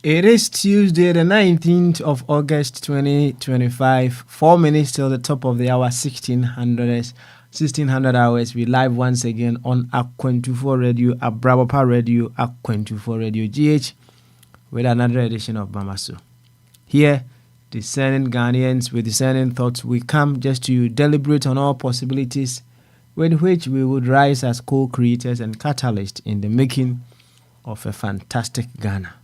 It is Tuesday, the 19th of August, 2025. 4 minutes till the top of the hour, 1600 hours. We live once again on Akwantufuo Radio, Abrabapa Radio, Akwantufuo Radio GH, with another edition of Mamasu. Here, discerning Ghanaians with discerning thoughts, we come just to deliberate on all possibilities with which we would rise as co-creators and catalysts in the making of a fantastic Ghana.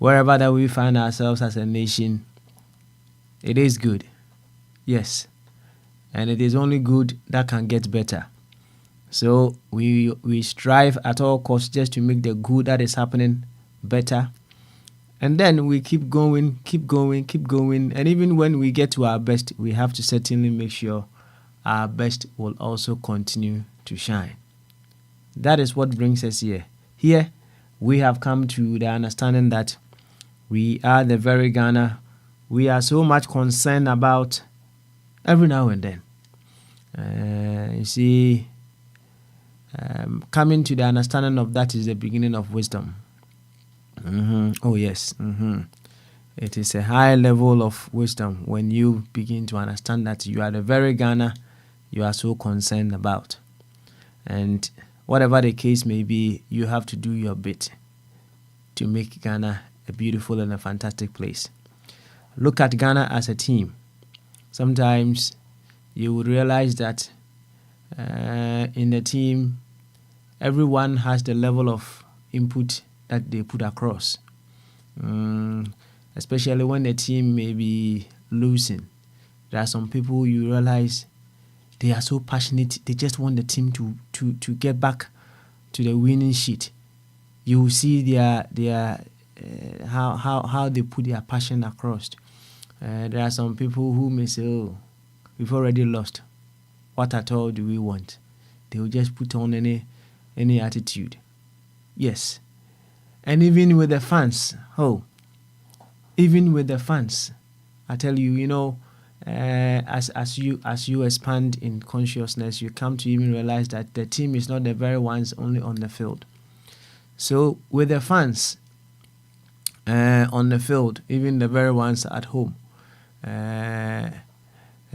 Wherever that we find ourselves as a nation, it is good. Yes. And it is only good that can get better. So we strive at all costs just to make the good that is happening better. And then we keep going. And even when we get to our best, we have to certainly make sure our best will also continue to shine. That is what brings us here. Here, we have come to the understanding that we are the very Ghana we are so much concerned about every now and then. You see, coming to the understanding of that is the beginning of wisdom. Oh, yes. It is a high level of wisdom when you begin to understand that you are the very Ghana you are so concerned about. And whatever the case may be, you have to do your bit to make Ghana a beautiful and a fantastic place. Look at Ghana as a team. Sometimes you would realize that in the team, everyone has the level of input that they put across. Especially when the team may be losing. There are some people you realize they are so passionate. They just want the team to get back to the winning sheet. You will see their how they put their passion across. There are some people who may say, "Oh, we've already lost. What at all do we want?" They will just put on any attitude. Yes, and even with the fans, I tell you, as you expand in consciousness, you come to even realize that the team is not the very ones only on the field. So with the fans on the field, even the very ones at home,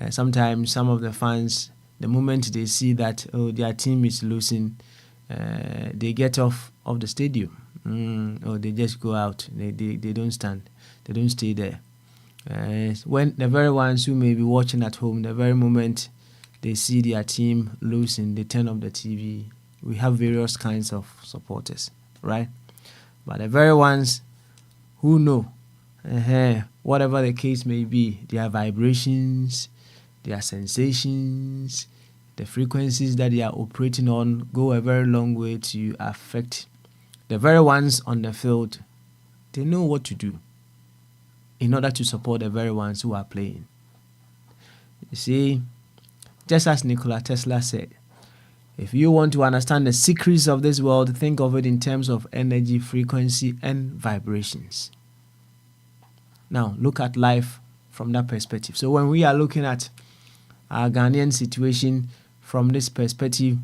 sometimes some of the fans, the moment they see that their team is losing, they get off of the stadium, or they just go out. They don't stand, they don't stay there. When the very ones who may be watching at home, the very moment they see their team losing, they turn off the TV. We have various kinds of supporters, right? But the very ones who know, whatever the case may be, their vibrations, their sensations, the frequencies that they are operating on go a very long way to affect the very ones on the field. They know what to do in order to support the very ones who are playing. You see, just as Nikola Tesla said, if you want to understand the secrets of this world, think of it in terms of energy, frequency, and vibrations. Now, look at life from that perspective. So when we are looking at our Ghanaian situation from this perspective,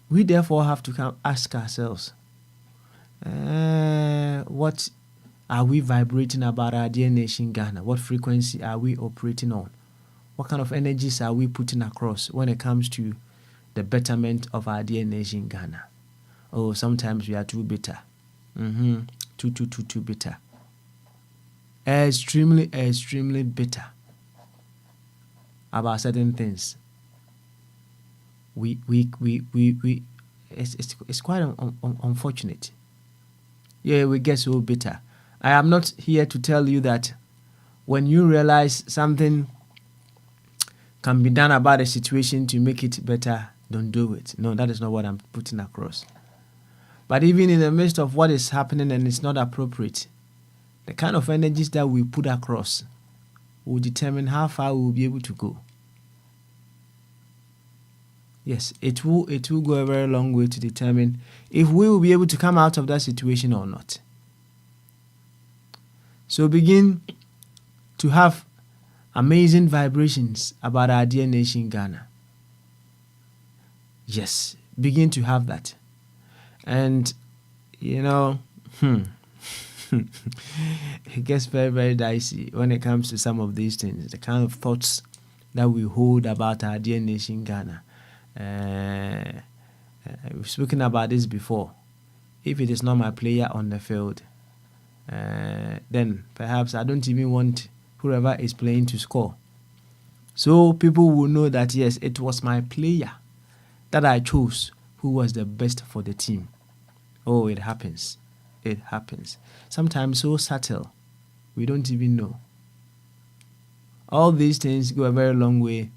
we therefore have to ask ourselves, what are we vibrating about our dear nation Ghana? What frequency are we operating on? What kind of energies are we putting across when it comes to the betterment of our dear nation Ghana? Oh, sometimes we are too bitter. Too bitter. Extremely bitter about certain things. It's quite unfortunate. Yeah, we get so bitter. I am not here to tell you that when you realize something can be done about a situation to make it better, don't do it. No, that is not what I'm putting across. But even in the midst of what is happening and it's not appropriate, the kind of energies that we put across will determine how far we will be able to go. Yes, it will go a very long way to determine if we will be able to come out of that situation or not. So begin to have amazing vibrations about our dear nation Ghana. Yes, begin to have that. And it gets very, very dicey when it comes to some of these things, the kind of thoughts that we hold about our dear nation Ghana. We've spoken about this before. If it is not my player on the field, then perhaps I don't even want whoever is playing to score. So people will know that yes, it was my player that I chose who was the best for the team. Oh, it happens. It happens. Sometimes so subtle, we don't even know. All these things go a very long way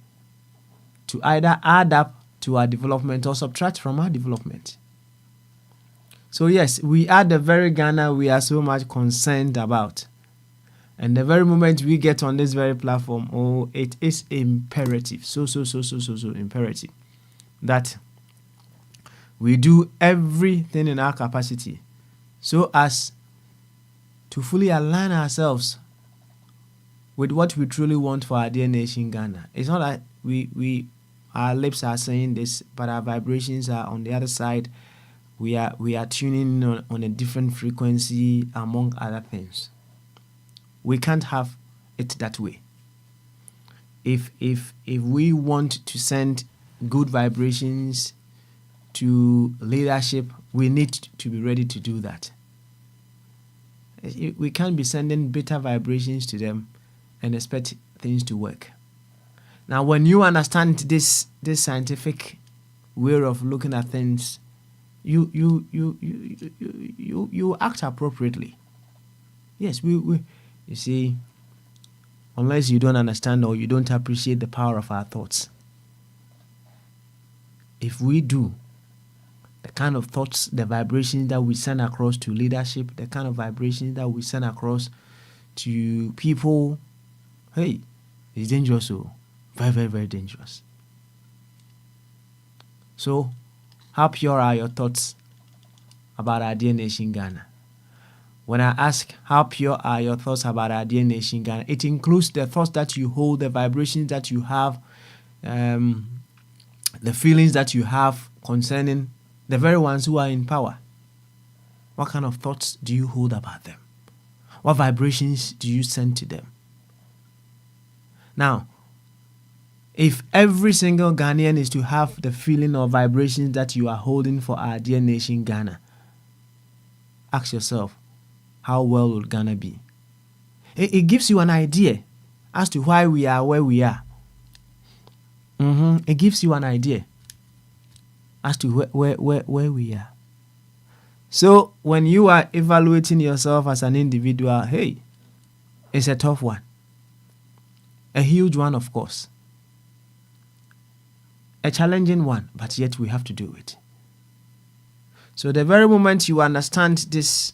to either add up to our development or subtract from our development. So yes, we are the very Ghana we are so much concerned about. And the very moment we get on this very platform, it is imperative, so imperative that we do everything in our capacity so as to fully align ourselves with what we truly want for our dear nation Ghana. It's not that our lips are saying this, but our vibrations are on the other side. We are tuning on a different frequency, among other things. We can't have it that way. If we want to send good vibrations to leadership, we need to be ready to do that. We can't be sending bitter vibrations to them and expect things to work. Now, when you understand this scientific way of looking at things, you act appropriately. Yes, we you see, unless you don't understand or you don't appreciate the power of our thoughts. If we do, the kind of thoughts, the vibrations that we send across to leadership, the kind of vibrations that we send across to people, hey, it's dangerous. So very, very, very dangerous. So, how pure are your thoughts about our dear nation Ghana? When I ask how pure are your thoughts about our dear nation Ghana, it includes the thoughts that you hold, the vibrations that you have, the feelings that you have concerning the very ones who are in power. What kind of thoughts do you hold about them? What vibrations do you send to them? Now, if every single Ghanaian is to have the feeling or vibrations that you are holding for our dear nation Ghana, ask yourself, how well will Ghana be? It gives you an idea as to why we are where we are. It gives you an idea as to where we are. So when you are evaluating yourself as an individual, hey, it's a tough one. A huge one, of course. A challenging one, but yet we have to do it. So the very moment you understand this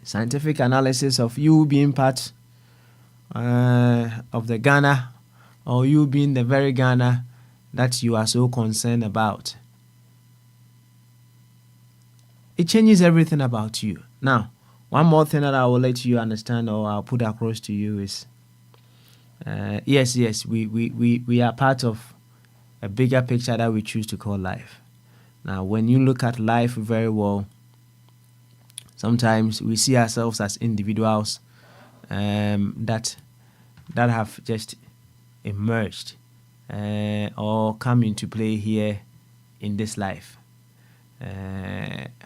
scientific analysis of you being part of the Ghana, or you being the very Ghana that you are so concerned about, it changes everything about you. Now, one more thing that I will let you understand or I'll put across to you is, yes, we are part of a bigger picture that we choose to call life. Now, when you look at life very well, sometimes we see ourselves as individuals that have just emerged or come into play here in this life.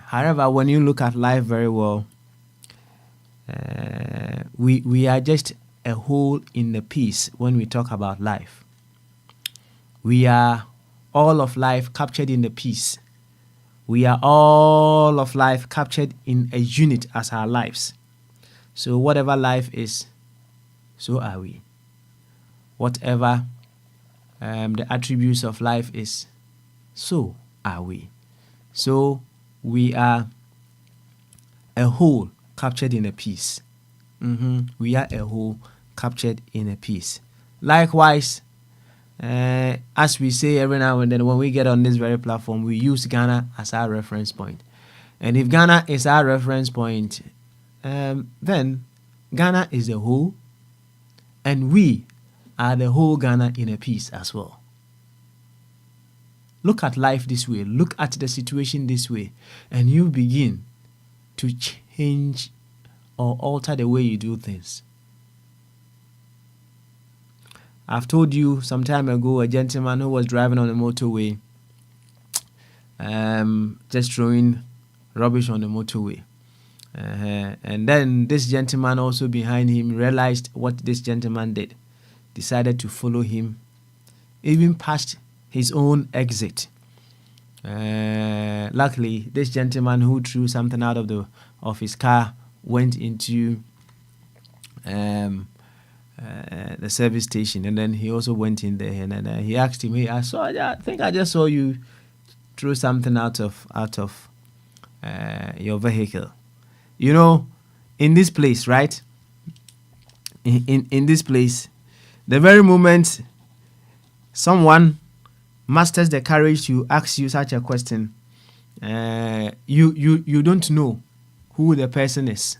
However, when you look at life very well, we are just a whole in the piece when we talk about life. We are all of life captured in the piece. We are all of life captured in a unit as our lives. So whatever life is, so are we. Whatever the attributes of life is, so are we. So we are a whole captured in a piece. We are a whole captured in a piece. Likewise, as we say every now and then when we get on this very platform, we use Ghana as our reference point. And if Ghana is our reference point, then Ghana is the whole, and we are the whole Ghana in a piece as well. Look at life this way, look at the situation this way, and you begin to change or alter the way you do things. I've told you some time ago a gentleman who was driving on the motorway, just throwing rubbish on the motorway. And then this gentleman also behind him realized what this gentleman did, decided to follow him, even past his own exit. Luckily, this gentleman who threw something out of his car went into the service station, and then he also went in there, and then he asked him, "Hey, I think I just saw you throw something out of your vehicle." You know, in this place, right? In this place, the very moment someone masters the courage to ask you such a question, you don't know who the person is.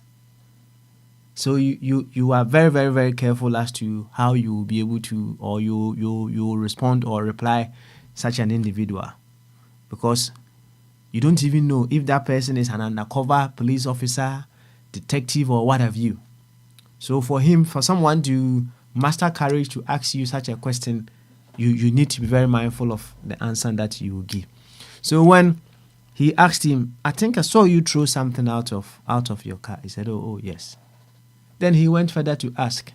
So you are very, very, very careful as to how you will be able to, or you will respond or reply such an individual, because you don't even know if that person is an undercover police officer, detective, or what have you. So for someone to master courage to ask you such a question, you need to be very mindful of the answer that you will give. So when he asked him, "I think I saw you throw something out of your car," he said, oh yes. Then he went further to ask,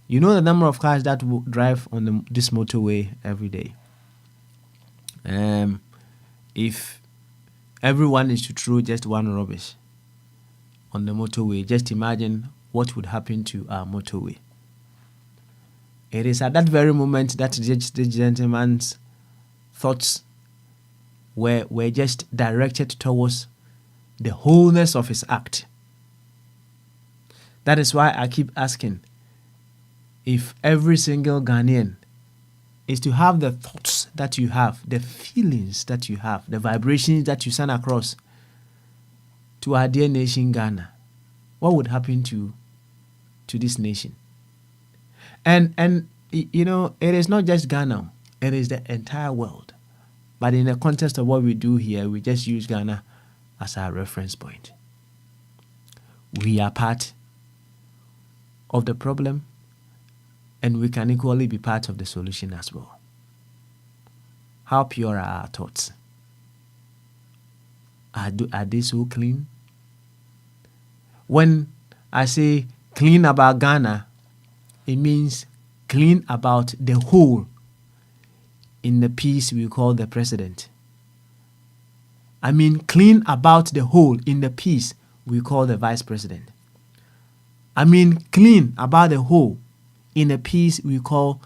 "You know the number of cars that will drive on this motorway every day? If everyone is to throw just one rubbish on the motorway, just imagine what would happen to our motorway." It is at that very moment that the gentleman's thoughts were just directed towards the wholeness of his act. That is why I keep asking, if every single Ghanaian is to have the thoughts that you have, the feelings that you have, the vibrations that you send across to our dear nation Ghana, what would happen to this nation? And you know, it is not just Ghana, it is the entire world. But in the context of what we do here, we just use Ghana as our reference point. We are part of the problem, and we can equally be part of the solution as well. How pure are our thoughts? Are they so clean? When I say clean about Ghana, it means clean about the whole in the piece we call the president. I mean clean about the whole in the piece we call the vice president. I mean clean about the whole in a piece we call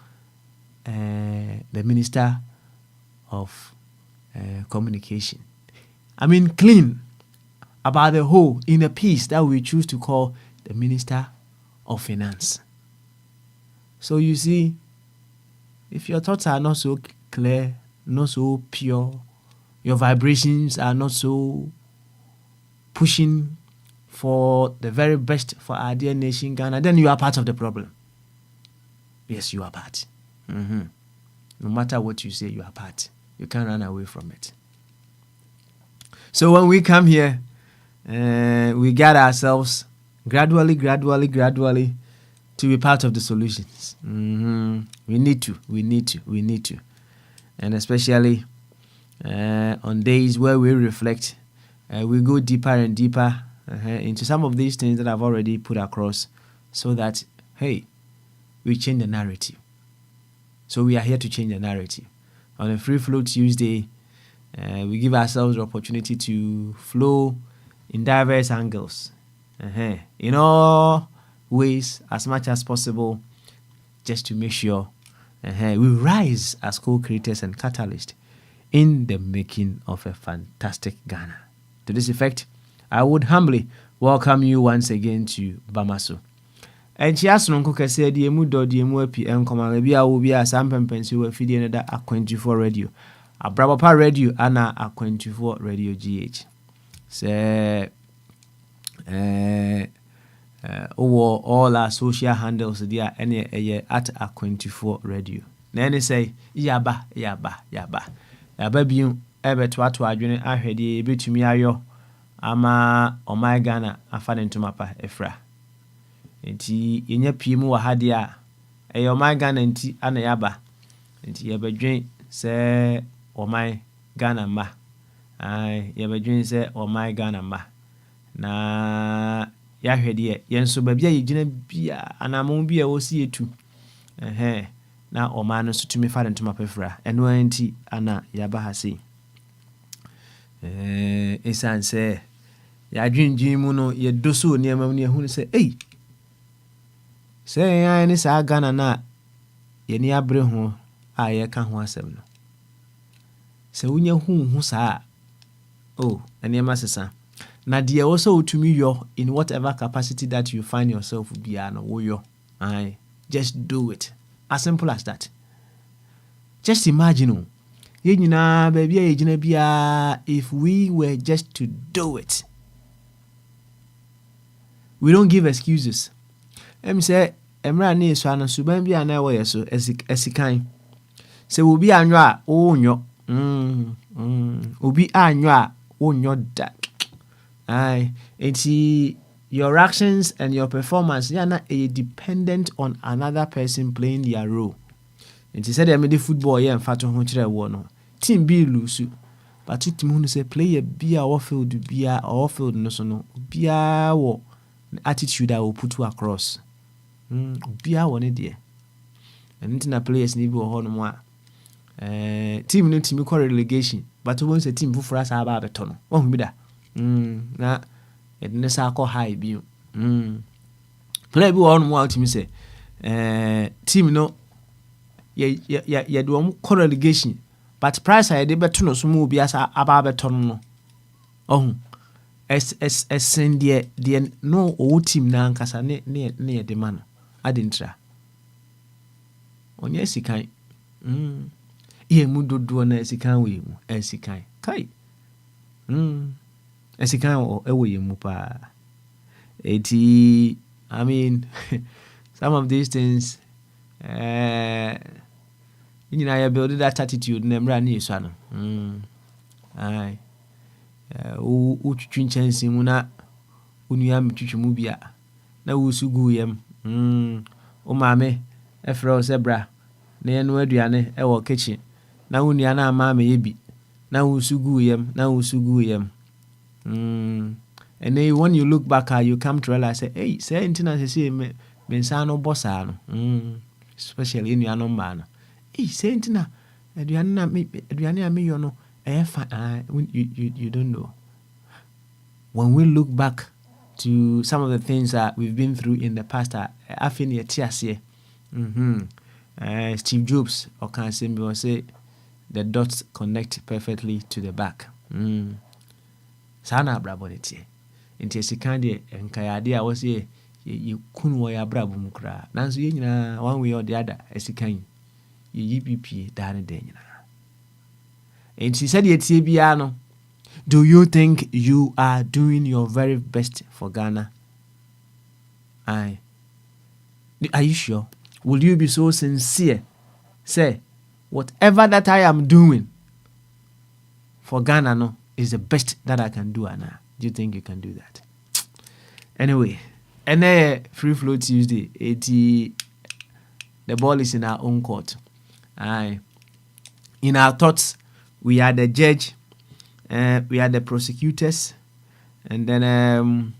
the Minister of Communication. I mean clean about the whole in a piece that we choose to call the Minister of Finance. So you see, if your thoughts are not so clear, not so pure, your vibrations are not so pushing for the very best for our dear nation Ghana, then you are part of the problem. Yes, you are part. No matter what you say, you are part. You can't run away from it. So when we come here, we gather ourselves gradually to be part of the solutions. We need to. And especially on days where we reflect, we go deeper and deeper into some of these things that I've already put across, so that, hey, we change the narrative. So we are here to change the narrative. On a Free Flow Tuesday, we give ourselves the opportunity to flow in diverse angles, in all ways as much as possible, just to make sure we rise as co-creators and catalysts in the making of a fantastic Ghana. To this effect, I would humbly welcome you once again to Bamaso. And she asked Nonko Kese, the emu do the emu epi enkoma ebi a obi a sampempensi we fidi ne da Akwantufuo radio. Abrabapa radio ana Akwantufuo radio GH. Say over all our social handles there any at Akwantufuo radio. Na any say yaba biu ebe to adwene ahwede ebetumi ayo ama omai Ghana afa ne ntomapa efra. Enti yenya piemu wa hade a omai Ghana enti ana yaba. Enti yebedwen se omai Ghana ma. Yebedwen se omai Ghana ma. Na yahwede yenso ba bia yegina bia anamon bia wosi etu. Na omai no so tumi fa ne ntomapa efra. Eno enti ana yaba ha sei. Esan se ya dwindwin mu no ye doso niam mu ne hu se se ya ni sa Ghana na ye ni abre ho a ye ka ho asem no se unya hu sa ene ma sesa na de also utumi yo in whatever capacity that you find yourself bia no wo yo just do it, as simple as that. Just imagine ye nyina ba bia ye gina bia, if we were just to do it. We don't give excuses. Say emra ni so ana suban bia na wo yeso esikan. Se obi anyo a onyo. Obi anyo a onyo da. Enti your actions and your performance na dependent on another person playing their role. Enti said the football here and fato ho kire wo no. Team be lose, but it mean say player be our field no so no. Be our attitude I will put you across. Be our one there. And internet players need be ho no more. Team no team call relegation, but once a team for us about a ton. Oh be that. Na it nessa call high be. Play be on more team say. Team no ya do call relegation. But price I did better no sumu be as about no. Send the no old team na nkasa near the man. I didn't try. On yes, he can. Ye mudo do na esikan we mu esikan. Kai. Esikan o ewe mu pa. Eti, I mean, some of these things you know, I build that attitude nemra ni so no. Twin chance mu na unua metwetwemu bia na wosugu yam. O maame efra o sebra na ye no aduane e wo kitchen na unua na ama me yebi na wosugu yam. And then when you look back you come to realize say intina say me nsa no bossa no. Especially in your no man. Say intina aduane ame yo no you don't know. When we look back to some of the things that we've been through in the past, I feel Steve Jobs or can say the dots connect perfectly to the back. Sana brabonity. Into a second and Kayadi was ye couldn't wear brabo mukra. Nancy one way or the other as you can. You UPP down in and she said, yet, do you think you are doing your very best for Ghana? Are you sure? Will you be so sincere? Say, whatever that I am doing for Ghana no, is the best that I can do, Anna. Do you think you can do that? Anyway, and Free Flow Tuesday, the ball is in our own court. In our thoughts, we are the judge, we are the prosecutors, and then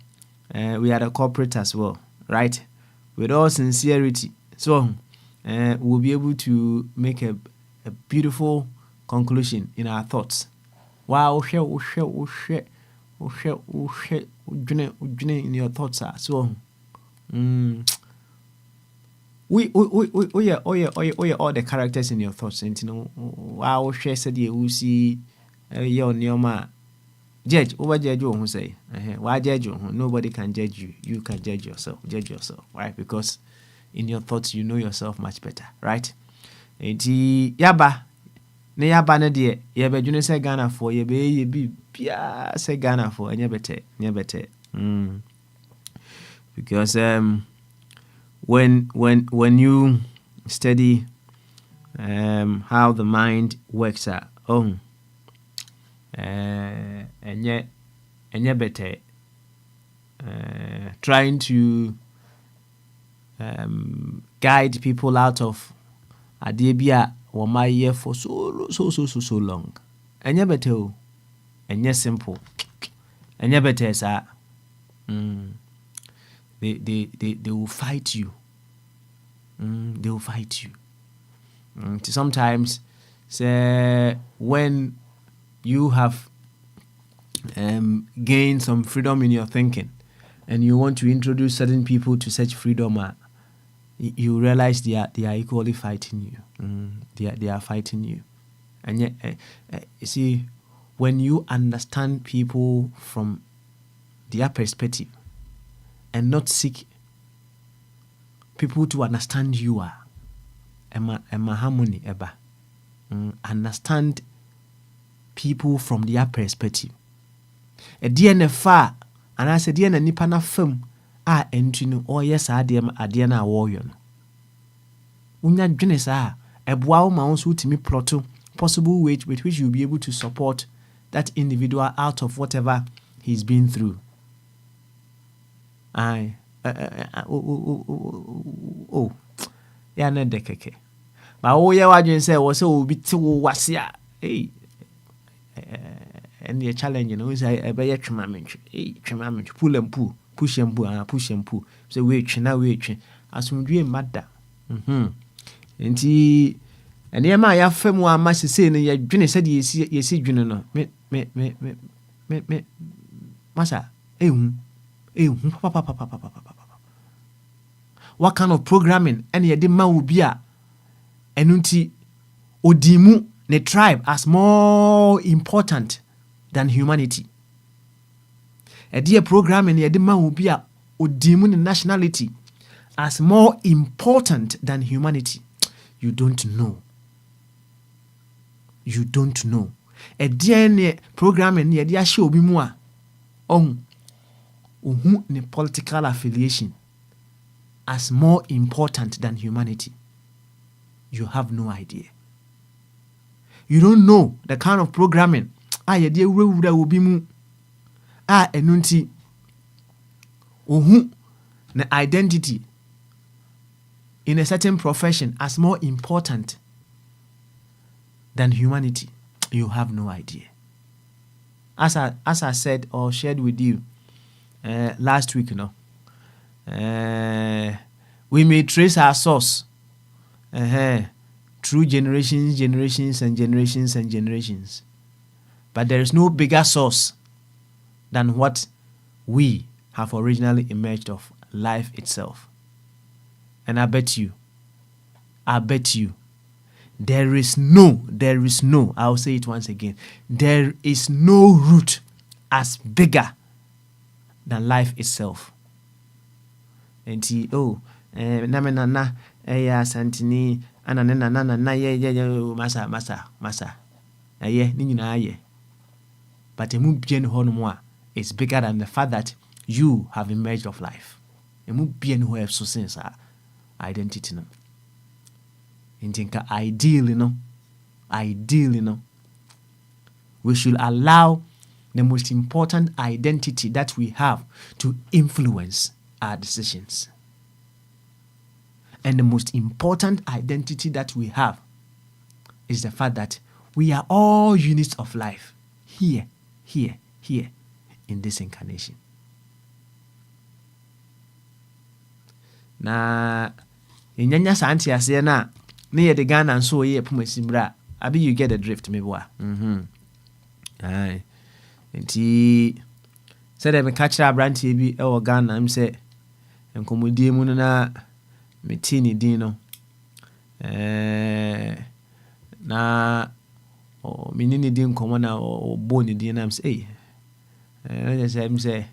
we are the corporate as well, right? With all sincerity. So we'll be able to make a beautiful conclusion in our thoughts. Wow, in your thoughts are so we all the characters in your thoughts, and you know, wow, share said you see your neoma judge over judge who say, why judge you? Nobody can judge you. You can judge yourself, right? Because in your thoughts, you know yourself much better, right? And yaba. Ne yaba ne de ye be say Ghana for ye be bia say Ghana for enye bete because when you study how the mind works enye bete trying to guide people out of adebia or my year for so long. Enye bete o, enye simple. Enye bete sa. They will fight you. They will fight you. Sometimes, say when you have gained some freedom in your thinking, and you want to introduce certain people to such freedom, you realize they are equally fighting you. They are fighting you. And yet, you see, when you understand people from their perspective and not seek people to understand you Emma harmony eba. Understand people from their perspective. A DNA far, and I said, DNA nipa na film. Entino or yes, Adiana warrior. Unya dwene ebwa ma wonso timi plot possible ways with which you'll be able to support that individual out of whatever he's been through. Yeah, na dekeke. But ye wadwen say wo say obi ti wo wase a and the challenge no say e be ye twema mench pull and pull. Push and pull. So wait. Asumdwe mada. Enti ene ya fam wa ma sese ne ye dwene said yesi dwene no. Me masa papa. What kind of programming and ye de ma obi a enunti odimu ne tribe as more important than humanity. A dear programming ye de ma obi a odimu ne nationality as more important than humanity. You don't know. A dear programming ye de show obi mu a ohu ne political affiliation as more important than humanity. You have no idea. You don't know the kind of programming ye de wura obi mu enunti ohu the identity in a certain profession as more important than humanity. You have no idea. As I said or shared with you last week, we may trace our source through generations, but there is no bigger source than what we have originally emerged of, life itself. And I bet you, there is no, I'll say it once again, there is no root as bigger than life itself. And na santini na masa ni nyina but emu bien ho no mo is bigger than the fact that you have emerged of life. Emu bien ho so sense identity no. Intinka ideally no. We should allow the most important identity that we have to influence our decisions. And the most important identity that we have is the fact that we are all units of life here in this incarnation. Na inyanya santi ase na ye de Ghana nso ye pomasimbra abi you get the drift me boa. Aye. Enti said me catch abrantie bi e wo Ghana am say enkomodie mu na metini dino na minini din komo na boni din na say I'm say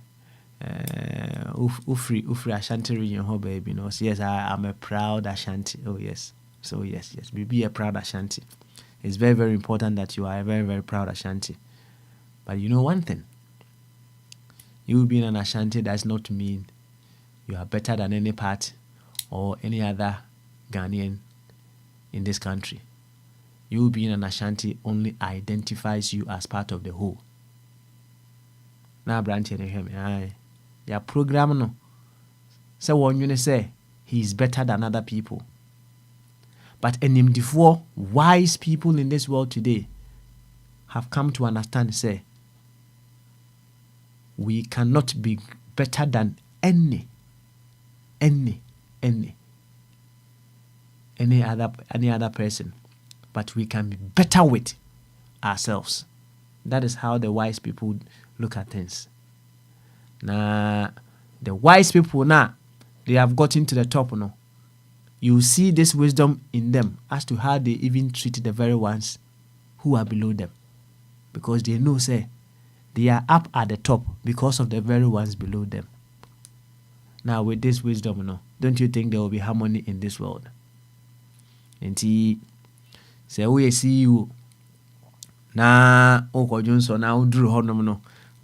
ufri Ashanti region ho baby no. So yes, I'm a proud Ashanti. Oh yes. So yes, be a proud Ashanti. It's very, very important that you are a very, very proud Ashanti. But you know one thing, you being an Ashanti does not mean you are better than any part or any other Ghanaian in this country. You being an Ashanti only identifies you as part of the whole. Now, Branch, you hear me? Your program, no. So, when you say he is better than other people. But Akwantufuo, wise people in this world today have come to understand, say, we cannot be better than any other person, but we can be better with ourselves. That is how the wise people look at things. Now, the wise people now, they have gotten to the top, no. You see this wisdom in them as to how they even treat the very ones who are below them. Because they know, say, they are up at the top because of the very ones below them. Now, with this wisdom, no, don't you think there will be harmony in this world? And say, we see you na Oko Johnson now drew honum no,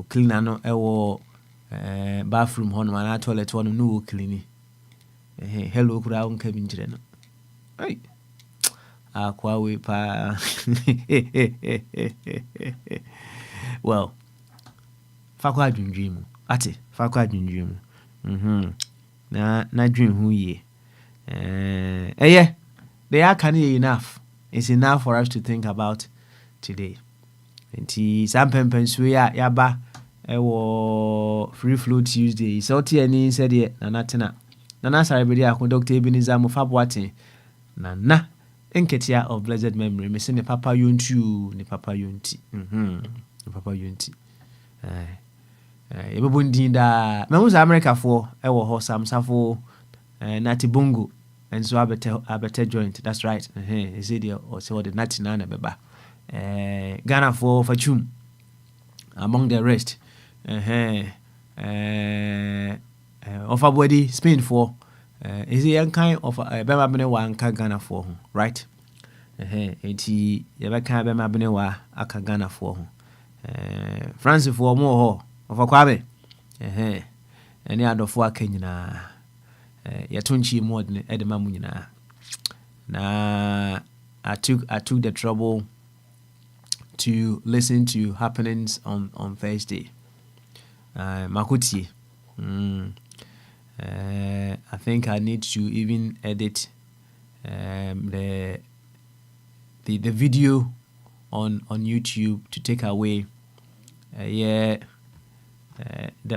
clean no, bathroom honum and toilet one no clean. Hello, Crown Kevin Jren. Hey, Aquawe pa. Well, Fakwa dream. Ati, Fakwa dream. Na dream who ye. Yeah, they are canny enough. It's enough for us to think about today. And some pempens we are yaba. Free Flow Tuesday. So Tiani said ye, Nanatina. Nana Sarabedi Akun Dr. Ebenezer Mufabwati. Nana Enketia of blessed memory. Me say ne Papa Yuntu, ne Papa Yunti. Ne Papa Yunti. Ebebundi da. Me was America for ewo ho samsafo nati bungu and so abete joint. That's right. Is it or so the nati nana beba. Ghana for Fachum among the rest. Of a body Spain for is he a kind of Bema Benewa and Ghana for right? Eti Yabaka Bema Benewa aka Ghana for Francis for more of a Kwabe. Any other for Kenya Yatunchi more than Edema Munina. Na I took the trouble to listen to happenings on Thursday. Makuti. I think I need to even edit the video on YouTube to take away the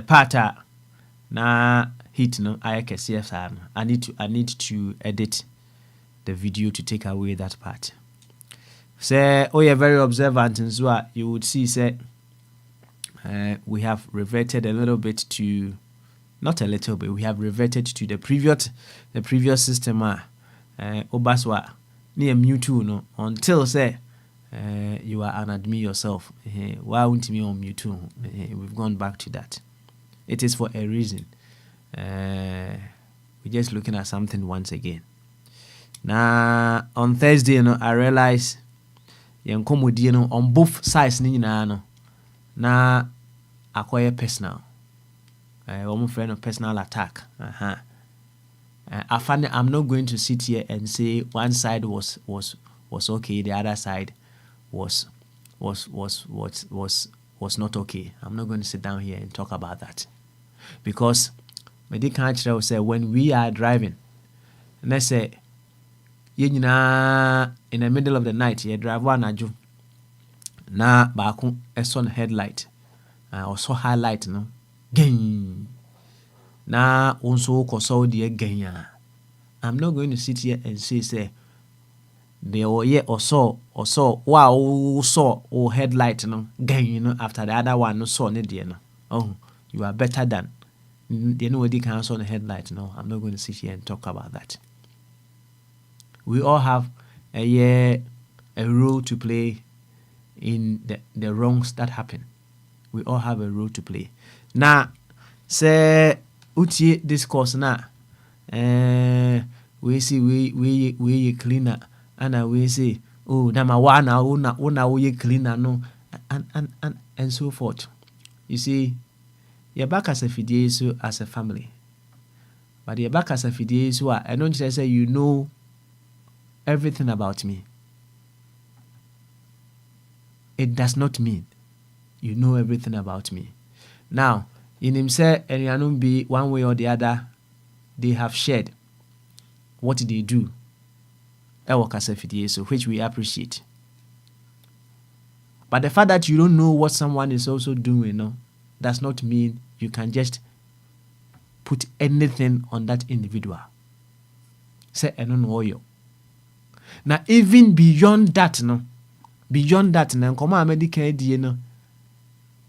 part na hit no I can see I need to edit the video to take away that part. Say, oh, you're very observant, and so you would see, say, we have reverted a little bit to, not a little bit, we have reverted to the previous system. Obaswa near Mewtwo, no, until say, you are an admin yourself. Why won't me on Mewtwo? We've gone back to that. It is for a reason. We're just looking at something once again. Now, on Thursday, you know, I realized. Comedy no on both sides ni nyina no na akoye personal one friend of personal attack I'm not going to sit here and say one side was okay, the other side was not okay. I'm not going to sit down here and talk about that, because medical say when we are driving, let's say in the middle of the night, you drive one aju na baako a headlight or so highlight no gain na also koso de gain. I'm not going to sit here and say they or yeah or so wow saw or headlight no gain after the other one no saw ne no. Oh, you are better than nobody can saw the headlight. No, I'm not going to sit here and talk about that. we all have a role to play in the wrongs that happen. We all have a role to play. Now, say utie discourse na we see we cleaner and we say oh na ma wa na we cleaner no and so forth. You see, you're back as a fidie so as a family. But you're back as a fidie so I don't just say you know everything about me. It does not mean you know everything about me. Now, in himself and Yanum be one way or the other, they have shared what they do. So which we appreciate. But the fact that you don't know what someone is also doing, no, does not mean you can just put anything on that individual. Say I don't know you. Now even beyond that, no,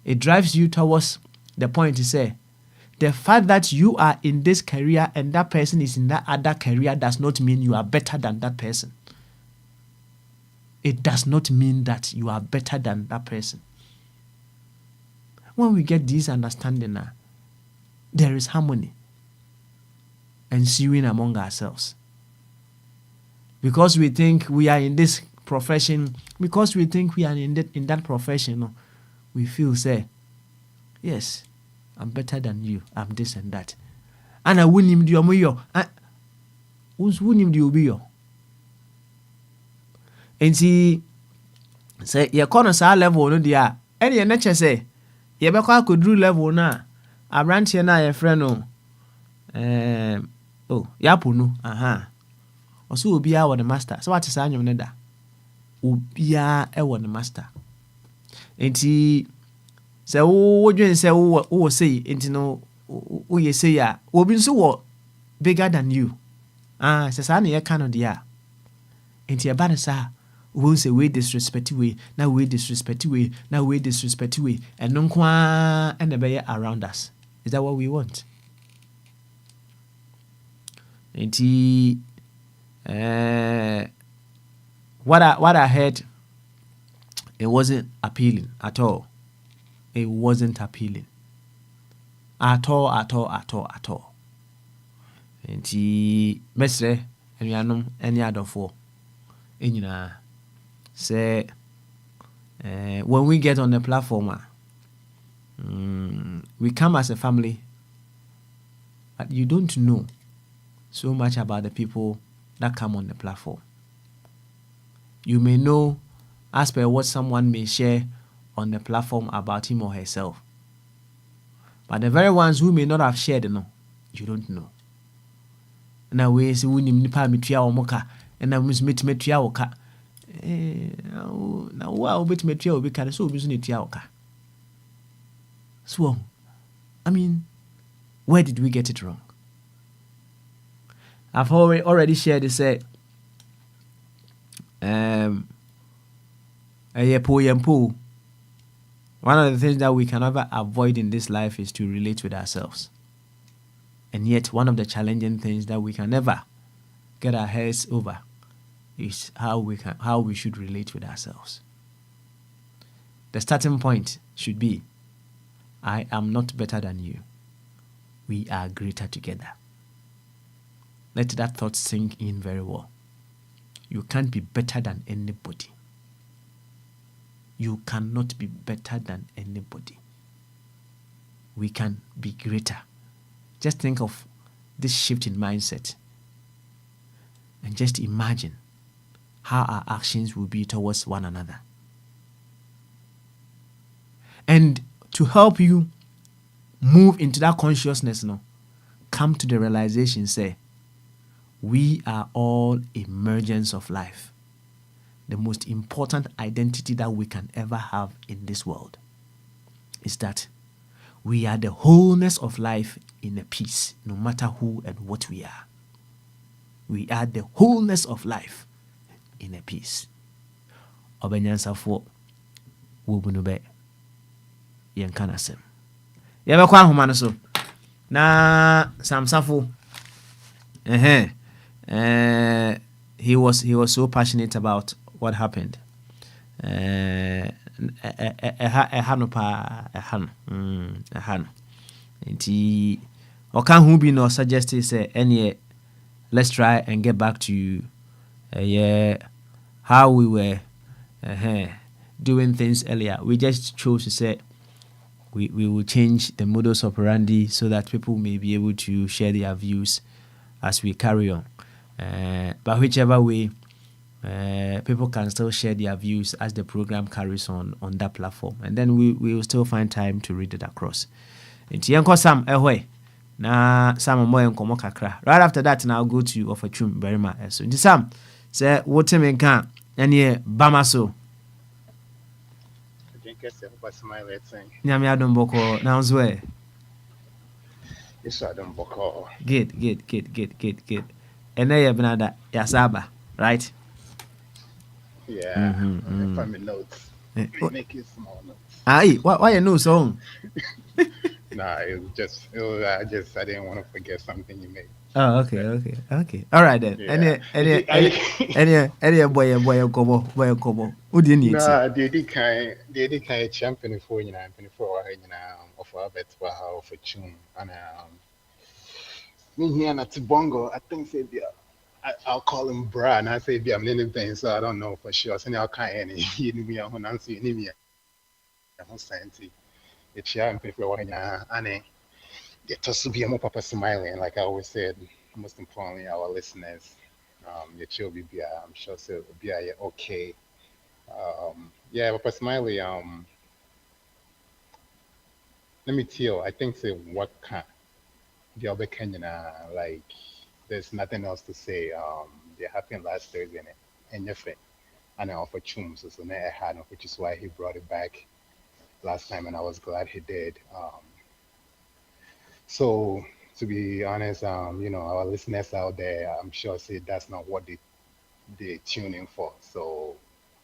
it drives you towards the point to say the fact that you are in this career and that person is in that other career does not mean you are better than that person. It does not mean that you are better than that person. When we get this understanding now, there is harmony ensuing among ourselves. Because we think we are in this profession, because we think we are in that profession, we feel say, yes, I'm better than you, I'm this and that. And I wouldn't even do your wouldn't do your. And see, say, your corners are level, no, dear. Any nature say, you could do level now. I ran here now, a friend, Yapunu, or so will be our the master. So what is on your nether? Ubia ewa the master. And see, say, what you say, say, and no, you say, ya, will be so bigger than you. Says, I near Canada. And your banner, sir. We say we disrespect way, now we disrespect way, now we disrespect way, and no kwa and the around us. Is that what we want? And what I heard, it wasn't appealing at all. It wasn't appealing at all. And Mestre and Yanum any other four. And say when we get on the platform, we come as a family, but you don't know so much about the people that come on the platform. You may know as per what someone may share on the platform about him or herself, but the very ones who may not have shared, you don't know. Now we say we nipa mitua omoka, and I must meet metua oka. Now wow, bit metua obi ka so obi so netua oka. So, I mean, where did we get it wrong? I've already shared this. One of the things that we can never avoid in this life is to relate with ourselves. And yet, one of the challenging things that we can never get our heads over is how we should relate with ourselves. The starting point should be, I am not better than you. We are greater together. Let that thought sink in very well. You can't be better than anybody. You cannot be better than anybody. We can be greater. Just think of this shift in mindset. And just imagine how our actions will be towards one another. And to help you move into that consciousness, come to the realization, say, we are all emergence of life. The most important identity that we can ever have in this world is that we are the wholeness of life in a piece, no matter who and what we are. We are the wholeness of life in a piece. Obenyansafo wobunube yenkanasem. Yabekwa ahoma no so. Na samsafo he was so passionate about what happened. ɛha no paa, ɛha no nti ɔka ho bi na ɔsuggest sɛ ɛneɛ let's try and get back to how we were uh, doing things earlier. We just chose to say we will change the modus operandi so that people may be able to share their views as we carry on. But whichever way, people can still share their views as the program carries on that platform, and then we will still find time to read it across. Nti yɛnkɔ Sam ɛhɔ na Sam mmɔ nkɔmmɔ kakra. Right after that, now I'll go to Ofachum Berima. So nti Sam, sɛ wote me nka ɛneɛ bama so. Nyame adom bɔkɔ na nso ɛ. Yes, I don't boko. Good. Ɛnɛ yɛ benada yasaba, right? Yeah, family notes. Make it small notes. Aye, why you know so? Nah, I didn't want to forget something you made. Oh, okay. All right then. Yeah. Any boy kobo. Who didn't need Nah, they kind of champion for you know, of our bet for tune and me here at Bongo. I think say I'll call him Bra, and I say I'm anything, so I don't know for sure. So I'll kind any you me on Nancy, you me on Santi. It's yeah, I'm for one and get us to be a more papa smiling, like I always said. Most importantly, our listeners, your chill be I'm sure so be okay. Yeah, papa smiley. Let me tell you, I think say what can the other Kenyan like. There's nothing else to say. They happened last Thursday, and your friend, and I offered Chum, so now I had, which is why he brought it back last time, and I was glad he did. So to be honest, our listeners out there, I'm sure say that's not what they tune in for. So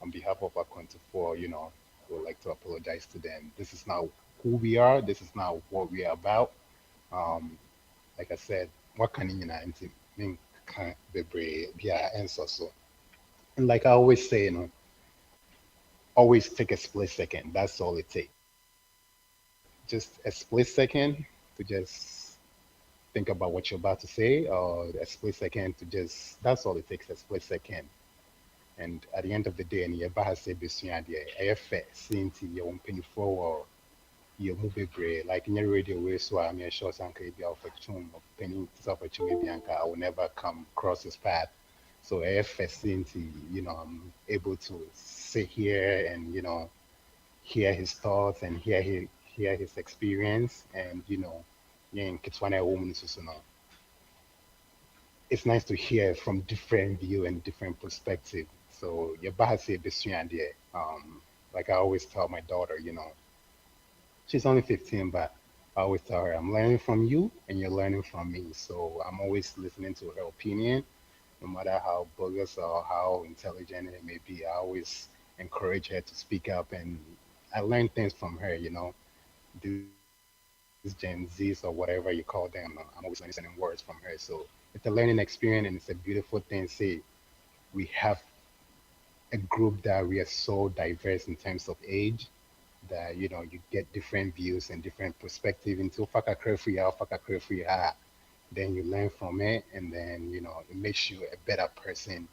on behalf of Akwantufuo, we would like to apologize to them. This is not who we are. This is not what we are about. Um, like I said, what can you know, mean can be brave, yeah, and so. And like I always say, always take a split second. That's all it takes. Just a split second to just think about what you're about to say, or a split second to just, that's all it takes, a split second. And at the end of the day, and you're about to say, seeing to your own painful or your movie brain, like in your radio way, so I'm sure some could be off a tune of penny stuff at Bianca, I will never come cross his path. So seeing to, I'm able to sit here and, hear his thoughts and hear his experience and, yeah, it's one woman so it's nice to hear from different view and different perspective. So your bahasa besua there. Like I always tell my daughter, she's only 15, but I always tell her I'm learning from you and you're learning from me. So I'm always listening to her opinion, no matter how bogus or how intelligent it may be. I always encourage her to speak up and I learn things from her, these Gen Zs or whatever you call them. I'm always learning words from her. So it's a learning experience and it's a beautiful thing. See, we have a group that we are so diverse in terms of age that you get different views and different perspective into Faka then you learn from it and then it makes you a better person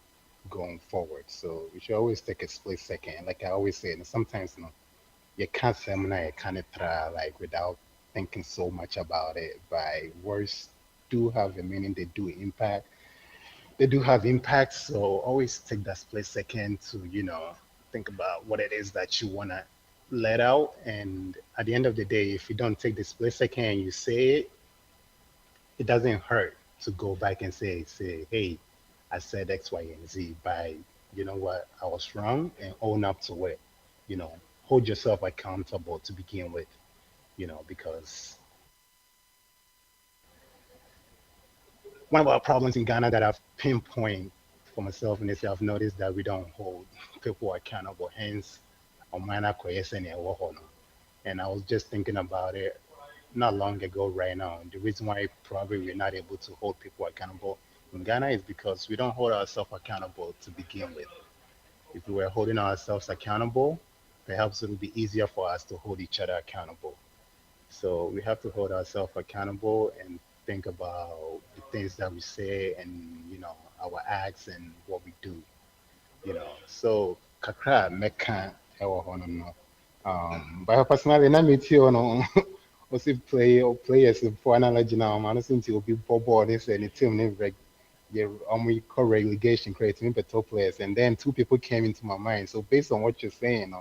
going forward. So you should always take a split second. Like I always say, and sometimes you can't seminar, you can't try like without thinking so much about it. By words do have a meaning, they do have impact. So always take that split second to, think about what it is that you wanna let out. And at the end of the day, if you don't take the split second and you say it, it doesn't hurt to go back and say, hey, I said X, Y, and Z by, you know what, I was wrong and own up to it. Hold yourself accountable to begin with, because one of our problems in Ghana that I've pinpointed for myself and this, I've noticed that we don't hold people accountable. Hence, Omana Koyesene Wohono. And I was just thinking about it not long ago right now. The reason why probably we're not able to hold people accountable in Ghana is because we don't hold ourselves accountable to begin with. If we were holding ourselves accountable, perhaps it would be easier for us to hold each other accountable. So we have to hold ourselves accountable and think about the things that we say and our acts and what we do. So kakra meka ewo hono no. But personally, na me too no. Also players for analogy now, man. Since you'll be board this and the team never yeah, we call relegation creating better players, and then two people came into my mind. So based on what you're saying,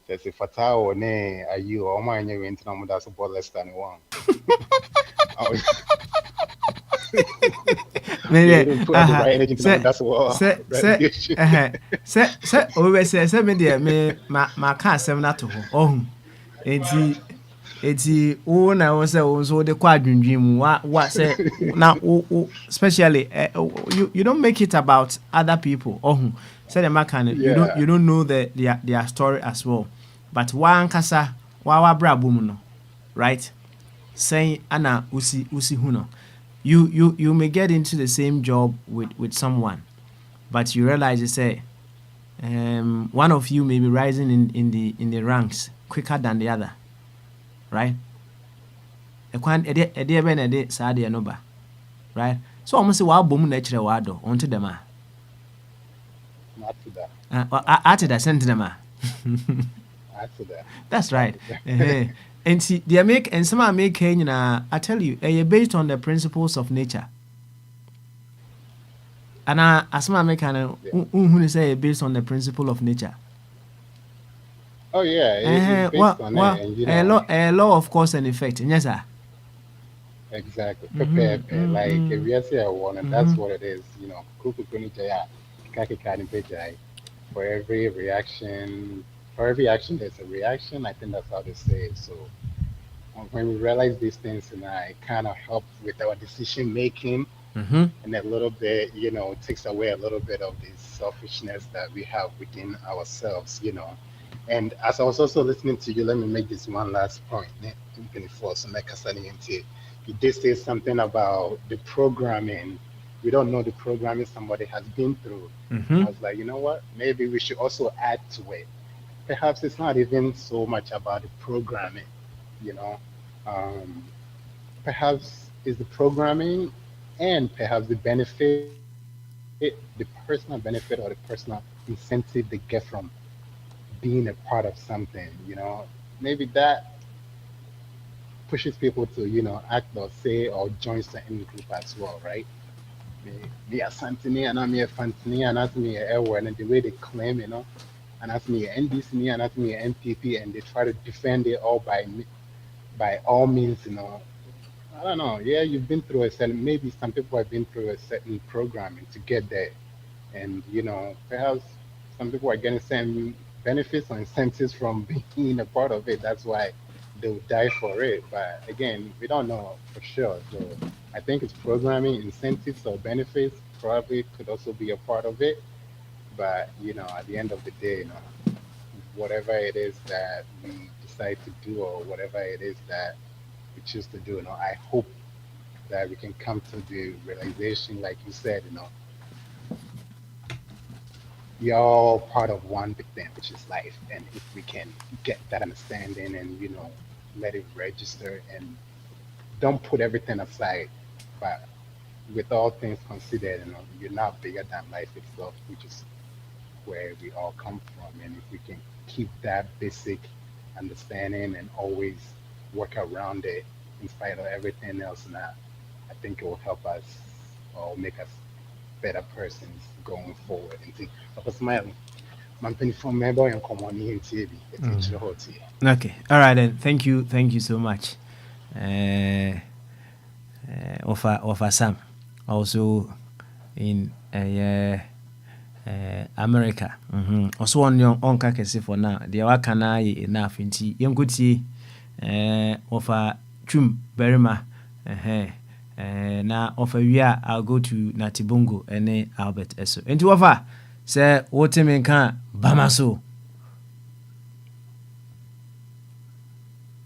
there's a Fatah or ne are you or my new internal that's about less than one. Oh, yeah, we Maybe, didn't put all the right energy into say, that's what say, say, relegation. always say, me dear, my car 7 to home. Oh, eti wo na wo say wo so de kwa adwendwen mu wa say na especially you don't make it about other people. Oh, say the man Yeah, you don't know their story as well. But wa ankasa wa bra bom no, right? Saying ana usi hu no. You may get into the same job with someone, but you realize you say one of you may be rising in the ranks quicker than the other, right? Ekwan ede ebe na ede saa de no ba, right? So almost say wa bom na kire wa do onto dem a not to that. ate da sent dem a After that. that's right. After that. And see they make and some are make nyina I tell you based on the principles of nature. And asma make an Yeah. unhu say based on the principle of nature. Oh yeah, it's based on it, Well, and a law of cause and effect. Yes, sir. exactly. Prepare, Mm-hmm, prepare. Like if mm-hmm, we say a one, and mm-hmm. that's what it is. Kuku kuni jaya, kaki kani pejai. For every reaction, for every action, there's a reaction. I think that's how they say it. So when we realize these things, and it kind of helps with our decision making, Mm-hmm. and a little bit, it takes away a little bit of the selfishness that we have within ourselves. And as I was also listening to you, let me make this one last point. So you did say something about the programming. We don't know the programming somebody has been through. Mm-hmm. I was like, you know what? Maybe we should also add to it. Perhaps it's not even so much about the programming, you know. Um, Perhaps is the programming and perhaps the benefit, the personal benefit or the personal incentive they get from being a part of something. Maybe that pushes people to, act or say or join certain group as well, right? Me a Santini and I'm a Fantini and that's me a Airwell and the way they claim, and that's me a NDC and that's me a MPP and they try to defend it all by all means. I don't know. Yeah, you've been through a certain, maybe some people have been through a certain programming to get there. And, perhaps some people are getting some benefits or incentives from being a part of it. That's why they'll die for it. But again, we don't know for sure. So I think it's programming, incentives or benefits probably could also be a part of it. But, at the end of the day, whatever it is that we decide to do or whatever it is that we choose to do, I hope that we can come to the realization, like you said, we are all part of one big thing, which is life. And if we can get that understanding and, let it register and don't put everything aside, but with all things considered, you're not bigger than life itself, which is where we all come from. And if we can keep that basic understanding and always work around it in spite of everything else, now I think it will help us or make us better persons going forward. And think, but smile, man, penny from member and common in TV, it's a hot here. Okay. All right then. Thank you so much. Offer Sam also in America. Also on kakesi for now. The waka na enough inti. Yenkuti offer Chum Berima. Na offer I'll go to Natibongo and Albert Eso. Into offer say what me can Bamaso.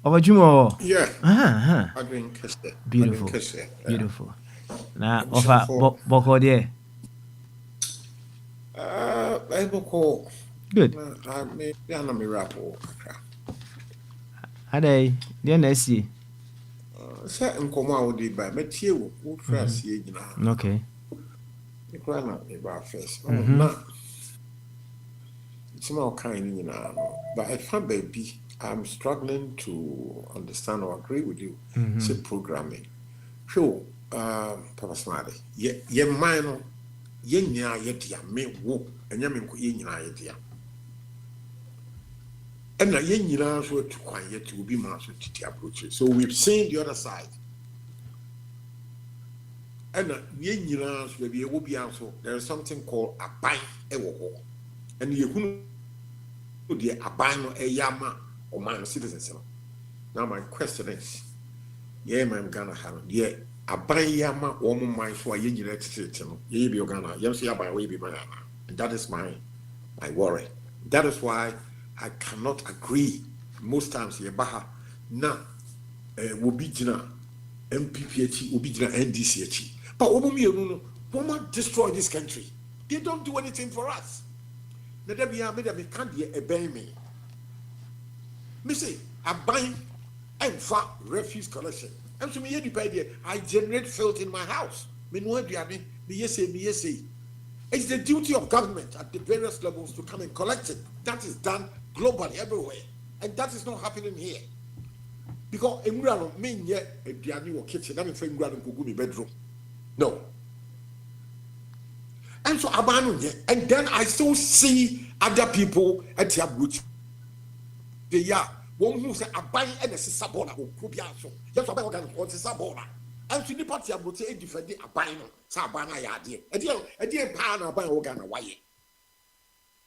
Over Jumo. Yeah, Uh-huh. Adwin Kese. Adwin Beautiful. Kese. Yeah. Beautiful. Na offer boko there. Boko. Good. I may be a miracle. Ade, there na see. Sɛ nkɔmɔ a wode ba mɛtie wo wofiri aseɛ nyinaa Okay. mekora na meba first na ntim a wokae no nyinaa no but ɛfa baabi I'm struggling to understand or agree with you sɛ programming hwɛ o Papa Smiley yɛ mman no yɛn nyinaa yɛdea me wo ɛnyɛ me nko yɛn nyinaa yɛdea ɛna yɛn nyinaa nso atu kwan yɛte obi ma so titi aburokyire so we've seen the other side. And yɛn nyinaa nso baabi ɛwɔ biara nso there is something called aban ɛwɔ hɔ and yɛhunu deɛ aban no ɛyɛ ama ɔman no citizens no now my question is man Ghana ha no deɛ aban yɛ ama wɔn man so a yɛn nyinaa tete no yɛyɛ bi Ghana yɛn nso yɛ aban wɔyɛ bi ma Ghana and that is my worry that is why I cannot agree most times yɛba ha na obi gyina MPP akyi obi gyina NDC akyi. But woman destroy this country. They don't do anything for us. Now that we can't be a bay me. Me say I buy and for refuse collection. And to me, I generate filth in my house. Me no idea me yes say. It's the duty of government at the various levels to come and collect it. That is done globally everywhere, and that is not happening here. Because England mean yet a diani kitchen. I'm in England go me bedroom. No. And so abandon it. And then I still see other people at the abroad. They are one who say abandon and a sabona or Kubiaso. Just about what is sabona. And to the party abroad say defend the abandon. Sabana yadi. A dear pan about organ away.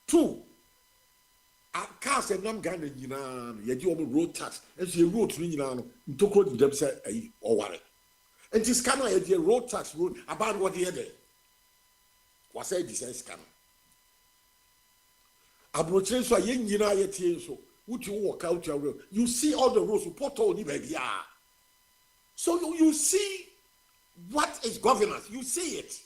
Two. Cars and nam Ghana, you do road tax, and she wrote to me, to quote them say, or worry. And this kind of road tax road about what he had. Was a design scam. Abroad so yen yet so, would you walk out your road? You see all the roads, put all the baby. So you see what is governance, you see it.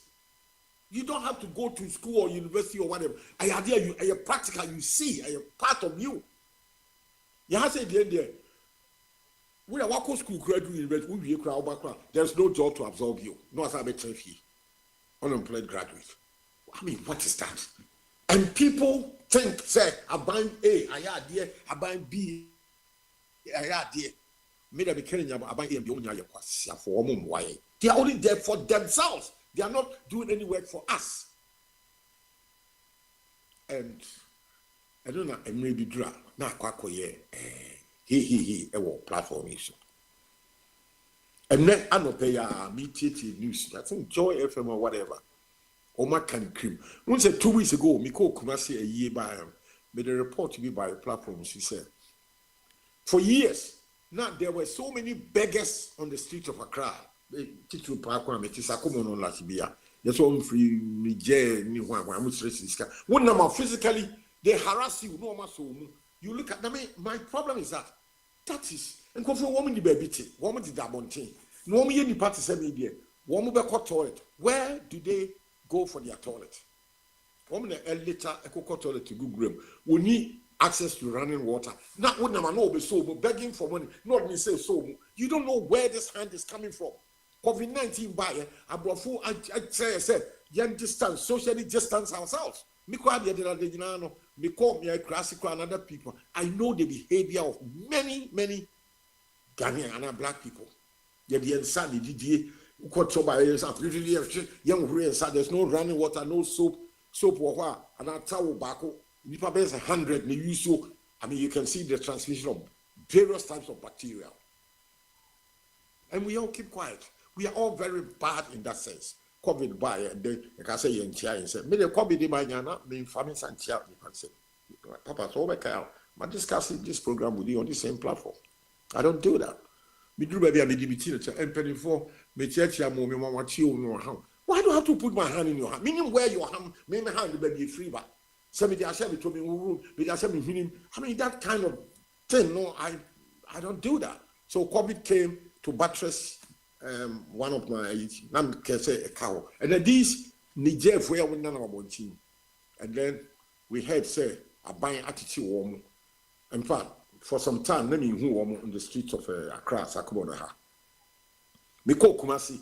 You don't have to go to school or university or whatever. I idea you are practical, you see, I am part of you. You have said the end there. We are walking school graduate, we crowd background. There's no job to absorb you. No as I be unemployed graduate. I mean, what is that? And people think, say, I bind A, I idea, I bind B, I idea. Maybe I be carrying I bind A and the only for why. They are only there for themselves. They are not doing any work for us. And I don't know, I may be dry. Now, he, platform issue. And then I don't pay TT news. I think Joy FM or whatever. Oma can cream. One said 2 weeks ago, Miko Kumasi a year by made a report to me by a platform. She said, for years, now there were so many beggars on the streets of Accra. Titu Parkwa, Metisakumo no Latibia. That's all free Niger, I'm one number physically, they harass you, no muscle. You look at my problem is that is, and go for woman the baby, woman the Dabontin. No woman in the party said media, woman back toilet. Where do they go for their toilet? Woman a later a cocoa toilet to Google them. We need access to running water. Not what number no be so, but begging for money. Not me say so. You don't know where this hand is coming from. COVID-19 buyer, Abrafo, I said, young distance, socially distance ourselves. Me call me classical and other people. I know the behavior of many Ghanaian and black people. Yet the inside the there's no running water, no soap or what, and I tell Bako, Nipa base 100, I mean, you can see the transmission of various types of bacteria. And we all keep quiet. We are all very bad in that sense. COVID by and then like I say and say, me the COVID in my yana, me family and chia, you can say, Papa, so I'm discussing this program with you on the same platform. I don't do that. Me do baby, I'm a DBT, and penny for me church, I'm more, why do I have to put my hand in your hand? Meaning where your hand, may my hand be free, but somebody I said to me, I mean, that kind of thing, no, I don't do that. So COVID came to buttress one of my nam kese a cow. And then these Niger for ya none of our team. And then we had say a buying attitude warm. In fact, for some time, let me who on the streets of Accra, Sakubonaha. Miko Kumasi.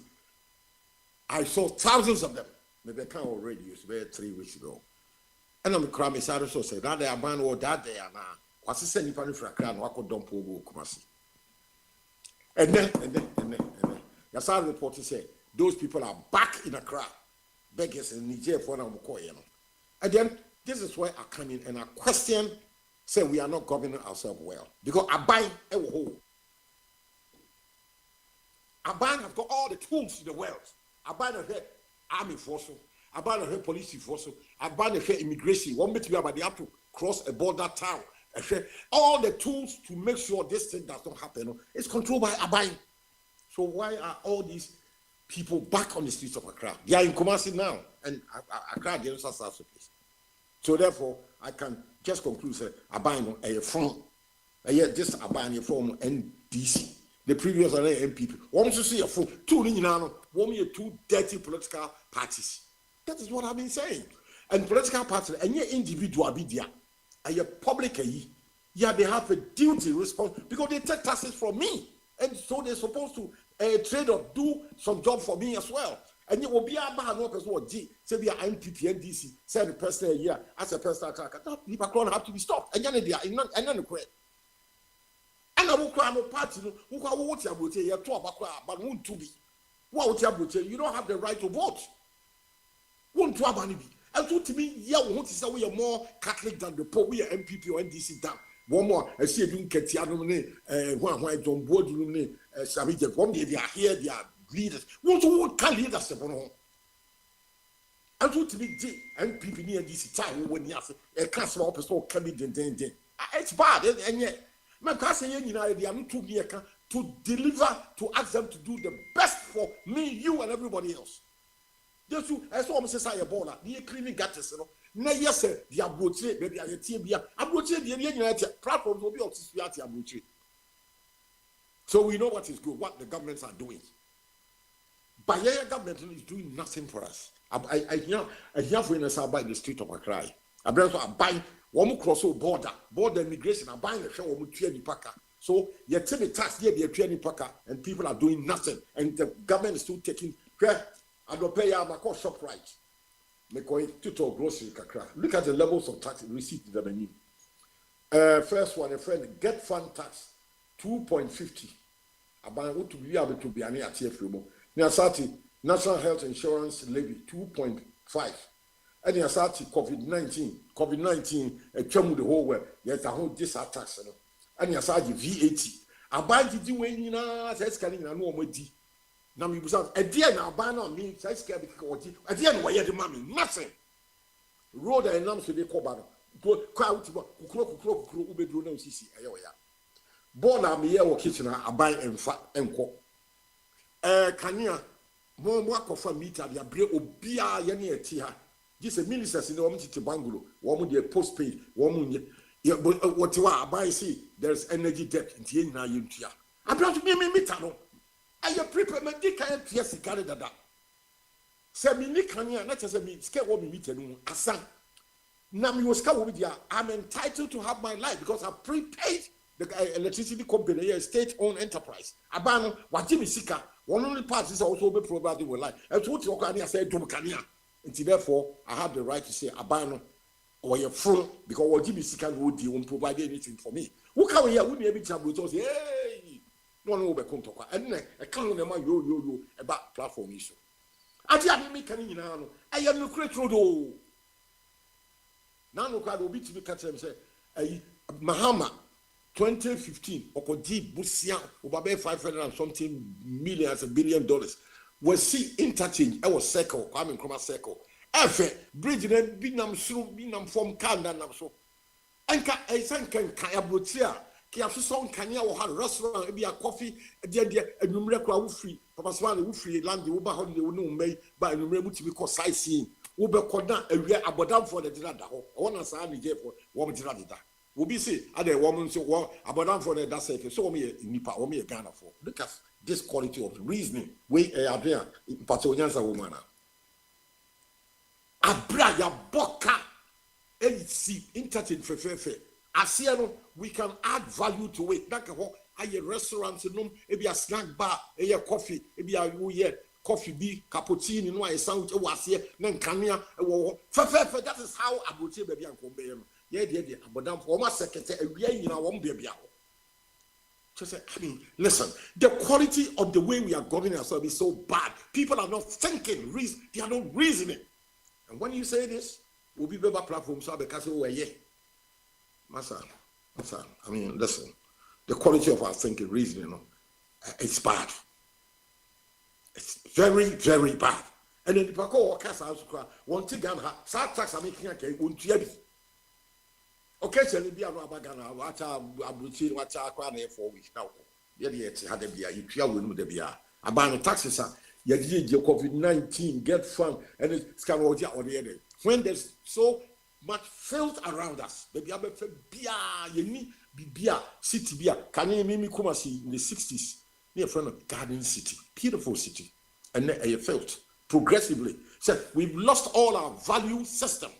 I saw thousands of them. Maybe I can't already use about 3 weeks ago. And I'm crying, Mr. So said that they are banned or that they are now. What's the same for a crown? What could dump over Kumasi? And then, Yasar reporter said, those people are back in Accra, beggars in Niger for them. And then, this is why I come in and I question, say we are not governing ourselves well. Because I buy a whole. I buy have got all the tools in the world. I buy the army force, I buy the police force, I buy the immigration. One bit about they have to cross a border town. All the tools to make sure this thing does not happen. It's controlled by Abai. So why are all these people back on the streets of Accra? They are in Kumasi now, and Accra they don't have place. So therefore, I can just conclude say Abai a front. Yet this Abai from NDC. The previous MPP. One to see a full two dirty political parties. That is what I've been saying. And political parties and your individual be there. And your public, yeah, they have a duty response because they take taxes from me, and so they're supposed to trade or do some job for me as well. And you will be a man, no person or G, say we are MPP, NDC, say the person a year as a personal attacker. That people have to be stopped. And then they are and then the quit. And I will cry no party, who can vote your vote, you but won't to be. What your vote? You don't have the right to vote. Won't to have any. And so to me, yeah, we want to say we are more Catholic than the Pope. We are MPP or NDC down. One more, I see you get one John Board, Savage, one day they are here, they are leaders. What can leaders upon home? And so to me, MPP near this time when you have a class of officer coming in. It's bad, and yet, my cousin, they are not too near to deliver, to ask them to do the best for me, you, and everybody else. Yes, I saw Mrs. Ayabola, the cleaning gutters. No, yes, sir, the abroche, maybe I tell you, abroche, the United platforms will be of society abroche. So we know what is good, what the governments are doing. But the government is doing nothing for us. I hear for us by the street of Accra. I buy one cross border immigration, I buy a show of Mutuani Paka. So you tell the tax here, the Mutuani Paka, and people are doing nothing, and the government is still taking care. I don't pay my cost shop right. Make it total grocery kakra. Look at the levels of tax received in the menu. First one, a friend, get fund tax 2.50. About what to be able to be an ATF. Niasati, National Health Insurance Levy 2.5. And Niasati, COVID-19, a term the whole world, yet a whole tax. And Niasati, VAT. About the doing in a scanning and no more D. Now we was a dear now ban on me, so I scared because at the end, why you mommy? Nothing. Road and numbers to the cobber. Go crowd to croak, bedroom, CC. Born a mere or kitchen, I buy and fat and cook. Kanya, more work of a meter, the break or beer, any tea. This a minister in the Omiti to Bangalo, one with the postpaid, one what you are, buy, see, there's energy debt in the Yena Yuntia. I brought to me, Mitano. I prepare my dick and yes, carry that. Say me Nikania, not as a me scare what me meet and Asan. Now me was with ya. I'm entitled to have my life because I prepaid the electricity company, a state-owned enterprise. Abano, what Jimmy Sika, one only part is also be provided with life. That's what you can say to Kania. And therefore, I have the right to say Abano or you're full because what Jimmy Sika would do won't provide anything for me. Who can we hear? We may be able to say, hey. No one will be come to and I can't remember yo about platform issue. I didn't make any now. I am no great road. Now, no crowd will be to be catch and say, Mahama 2015, or deep Busia, over 500 and something millions and $1 billion. Was see interchange, I was circle, coming from a circle. Efe, bridge and binam through binam from Kanda so. Anka, I sank and Kayabutia. Kiafuson Kanya or had restaurant, be a coffee, a dear, a numerical free, Papa Swan, who free land, the Uber holiday will know made by a numerical to be called sightseeing. Uber Kodan, a real abodam for the Dinada. One as I gave for 1 Dinada. will be say other woman so well about for that say so me nipa or me a Ghana for. Look at this quality of reasoning. We are there Patoniansa woman. Abra ya boka see entertain fefe. Asiano, we can add value to it. Like a restaurant, maybe a snack bar, a coffee, maybe a coffee be cappuccino, no, I sound was here, then Kanya, that is how I would say baby and convey. Yeah, but then for my secretary, we won't be a just I mean, listen, the quality of the way we are governing ourselves is so bad. People are not thinking, they are not reasoning. And when you say this, we'll be better platform so because we're yeah. Massa, I mean, listen, the quality of our thinking, reasoning, it's bad. It's very, very bad. And then the Paco Casa House cry, one thing and her, sad tax are making a cake, won't you? Occasionally, be a rubber gunner, watch our abuchi, watch our crown 4 weeks now. Yet, had a beer, you tell with the beer. A ban of taxes, you did your COVID-19, get fun, and it's kind of or the other. When there's so much filth around us, baby, I'm a beer, you need beer, city beer. Can you mimi Kumasi in the 60s? Near front of Garden City, beautiful city, and then you felt progressively. So we've lost all our value system.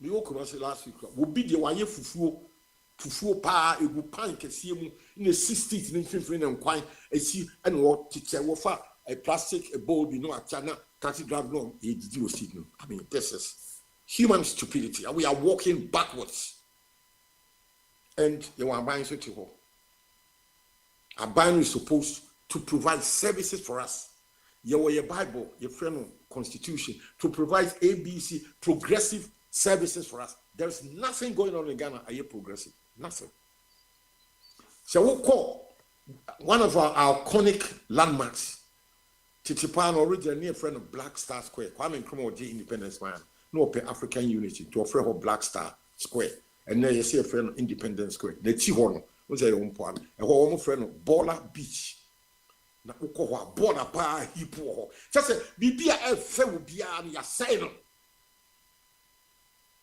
We all come last week. We'll be the way fufu pa egu pan kese mu in the 60s in fifteen and quite a see and what teacher wofa a plastic a bowl be no achana taxi drive no e signal. I mean, this is human stupidity, and we are walking backwards. And you are buying such a whole. A Bible is supposed to provide services for us. Your Bible, your friend constitution, to provide ABC progressive services for us. There's nothing going on in Ghana. Are you progressive? Nothing. So we'll call one of our iconic landmarks, Titipan, originally near friend of Black Star Square, Kwame Nkrumah J Independence Man, no African Unity, to offer her Black Star Square. And then you see a friend of Independence Square. The Tihono. Was a young point, and one friend of Bola Beach. Na uko Bola pa hipo. Just say, Bibia will be an asylum.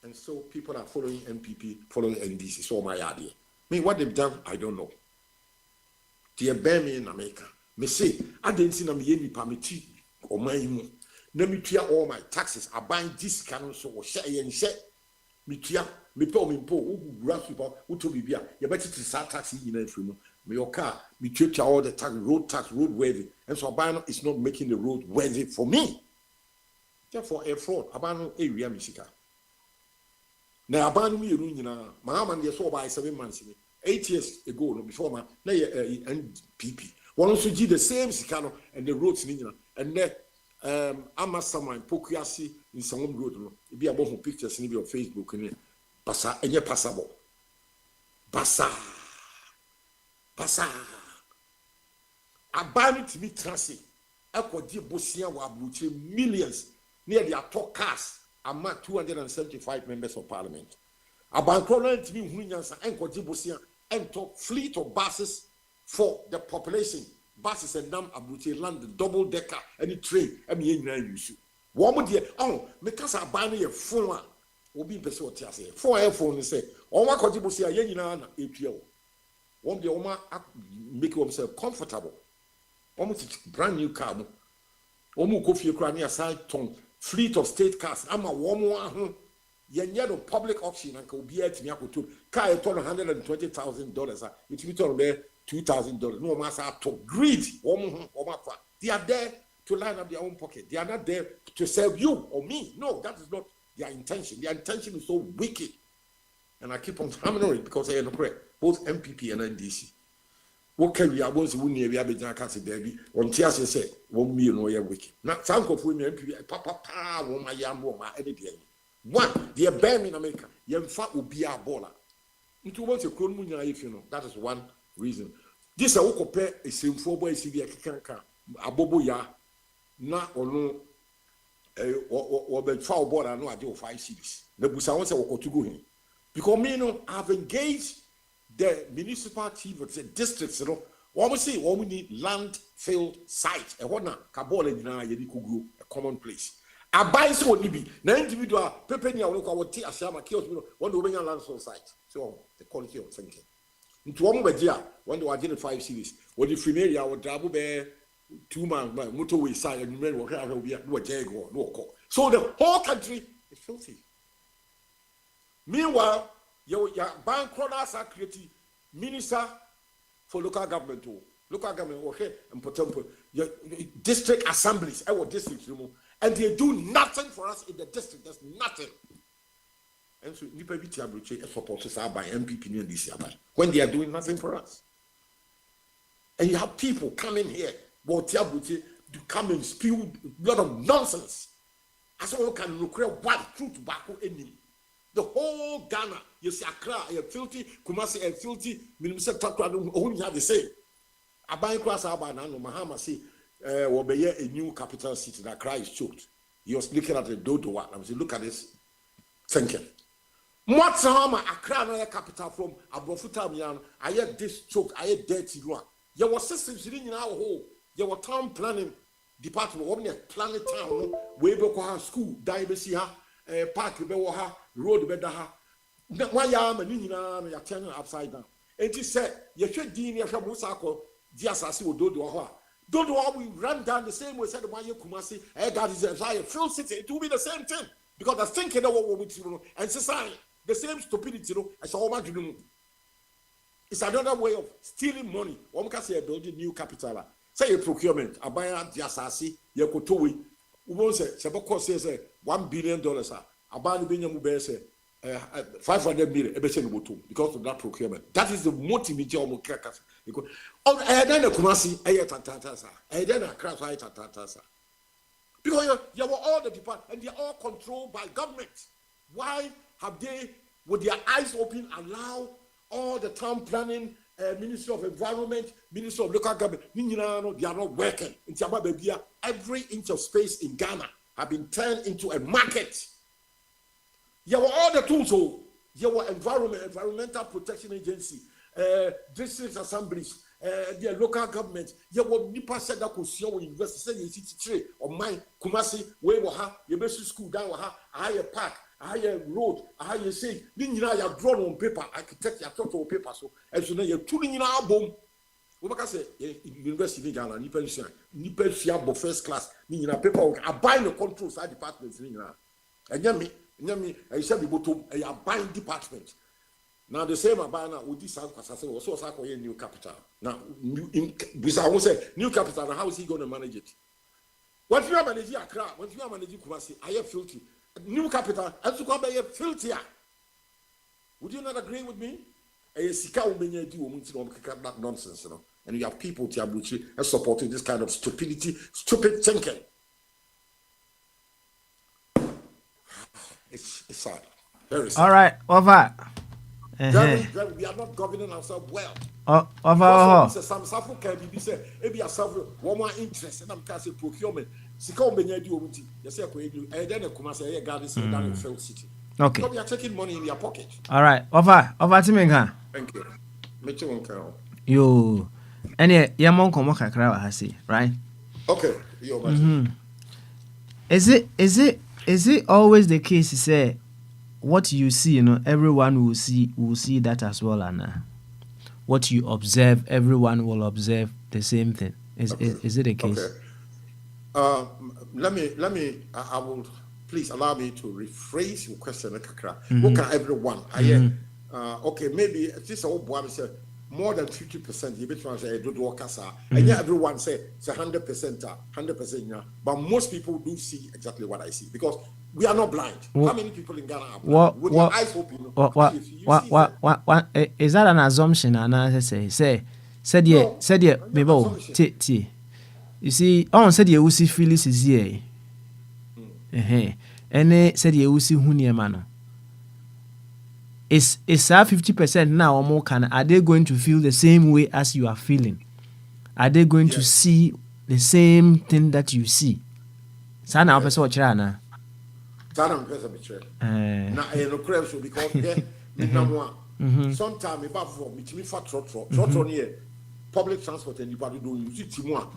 And so people are following MPP, following NDC. So my idea. Me, what they've done, I don't know. They bear me in America. Me say, I didn't see them yeni permit or my imu. Let me clear all my taxes. I buy this canon so share and share. Me clear. Me pay me po grant people who to be here. You better to start taxing in a free. Me your car, me take all the tax, road worthy. And so Abano is not making the road worthy for me. Therefore, a fraud. Abano area Michigan. Now Abano me runina. My man saw by 7 months. 8 years ago, before my NPP. One also did the same Sikano and the roads in and then I'm someone Pokiasi in some road. Be about who pictures in your Facebook and Basa enye passable. Basa. Abani to me transi. Eko di bosia wa abuche millions near their top cars among 275 members of parliament. Abankrono to me hunyansa enko di bosia ento fleet of buses for the population. Buses and dam abuche land double decker any train emi yenna use. Wo mo de me kasa abani ye phone obi pese o ti ase for iPhone say o ma kwaji bosi aye nyina na etua o won de o ma make themselves comfortable almost brand new car mo o mu ko fie kra na aside ton fleet of state cars ama wo mo aho ye nya no public auction and ka obi atimi akoto car e ton $120,000 it be ton be $2,000 no ma sa to greed wo mo o ma fa they are there to line up their own pocket. They are not there to serve you or me. No, that is not their intention. Their intention is so wicked. And I keep on hammering it because I am correct. Both MPP and NDC. What can we have once we near Abidjan Castle, baby? On Tias say, 1 million or wicked. Not some of women, MPP, papa, woman, yam, woman, anything. One, they are banned in America. Young fat will be our baller. It wants a crown moon, if you know. That is one reason. This I will compare a same 4 boys, Sylvia Kanka, Abobo Ya. Na ono or be foul board and no idea 5 cities. The Busa wants to go in. Because me no I've engaged the municipal chief of the districts, you know. What we say, what we need land field site. A one Kabola a common place. A buy so nibi. Na individual pepe ni awon ko wote asiama kiosk no one do benya land on site. So the quality of thinking. Into one begia when they were getting 5 series. When the Frimeria would double bear 2 man motorway side and men will have no jago, no call. So the whole country is filthy. Meanwhile, your bank croners are creating minister for local government. Local government okay and potential your district assemblies, our districts, and they do nothing for us in the district. There's nothing. And so you be supporters are by MPP in this year when they are doing nothing for us. And you have people coming here, to come and spew a lot of nonsense. As well can look one true tobacco enemy. The whole Ghana, you see Accra, a filthy, Kumasi, a filthy, Minister Takwa, only have the same. A bank class Abanano, Mahama say, will be a new capital city that Accra is choked. He was looking at the Dodo. I was look at this thinking. What's Accra na capital from Abofuta Mian? I had this choke, I had dirty one. There was systems in our hole. There were town planning department, one planet town, way back school, diversity, park, road, bedaha. Why am I in turning upside down? And he said, you should dean your Musako, Diasasi will do. Don't we run down the same way, said Maya Kumasi, that is a full city. It will be the same thing because the thinking of what we and society. The same stupidity, as all man do. It's another way of stealing money. One can say building new capital. Say a procurement, a buyer, Diasasi, Yakotowi. We won't say, Sabako says $1 billion. A buyer being a say 500 million, because of that procurement. That is the motive of Mokrakas. I then a Kumasi, I then a crash, because you were all the departments and they are all controlled by government. Why have they, with their eyes open, allow all the town planning, Ministry of Environment, Ministry of Local Government, they are not working. Every inch of space in Ghana have been turned into a market. You were all the tools, you were Environmental Protection Agency, district assemblies, the local government, you were Nipa said that could show university, you see, or mine, Kumasi, where we have, your best school down, I have a park. I wrote, I say, you have drawn on paper, architect, you have on paper, so as you know, you're tuning in our bomb. What I say, University of Ghana, Nipa first class, meaning a paper, I buy the control side departments, and Yami, I said, we to a buying department. Now, the same about now with this house, I said, also a new capital. Now, I won't say new capital, how is he going to manage it? What you are managing Accra, what you are managing Kumasi, I have filthy. New capital, as to come by a filter. Would you not agree with me? A Sika Umenya do that nonsense, and you have people Tiabuchi are supporting this kind of stupidity, stupid thinking. It's sad. Very sad. All right, over. Very, we are not governing ourselves well. Over. Some Safu can be said, maybe a Safu, one more interest, and I'm casting procurement. Sika Umenya do, yes, and then a Kumasa gardens down in Failed City. Okay. So we are taking money in your pocket. All right, over to me. Thank you. Mitchell won't count. You, any Yamon Komoka Krawa Hasi, right? Okay. Is it always the case to say what you see, everyone will see that as well, Anna? What you observe, everyone will observe the same thing. Is it the case? Okay. Let me. I will. Please allow me to rephrase your question, Kakra. What can everyone? Okay, maybe this old boy said more than 50%. You between say do workasa, and yeah, everyone say it's 100%, but most people do see exactly what I see because we are not blind. How many people in Ghana are blind? With your eyes open. What is that an assumption? And I say, baby, you see, on said you see Phyllis is here. And said you see Hunia It's 50% now or more. Are they going to feel the same way as you are feeling? Are they going to see the same thing that you see? Sana opesa ochana. Sana opesa bichre. Na no crave because sometimes about for me for trotro near public transport and you do you see timwa.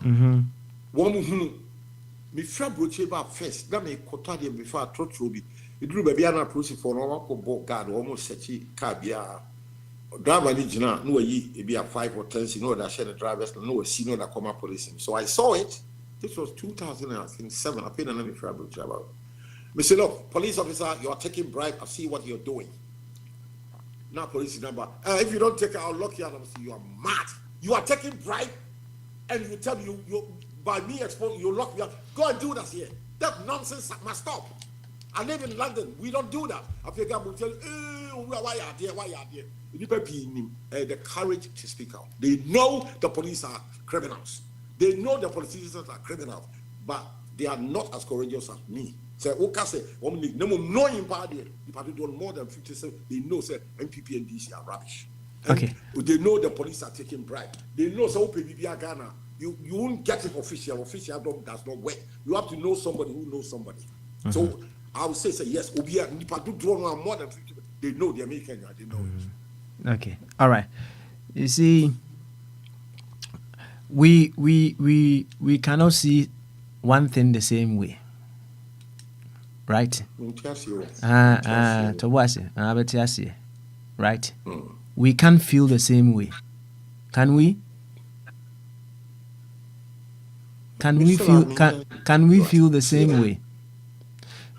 One me fra broche ba first na me kota de me fa trotro bi iduru ba bia na process for no ko bo guard almost sechi car bia driver ni jina no yi e bia 5 or 10 no that share the drivers no see no that come police. So I saw it. This was 2007. I paid another fra broche about. Me say, look, police officer, you are taking bribe. I see what you're doing. Now police number. If you don't take it, I'll lock you out. I say, you are mad. You are taking bribe, and you tell me you by me exposing you lock me up. Go and do that here. That nonsense must stop. I live in London. We don't do that. I think I will tell you, why are there? Why are there? The courage to speak out. They know the police are criminals. They know the politicians are criminals, but they are not as courageous as me. Say, okay, say, no party. If I do more than 57, they know say MPP and DC are rubbish. And okay. They know the police are taking bribe. They know so Ghana. You won't get it official. Official does not work. You have to know somebody who knows somebody. Mm-hmm. So I would say yes. If I do draw more than 50, they know the American. They know it. Okay. All right. You see, we cannot see one thing the same way. Right? Right? We can't feel the same way. Can we? Can we feel the same way?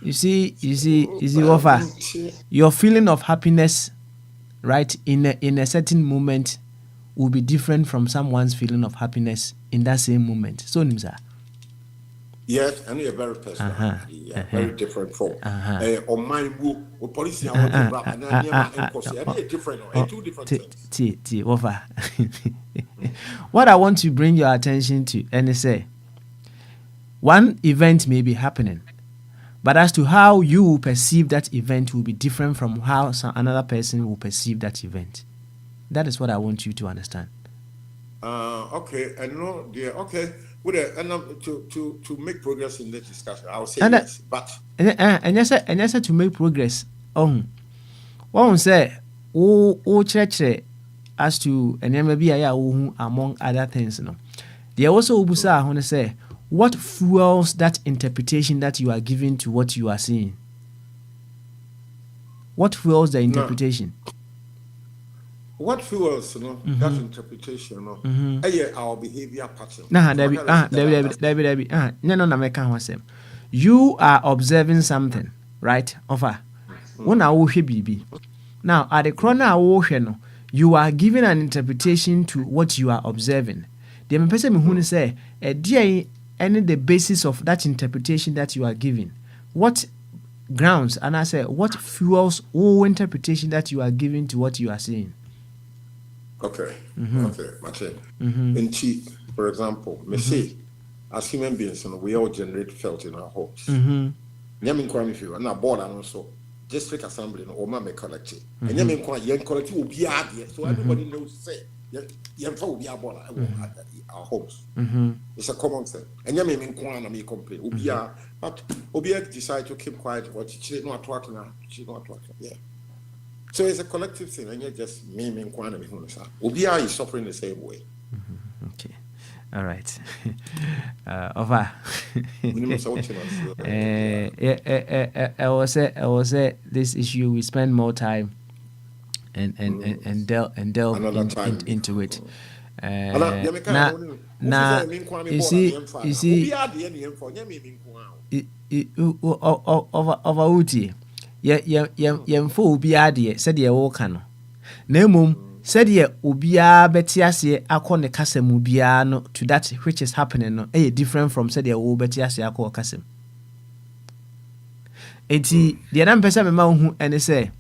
You see, Offer, your feeling of happiness, right, in a certain moment will be different from someone's feeling of happiness in that same moment. So, Nimsa. Yes, and you're very personal. Very different from on mine will police and different two different things. Offer. What I want to bring your attention to and say, one event may be happening, but as to how you will perceive that event will be different from how another person will perceive that event. That is what I want you to understand. Okay, I know, dear. Okay, to make progress in this discussion, I will say yes, but and yes, to make progress. One say, church as to and maybe among other things, no. They also ubusa want to say, what fuels that interpretation that you are giving to what you are seeing? What fuels the interpretation? What fuels, that interpretation, our behavior pattern. You are observing something, right? Offer. Now, at the corner, you are giving an interpretation to what you are observing. The person who say, any the basis of that interpretation that you are giving, what grounds, and I say, what fuels all interpretation that you are giving to what you are saying? Okay, Martin. In chief, for example, me say, as human beings, we all generate felt in our homes. Nyamin kwami fi na board and also district assembly or ma me collect it. And nyamin kwa yen collect will be here, so everybody knows say yen fa will be board our homes. It's a common thing. And nyamin kwa na me complain. Obia, but obia decide to keep quiet. What she not talking now, she not talking. Yeah. So it's a collective thing, and you're just me kwa na me hu sa. Obia is suffering the same way. Okay. All right. Over. I will say this issue we spend more time and delve into it. Now, you see, over Uti, yemfo ubi adie said ye wokano. Nemum said ye ubia betiase akone kasem ubia no to that which is happening no different from said ye wo betiase akọ kasem. Enti the other person me ma hu and say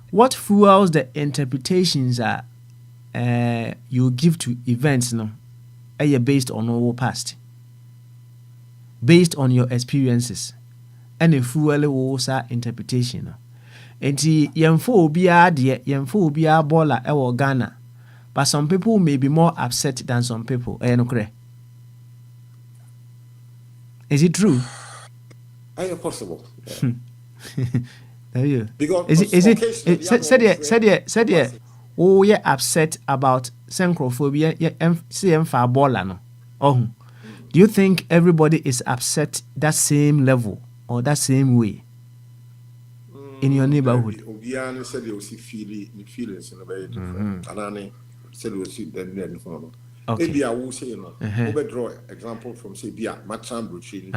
what fuels the interpretations are you give to events no based on our past, based on your experiences, and a fuel wo sa interpretation no. Enti yemfo obia bola ewo Ghana, but some people may be more upset than some people. Is it true? Is possible? Yeah. Because is it said ye oh yeah upset about synchrophobia CM for bola no. Oh Do you think everybody is upset that same level or that same way in your neighborhood? Obiara said they will see feelings in a very different. And I said we will see then for Okay. Maybe I will say, you know, we draw example from say Bia, Matram Bruchin,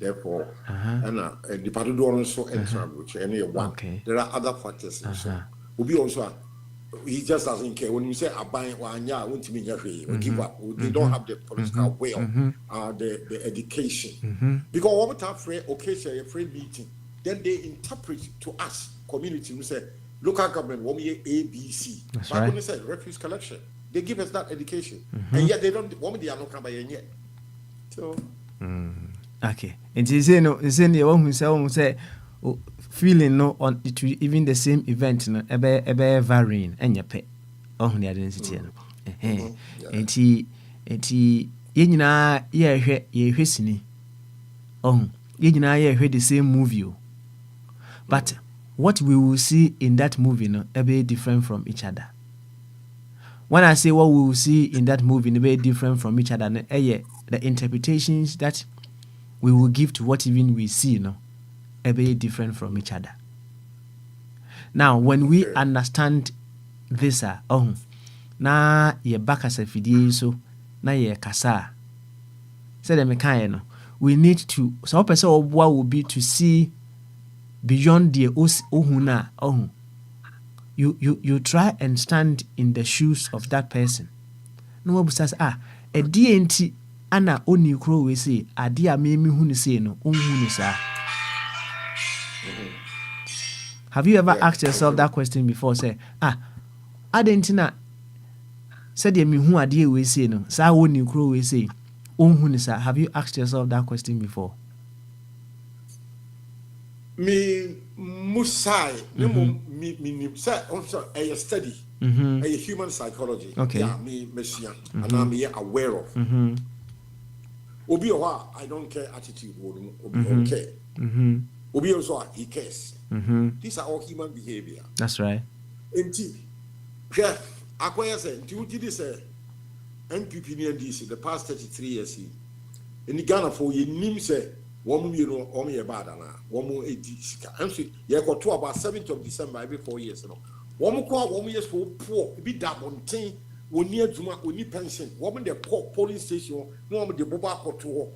therefore, and the Padudor also and Sambruch, any one. Okay. There are other factors. So, will be also. He just doesn't care when you say I buy one year, won't mean we give up. They don't have the political will, the education. Because one time free occasion a free meeting, then they interpret to us community. We say local government want me ABC. That's but right. when they say refuse collection, they give us that education, and yet they don't want me. They are not coming yet. So Okay. And he say no. He say the one who say feeling no on it even the same event no ebe varying enya pe ohun the identity no enti ye nyina ye hwe sini ohun ye nyina ye hwe the same movie but what we will see in that movie no ebe different from each other. When I say what we will see in that movie no be different from each other no the interpretations that we will give to what even we see no very different from each other. Now, when we understand this, na ye back as a video so na ye kasa. Say the mekano. We need to so person what will be to see beyond the ohuna ohun. You try and stand in the shoes of that person. No one says a DNT ana oni kro we say ade a me hu say no ohun sa. Have you ever asked yourself that question before? Say, Adentina said ye me hu ade we say no. Sa woni kro we say. Ohun sa. Have you asked yourself that question before? Me musai me say also a study a human psychology. Okay. Yeah, me messian and I'm aware of. Obi owa I don't care attitude obi okay. Obi also he cares. These are all human behavior. That's right. Enti, yeah, Akwaya said, do you say NPP near DC the past 33 years? In the Ghana for ye nim say, woman, you know, only a bad and one more 80. And see, you got to about 7th of December every 4 years. One more 1 year for poor, be that one thing, when near Juma, when you pension, woman, the police station, no one the Boba to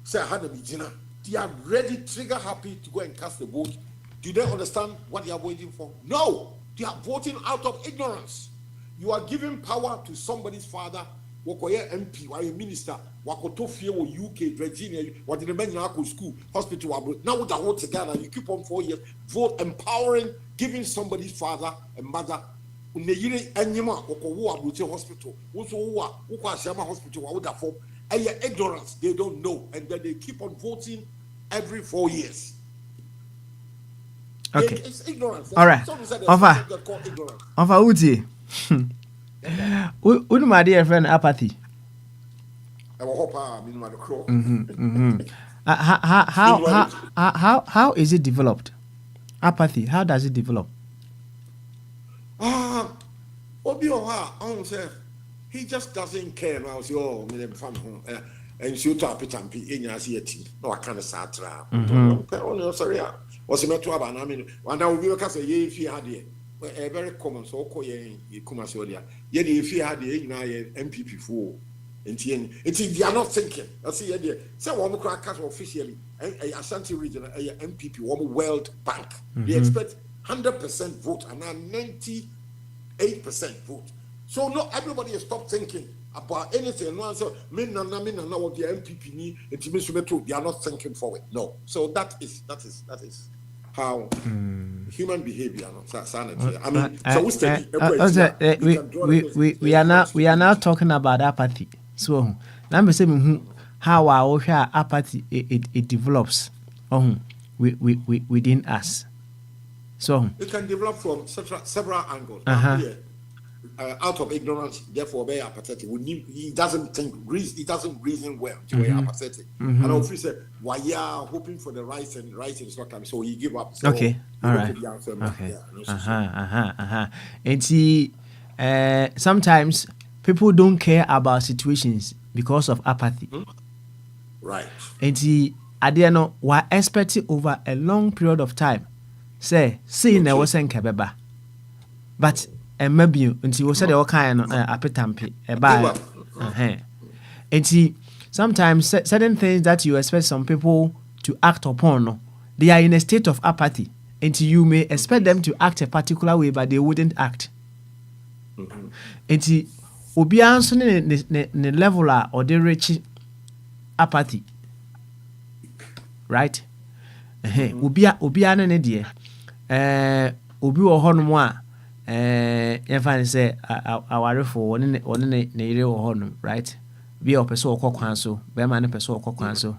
say, I had a dinner. They are ready, trigger happy to go and cast the vote. Do they understand what they are waiting for? No, they are voting out of ignorance. You are giving power to somebody's father, Wakoye MP, why a minister, Akwantufuo UK, Virginia, what did the men in school, hospital, now with the whole together, you keep on 4 years, vote empowering, giving somebody's father and mother. Hospital, hospital, and ignorance, they don't know, and then they keep on voting every 4 years. Okay. It's ignorance. All right. Offer Uti. Wouldn't my dear friend apathy? How is it developed? Apathy. How does it develop? He just doesn't care now. So, and she to a and pee in see a tea. No, I can't start. Sorry, was a matter of an army. One now we can say, if you had a very common so called Kumasodia. Yet, if you had the MPP for it's they are not thinking. I see idea. So, one crack officially, a Ashanti region, a MPP, one World Bank. They expect 100% vote and now 98% vote. So, not everybody has stopped thinking about anything. No answer. Men na what the MPP need. They are not thinking forward. No. So that is how human behavior. I mean, so we are now talking about apathy. So let me say how our apathy it develops within us. So it can develop from several angles. Out of ignorance, therefore very apathetic. He doesn't think, he doesn't reason well. Very apathetic. And often say, "Why you are hoping for the right and is not coming?" So he give up. So okay, all right. Okay. And see, sometimes people don't care about situations because of apathy. Right. And adeɛ no wa expect over a long period of time. Say na Okay. ɛwɔ sɛ nka bɛba. But ɛmma bio nti wo sɛ deɛ wɔkaeɛ no apetampe Give ɛbaa up. nti sometimes certain things that you expect some people to act upon no, they are in a state of apathy. Nti you may expect them to act a particular way but they wouldn't act. Nti obiara nso ne level a ɔde reach apathy, right? Obiara ne deɛ obi wɔ hɔnom a yɛmfa ne sɛ awarefo ɔne ne yere wɔ hɔnom, right? Bi a ɔpɛ sɛ ɔkɔ kwan so bɛrima ne pɛ sɛ ɔkɔ kwan so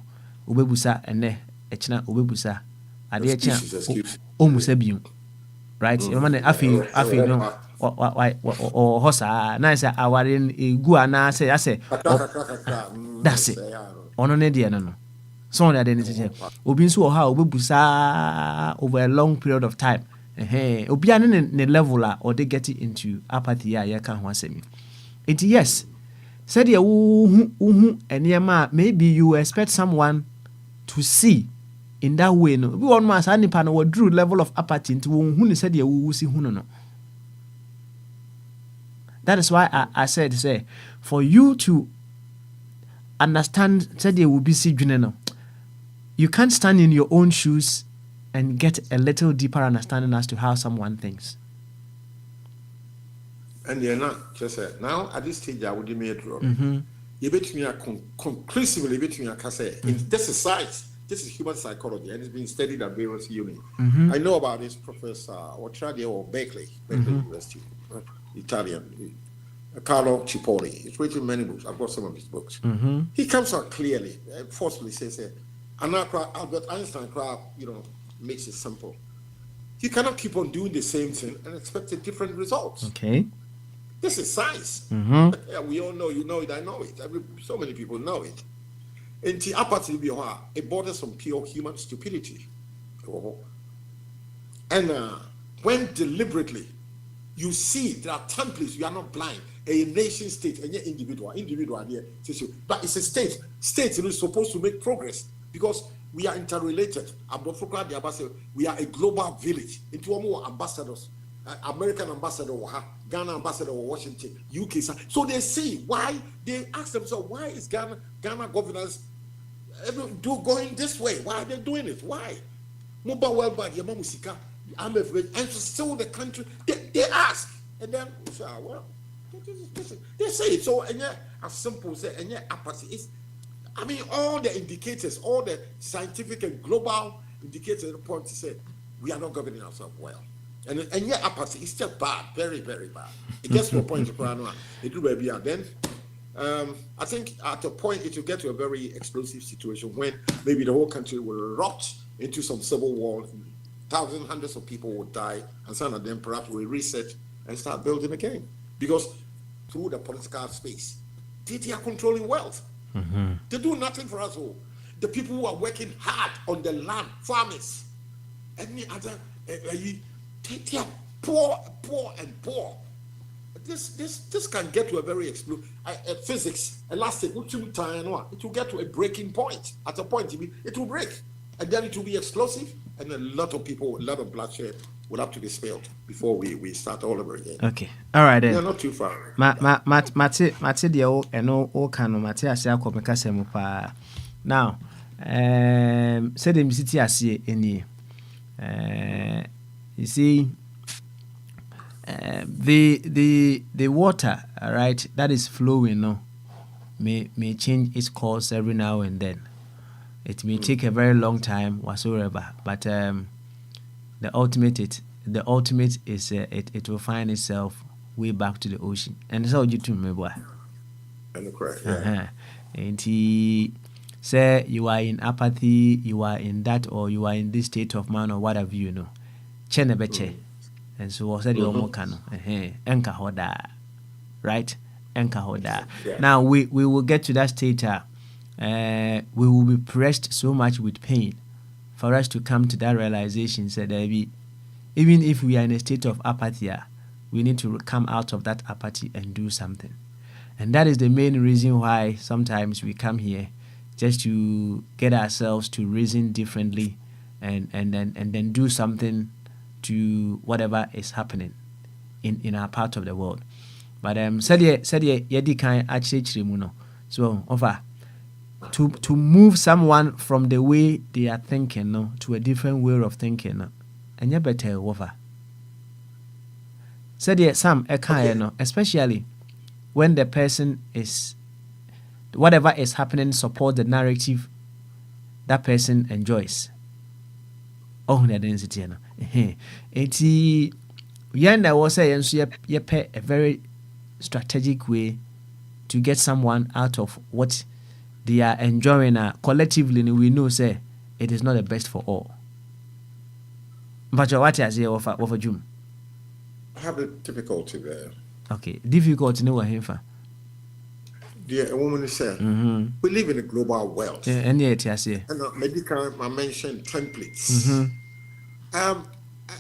wobɛbusa ɛnɛ ɛkyena wobɛbusa adeɛ kyena ɔmmusa bio, right? Ɛma ne afei no ɔwɔ hɔ saa na sɛ aware no ɛgu anaasɛ asɛ that's it ɔno ne deɛ no so ɔno adeɛ no kyɛ obi nso wɔ hɔ a wobɛbusa over a long period of time. Obiara ne level a ɔde get into apathy a yɛka ho asɛm. It yes sɛdeɛ wohu nneɛma a maybe you expect someone to see in that way no bi wɔ no ma saa nipa no wɔduru level of apathy nti wɔnhu ne sɛdeɛ wowu si hu no. That is why I said say for you to understand sɛdeɛ wo bi si dwene no, you can't stand in your own shoes and get a little deeper understanding as to how someone thinks. And you're not just now at this stage I would make a draw. You bet me conclusively between a cassette. This is science, this is human psychology, and it's been studied at various units. I know about this professor or Berkeley University, Italian, Carlo Cipollone. He's written many books. I've got some of his books. He comes out clearly, forcefully says, Albert Einstein, makes it simple. You cannot keep on doing the same thing and expect a different results. Okay. This is science. Yeah, we all know, you know it, I know it. So many people know it. And the apathy, it borders on pure human stupidity. And when deliberately you see there are templates, you are not blind. A nation state, and individual here, but it's a state. State is supposed to make progress because we are interrelated. We are a global village. Into more ambassadors, American ambassador, Ghana ambassador, Washington, UK. So they see why they ask themselves, why is Ghana governance going this way? Why are they doing it? Why? Mobile World Bank, Yamamusika, I'm afraid, and still the country. They ask, and then well, they say it. So and yet, as simple as and yet apathy is. I mean, all the indicators, all the scientific and global indicators point to say we are not governing ourselves well. And yet apathy is still bad, very, very bad. It gets to a point then I think at a point it will get to a very explosive situation when maybe the whole country will erupt into some civil war, thousands, hundreds of people will die, and some of them perhaps will reset and start building again. Because through the political space, they are controlling wealth. They do nothing for us all. The people who are working hard on the land, farmers, any other, they are poor and poor. This can get to a very explosive. Physics, elastic, it will get to a breaking point. At a point, it will break, and then it will be explosive, and a lot of people, a lot of bloodshed will have to be spilled before we start all over again. Okay, all right then. They're not too far. Mate deɛ ɛno woka no mate ase akɔ meka sɛ mu paa. Now, sɛdeɛ mesiti aseɛ ɛnie. You see, the water, all right, that is flowing, no, may change its course every now and then. It may take a very long time whatsoever, but the ultimate is it will find itself way back to the ocean, and it's all you to me, boy. And correct. Yeah. And he say you are in apathy, you are in that, or you are in this state of mind, or whatever you know. Chenebeche, and so I said you mokano. Enka hoda, right? Enka hoda. Now we will get to that state. We will be pressed so much with pain for us to come to that realization. Said even if we are in a state of apathy, we need to come out of that apathy and do something. And that is the main reason why sometimes we come here just to get ourselves to reason differently and then do something to whatever is happening in our part of the world. But said yedi kan akyerɛkyerɛ mu no, so over to move someone from the way they are thinking no to a different way of thinking no, ɛnyɛ better over. Said Sam ɛkaeɛ no, especially when the person is, whatever is happening support the narrative that person enjoys. Oh, the density no. Eti yen there was a a very strategic way to get someone out of what they are enjoying. Collectively, we know say it is not the best for all. But what I say of June. I have a difficulty there. Okay, difficult no him for. Dear, a woman is saying, we live in a global world. And yet, I say, and medical, I mentioned templates.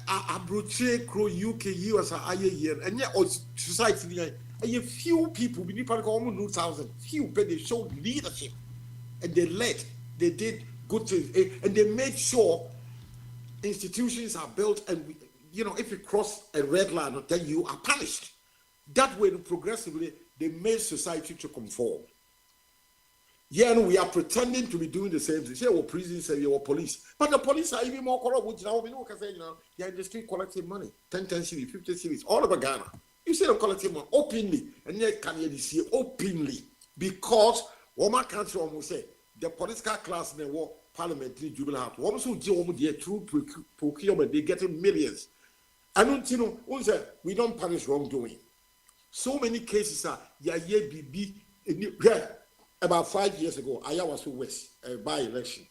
Abroche, Crow, UK, US, and yet, society, a few people, we need probably almost 1,000, few, but they showed leadership and they led, they did good things, and they made sure institutions are built, and if you cross a red line, then you are punished. That way, progressively, they made society to conform. Yeah, and we are pretending to be doing the same thing. Say, our prisons, say, our police. But the police are even more corrupt. Which now we know, they're in the street collecting money 10 cities, 50 cities, all over Ghana. You see them collecting money openly, and yet can you see openly? Because Woma country almost say the political class in the war parliamentary jubilee house. Woman so through procurement, they getting millions. I don't we don't punish wrongdoing. So many cases are about 5 years ago. I was West by election.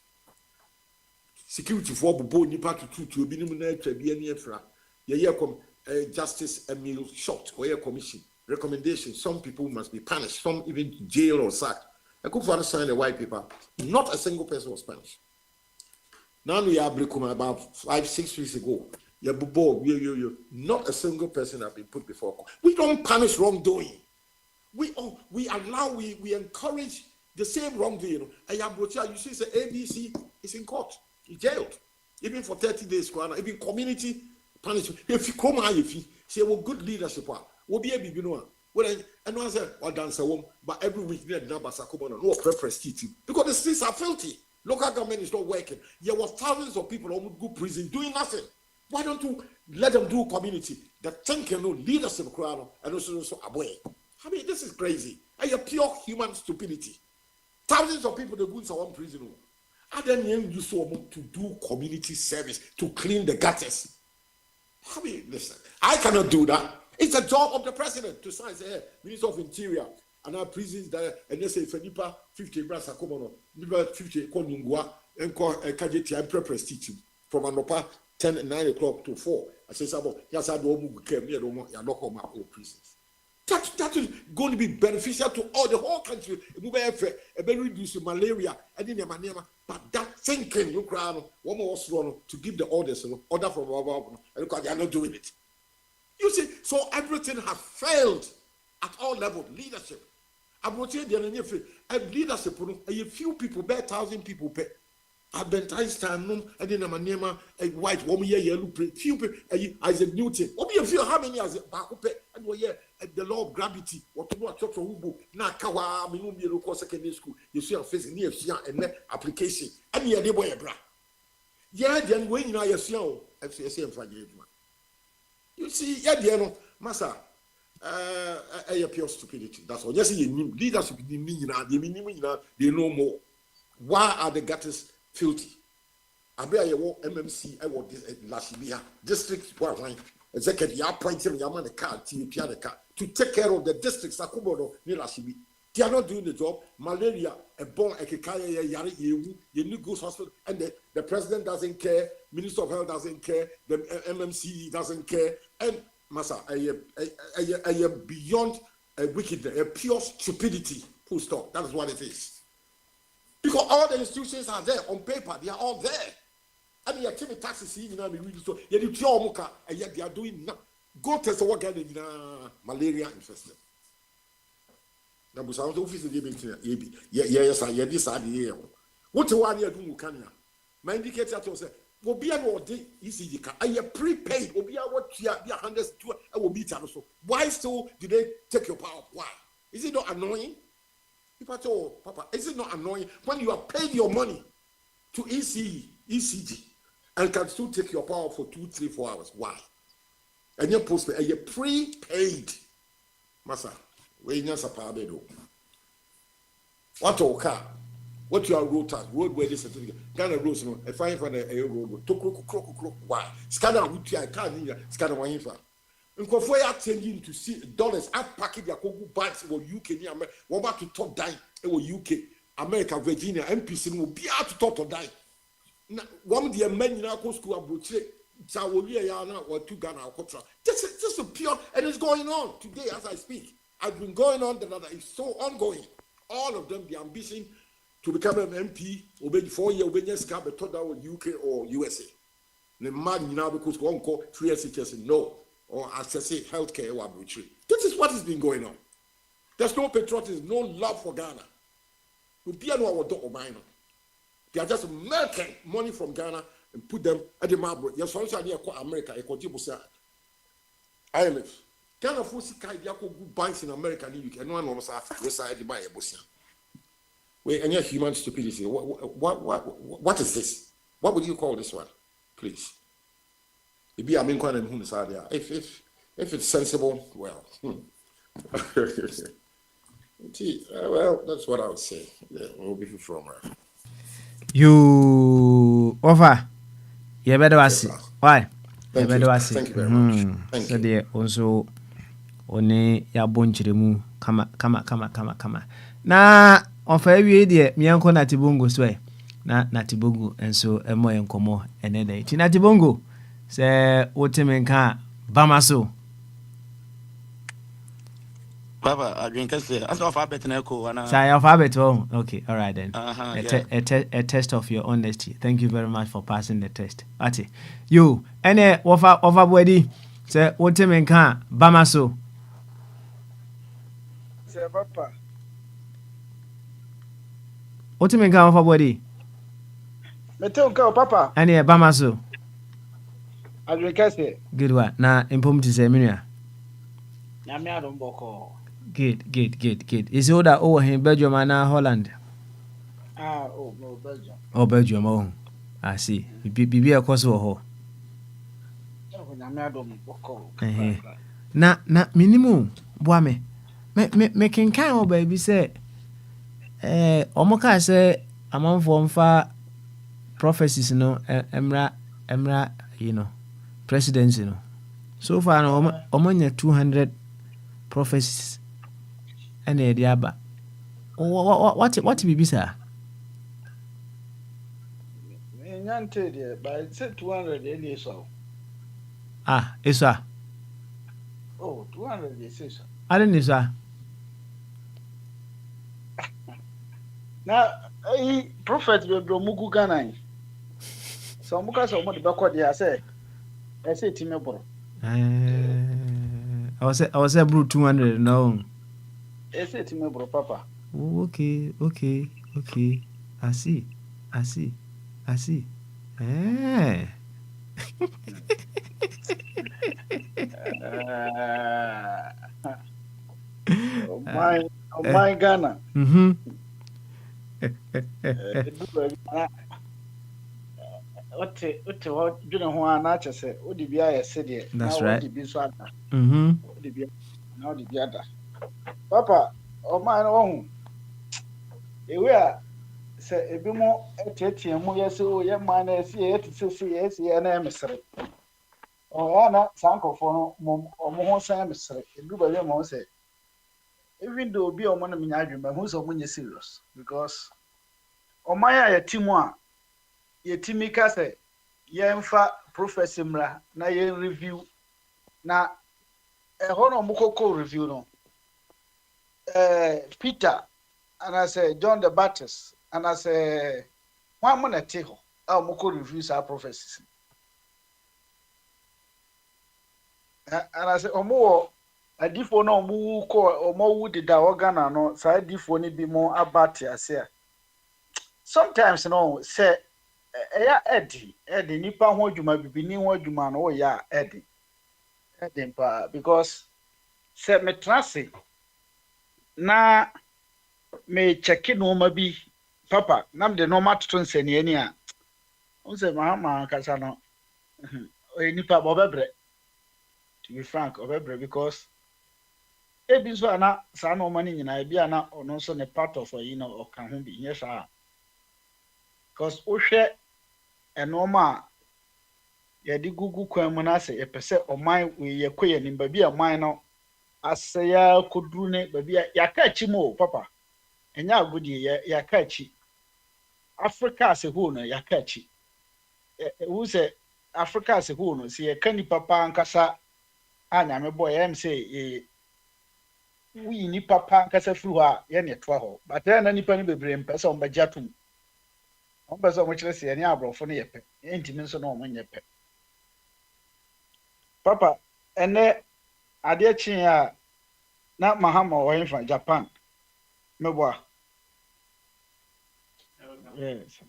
Security for Bobo Nipa to be Justice Emil Short or commission recommendation. Some people must be punished, some even jail or sacked. I could sign the white paper. Not a single person was punished. Now we are about 5-6 weeks ago. Not a single person has been put before court. We don't punish wrongdoing. We encourage the same wrongdoing. You see, the ABC is in court, in jailed, even for 30 days. Even community punishment. If you come out, if you say, well, good leadership, will be a big one. Well, and I said, or dance a woman, but every week there no preference because the streets are filthy. Local government is not working. There were thousands of people on good prison doing nothing. Why don't you let them do community? The thinking, leadership, and also away. I mean, this is crazy. And you're pure human stupidity. Thousands of people, the goods are one prison. And then you saw them to do community service, to clean the gutters. I mean, listen, I cannot do that. It's a job of the president to sign, say, hey, Minister of Interior, and our prisons there, and they say, if Nipa 50 brass are common, Nipa 50 Konungwa, and Kajeti, and preference teaching from Anopa 10 and 9 o'clock to 4. I say, Sabo, yes, I don't care, you don't lock on my old prisons. That is going to be beneficial to all the whole country. It will reduce malaria, but that thinking, you cry, one more to give the orders, order from above, and they are not doing it. You see, so everything has failed at all levels. Leadership. I'm not saying leadership, a few people, 1,000 people pay. I've been time, and then I'm a white woman, yellow, few people, Isaac Newton. A few, how many as and the law of gravity, what to watch for Ubu, Nakawa, Minumi, secondary school, you see, I'm facing near and application, and you're the way, bra. Yeah, then when you are a slow, FCSM for you see, Massa, a pure stupidity. That's all. Yes, leadership, they know more. Why are the gutters filthy? I bet you want MMC, I want this Lashibia district, executive, you appointed Yaman a car, to take care of the districts. They are not doing the job. Malaria, a bomb, a kikaya, you need good hospital, and the president doesn't care, Minister of Health doesn't care, the MMC doesn't care, and Massa, a beyond a wickedness, a pure stupidity. Full stop. That is what it is. Because all the institutions are there on paper, they are all there. And the activity taxes even now be really so. You do your muka, and yet they are doing nothing. Go test what kind of malaria infested. na bu sa office dey be tin ye bi yes ye dis ade ye ho what one ye do kan ya my indicator to say obi a no dey ECG ka aye prepaid obi a what tua be 100 to e wo meter no so why still do they take your power why is it not annoying people tell papa is it not annoying when you are paid your money to ECG and can still take your power for 2, 3, 4 hours why and you post a prepaid massa we nya sapa be do what car what your road where this certificate Ghana roads no e fine for the road to krok why scanner with your car ni scanner one fa nkofo ya changing to see dollars at package ya kogu banks in UK ni America we about to top down in UK America Virginia MPC no be out to top down na one the men na go school abrochire Chawoli ya na or two Ghana contra just a pure and it's going on today as I speak. I've been going on the other it's so ongoing. All of them the ambition to become an MP obey 4 year obey yes can be taught down in UK or USA. The man now because one call 3 years no or access healthcare or abrochire. This is what has been going on. There's no patriotism, no love for Ghana. We be no our dog minor. They are just milking money from Ghana and put them at the marble. Yes, also near America, a Kojibusa IMF. Ghana for Sika, good banks in America, and UK, and no one almost decided to buy a Bosia. Wait, and your human stupidity. What is this? What would you call this one? Please. Maybe I'm in quite a if it's sensible, well. Well, that's what I would say. Yeah, we'll be from her. You offer. You better was why? Thank you. Thank you very much. Thank so you. there also one ya bonchiremu kama. Na offer we there me anko na tibongo so na tibongo enso emo enkomo enede. Ti na tibongo se wotemenka bamaso. Papa, I drink as alphabet na ko ana. Say alphabet oh. Okay, all right then. Yeah. A test of your honesty. Thank you very much for passing the test. Ati. You ene offer body say wotemenka bamaso. Say papa. Wotemenka offer body. Metonka papa. Ene bamaso. I drink as Good one. Na impom ti say minua. Nyame adom boko. Good. Is it that over in Belgium and Holland? No, Belgium. Oh, Belgium. Oh, I see. Be a course of ho. Nyame adom boko. Na minimum. Boame. Me can count baby say. Omoka say among form for prophecies, you know, Emra, you know, presidency, you know. So far, no, omonya 200 prophecies. And the diaba. What be sir? Nyante there, but it's 200 any so. It's sir. Oh, 200 is so. I don't know, sir. Now, prophet will do Mugu Ghana. So Muka so much backward, I say Timebro. I was a brute 200, no. I say Timebro, Papa. Okay. I see. Eh. My Ghana. What do you know? Who are say? What did I say? That's right. Now the other. Papa, oh my own. We are say a bit more at yes, oh, yeah, man, see yes, and I'm sorry. Oh, Anna, Sanko for more Sam, sir. A group of them say. Even though be a man of me, who's a when you're serious because oh my team. Ye timika say yemfa prophecy mra na ye review na hono mukoko review no Peter and I say John the Baptist and I say one mo na te ho mukoko reviews our prophecies and I say omo adifo no mu ko omo wu dida organa no sa adifo ni bi mo abate ase a sometimes no say eya edi nipa ho adwuma bibini ho adwuma no ya edi pa because say me trase na me check no ma bi papa nam de no ma toto nsani ani a unse ma kasa no nipa obebre to be frank obebre because ebi so ana sa no mani nyina ebi ana ono so ne part of o kan ho bi nyɛ saa because wohwɛ enoma yɛde gugu kwan mu na sɛ yɛpɛ ɔman we yɛkɔ yɛ nim baabi a ɔman no asɛya koduru ne baabi a yɛaka akyi mu o papa ɛnyɛ agodie yɛaka akyi africa as a whole no yɛaka akyi wo sɛ africa as a whole no sɛ yɛka nipa pa nkasa a nyame bɔ yɛm sɛ wuyi nipa pa nkasa firi hɔ a yɛne ɛtoa hɔ but ɛna nipa no bebree mpɛ sɛ ɔmbɛgye atom ɔmpɛ sɛ ɔmokyerɛ sɛ yɛne aborɔfo no yɛpɛ ɛntimi nso na ɔmo nyɛ pɛ papa ɛnɛ adeɛ kyee a na mahama ɔyɛmfa japan meboa yes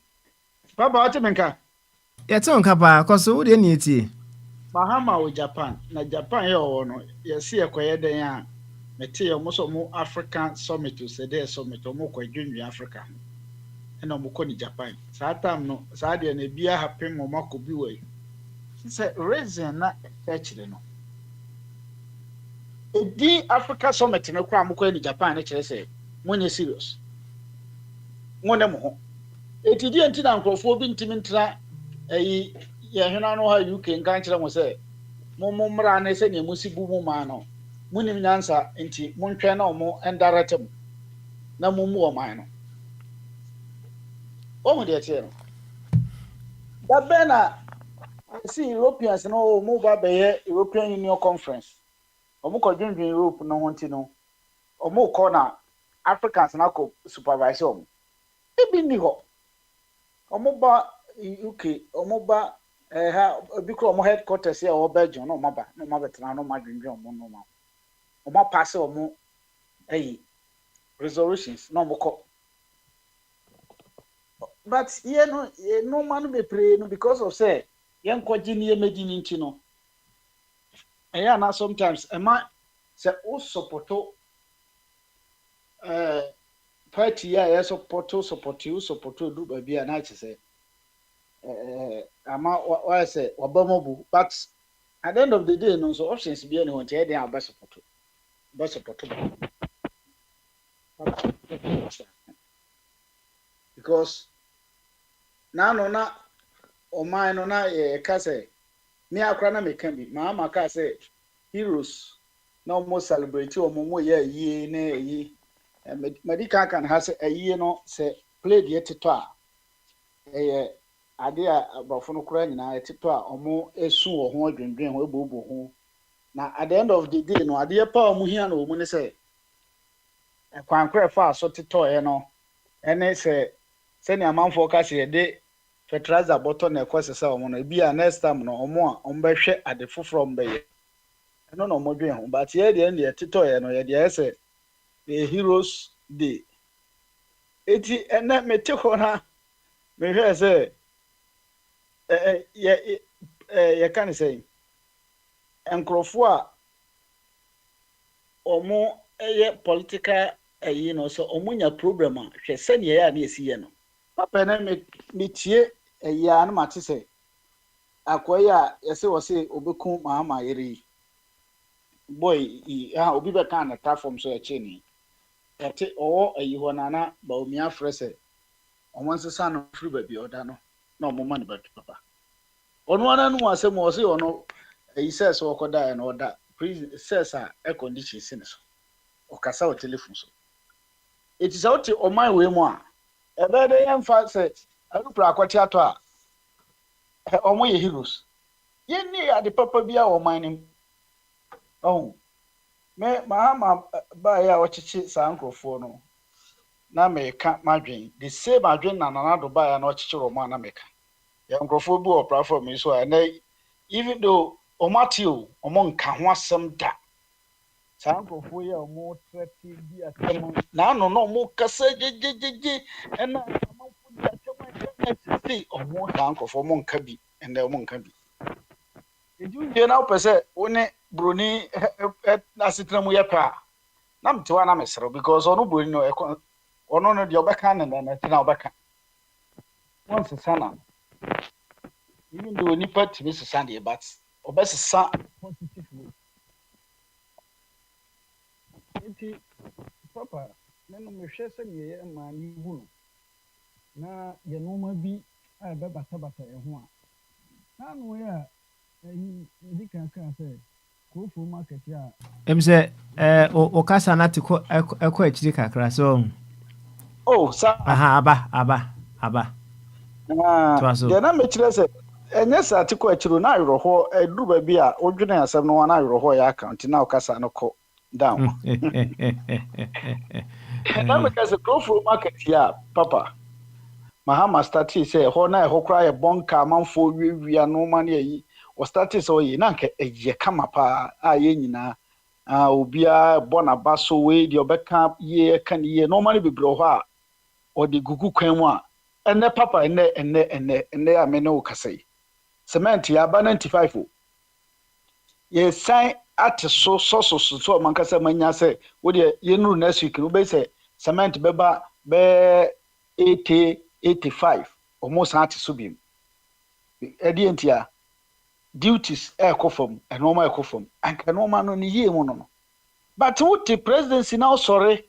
papa ɔte me nka yɛte wo nka paa kɔ so wodeɛ ne ɛtie mahama wɔ japan na japan yɛ ɔwɔ no yɛse yɛkɔyɛ dɛn a mete ɔmo sɛ ɔmo african summit sɛ dɛ summit ɔmo kɔ adwendwe africa ɛna ɔmo kɔ ne japan saa tam no saa deɛ na ebi ahapem ɔmo akɔ bi wɔ yi sɛ reason na ɛkyerɛ no edi africa summit no kɔ a mo kɔ ne japan ne kyerɛ sɛ mo nyɛ serious mo ne mo ho eti die nti na nkurɔfoɔ bi ntimi ntra ɛyi yɛhwena no ha uk nka nkyerɛ mo sɛ mo mmra ne sɛ ne mo si bu mo maa no mo nim nyansa nti mo ntwɛn na ɔmo ndarete mo na mo mu ɔman no ɔmo deɛ teɛ no dabɛ na see Europeans no move up by European Union Conference. Omo ko dwendwen Europe no ho nti no. Omo ko na Africans na ko supervise omo. Ebi ni ho. Omo ba UK, omo ba ha obi ko omo headquarters here o Belgium no maba, no maba tena no ma dwendwen omo no ma. Omo pass omo resolutions no omo ko. But no man be pray no because of say yen kwaji ni emedi nti no eya na sometimes ema se o supporto party ya supporto do ba bia na che ama why say obamobu but at the end of the day no so options bia ne won tie dey aba supporto because now no na o man no na ka say me akra na me kan bi mama ka say heroes na almost celebrate o mo ye yi na yi medical kan ha say ayi no say play the tito a ade a abofo no kura nyina tito a omo esu wo ho adwendwen ho ebobo ho na at the end of the day no ade pa omo hia no omo ne say kwankra fa so tito no ene say ne amanfo ka say de fertilizer bottle na ekosesa omo no bi a next time no omo a ombehwe ade foforo mbeye no no modwen ho but ye de ne tito no ye de say the heroes day eti ena mete ho na me hwe say ye kan say enkrofo a omo political no so omo nya problem a hwe se ne ya na esiye no papa na me tie ya na mate say akoya yese wo say obeku mama yeri boy obi be kan na platform so ya cheni ate o ho nana ba omi afre say omo nsesa no free ba bi oda no na omo ma ne ba papa ono ana no asem wo say ono says wo koda na oda says a air condition sin so o kasa o telephone so it is out o my way mu a ebe de yam fa say alupra akwati ato a omo ye heroes ye ni ade papa bia o man nim oh me mahama ba ya o chichi sankrofo no na me ka madwen the same adwen na nanado ba ya na o chichi ro ma na me ka ya nkrofo bi o platform so na even though o matio o mo nka ho asem da Sanko for your more 30 years. Now, no cassa, and see or more uncle for Monkabi and the Monkabi. Did you know, per se, one Bruni at Nasitram Nam to an amesro because on Bruno or none of your backhand and then at now back. Once a son, even though you put Mr. Sandy, but or best son positively. Papa, none of my shares and my new wool. Now, your normal be I bet Batabata and one. Now, where he can say, go for market yard. Say, Okasa not to a quite chicka so. Oh, sir. Aha, aba. Then I make it. And yes, I took a true night or a do baby, or junior, some one I roll account now, Casa no co down. Because a go for market here, Papa. Mahama started say, Hona, who cry a bonka, man for we are no money, or started so ye nanke a ye come up, yenina, Ubia, Bonabasso, way, your backup, ye can ye no money be blow or the gugu quenwa. And the papa and they are meno say. Cement ya ba 95. Ye sign at so mankasa manya say, would ye know next week, no be say, cement beba be 80, 85, almost at subim. Edientia duties air cofum and normal cofum, and can no man on the year mono. But what the presidency now sorry,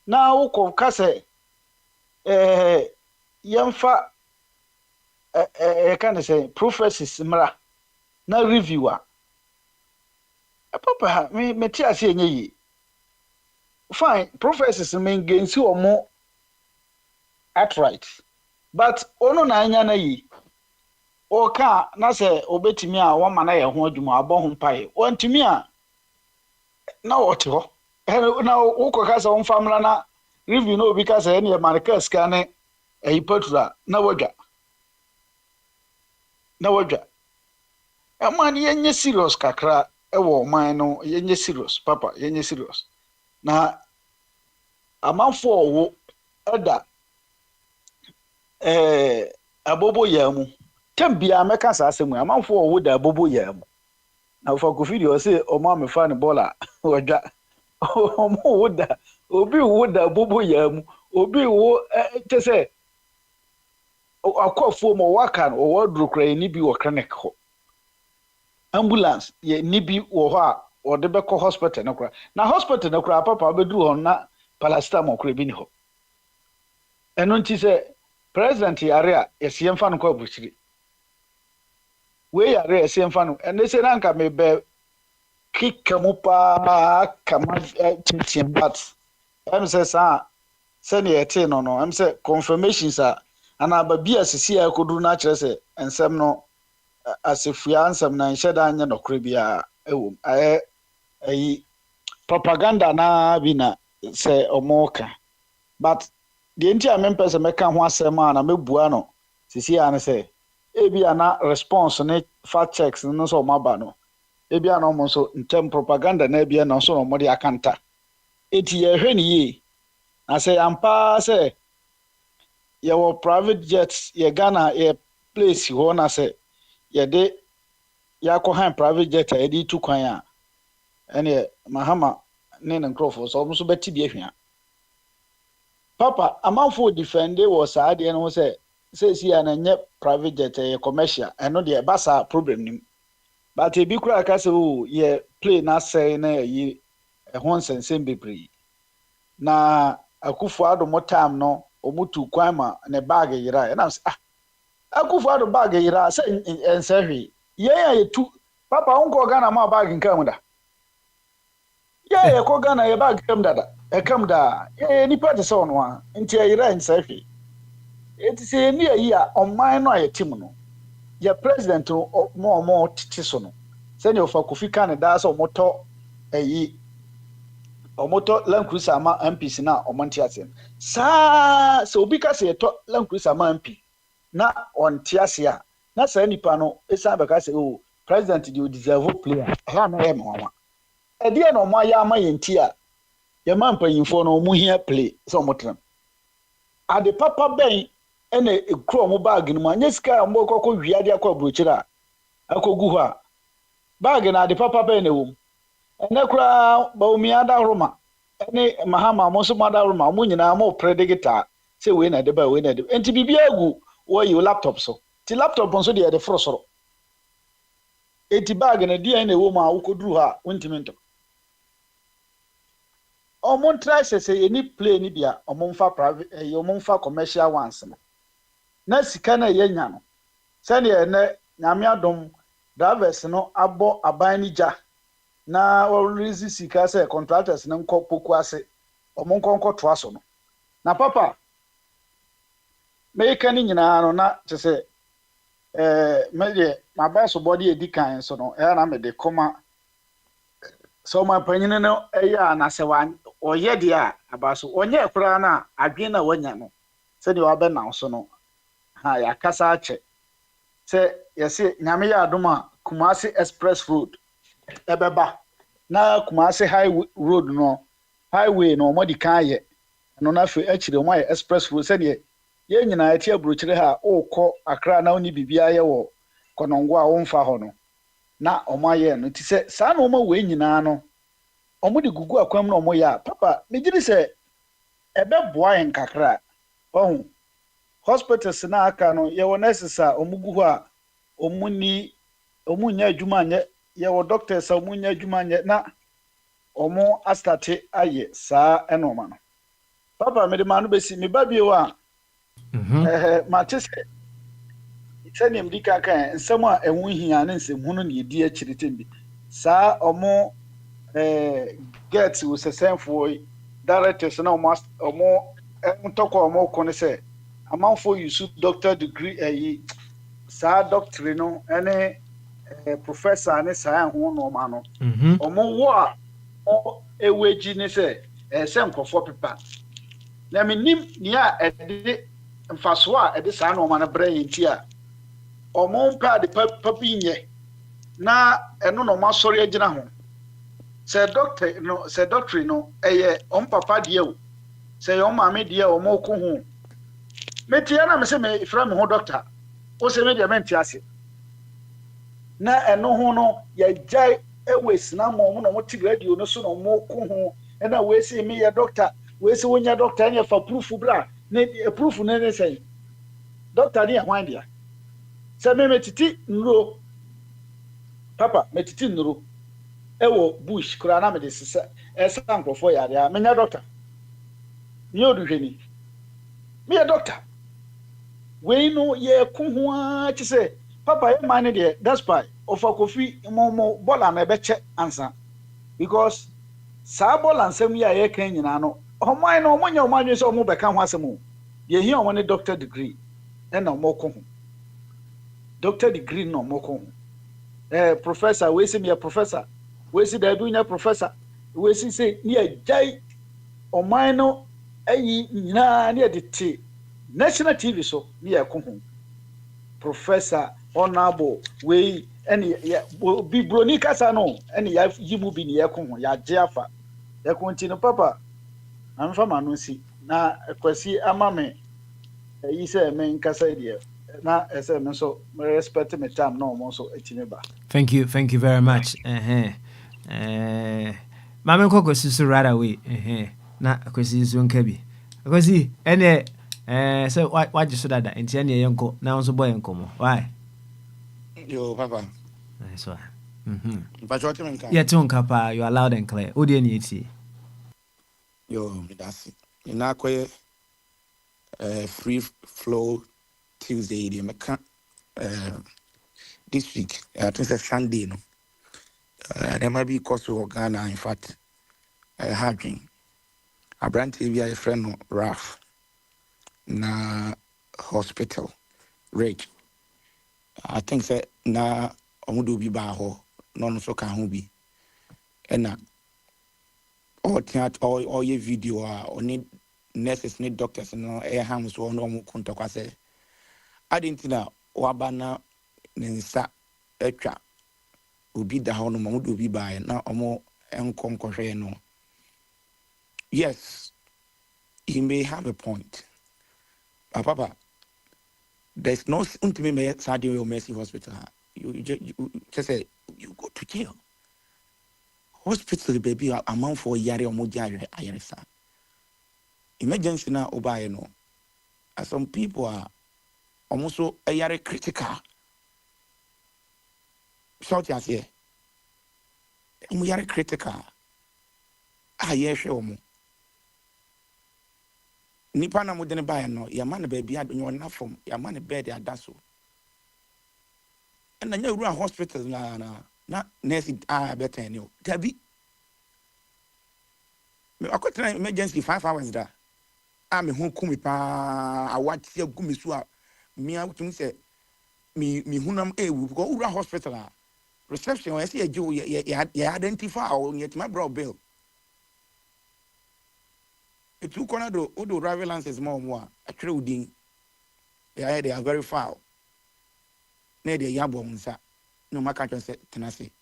now case yamfa can say prophecies mra na reviewer papa me tia se enye fine prophecies mean gains or more outright but ono na anya na yi o ka na se obetimi a wo ma na ye ho adwuma abo ho pai wontimi a na wote ho na wo ko ka se wo famla na review no bi ka se ene marka scan e patura na wadwa man yenye serious kakra ewo man no yenye serious papa yenye serious na amanfo owo eda abobo yamu tambia meka sa asemu amanfo owo da abobo yamu na fa ko video say o ma me fa ne bola wadwa o mo woda obi woda abobo yamu obi wo tese Akwantufuo mo waka no wodru kra ni bi wo clinic ho ambulance ye ni bi wo ho a wode be ko hospital no kra na hospital no kra papa be dru ho na paracetamol kra bi ni ho eno nti se president yare a yesiem fa no ko abuchiri we yare yesiem fa no ene se na nka me be kikamu pa kama tintim but em se sa se ne yete no em se confirmations a ana babia sisi ya koduru na kire se ensem no asefua ensem na nhyeda anya nokre bia ewo ayi propaganda na bi na se omoka but the ntia mempese meka ho asem na mebua no sisi ya ne se ebia na response ne fact checks no so maba no ebia na omo so ntem propaganda na ebia na so no mo de akanta eti ye hwe ni yi na se ampa se your private jets ye Ghana ye place ho na se ye de yakọ han private jet e di tu kwan a ene mahama ne nkrofo so mo so beti bi ahwia papa amanfo defende was ade no se si na nye private jet ye commercial eno de basa problem nim but e bi kura ka se o ye play na say na yi e ho nsensem bebre na Akwantufuo mo time no omutu kwan ma ne bag yira na Akwantufuo bag yira se ensehwe ye tu papa unko Ghana ma bag nkam da ye ko Ghana ye bag kam da kam da ye ni party so no a nti yira ensehwe eti se ni ayi a oman no ayetim no ye president mo titi so no se ne ofa Kofi kan da so moto ayi omoto Land Cruiser ama MPs na omonti ase sa so obi ka se to Land Cruiser ama MP na onti ase a na sa nipa no esa be ka se o president dey deserve player ha na e mwa ɛdeɛ na ɔmo ayɛ ama yɛn ti a yɛma mpanyinfoɔ no ɔmo hia play sɛ ɔmo tena ade papa bɛn ɛna ekura ɔmo baage no mu anya sika a ɔmo kɔkɔ wia de akɔ aburokyire a akɔgu hɔ a baage na ade papa bɛn na ɛwɔ mu ɛnɛ koraa baomi adahroma ɛne mahama ɔmo nso mo adahroma ɔmo nyinaa mo pere de gita sɛ wei na ɛde ba wei na ɛde nti biribi agu wɔyi laptop so ti laptop nso deɛ yɛde foro soro eti baage na deɛ na ɛwɔ mu a wokɔduru hɔ a wontimi ntɔ ɔmo ntra sɛsɛ yɛni play ni bia ɔmo mfa private ɔmo mfa commercial ones no na sika na yɛnya no sɛdeɛ ɛnɛ nyame adom drivers no abɔ aban ni gya na wɔrezi sika sɛ contractors no nkɔ poku ase ɔmo nkɔ toa so no na papa mɛka ni nyinaa no na kyɛ sɛ mɛdeɛ maba so bɔde edi kan so no ɛyɛ na mɛde kɔma sɛ ɔmo panyin no ɛyɛ a na sɛ ɔyɛ deɛ a aba so ɔnyɛ koraa na adwene na wɔnya no sɛdeɛ wabɛnaw so no ha yɛakasa akyɛ sɛ yɛse nyame yɛ adom a Kumasi Express Road ɛbɛba na Kumasi High Road no highway no ɔmo di kan yɛ ɛno na afei akyire ɔmo ayɛ Express Road sɛdeɛ yɛn nyinaa ɛte aburokyire ha ɔrekɔ Accra na ɔne biribi ayɛ wɔ kɔnɔngo a wɔmfa hɔ no na ɔmo ayɛ no ti sɛ saa na ɔmo wɔ nyinaa no ɔmo de gugu akwam na ɔmo yɛ a papa megyere sɛ ɛbɛboa yɛn kakra ɔho hospitals na aka no yɛwɔ nurses a ɔmo gu hɔ a ɔmo nya adwuma nyɛ yɛwɔ doctors a ɔmo nya adwuma nyɛ na ɔmo astate ayɛ saa ɛnɔma no papa mede ma no bɛsi me ba bio a mate sɛ sɛnea medi ka kan nsɛm a ɛho hia ne nsɛmhu no ne yɛdi akyiri tem bi saa ɔmo get wo sɛsɛnfoɔ directors na ɔmo ntɔkɔ ɔmo kɔ ne sɛ amanfoɔ yusu doctor degree saa doctor no ɛne professor ne saa ho nɔɔma no ɔmo wo a ewegi ne sɛ sɛ nkurɔfoɔ pepa na menim nea ɛde mfaso a ɛde saa nɔɔma no brɛ yɛn ti a ɔmo mpɛ ade papa nyɛ na ɛno na ɔmo asɔre agyina ho sɛ doctor no ɛyɛ ɔmo papa deɛ o sɛ yɛ ɔmo maame deɛ ɔmo ko ho metia na me sɛ me fra me ho doctor o sɛ me deɛ mente ase na ɛno ho no yɛgyae ɛwɔ sinamɔ ɔmo na ɔmo te radio no so na ɔmo ko ho ɛna wei sɛ me yɛ doctor wei sɛ wonya doctor ɛnyɛ fa proof bra ne proof ne ne sɛ doctor ne yɛ hwan deɛ sɛ me metiti nnuro papa metiti nnuro ɛwɔ bush koraa na mede sisa ɛsa nkurɔfoɔ yare a menya doctor nyɛ oduhwɛni meyɛ doctor wei no yɛko ho a kye sɛ papa yɛ man ne deɛ despite ɔfa kofi mo bɔla na ɛbɛkyɛ ansa because saa bɔla nsɛm yi a yɛka nyinaa no ɔman no ɔmo nyɛ ɔmo adwene sɛ ɔmo bɛka ho asɛm o deɛ hia ɔmo ne doctor degree ɛna ɔmo ko ho doctor degree na ɔmo ko ho professor wei sɛ meyɛ professor wei sɛ daabi nyɛ professor wei sɛ ne yɛgyae ɔman no ayi nyinaa ne yɛde te national TV so ne yɛko ho professor honorable wei ɛne bi broni kasa no ɛne yɛyi mu bi ne yɛko ho yɛagye afa yɛko nti no papa amfa ma no si na kwasi ama me yi sɛ me nkasa deɛ na ɛsɛ me nso me respect me time na ɔmo nso atimi ba. Thank you very much. Mame kwasi so right away. Na kwasi so nka bi kwasi ɛne sɛ wagye so dada nti ɛne yɛnkɔ na nso bɔ yɛnkɔ why yo papa nice one but what you mean yeah to nka pa you are loud and clear o de ne eti yo that's it ina koye free flow Tuesday the meka this week I think it's Sunday no there might be cost to Ghana in fact having a brand TV a friend no Raf na hospital rate I think say na omudo bi ba ho no no so ka ho bi ena all ye video oni nurses ni doctors no ham so no mu kunta kwa say adentina waba na ne nsa atwa obi da ho no omudo bi ba na omo no. Yes, he may have a point. But Papa, there's no ultimate Sadio or Mercy Hospital. You just say you go to jail. Hospital, baby, amount for yari or mujari ayaresa. Emergency na obaye no. As some people are almost so a yari critical. Shout as here. Yari critical. Yes, omo. Nipa na mo de ne bae no ya ma ne baby adonyo na from ya ma ne bed adaso na nya wura hospital na nurse better ni o tabi me akotra emergency 5 hours da me hu kumi pa awati agumi so a me awutum se me hunam ewu because wura hospital reception we say ya identify o yet my bro bill. It took on the driver license more a trading. They are very foul. Near the Yabonsa, no matter say Tennessee.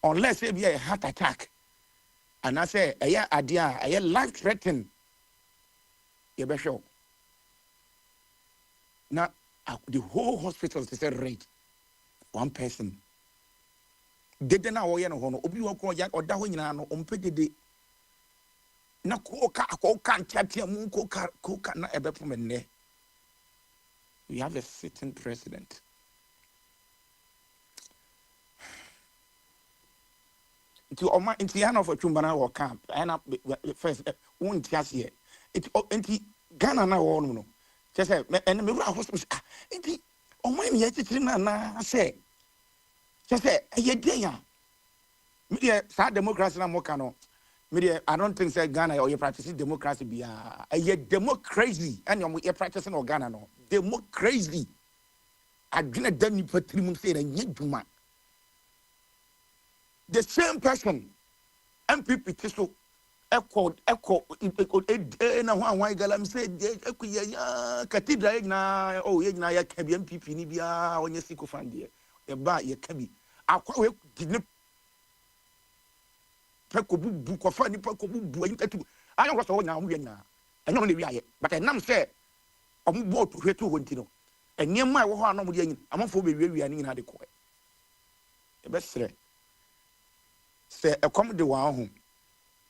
Unless it be a heart attack. And I say, a year idea, a year life threatening. You be sure. Now, the whole hospital is a rate. One person. They didn't know why Obi Wako Yak or Dawinano on Peggy. Na koka ntiatia mu koka na ebepomene. We have a sitting president. Into yana for chumbana or camp and first one tiasie it Ghana na wo no just say and me hospital it o man ye titiri na say just say ye dey ya me sa democracy na mo no. I don't think say Ghana or you practicing democracy be a democracy and you practicing or Ghana no democracy. I didn't done you put 3 months say and yet the same person MPP so echo na one galam say cathedral na oh ye na ya ka bi MPP ni bia onye siko fan de e ba ye ka bi akwa we didn't Pakobu, Kofani, Pakobu, I don't know what now. I know the but I now say, I'm bored to hear 2 Wintino. And near my one, I'm for baby, we are in the court. The best say, a commodore home.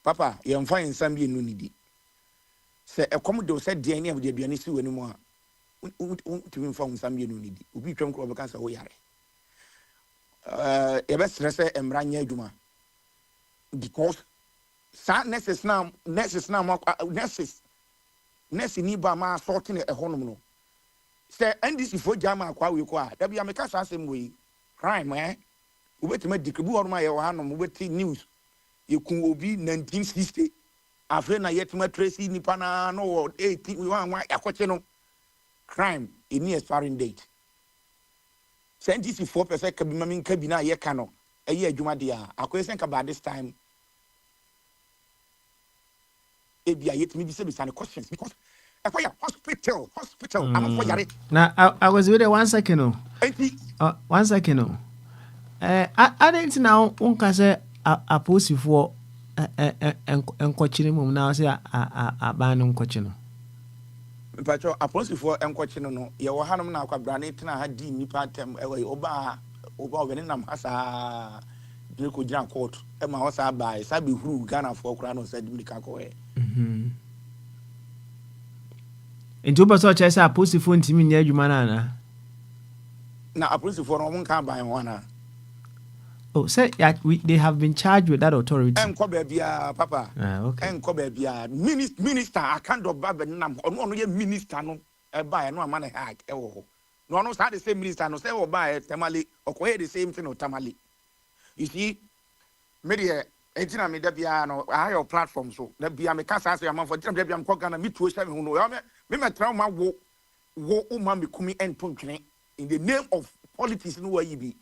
Papa, you're fine, some be nunidi. Say, a commodore said, the of the Bianisu anymore. To inform some unity. We come over cancer. We are. A best say, and Ranya Duma. Because nurses ni ba ma sorting a honum no say NDC for jama kwa we kwa da bia meka asem we crime ubetime dikribu or ma ye hanom ubeti news yekun obi 1960 afre na yetima tracy nipa na no 18 we wan yakoche no crime any expiring date say NDC 4% ka bi ma min ka bi na ye ka no eye adwuma dia akwesen ka by this time ebia yetimi bi say be some questions because hospital I'm for yare. Now I was with 1 second. 1 second. I didn't now unka say Akwantufuo enkochiri mum now say aban nkochi no. Mpacho Akwantufuo enkochi no ye wo hanom na akwabrane tena ha di nipa tem oba obene nam asa Driko Jan court e ma ho sa bai sa be huru Ghana for kra no sa di ka ko e. Into person say Akwantufuo ntimi nya adwuma na Akwantufuo no mo kan ban ho na. Oh, say they have been charged with that authority. Enko bia papa. Okay. Enko bia minister akando baba nam ono ye minister no e ba e no ama na hack e wo. No no say the same minister no say wo ba e tamale okoye the same thing no tamale. You see media entina me da bia no I have platform so da bia me kasa say am for da bia me ko Ghana me 207 hu no me metra ma wo uma me kumi entontwene in the name of politics no where you be.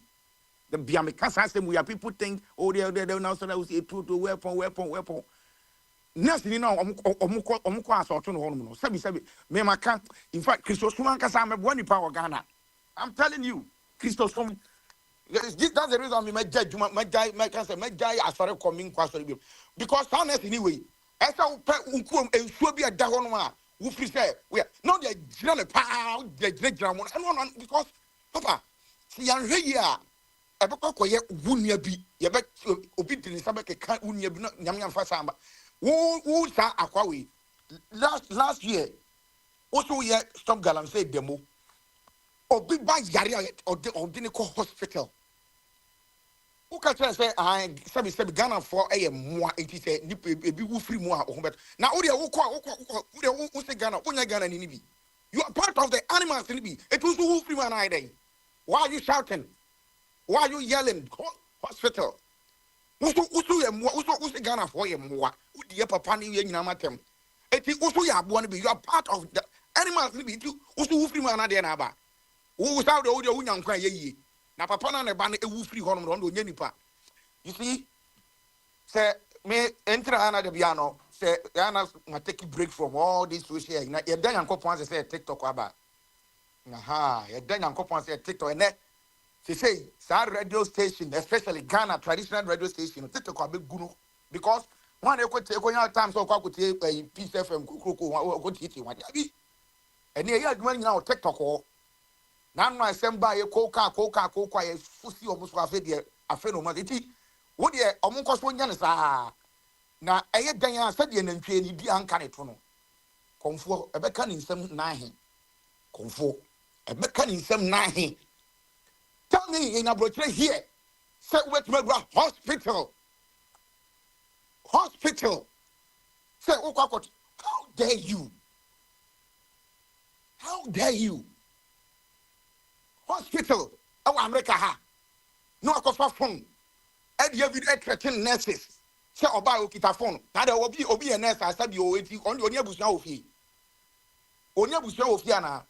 The Biamika we are people think, oh, they now so that we see a weapon. Nothing, you know, Omuko assault on home. Sabi, me maka. In fact, Christos Suman Kasama, one power Ghana. I'm telling you, Christos That's the reason me judge my guy I started coming question because honest anyway. As I unkum and should be a dahonoma who free say we are not the general power the general and because papa see yan here ebeko koye wunia bi ye be obi tin sabe ke kan wunia bi nyam nyam fa samba wo sa akwa we last year also ye stop galam say demo obi ba yare or the hospital. Who can say I sabi Ghana for a more it is a be free more but now who say Ghana in Nibi. You are part of the animals in Nibi. It was who free man I day. Why are you shouting? Why are you yelling? Hospital. Who say Ghana for a more? Who the papa ni yamatem? It is also you are part of the animals in Nibi. Who free man I day naba. Who saw the audio young cry ye? Na papa na ban e wu free hono ndo nya nipa. You see, say me enter ana de biano, say ana ma take a break from all this social. Na ye dan yankopon say TikTok aba. Aha, ye dan yankopon say TikTok and say radio station, especially Ghana traditional radio station, TikTok abe gunu because one e ko take on time so kwa ko take Peace FM kukuku ko titi wa. And ye aduma nyina TikTok o now my semba ye coca ye fusi almost afe no magiti. Would ye omunkos wonyan sa na eye dan said ye nantwe ni di anka ne to no. Konfo ebeka ni nsem nahe. Konfo ebeka ni nsem nahe. Tell me in abrochre here. Say wait me hospital. Say ukakot. How dare you? How dare you? Hospital, our America ha. No akofa phone. E dey video threaten nurses. Say oba okita phone. Na dey obi a nurse asabi o eti oni abusua ofie. Oni abusua ofie ana.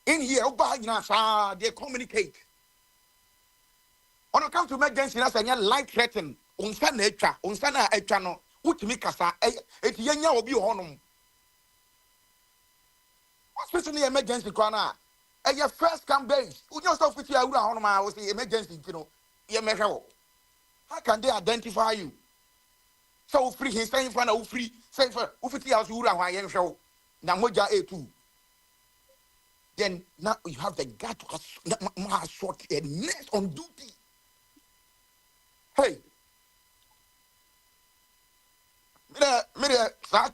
In here oba nyina sa they communicate. On come to emergency na say life threaten. Unsa na etwa no. Utimi kasa eti yenya obi honom. Hospital ni emergency kwa na. Your first campaign, you just off with your own was the emergency, you know. How can they identify you? So free, he's saying for no free, say for Ufiti house, you are why show. Namoja A2. Then now you have the gut to short a nest on duty. Hey,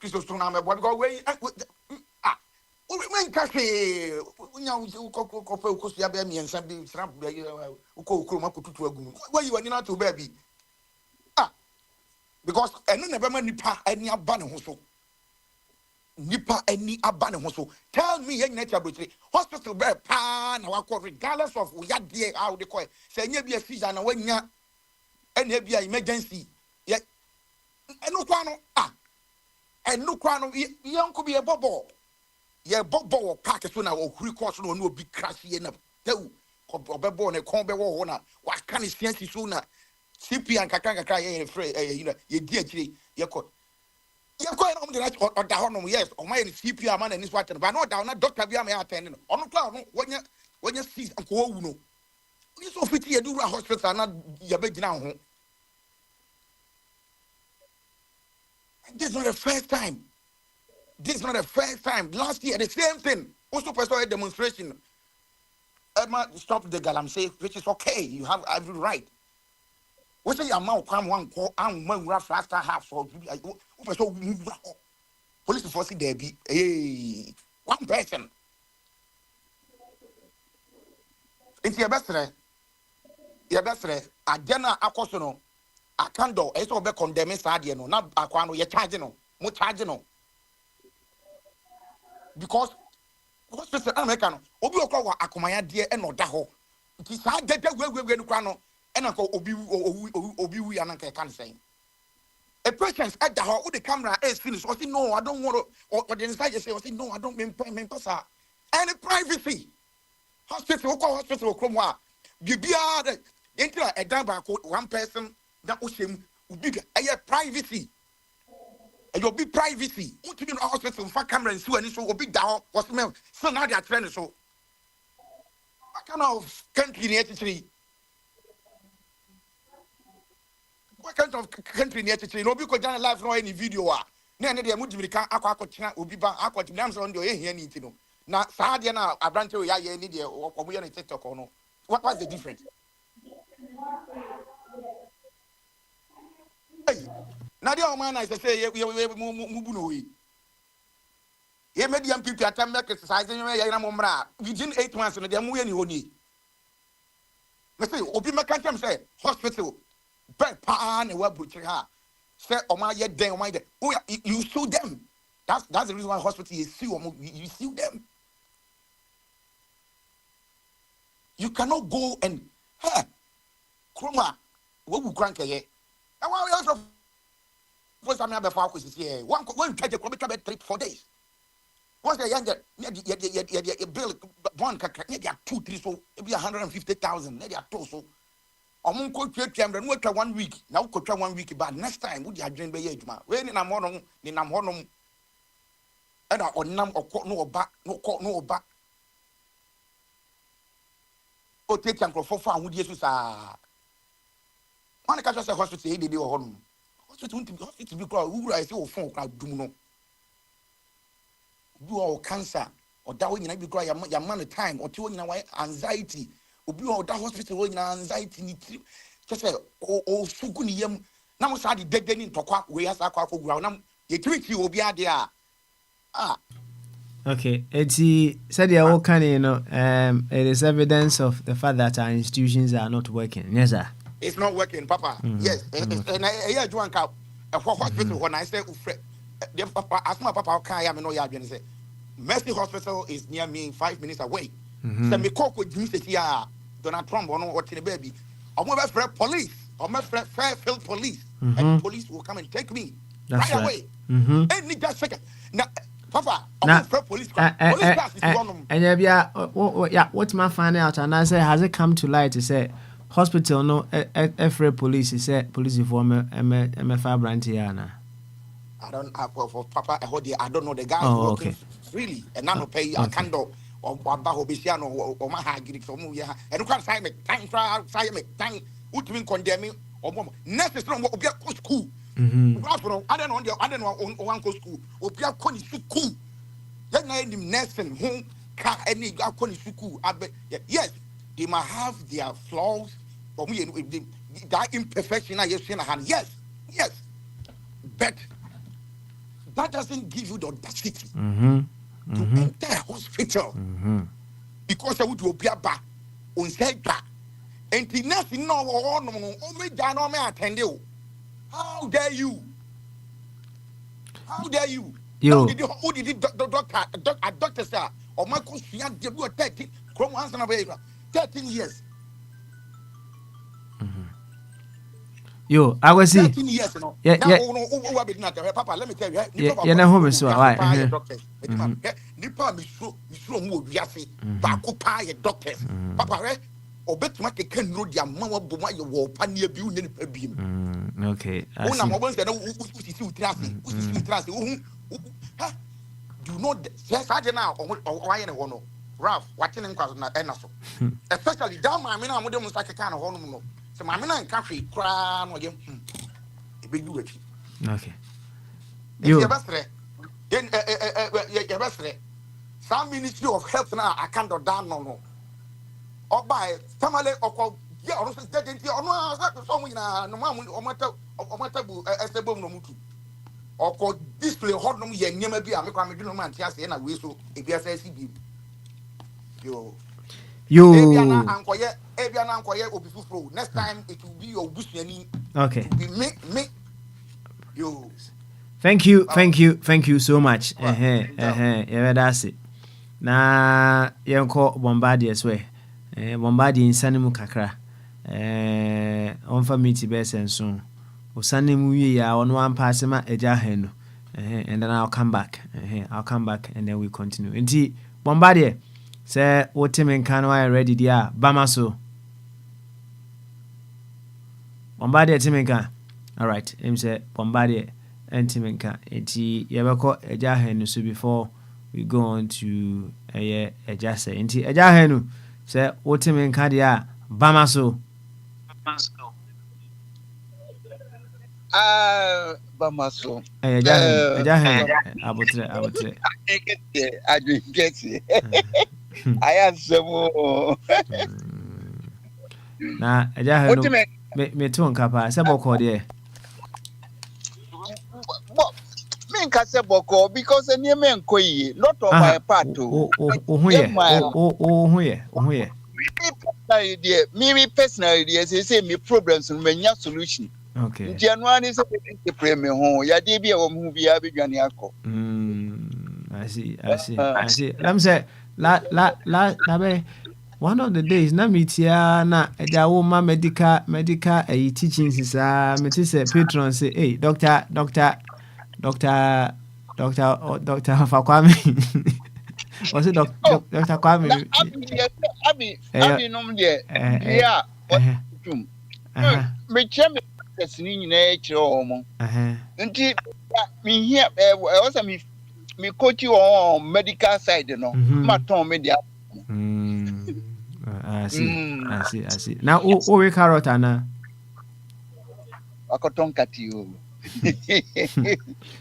Christos to number what go away. When Cafe, Cosia and something, where you are not to baby. Because any never nipa any abandon nipa any abandon tell me young nature hospital bear pan regardless of we had dear how they call it. Say be a season and when ya any be an emergency. Yet and no crano and no crano young could be a bubble. Ye bobo park so na o huri course no no bi crash ye na tew obebo na kon be wo na wa kan siansi so na CP and kakaka ye free you know ye di akire ye ko na de na o da ho no yes o ma ye CP ama na ni so aten ba na o da na doctor bi ama ya aten no ono kla no wonya seize anko wu no ni so fiti ye du hospital na ye be gina ho. This is not the first time. This is not the first time. Last year, the same thing. Also, personal a demonstration. Emma stopped the galamsey, which is okay. You have every right. What say your mouth come one call and one rough after half so police force there be one person. It's your best friend. Agena akosono. Akando, eso be condemn sadie no. Na akwano ye charge no. Mo charge no. Because hospital American obi okwa wa akomaya de e no da ho nti sa dede gwegwe no kwa no e na ko obi wi ananka kan sen a patient at the ho with the camera is finished or say no I don't want to or the inside say no I don't mean sir any privacy hospital okrom wa bibia de enter a dan ba ko one person that o shem ubi e privacy. And you'll be privacy. What you mean hospital for camera and so and so will be down was smell. So now they are training so What kind of country near to what kind of country near to no because Ghana live no any video na na dey mudi mirika akwa china obi ba akwa tim so ndo ehia ni ti no na saa de na abrante we ya ye ni de omo ye no TikTok no what's the difference hey na de o man na say ye mu bu no we ye medium people atam make exercise ye na mo mra within 8 months no de mu ye ni honi me say obi make am say hospital bed pa na wa butcher ha say oma ye den oma ye you sue them. That's the reason why hospital you sue you sue them. You cannot go and hey kroma what will crank ye. And why we also first time be for kwesi here. One try to come 3-4 days. Once the younger your bill one kaka they are 2-3 so it be 150,000 they are 2 so omun ko twetwam no watwa 1 week na wo kotwa 1 week but next time wo di adwen be ye adwuma we ni nam honom e na onam okọ no oba no oba o twetwam krofofo ahudie so saa one ka say hospital e dey honom hospital bi kra wura e say o fon kra dum no bi o cancer o da wo nyina bi kra ya man time o ti wo nyina anxiety obi o da hospital wo nyina anxiety ni tri say o sugu ni yam na mo sa de dede ni ntokwa we asa akwa gura na ye twiki obi ade a okay eti said ya wo kan it is evidence of the fact that our institutions are not working. Yes sir, it's not working papa. Yes and I do anka hospital when I say the papa asma papa kan ya me no ya adwene say Mercy Hospital is near me 5 minutes away. So me koko Jimmy say here Donald Trump or what in the baby. I'm going to police. I'm going to Fairfield police. And police will come and take me. That's right away. Any just second. Now, Papa, I'm going to police car. Police class is one of them. And yeah, what's my find out? And I say, has it come to light to say hospital no every police he said police for MFA branch here. I don't for Papa I don't know the guy working freely and now pay a candle. Or Bahobisiano or Mahagrik or Muya, and you can't say me, time, would mean condemning or more. Next is not what be a school. I don't know, uncle school, or be a conny school. Let me nest and home car any conny school. Yes, they might have their flaws, or me that imperfection I have seen a hand. Yes, but that doesn't give you the audacity. To enter a hospital because I would be a back on Selka and the nothing no me no me attend you. How dare you? How dare you? Who did it doctor sir or my question 13 from once 13 years. Yo, I was see. 13 years, no. Yeah. Papa, let me tell you. Yeah, na home so why? Nipa misro mu owiase ba ko pa ye doctors. Papa re obetuma keke no dia mawa boma ye wo pa ne bi unye nipa bi mu. Okay. Una mo bon se na usisi utrase ha do not yes I na why ne ho no Ralph watching nkwaso na so especially that man na mo dem sa keka na ho no. So my man can't free cry no again. Big do it. Okay. You best then some Ministry of Health now I can't do down no. Or by Tamale or yeah, or dead in no so we na no man o matabu estebo no mutu. Or called display hot no ye nyama bi amekwa me dwuma antia se na we so e bia say CB. Yo next time it will be your bushani. Okay. Me. Yo. Thank you so much. Yeah, that's it. Na yenko bombardiers we. Bombardier insane mu kakra. On fa meet be senso. Osane mu wie ya ono ampase ma eja henu. And then I'll come back. I'll come back and then we continue. Nti bombardier say what team in Kanwa ready dia Bamaso. Bombardier team in Kan. All right. Him say Bombardier and team in Kan. Enti yebeko eja henu so before we go on to ejase. Enti eja henu Say ultimate cardia Bamaso. Bamaso. Ejahem, abotre. I drink get it. I have some. Na ejahem no Ultimate. me to nkapa se boko de. Me can say boko because any man koi not on my part too. Ohuye. Me personally, they say me problems and me solution. Okay. January is a premium home. Ya debi a movie abigani ako. I see. Let me say la be one of the days na metia na eja wo ma medical teaching sisa me ti say patron say hey doctor Fakwame was it Dr. Kwame Abi nom de yeah me cheme person nyina e kire omo nti me here was me coach on medical side no ma ton me dia I see now we carrot ana akoton kati o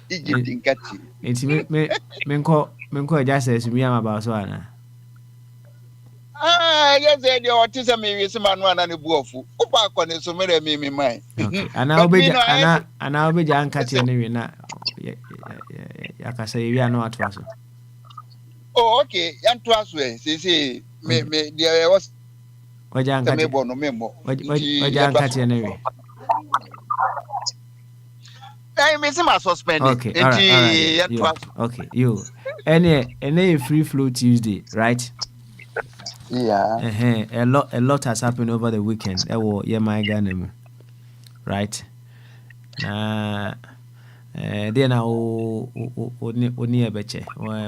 Egypt kati enti me nko eja say sumi am about so ana yes dey otisa me wi se manu ana ne buofu upa akone so me me mai okay ana obeja ankati ne wi na yakasa wi ana atwa so oh okay yanto aso say me there was oja ankati oja ankati ne wi I miss my suspended. Okay, all right. Okay, you. Any free flow Tuesday, right? Yeah. A lot has happened over the weekend. My Ghana, right? Then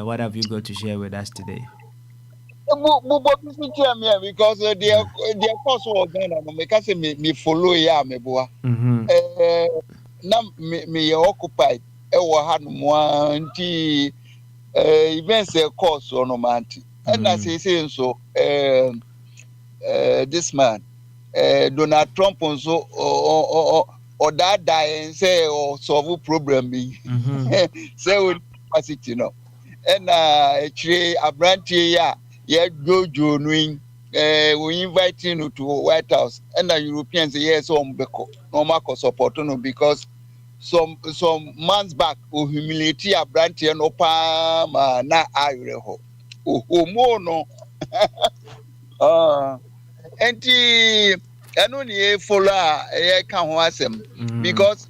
what have you got to share with us today? Because their course was Ghana, because me follow ya me boa. Na me occupied ha no mo anti events course on manti and I say so this man Donald Trump so or that die say or solve problem be say we capacity no and actually abrantie ya jojo nuin we invite you to White House and the Europeans yes beko normal support no because some months back o humility abrantie no pa ma na ayereho o no enti eno ne follow e ka ho asem because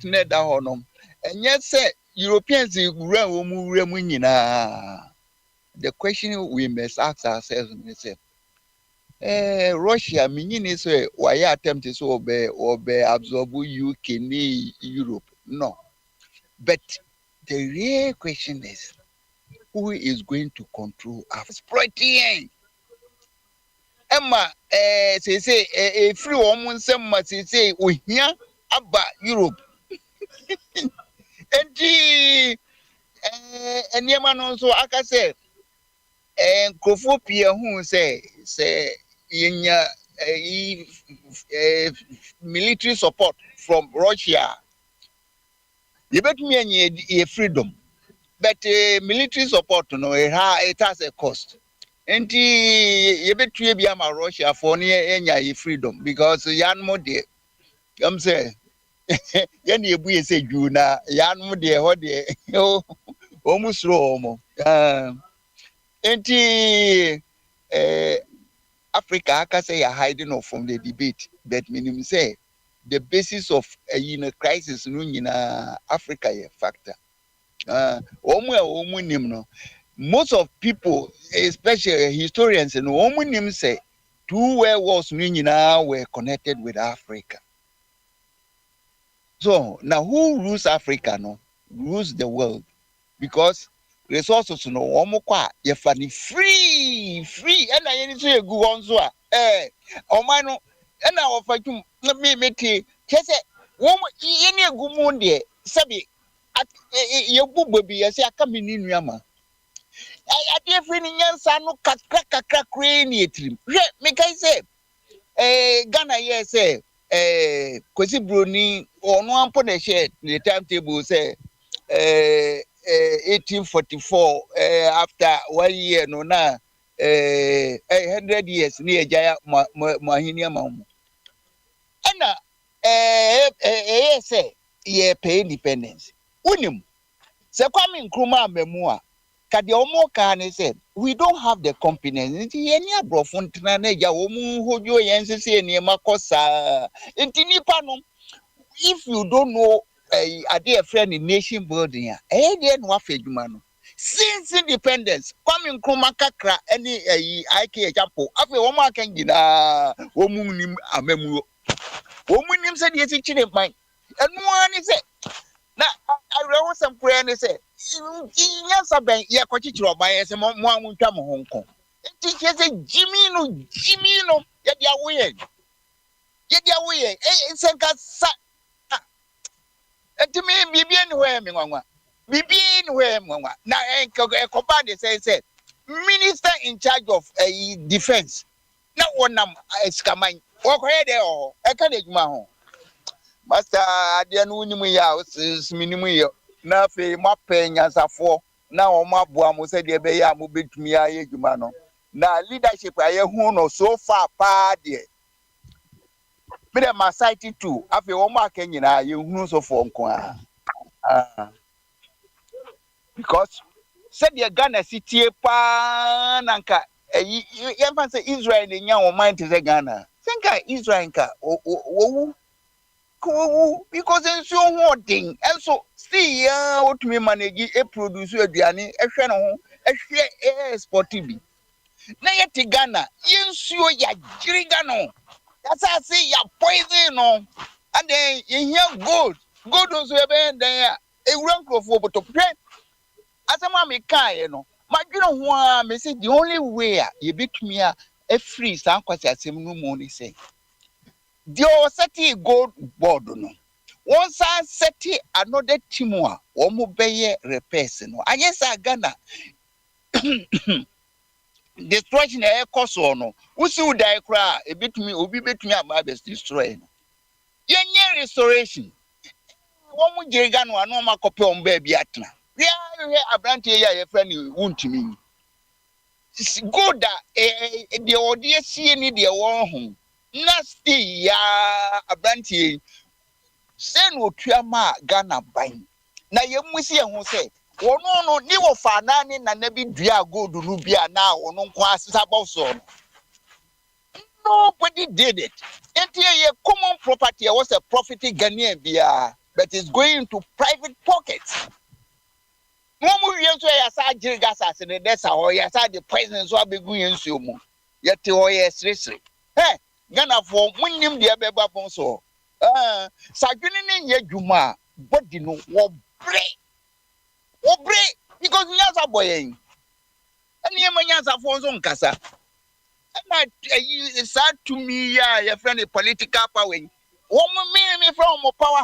net da ho no enye say Europeans wura mu nyina the question we must ask ourselves is Russia meaning say why attempt is obey absorb UK ni Europe no but the real question is who is going to control our exploiting Emma say free woman say ohia aba Europe enti eniema no so aka say nkrofo pie hu say yenya military support from Russia you bet me any freedom but military support no it has a cost and you bet you be ama Russia for any freedom because yan mo de am say yan ebu say ju na yan mo de ho de almost slow mo Africa aka say you're hiding off from the debate but minimum say the basis of a crisis in Africa a factor most of people especially historians and say two world wars were connected with Africa so now who rules Africa no rules the world because resources no omokwa ye fani free and I any so egu on so oman no and I ofatum me meti kese wo ye ne egu mu de sabi ye bubo bi ye se aka me ni nuama I did finish no kakra crane trim. Make I say, Ghana, yes, say, Kosi Bruni, or no one put a share, the timetable say, 1844, after 1 year, no, na, 100 years near Jaya Mahinia Mamu. And, say, ye pay independence. Unim. Se Kwame Nkrumah memoir kade omo ka ne said we don't have the competence nti ye ni abrofo ntena na ja omu hojo yen sese eni makosa nti nipa no if you don't know ade a friend in nation building dey no afedwuma no since independence Kwame Nkrumah kakra eni IK chapo afi omo aka ngina omu nim amamuo omu nim se de chire man enu ani se na I rewo some prayer ne say yes aben ye kwachichiro oban ye se mo amuntwa mo honko enti che se Jimmy no ye dia woye se ka sa enti me bibie ni we me nwanwa bibie ni we me nwanwa na ekoba de say minister in charge of defense na wonam eskaman wokoye de o e ka de djuma ho master ade no nimu ya minimu yo na fe mape nyansafo na o maboa mo se de be ya mo betumi aye djuma no na leadership aye hu no so far pa de me dem ma site too afi o ma ka nyina ye hu so for nko because said the Ghana city pa nanka ye fan say Israel dey nya o mind to say Ghana senka Israel nka wo because in so hoarding and so see what me manage a produce aduane ehwe no ho ehwe export bi na yet Ghana yensuo ya jiriga no that's say ya poison no and then you hear gold so ebe then e wura nkrofo but pre asema me kai no madwene ho a me say the only way you betumi a free san kwasi asem no mo ni say the setting gold board no once I set another team one more be repairs no anyesa Ghana destruction e cost no usi udai kra e betumi obi betumi aba be destroy no yenye restoration wo mu jiriga no anu makope on ba bi atena we abrantie ya ye friend wuntumi good the audience ni de wo ho na stay ya abrantie sen otuama Ghana ban na yemusi ehun se wono no ni wo fa na ni na bi dua gold nu bia na wono nko asesa boso nobody did it enti ye common property was a profit Ghanaian bia but it's going to private pockets no mu yen so ya sa jiriga sase ne desa ho ya sa the president so abegu yen so mu yete ho ye sresre Ghana for munim de beba bon so sadwene ne nye dwuma body no wo bre because nyasa boyen ene ma nyasa fo so nkasa na sad to me ya your friend political power wo me from power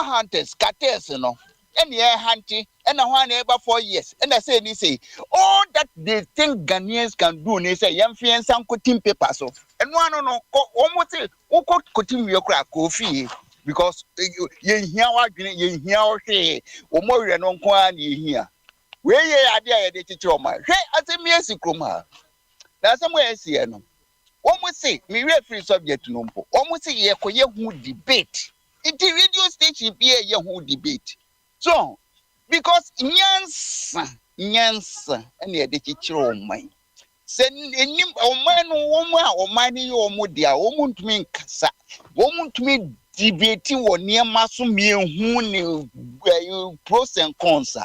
hunters cartels no ene hunting ene ho na eba 4 years ene say ni say all that they think Ghanaians can do ni say yemfie nsankotim papers so eno ano no omote kotim wie kra ko fie because ye hia wadwene ye hia ohwe omowe no nko a na ye hia we ye ade a ye de chichi o ma hwe asemi esikroma na asemu esie no omote me referee subject no mpo omote ye koye hu debate it radio station be ye hu debate so because nyansa ene de chichi o man se enim oman no oman ni omo dia omo ntumi nkasa omo ntumi debate wo niema so miehu ne pros and cons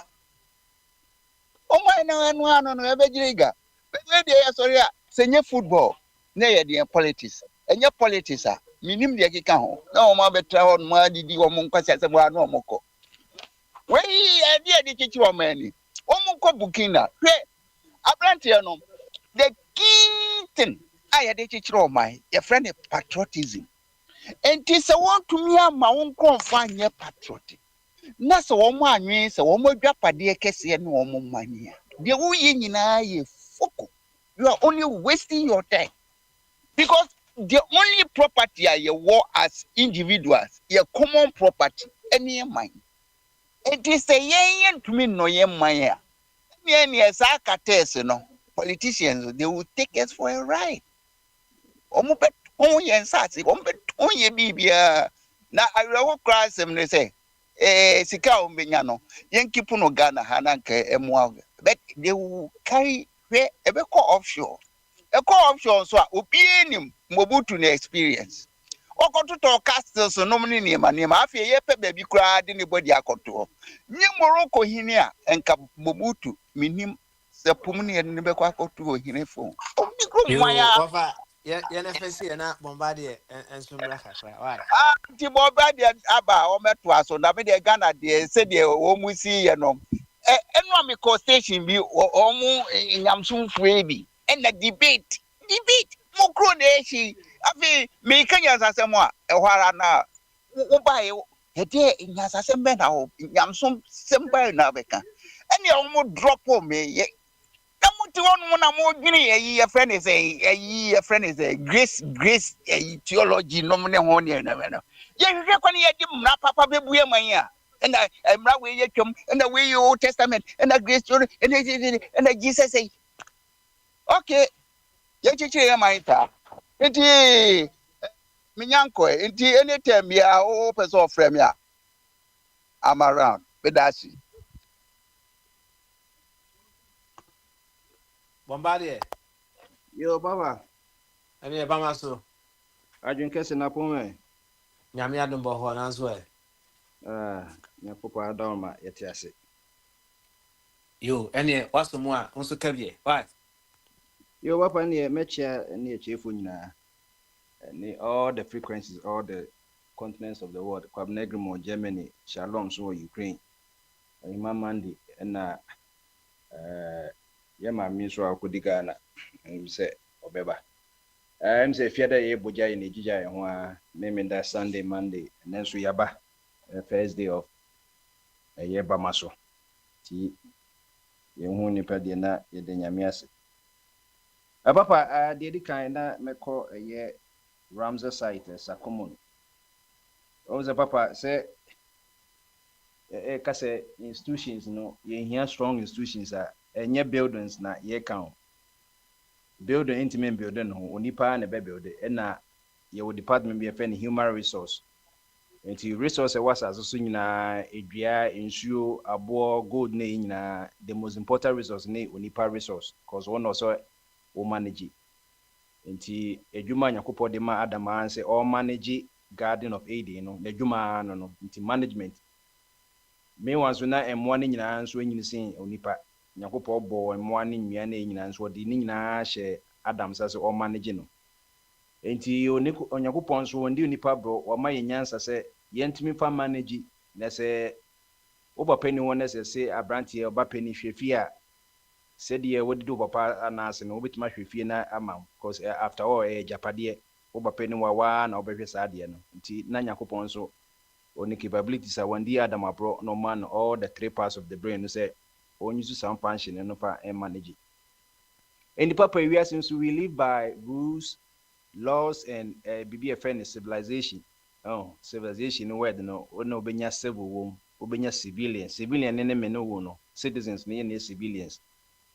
oman na anu no ebegiriga be de ya sorry a senye football na ye de politics enye politics a minim de keka ho na omo abetra ho no adidi omo nkwasi asem anu omoko we e de chichi oman ni omo ko Burkina hwe abrantie no the key thing I had a teacher of mine, your friend patriotism. And tis a want to me, my own confine your patriotic. na sɛ wɔn anwen sɛ wɔn adwapadeɛ kɛseɛ ne wɔn mania deɛ woyɛ nyinaa yɛ foko. You are only wasting your time because the only property I war as individuals, your common property, any mine. It is a yen to me no yen mine. Yes, I can tell no politicians they will take us for a ride. Omupet onye nsasi, omupet onye bibia. Na I will cry some they say. Sika ombenya no yen keep no Ghana hananke emwa, but they will carry where ebe ko offshore. A co-option so opium Mobutu na experience. Okoto castles so no many after ye pe baby cried anybody akoto. Ni Morocco hinia enka Mobutu minim se pumuni and nebeko akoto hinefo. You offer YNFC and Bombardier and Sumra. Why? Tiboba de aba o metwa so na me de Ghana de se de o mu si ye no. Enwa me ko station bi o mu nyamsum bi. And the debate mokro na echi afi me kanya sasem a ehwara na wo ba ye hede nya sasem be na ho nyamsom semba na beka ene o mo drop o me ye na mo ti wonu na mo dwini ye friend is a friend is a grace theology no ne ho ne na me no ye hwehwe kwa ne ye di mra papa bebuye man a and mra we ye twam and we ye Old Testament and grace and Jesus say okay. Ye maita. Enti minyanko enti anytime ya o person of frame ya I'm around. Bedasi. Bombardier. Yo, Baba. And ye Bamaso. I drink kese na pome. Yamia Dumbo Horn as well. Na popa down ma yetiase. You, any what's the more? Also, Kavie. Why? Yo, Papa, near Mechia near Chefunya. And all the frequencies, all the continents of the world, Quabnegrimo, Germany, Shalom, so Ukraine, Imam Mandi, and Yama Misra Kudigana, and we say, Obeba. I'm say Fiada Boja in Ejija, and naming that Sunday, Monday, and then Suyaba, first day of a Yeba Maso. Tea, Yehuni Padina, Yedeniamias. Papa, the kind that me call a year Ramsey site as a common. Also, Papa say, kase institutions no, ye hear strong institutions are and ye buildings na ye count. Building intimate building no, onipa na be building, and na ye department be a friend human resource. And the resource was as soon na edua, insuo, abo, gold na the most important resource ne onipa resource, cause one also o manage nti edwuma nyakopo de ma adama say all manage garden of Eden no edwuma no nti management me wanso na emwa ne nyina nso enyini sin onipa nyakopo bo emwa ne nwia na enyina nso de ne nyina hye adam say all manage no nti onyakopo nso ndi onipa bro wa ma yenyansa say yentimi fa manage na say oba pani wona say abrantie oba pani hwefi a said ye would do papa anas no bit much fie na ama because after all japade oba peni wa na obehwe saade no nti na nyakopon so oni capabilities a wandi adam abro no man all the three parts of the brain no say only some function no fa manage and the papa we are since we live by rules laws and BBFN civilization civilization word no obenya civil wo obenya civilian ne me no citizens ne civilians.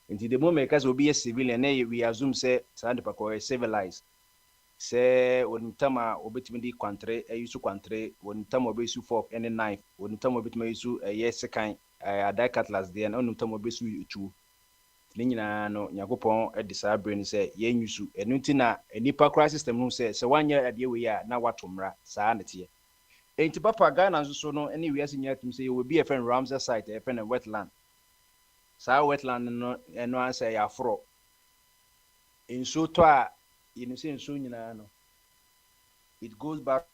Until the moment because we be a civilian, we assume say Sand Paco civilized. Say when tama obetimi country, a use country, when tama obesu fork any knife, when tama obetimi use a yes kind, a die cutlass there, and on tama obesu chu. Nina no Yakupon at the Sabrin say, yen use a nutina, a nipa crisis system who says, so 1 year a year we are now what tumra, sanity. Ain't Papa Ghana so no any we as in yet to say will be a friend Ramsey site, a friend of wetland. Sa wetland no eno answer ya fro inso to a you say inso nyina no it goes back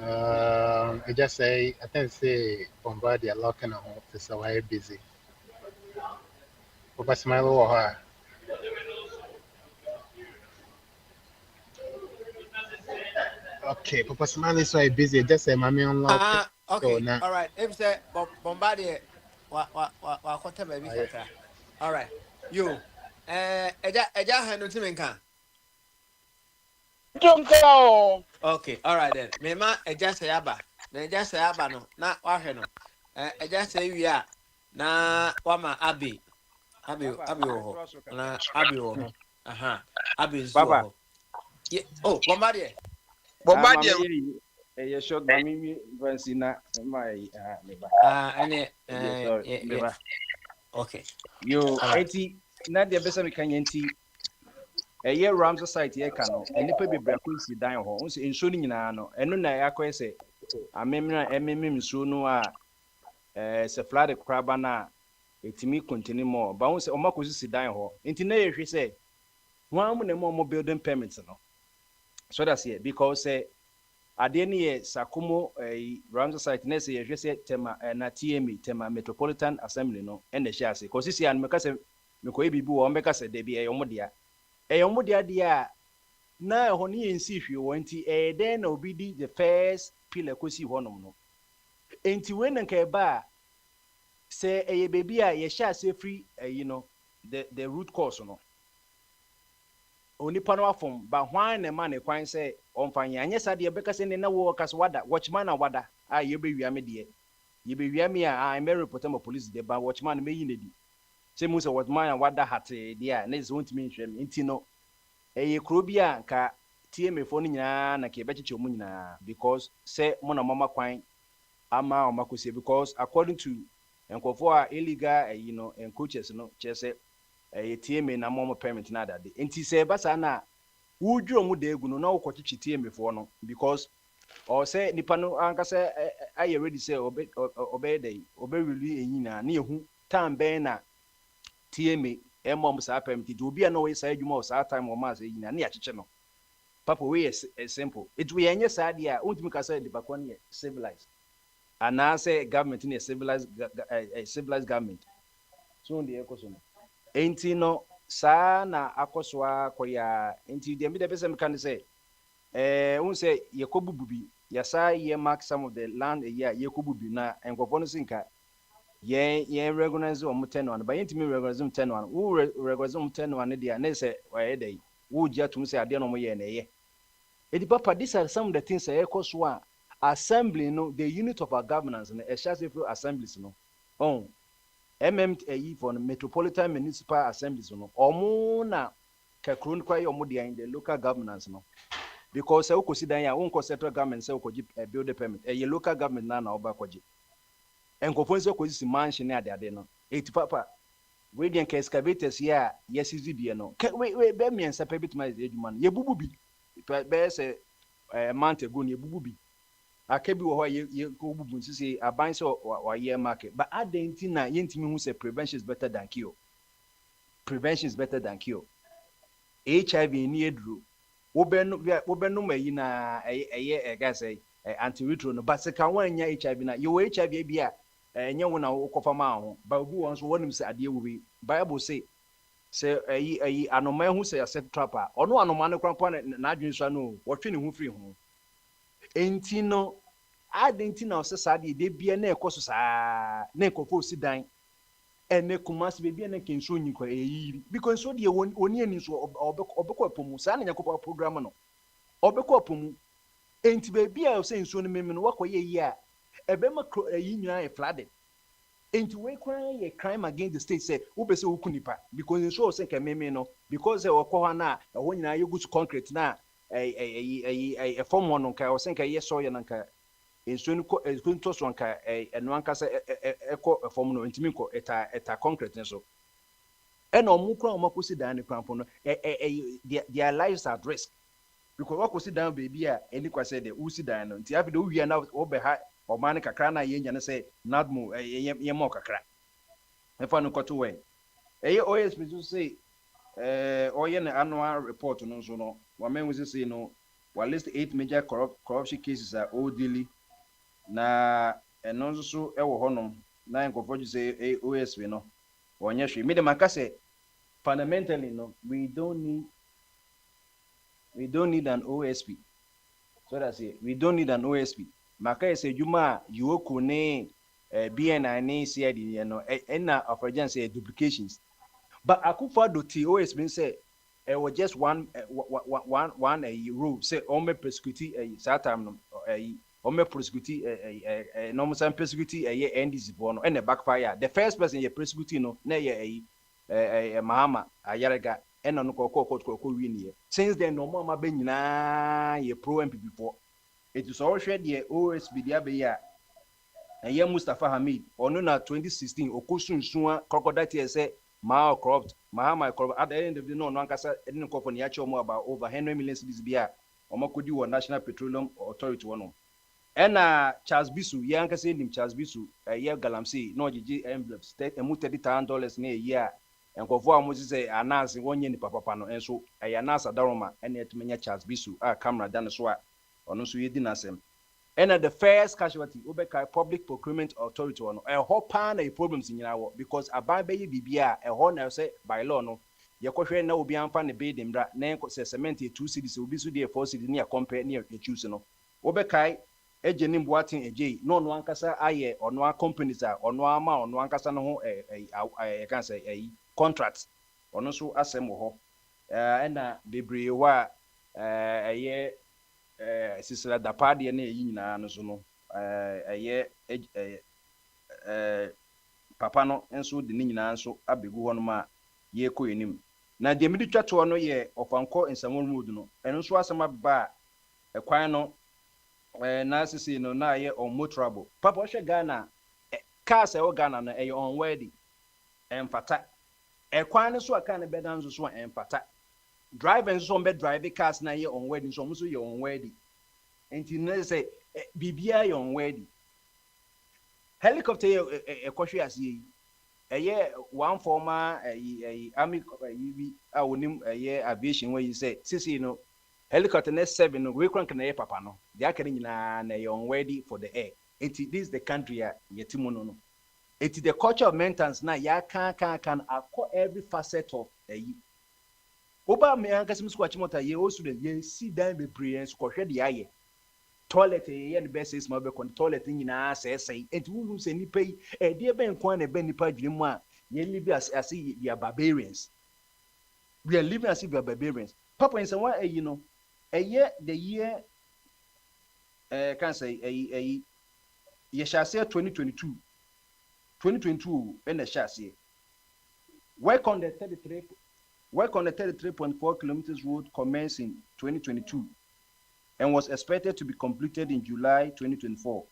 I just say I think say Bombardier locking on office so I busy. But smile over her. Okay, Papa Smiley is so busy. Just say, "Mommy unlock it." So Okay, now, all right. If say Bombardier, wa kota baby kakra. All right. You, eja hanu timenka. Junko. Okay, all right then. Mema eja sayaba. Na eja sayaba no na wahwe no. Eja say wi a na wama Papa, abi wo I ho. cross kakra. Na abi wo ho. Aha. Abi nso wo Papa, ho. Oh, Bombardier. Bombardie. mama ye short mami fancy na my me ba. Ene Yeah, sorry, me ba. okay. Yo, All right. enti na de besa me kan enti ɛyɛ ram society yɛ ka no nipa bebree akɔsi dan hɔ nso nsuo no nyinaa no ɛno na akɔyɛ sɛ amemra ɛmemem nsuo no a sɛ flood koraba no a ɛtumi continue mɔ ba ho sɛ ɔma kɔsisi dan hɔ nti na yɛhwɛ sɛ wɔn mu na mu ɔmo building permit no so that's it because adeɛ no yɛ sakomo ram society na sɛ yɛhwɛ sɛ tema na tma tema metropolitan assembly no ɛna ɛhyɛ ase kɔsisi a no mɛka sɛ mekɔyɛ biribi wɔ ɔmbɛka sɛ dabi ɛyɛ ɔmo dea ɛyɛ ɔmo dea deɛ a na ɛhɔ no yɛnsi hwee wɔ nti ɛyɛ dɛn na obi di the first pillar kɔsi hɔnom no nti wei na nka ɛba a sɛ ɛyɛ baabi a yɛhyɛ ase firi no the root cause no onipa no afom ba hwan na ma ne kwan sɛ ɔmfa nyɛ anyɛ saa deɛ bɛka sɛ ne na wɔ kasa wada watchman na wada a yɛbɛwia me deɛ yɛbɛwia me a ɛmɛ report ma police deɛ ba watchman no mɛyi ne di sɛ mu sɛ watchman na wada hatee deɛ a ne sɛ wɔntumi nhwɛ me nti no ɛyɛ kuro bi a nka tma fo no nyinaa na ka yɛbɛkyekyɛ mu nyinaa because sɛ mo na mama kwan ama ɔma kɔsie because according to nkɔfoɔ a illegal no coaches no kyerɛ sɛ ɛyɛ tma na mo permit na adade nti sɛ ɛba saa na wodwuro mu da egu no na wokɔkyekye tma foɔ no because ɔsɛ nipa no ankasa ayɛ ready sɛ ɔbɛyɛ dɛ ɔbɛwili ɛyi na ne yɛhu time bɛn na tma ɛmɔ mo saa permit nti obi a na ɔyɛ saa adwuma wɔ saa time ɔma sɛ ɛyi na ne yɛakyekyɛ no papa wei yɛ simple it we yɛnyɛ saa deɛ a wontumi ka sɛ nipa kɔ no yɛ civilized anaasɛ government no yɛ civilized government so deɛ ɛkɔ so no enti no saa na akɔ so akɔyɛ a enti deɛ mede pɛ sɛ meka ne sɛ wohu sɛ yɛkɔbubu bi yɛsa yɛ mark some of the land ɛyi a yɛkɔbubu na nkɔfoɔ no si nka yɛn recognize ɔmo 10-1 ba yɛntumi recognize ɔmo 10-1 wo recognize ɔmo 10-1 deɛ a ne sɛ ɔyɛ dɛ wo gye atom sɛ adeɛ na ɔmo yɛ na ɛyɛ edi papa these are some of the things that ɛkɔ so a assembly no the unit of our governance no ɛhyɛ ase firi assemblies no for the metropolitan municipal assemblies no ɔmo na kakro no kwa yɛ ɔmo deɛ in the local governance no because sɛ wokɔsi dan a wonkɔ central government sɛ wokɔgye building permit ɛyɛ local government na ɔba kɔgye nkɔfoɔ nso kɔsisi mansion ne adeade no eti papa wei deɛ nka excavators yɛ a yɛsisi deɛ no wei bɛɛ mmiɛnsa pɛ bituma yɛ adwuma no yɛbubu bi bɛyɛ sɛ month ago no yɛbubu bi aka bi wɔ hɔ a yɛkɔbubu nsisi aban sɛ wɔayɛ market but adan nti na yɛntumi hu sɛ prevention is better than cure hiv ni eduro wobɛnum ayi na ɛyɛ ɛga sɛ antiretro no but sɛ ka wɔanya hiv na yɛwɔ hiv bi a ɛnyɛ wo na wokɔfa ma ho ba obi wɔ nso wɔnim sɛ adeɛ wɔ bi bible say sɛ ɛyi anoma hu sɛ yɛsɛ trap a ɔno anoma no krampa na adwene so no wɔtwe ne ho firi ho enti no adenti na ɔsɛ saa deɛ de bia na ɛkɔ so saa na nkɔfo si dan ɛne kumase bebia na kenso nyikɔ ɛyiri because so deɛ oni ani so ɔbɛkɔ apomu saa na nyakɔpɔ program no ɔbɛkɔ apomu enti bebia ɔsɛ nsuo no meme no wakɔyɛ yi a ɛbɛma ɛyi nyinaa yɛ flooded enti wei kwan yɛ crime against the state sɛ wobɛsɛ woku nipa because nsuo ɔsɛ nka meme no because ɛwɔkɔ hɔ na ɛhɔ nyinaa yɛgu so concrete na ɛfɔm hɔ no nka ɔsɛ nka yɛ sɔyɛ no nka nsuo no kɔ so nka ɛno ankasa ɛkɔ ɛfɔm no ntumi nkɔ ɛta concrete no so ɛna ɔmo kora ɔmo akɔsi dan ne krampo no their lives at risk because wakɔsi dan baabi a ɛni kwasɛ deɛ wosi dan no nti afei de wowia na wɔbɛha ɔman no kakra na yɛnya no sɛ nadmo yɛma kakra ɛfa no kɔto wɛn ɛyɛ OSP so sɛ ɔyɛ ne annual report no nso no wɔmɛhu sɛ no list 8 major corruption cases a ɔdili na ɛno nso so ɛwɔ hɔnom na nkɔfɔ gye sɛ OSP no wɔnyɛ hwee mede maka sɛ fundamentally no we don't need an OSP So that's it. We don't need an OSP. Maka say Juma you ne BNI said you know and of say duplications. But Akufo-Addo OSP say it was just one rule. Say ome prosecute that time no ome prosecute no some prosecute NDC bono and the backfire. The first person you prosecute no na Mahama Ayarega and no ko win. Since then no more ma be nyina ye pro MPP for. It is all shared the OSB dia be ya. And ye Mustafa Hamid ono na 2016 okosunsun crocodile say Mao corrupt Mahama corrupt at the end of the no ankasa edin ko for ne yacho mo about over 100 million cedis bia omakodi wo National Petroleum Authority wono ena Charles Bisu ye ankasa nim Charles Bisu ye galamsey no gigi envelopes emu $30,000 na year enkofo amozi say announce wonye ni papa no enso announce daroma ena etumenya Charles Bisu a camera dan so a ono so yedi nasem. And the first casualty, Obeka Public Procurement Authority, a whole pan of problems in our because a by BBA, a honor say by law, no, your question now will be unfunded bid in that name cement 2 cities will be so dear 4 cities near compare near a choose no. Obeka, a genuine boating a J, no one casa aye or no companies are or no amount on one casa no I can't say a contracts or no so assemble and the wa a year. Sisila da party ne yi nyina no so no papa no enso de ne nyina nso abegu ho no ma ye ko enim na de medi twato no ye ofanko nsamo mood no eno so asema ba ekwan no na sisi no na ye on motorable papa hwe Ghana cars e o Ghana no e on worthy emfata ekwan no so aka ne bedan so so emfata driving so be drive cars na ye on wedding so muso ye on wedding enti no say bibia ye on wedding helicopter ye kwhwe ase ye one former army bi a wonim ye aviation wey say sisi no helicopter na 7 no we crank na ye papa no they are carrying na ye on wedding for the air enti this the country ye timo no enti the culture of maintenance na ya can every facet of Oba me ankasa msukwa chimota ye o student ye si dan be prayer ko hwe de aye toilet ye the best is ma be kon toilet nyina asese enti wunu se nipa yi e de be nkwan na be nipa dwemu a ye live as we are barbarians. We are living as if we are barbarians. Papa in some way you know a year the year can say ye shall say 2022 and the shall say work on the 33.4 kilometers road commenced in 2022 and was expected to be completed in July 2024.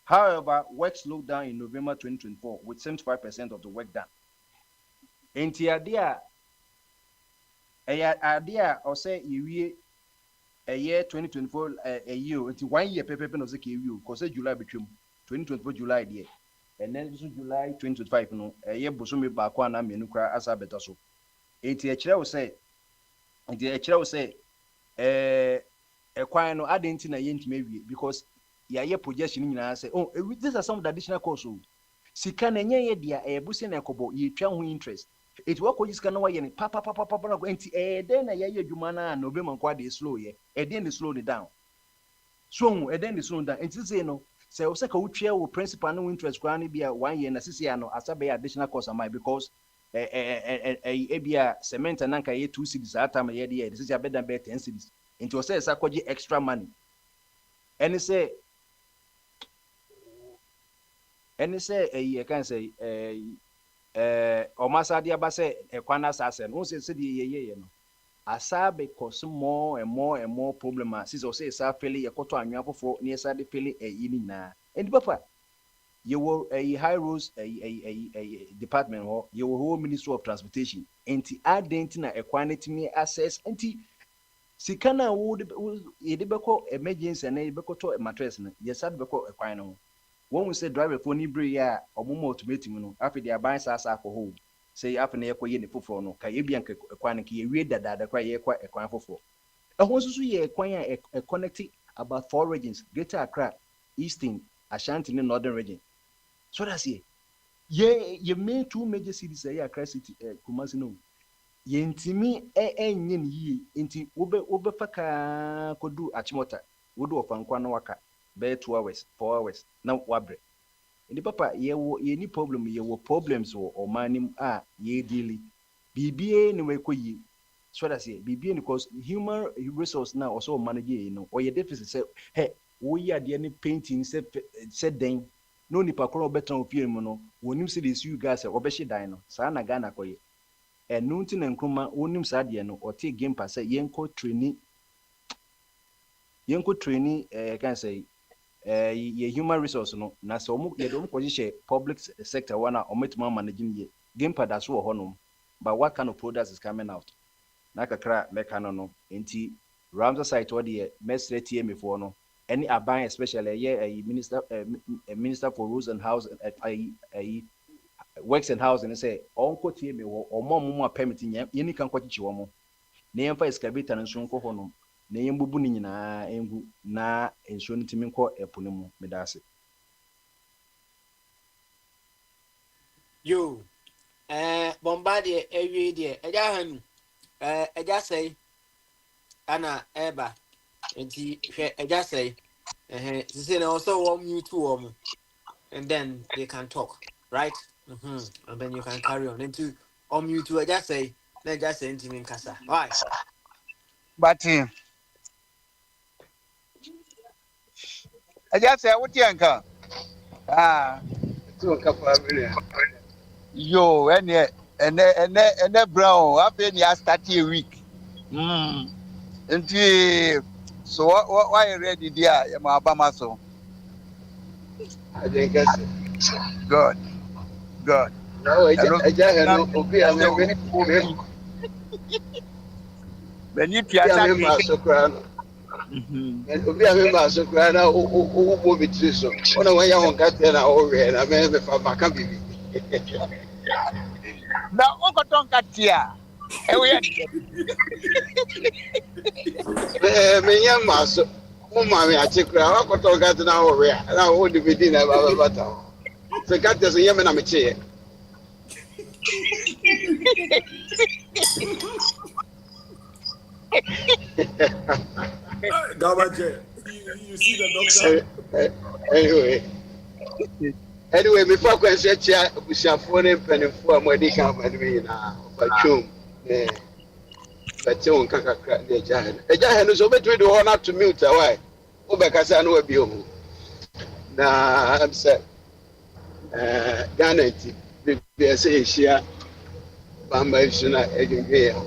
However, work slowed down in November 2024 with 75% of the work done. In the idea or say a year 2024 a year into 1 year paper no say because July between 2024 July there and then July 2025 no a year bosome ba kwa na menu kra asa better so. Enti ekire wo say ekwan no adenti na yentime wie because ye projection nyina say oh these are some of the additional costs so sika na nye ye dia ebusi na ekobo ye twa ho interest it work with sika na wa ye ne papa na enti den na ye adwuma na na obe man kwa dey slow ye den dey slow down so den dey slow down enti say no say o saka utwe wo principal no interest kwa na bia 1 year na sisi ya no asabe additional cost am because ebia cement na nka ye 2 cities atam ye dey this is a better 10 cities into say sakoji extra money and say you can say o masadi aba say ekwana sase no say ye no asabe cause more and more problem as so say sa fele ye koto anwa fofo ne sa de fele ni na and papa you will a high roads a department or you will whole Ministry of Transportation enti adentina equanity access enti sikana would edebeko emergency na edebeko to mattress na yesad beko ekwan no when we say driver for ni bre ya omomo automating no afi dia ban sa alcohol say afi na yekoye ne foforo no ka yebia ekwan ka yewie dada kwa yekwa ekwan foforo ehon susu ye ekwan a connect about 4 regions Greater Accra, Eastern, Ashanti and Northern region. So that's it. Ye main 2 major cities are Accra City, Kumasi no. Ye intimi enyen yi inti obe faka kodu achimota. would of Ankwana waka, bear 2 hours, 4 hours, now wabre. And the papa, ye any problem, ye were problems or money, ye daily. BBA no way ye. So I say, BBA because human resource now also manage, or your deficit say, hey, we are the any painting said then. No nipa koro better of you, mono, when you see this, you guys are obeshi dino, Sana Gana koye. And Nuntin and Kruma, onim sadiano, or take game pass, yenko training, can say. Ye human resource no na so ye don't position public sector one or met more managing ye game pad as well honum but what kind of products is coming out na kakra mekano no enti Ramsey site what the mesre TM for no any aban especially a minister for rules and house a works and housing say onko TM or more permitting ye kan kwachi wo mo na yemfa excavator nso nko honum na yembubu ni nyina engu na enso ntimi nko epo ne mu medase Yo, Bombardier, every day, Ejahan, Ejasay, Anna, Eba, and Ejasay, and also warm you two, and then they can talk, right? And then you can carry on into you two, Ejasay, then just say in Casa. Why? But I just say what yanka. To a couple of million. Yo, and brown. I've been here 30 a week. And so why ready there? My Obama so. I think that's it. Good. No, I And just had no opinion. when you Yeah, are I'm a soprano. And obi a member so kra na wo bitiri so ona wa ya won ka te na o we na me fa maka bibi now, Okoton Katia. me nya ma so mo ma me a che kra wa ko to ka te na o we na wo di bidi na ba ta se ka te so ye me na me che Gabaje, you see the doctor? Anyway, before I say chia busiafo ne mpanimfo a mo di kan ma me na fa twom but you won't kakra the Jahan. A Jahan is over to the honor to mute away. Obekasa no be ohu. Na I'm said Ghana ti be say share Bamba isuna ejwe ya.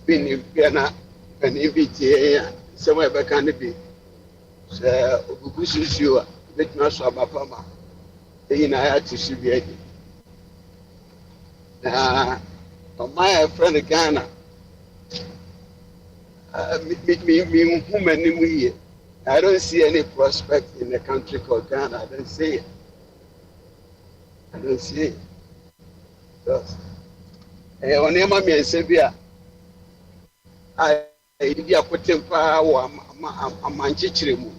Bini Ghana and invite ya somewhere back can be. So obususu a betuma so abapama. Eyi na ya ti sibi na my friend Ghana I don't see any prospect in a country called Ghana. I don't see it. Because on your mommy and Sabia, I put him power a manchichrimu.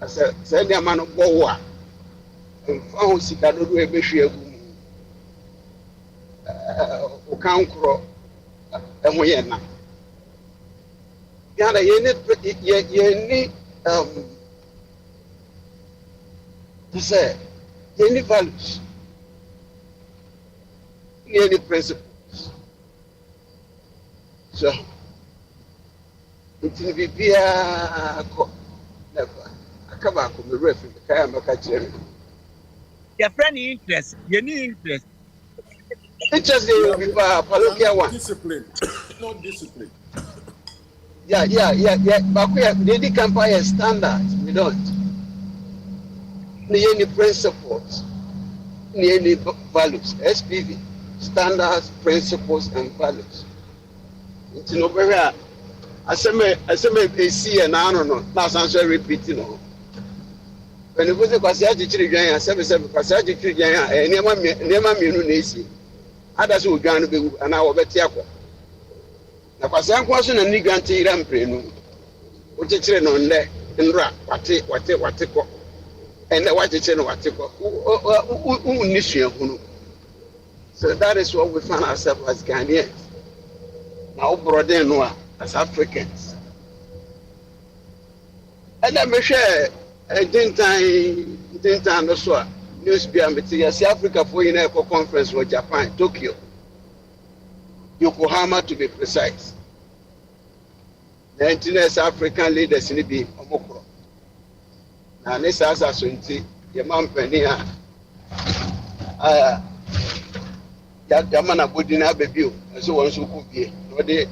I said, send a man of Boa and found Sikado a Bishop Okankro and Wayana. Ghana, you need to say, you need values, you need principles. So, it will be never. I come back from the refuge, I am a catcher. Your friend interest, you need interest. Interesting will be parochial one. Discipline, not discipline. Yeah. But they can't buy a standards. We don't. Any principles, any values. SPV, standards, principles, and values. It's no very. I say see and I don't know. Now I'm repeating. When you go to Kwasiaji Children, I say Kwasiaji Children, and Nema Minu Nisi. Others will go and I will bet you. Na kwasa nkwaso na ni gante ira mprenu o chechire no nle nra wate ko ene wa chechire no wate ko u ni suahunu. So that is what we find ourselves as Ghanaians now, brother no as Africans And then me share didn't time no so news be am South Africa for in a conference for Japan, Tokyo, Yokohama to be precise. The Indigenous African leaders in the Omokro. Now this as a sunti, your man penny Yamana Budina baby, and so on so could be. No, they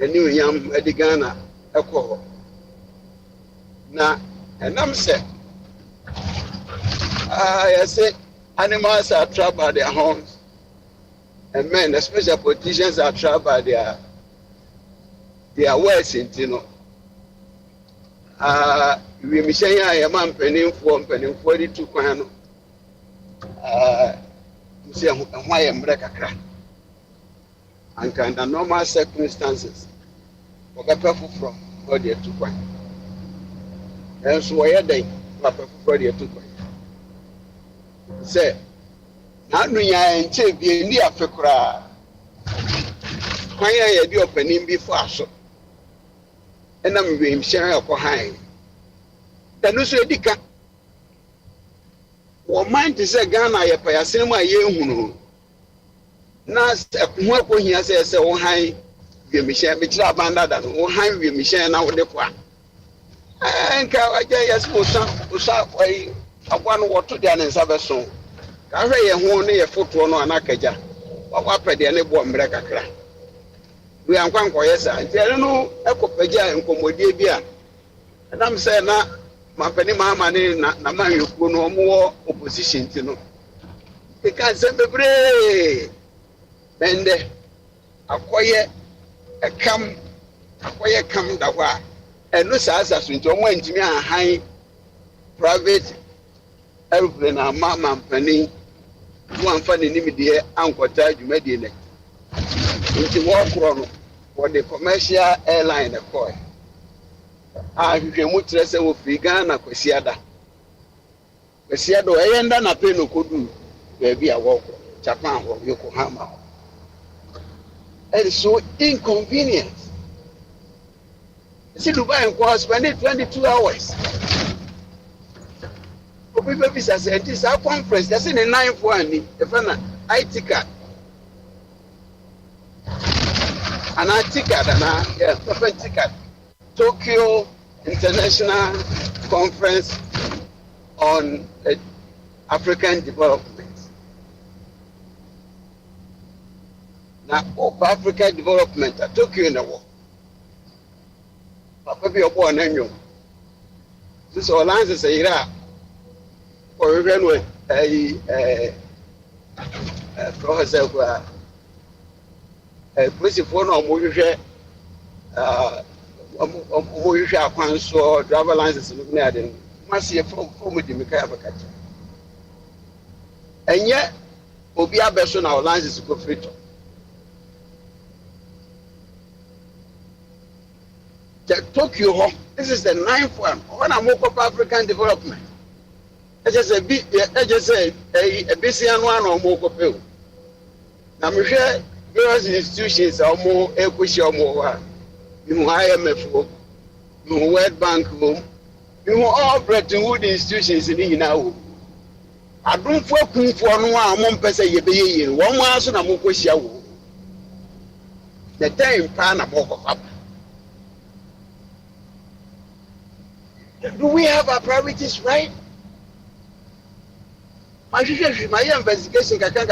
knew Yam Edigana Echo. Now, and I'm saying, I said, animals are trapped by their homes, and men, especially politicians, are trapped by their words in Tino. We say, I am penning for 42 Quano. Say, why am Rekaka? And under normal circumstances, for better from body to point. And so I had a body to point. Say, now we are in Chip, in the Africa. Why are you opening before so? And I'm being sharing behind. Then you say, Dika. What mind is a Ghana, a Payasima, you Nas a Kumako here says, oh, hi, we Michelle, Mitra Banda, oh, hi, we Michelle, now the qua. And Kawajas was up way of one water down in Sabason. Carry a horny a foot one on Akaja, or what the any bomb Rekakra. We are one quiesa, and tell no Echo Paja and Comodibia. And I'm saying, my penny mamma, Nama, you could no more opposition to know. They can't send the brave. And a quiet come that way. And no says as we don't want to be a high private airplane, a mamma and penny. One funny name, dear Uncle Tide, you made it. Into walk on for the commercial airline, a coy. You can move to the of Ghana, Quesiada. Quesiado, I end on a pen could do, baby, a walk, Japan or Yokohama. It is so inconvenient. See, Dubai and spending 22 hours. For people, this is our conference, that's in the 9th one, the final IT card. An IT card, and perfect ticket. Tokyo International Conference on African Development. Now, of African Development at Tokyo in the world. Papa be a born annual. This alliance is a year or even a police phone or Moyush Akwantufuo driver license looking at him. Must see a phone with the Mikaya. And yet, Obia Besson our license go free. Tokyo, this is the 9th one. When I woke up African development, I just say a busy one or more copil. Now, we share various institutions are more equity or more. You IMF, you World Bank, you all Bretton Woods institutions in the now. I don't focus for no one person you be in 1 month and I'm going to the time pan a more of. Do we have our priorities right? My investigation can say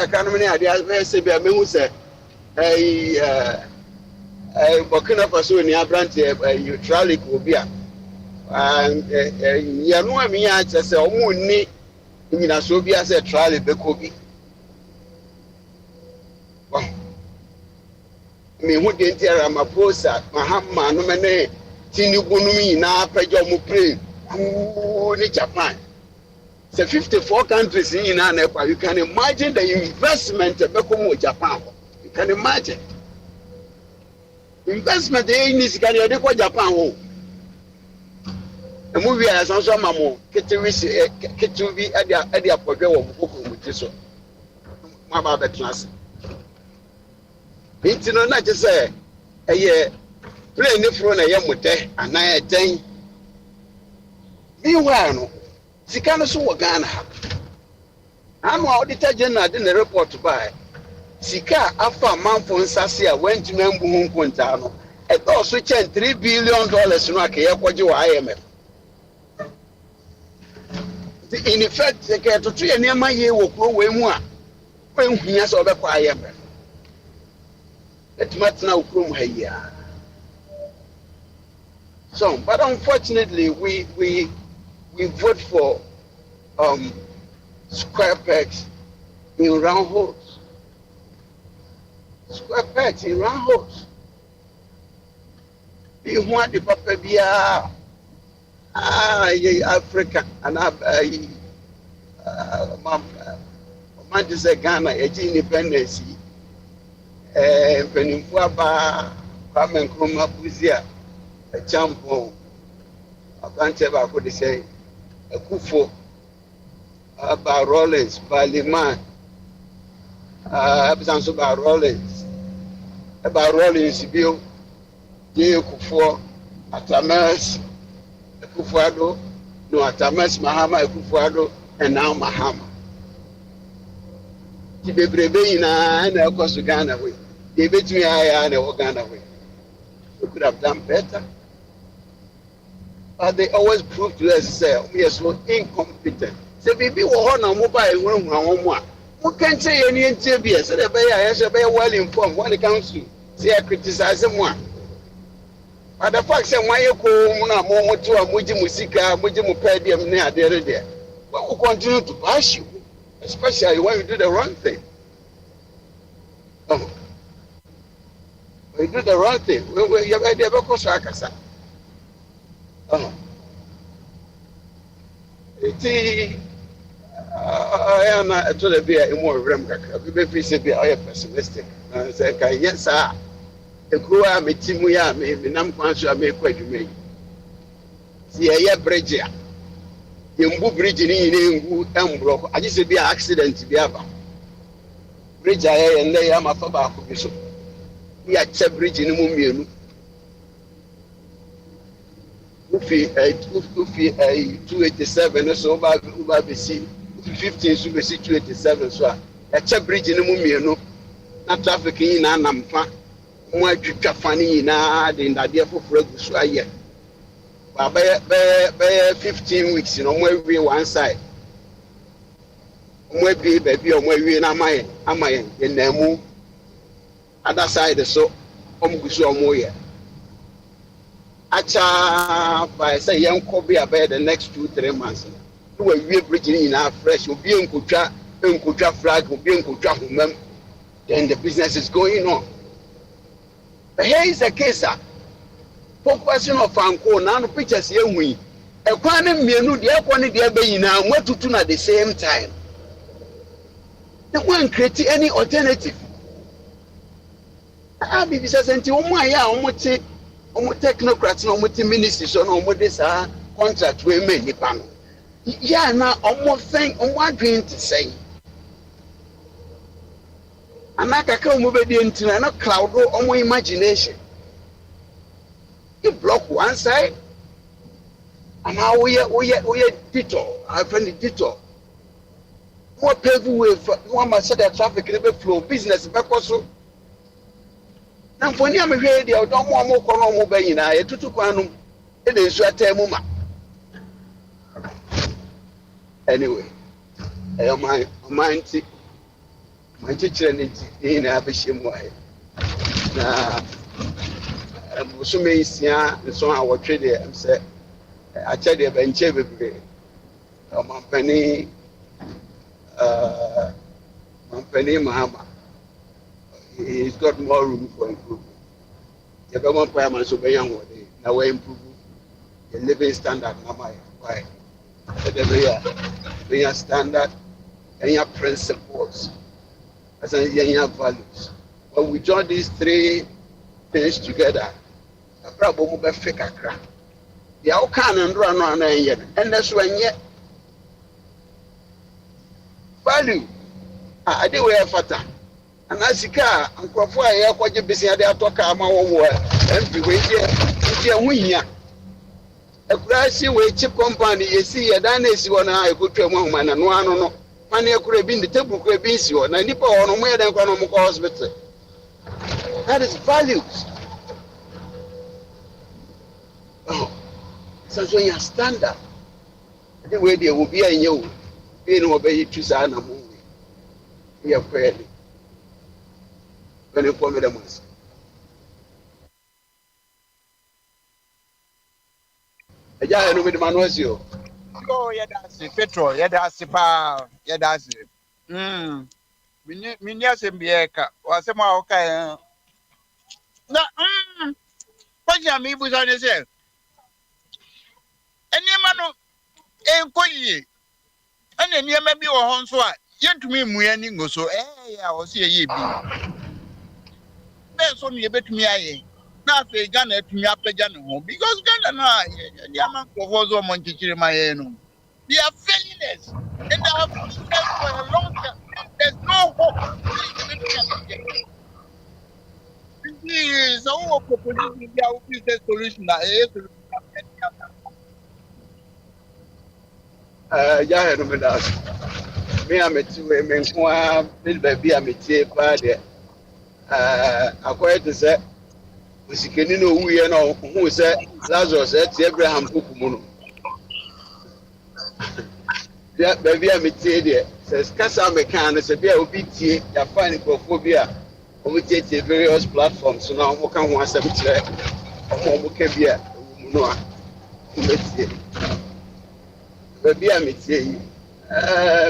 Burkina Faso in Abrante, neutralic will be. And Yanu Mia says, Omuni in Asobia said, Trali Bekobi. Me who didn't hear Amaposa, Mahama, no mane. Tinubunumi na pejo mu pray ni Japan. So 54 countries in Nepal. You can imagine the investment bekomo Japan. You can imagine. Investment in this country they go Japan ho. The movie has also mamo ketubi adia podwe wo boko mu tiso. Ma ba betlas. Intino na je say plane for na yamute and I Meanwhile, no, sika no so wɔ Ghana ha. Ano a auditor general de ne report by sika afa amanfo nsase a wantumi ambu ho nkontaa no ɛdɔɔso kyɛn $3 billion no akɛyɛ kɔgye wɔ IMF. In effect, the get to three and near my year will grow way more. When he has over IMF. It might now grow here. So, but unfortunately, we vote for square pegs in round holes. Square pegs in round holes. You want the papa beer. Africa and Manchester Ghana independence. Penimfua ba Kwame Nkrumah Buzia a champion. Akwantufuo ba could say Akwantufuo ba Rollins ba Liman Abisanso ba Rollins bio Akwantufuo Atamas Akwantufuo no Atamas Mahama Akwantufuo and now Mahama. The baby na na across Ghana way. They bet me I na Ghana way. We could have done better. But they always prove to us say we are so incompetent. Say baby we on mobile room one. We can't say any interview. So the be well informed when it comes to say criticize them one. But the fact say why you go na mo to amuji musika, amuji mu pay dem na there. We will continue to bash you. Especially when you do the wrong thing. Oh. When you do the wrong thing, you have idea about Kosakasa. Oh. I am not to the beer in more Remka. We may say be pessimistic. I say, yes, sir. The crew are me, Timuya, me, Namquansha, me, quite me. See, a bridge. Yembu bridge ni ngu embro aje se bi accident bi aba bridge aye nle ya mafa ba ko bi so ya che bridge ni mu mienu ufi 287 so ba be si 15 so be si 287 so ya che bridge ni mu mienu na traffic yi na namfa mo atwitwa fa ni na de ndade foforo gu so aye. By 15 weeks, you know, we one side. We be baby, or we na my in Nemu. Other side, so Guso Moya. Acha by say young Kobe about the next 2-3 months. We bridging in our fresh, will be in Kucha flag, will be in Kucha, then the business is going on. But here is the case. Question of Franco, now pictures here we a quantum menu, the airport, the abbey now, what to do at the same time. The one create any alternative. I be says, and my almost technocrats, no multi ministers, no more this contract we made the panel. Yeah, now almost think on what dream to say. And I can come over the internet, cloud on my imagination. You block one side, and now we are detour. I find the detour. What pave way for one must set the traffic level flow business back also. Now, for me, I'm here, they don't want more column over in I to Quanum. It is your term. Anyway, I am my teacher in a fishing way. Now, so many so our trader said, I tell you, Ben Chevy, Mampany Mahama. He's got more room for improvement. The government requirements of a young one, now we improve the living standard. Why? We are standard and your principles as your values. When we join these three things together, a problem will be fake. The outcome and run on yet, and that's when yet value. I do wear fata, and as you car and qualify what you busy at the talk. I'm over and be waiting. Akurasi we chip company yesi yɛdan na esi hɔ na ekotwa mu ahoma na no ano no pane akura bi ne table kura bi si hɔ na nipa hɔ no mo yɛdan kwa no mo kɔ hospital. That is values. Oh, so your standard. The way they will be in you, being obeyed to Sana movie. We are fairly. When you come with them. I know with the man was you. Oh, yeah, that's it. Petrol, yeah, that's it. Yeah, that's it. Minyas and Bieka, or some okay. No, what you mean was on his head? And your man ain't quite. And then you may be a home swat. Yet to me, we go so, I was here, ye be. There's only a bit me. Now, they Ghana to me up a Ghana because Ghana, the amount of was on Monte my own. They are failures. And they have failures for a long time. There's no hope. Please, I want to propose the solution. Yeah, no, that. Me, I'm a two men who are built by be a métier by the acquired to say, we can know who you know who said Lazarus at Abraham Pukumono. Yeah, baby, I'm a métier says Casa Mechan, a beer will be tea, you're finding phobia. We take the various platforms, so now we can want some check. We can be a no. Baby, I'm a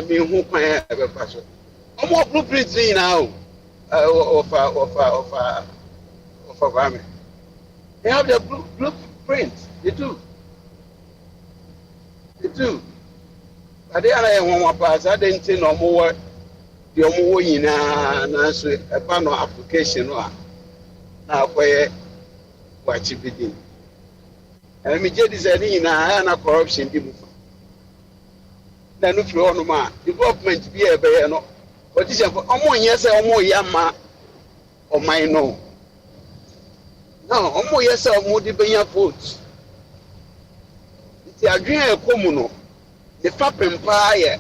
me who can have a passion. I'm more blueprints now of Rami. They have the blueprint. They do. They do. But they are one pass. I didn't say no more. The only in a panel application now where what you begin. And me just deciding in a corruption. Then if you want man, development be a bear no. But this is for yes or more yama or my no. No, yes or more the votes. It's a dream communal. The Fap Empire.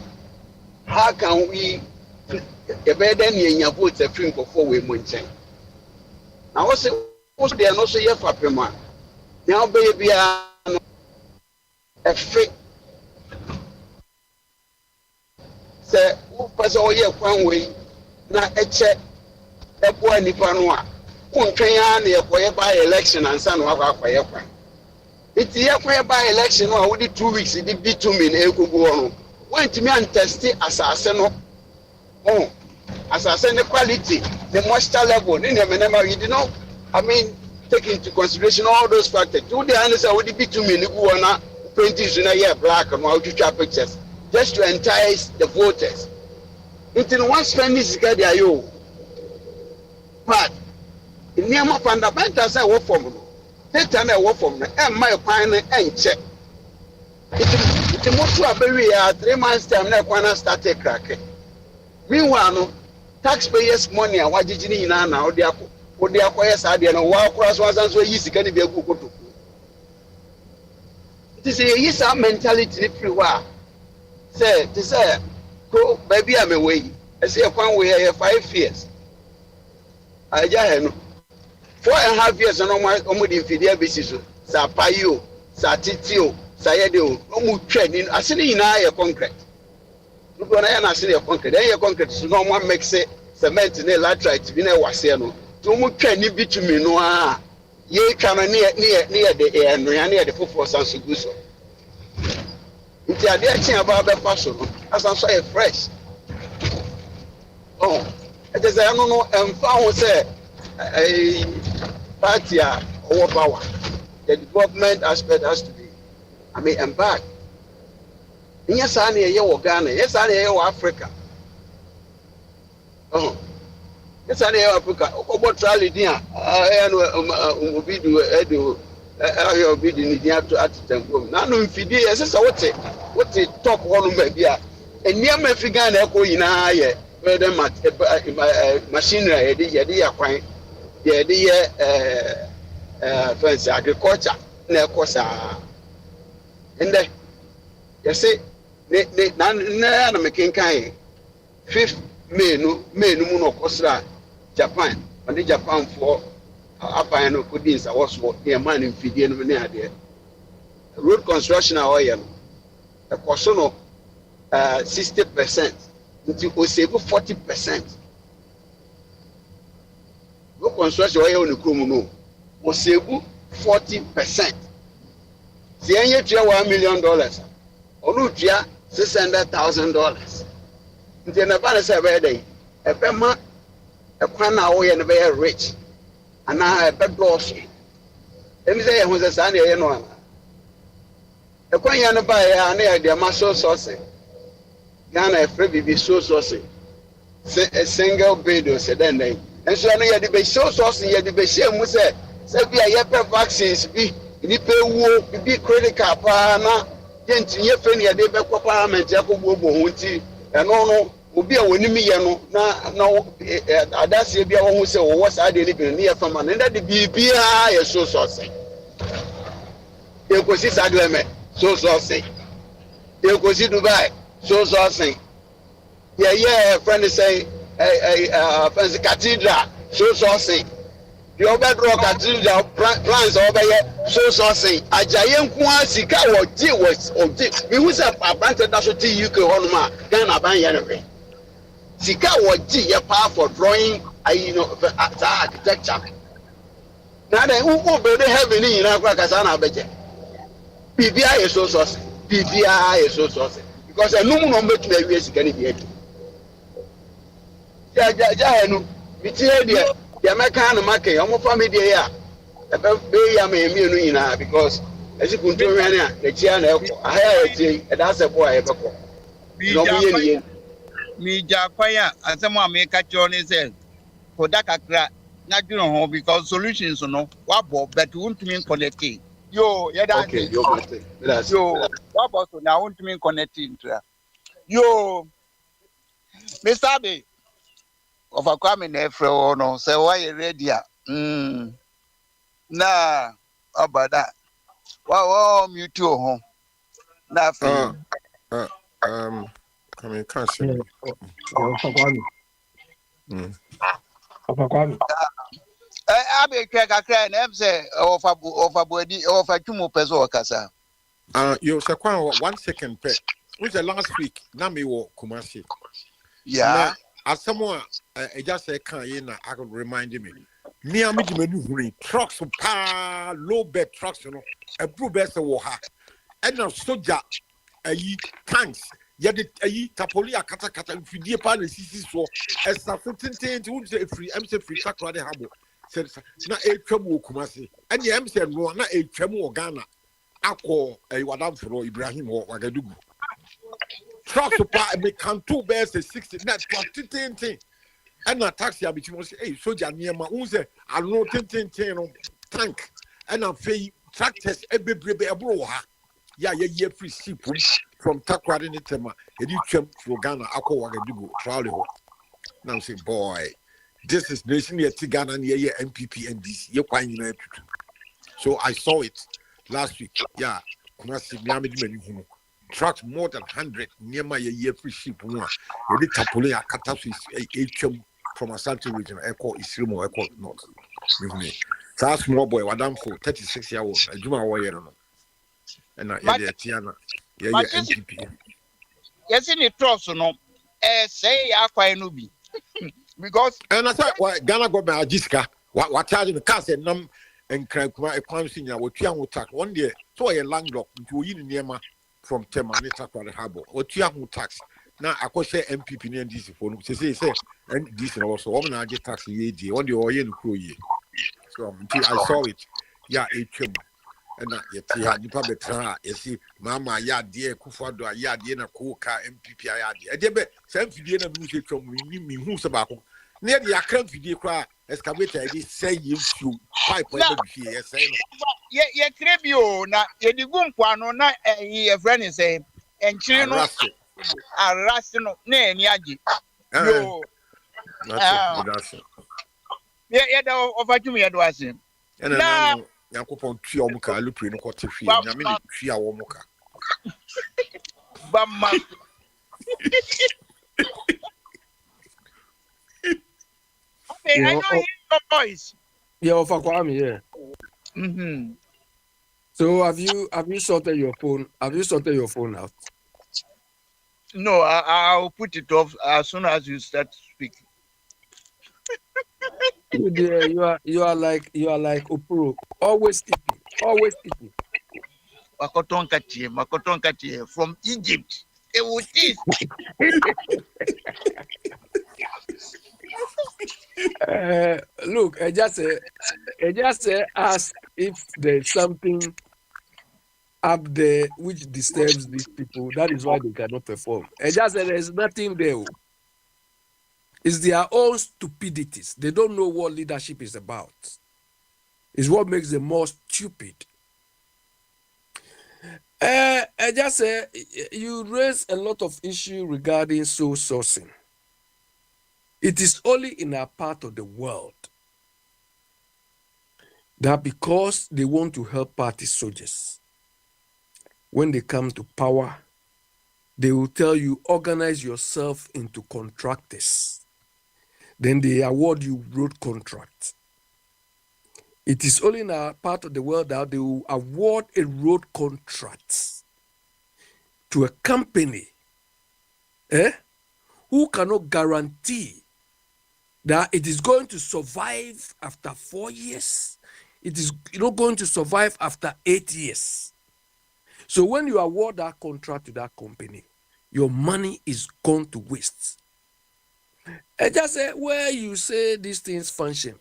How can we? The better than your votes a drink before we munching. Now, what's they are not so yet for Pema. Now, baby, a fake. Say, who pass all year one way, not a check, a boy Nipanua. Country and by election and son of our fire. It's the by election or only 2 weeks, it did be 2 minutes. Went to me and test it as a senate. Oh, as I said, the quality, the moisture level, you did not, take into consideration all those factors. Do the answer would be 2 minutes, who are not painting in a year black and white pictures, just to entice the voters. Until one spending is get there, you. But in the more fundamentals, I work from them. They turn I work from them, and my opinion and check. It's most probably 3 months' time, like when I started cracking. Meanwhile, no taxpayers' money and what did you know now? They acquire Sadia and walk across was as well easy can be a good to. It is a yes mentality everywhere. Say, to say, go, baby, I'm away. I say, one way I have 5 years. I just know 4.5 years and almost infidel basis. Sapayo, Satitio, Sayedo, almost training. I see in a concrete. When I am saying concrete, then your concrete so no one makes it cement in a latrite, be a wasiano. To move can you be to me no ye can near the air near the football San Suguso. It's a dear thing about the person as I'm so fresh. Oh, it is I don't know and found say a party or power. The development aspect has to be and back. Yes, I near you Ghana. Yes, I near you Africa. Oh, yes, I near Africa. What trial it here? I know be do edu. I be the need to at them. Now, no, if you did, yes, what it talk one maybe. And near me figure echo in a where them machinery, the acquaint, the fence agriculture, near course. And then you say na making kind 5th May no muno kosra Japan and the Japan for apan no kudins I was what the man in Fidie no near there road construction oil the cost no 60% until we save 40%. Road construction oil no krum no we save 40%. See any $1 million or no $600,000. Nti na ba na say be dey e be ma e kwan na wo ye no be rich ana e be boss emi say e hu say sa na ye no ana e kwan ya no ba ya na ye de ma so sauce Ghana e free bibi so sauce say a single bed o say den den enso no ye de be so sauce ye de be share say bia ye pe vaccines bi ni pe wo bibi critical pa na ye ntinye fe ne ye de be parliament ya ko bo ho nti no obi a woni mi ye no na adase bia wo hu se wo sa de ni bi ne ye fama ne de bibia ye so say e ko si sadleme so say e ko si Dubai so say ye friend say fancy cathedral so say the obedro cathedral plans obeye so say ajaye nko asika wo je mi hu se abante da so ti UK honoma Ghana ban ye ne sika wo je ye pa for drawing architecture na den who build heaven ni na kwa kasa na abeje bibia ye so say bibia ye so say because enum no metu awie sika ni bi ja enu biti e de ya meka na make omo family ya be ya me mienu nyina because esi kuntu hwene a na chia na eko ahaya ya tie e da se boy e beko no mu ye ni mi ja kwaya asemo ameka cho ni se koda kakra na dwuno ho because solutions no wabo but untumi connect yo ye da okay yo mate yo wabo so na untumi connect intra yo Mr. B of Akwame na efre no say why ready na abada wa mute ho na fi Come can't see me. Abe kakra na em say of abodi of atwumo peso okasa You say 1 second pe. Which the last week na me wo Kumasi. yeah As someone just say can you na I could remind me. Near me the trucks low bed trucks a blue best wo ha. And a soldier tanks tapolia kata fidie pa na sisi so esafetente won say free free takra de habo said na etwam wo Kumasi and the say no na etwam wo Ghana akọ wadam fro Ibrahim wo Wagadugu trucks pa me can two bears 60 na tente and na taxi abiti mo say hey soldier niema won say alo tente no tank and na fei tractors ebebrebe ebro ha ya free ship from Takrade ni tema edi twam from Ghana akọ Wagadugu travel ho now say boy this is nation here Ghana near MPP NDC ye kwan nyina tutu so I saw it last week yeah Kumasi miamedi mani hu trucks more than 100 near my year free ship one edi tapole akata so etwam from Asante region eko Isirimo eko north me so small boy wadam for 36 years old aduma wo yero no and na ye de tiana ye NPP yes in the trust no say akwa no bi because and I said why Ghana government ajiska what charge the car said nam and Krankuma Ekwan senior wo tua ho tax one day so a landlock nti wo yi ni niema from Temane Takrade Harbor wo tua ho tax na akose MPP ni NDC for no say NDC no so wo na age tax ye die one day wo ye no kro ye so until I saw it yeah etwem and yet ya nipa betra yesi mama ya de Akufo-Addo ya de na koka MPP ya de e de be sam fidie na mu se twom mi hu se ba ko na de akran fidie kwa excavator dey say you pipe e be fie e say no ye krebio na ye di gunkwa no na ye friend say enchiri no arrest no na eni agi yo that's ye da ofajum ye do ase na Yakopon twa omuka alupre no kote hwie nyame ne twa wo muka Bama. Okay, I know your voice. Yeah, of Kwame, yeah. Mm-hmm. So have you sorted your phone? Have you sorted your phone out? No, I'll put it off as soon as you start speaking. Yeah, you are like Opuro, always eating, always eating. Makoton Katie from Egypt. It would is. Look, I just say, ask if there's something up there which disturbs these people. That is why they cannot perform. I just say there's nothing there. It's their own stupidities. They don't know what leadership is about. It's what makes them more stupid. I just say you raise a lot of issue regarding soul sourcing. It is only in our part of the world that because they want to help party soldiers, when they come to power, they will tell you, organize yourself into contractors. Then they award you road contracts. It is only in our part of the world that they will award a road contract to a company who cannot guarantee that it is going to survive after 4 years. It is not going to survive after 8 years. So when you award that contract to that company, your money is gone to waste. I just say where you say these things function,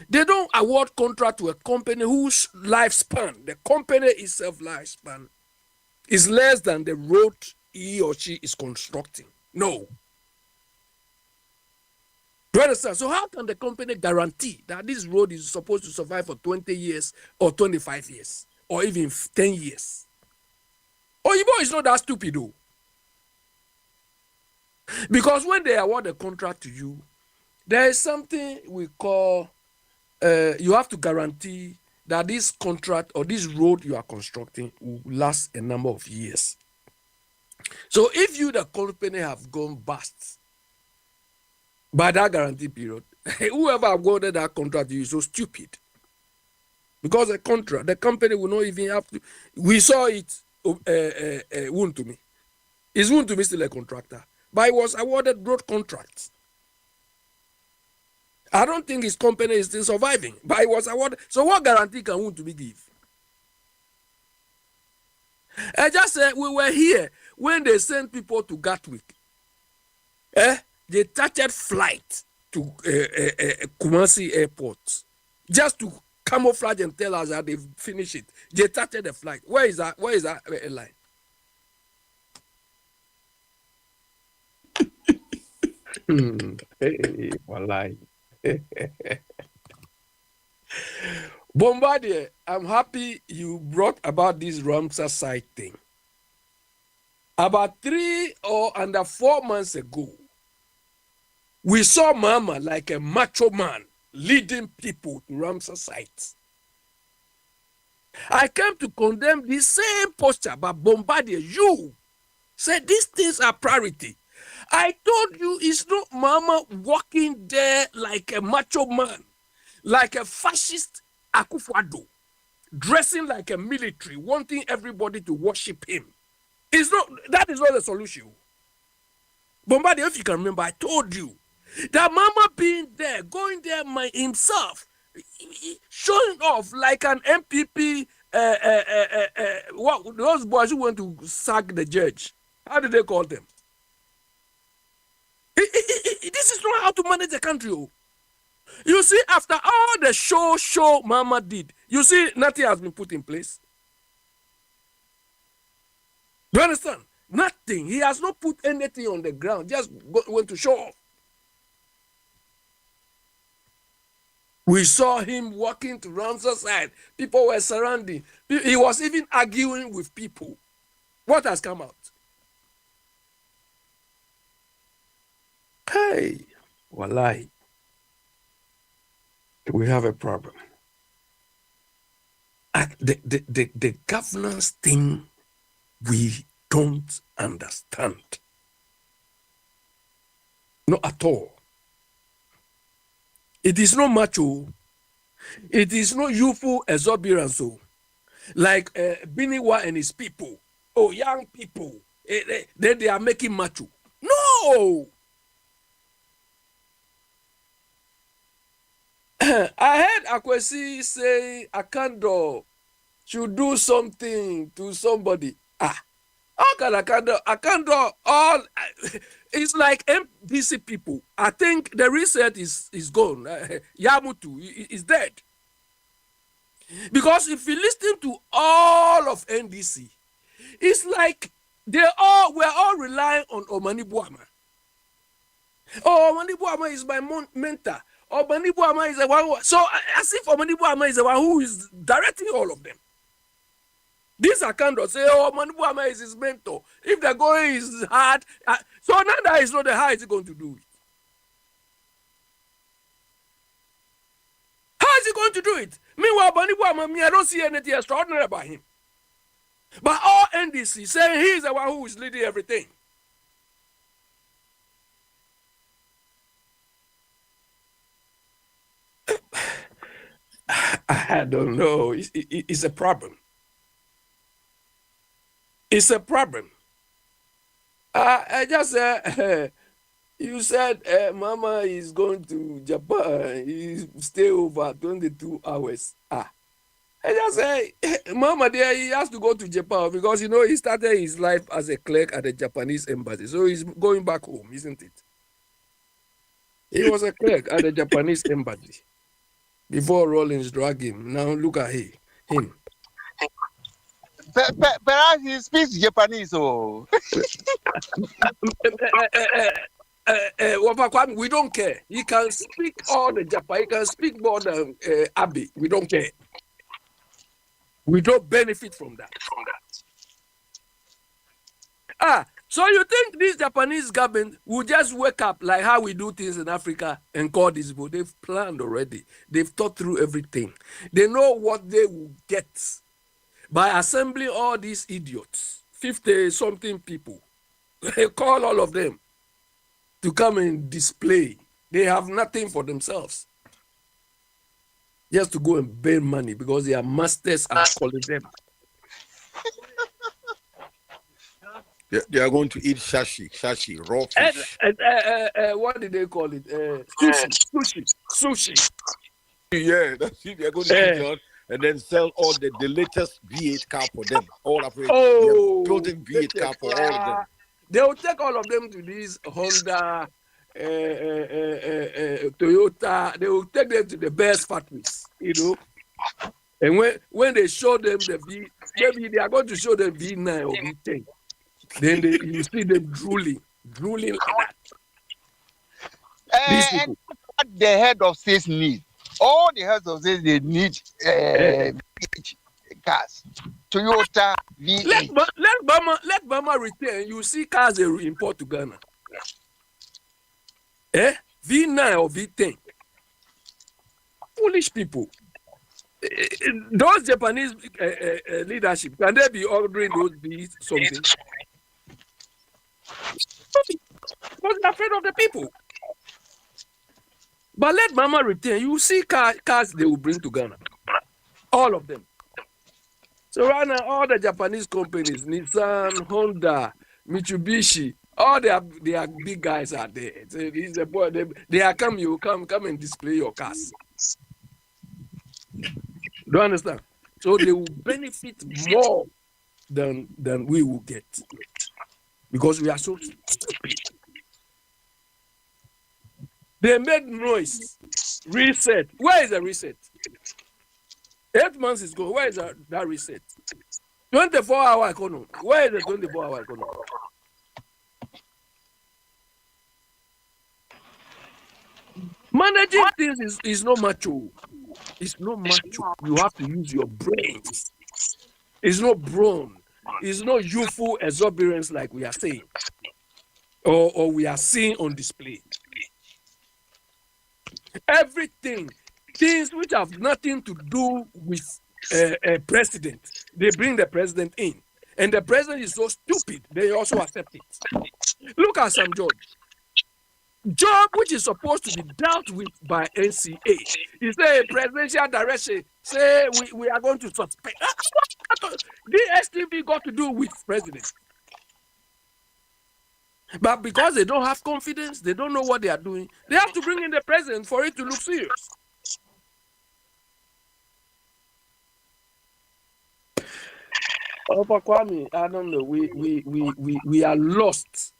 they don't award contract to a company whose lifespan, the company itself lifespan, is less than the road he or she is constructing. No. Do you understand? So how can the company guarantee that this road is supposed to survive for 20 years or 25 years or even 10 years? Oyibo is not that stupid though. Because when they award a contract to you, there is something we call, you have to guarantee that this contract or this road you are constructing will last a number of years. So if you, the company, have gone bust by that guarantee period, whoever awarded that contract to you is so stupid. Because the company will not even have to. We saw it, Wuntumi. Is Wuntumi still a contractor? But he was awarded road contracts. I don't think his company is still surviving, but he was awarded. So what guarantee can Wuntumi give? I just said we were here when they sent people to Gatwick. They chartered flight to Kumasi Airport just to camouflage and tell us that they've finished it. They chartered the flight. Where is that airline? Hey, wallahi. Bombardier, I'm happy you brought about this Ramsar site thing. About 3 or under 4 months ago, we saw Mama like a macho man leading people to Ramsar sites. I came to condemn the same posture, but Bombardier, you said these things are priority. I told you it's not Mama walking there like a macho man, like a fascist Akwantufuo, dressing like a military, wanting everybody to worship him. That is not the solution. Bombardier, if you can remember, I told you that Mama being there, going there himself, showing off like an MPP, what those boys who went to sack the judge. How did they call them? This is not how to manage the country. You see, after all the show Mama did, you see, nothing has been put in place. Do you understand? Nothing. He has not put anything on the ground, just went to show off. We saw him walking to Ramsar side. People were surrounding. He was even arguing with people. What has come out? Hey, wallahi, we have a problem. The governance thing We don't understand. Not at all. It is not macho. It is not youthful exuberance. Like Biniwa and his people. Oh, young people. They are making macho. No! I heard Akwesi say Akando should do something to somebody. How can Akando all it's like MDC people. I think the reset is gone. Yamutu is dead. Because if you listen to all of NDC, it's like we're all relying on Omani Buama. Oh, Omani Buama is my mentor. Omani Buama is the one so as if Omani Buama is the one who is directing all of them. This Akando say, oh, Omani Buama is his mentor. If the going is hard, so now that is not the how is he going to do it? How is he going to do it? Meanwhile, Omani Buama, I don't see anything extraordinary about him. But all NDC saying he is the one who is leading everything. I don't know. It's a problem. It's a problem. I just you said Mama is going to Japan. He stay over 22 hours. I just say Mama there he has to go to Japan because he started his life as a clerk at the Japanese embassy. So he's going back home, isn't it? He was a clerk at the Japanese embassy before Rollins dragged him. Now look at him. Perhaps he speaks Japanese. Oh. We don't care. He can speak all the Japan. He can speak more than Abbey. We don't care. We don't benefit from that. So you think this Japanese government will just wake up like how we do things in Africa and call this vote? They've planned already. They've thought through everything. They know what they will get by assembling all these idiots, 50-something people. They call all of them to come and display. They have nothing for themselves. Just to go and burn money because their masters are calling them. They are going to eat shashi, raw fish. What did they call it? Sushi. Yeah, that's it. They are going to eat on and then sell all the latest V8 car for them. All of it. Oh, building V8 car for all of them. They will take all of them to these Honda, Toyota. They will take them to the best factories, And when they show them the maybe they are going to show them V9 or V10. Then you see them drooling like that. And what the head of states need, all the heads of states they need V8 cars, Toyota V8. Let Bama return. You see cars they import to Ghana. V9 or V10. Foolish people. Those Japanese leadership, can they be ordering those V something? Because they're afraid of the people. But let Mama return. You see cars they will bring to Ghana. All of them. So right now, all the Japanese companies, Nissan, Honda, Mitsubishi, all their big guys are there. So this is a boy. They are come and display your cars. Do you understand? So they will benefit more than we will get. Because we are so stupid. They made noise. Reset. Where is the reset? 8 months is gone. Where is that reset? 24-hour economy. Where is the 24-hour economy? Managing things is not macho. It's not macho. You have to use your brains. It's not brawn. It's not youthful exuberance like we are saying. Or we are seeing on display. Everything, things which have nothing to do with a president, they bring the president in. And the president is so stupid, they also accept it. Look at Sam George. Job, which is supposed to be dealt with by NCA, is a presidential direction. Say we are going to suspend. DSTV got to do with president. But because they don't have confidence, they don't know what they are doing, they have to bring in the president for it to look serious. Opa Kwame, I don't know. We are lost.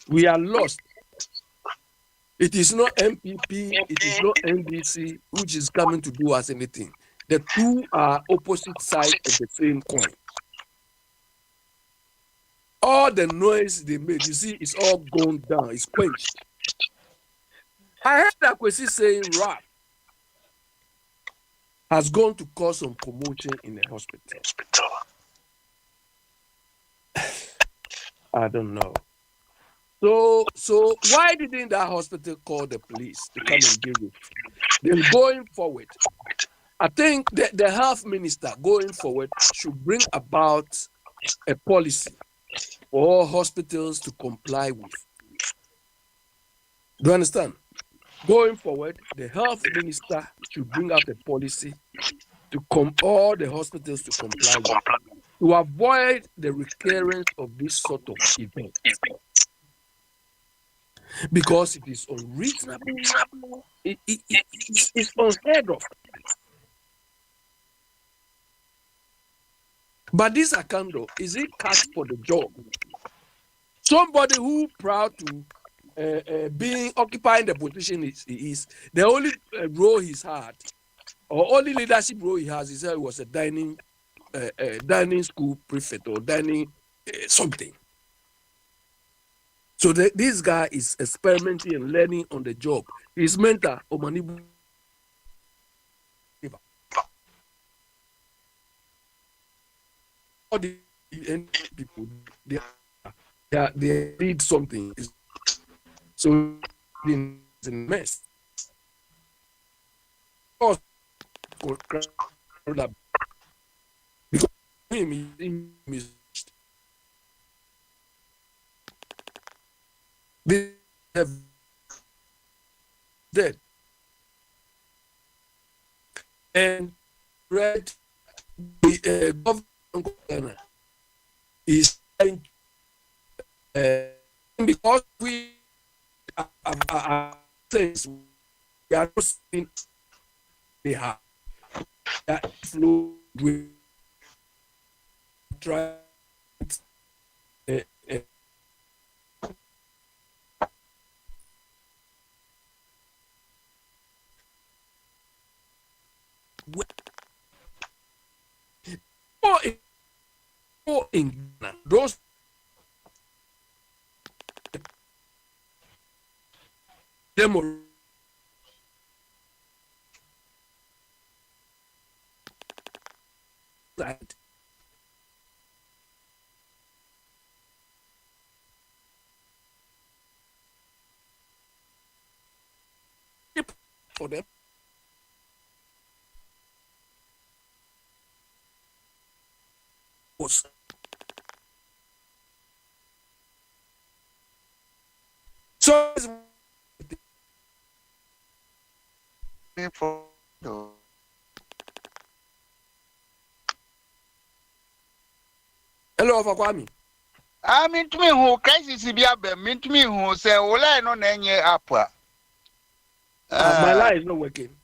We are lost. It is not MPP, it is not NDC which is coming to do us anything. The two are opposite sides of the same coin. All the noise they made, you see, it's all gone down, it's quenched. I heard that Kwesi saying rap has gone to cause some commotion in the hospital. I don't know. So why didn't that hospital call the police to come and deal with it? Then going forward, I think the health minister going forward should bring about a policy for all hospitals to comply with. Do you understand? Going forward, the health minister should bring out a policy to all the hospitals to comply with, to avoid the recurrence of this sort of event. Because it is unreasonable, it's unheard of. But this Akando, is it cut for the job? Somebody who proud to being occupying the position is the only role he's had, or only leadership role he has, he was a dining school prefect or dining something. So this guy is experimenting and learning on the job. His mentor, Omanibu. All the people, they need something. So it's a mess. Because him is they have dead and read the government is trying because we are things we are not seeing they have that flow with try in Ghana, those demo right for them. Was so hello Fakwami. I mean to me who crisis be a mean to me who say well I no na nye apa. My line is not working.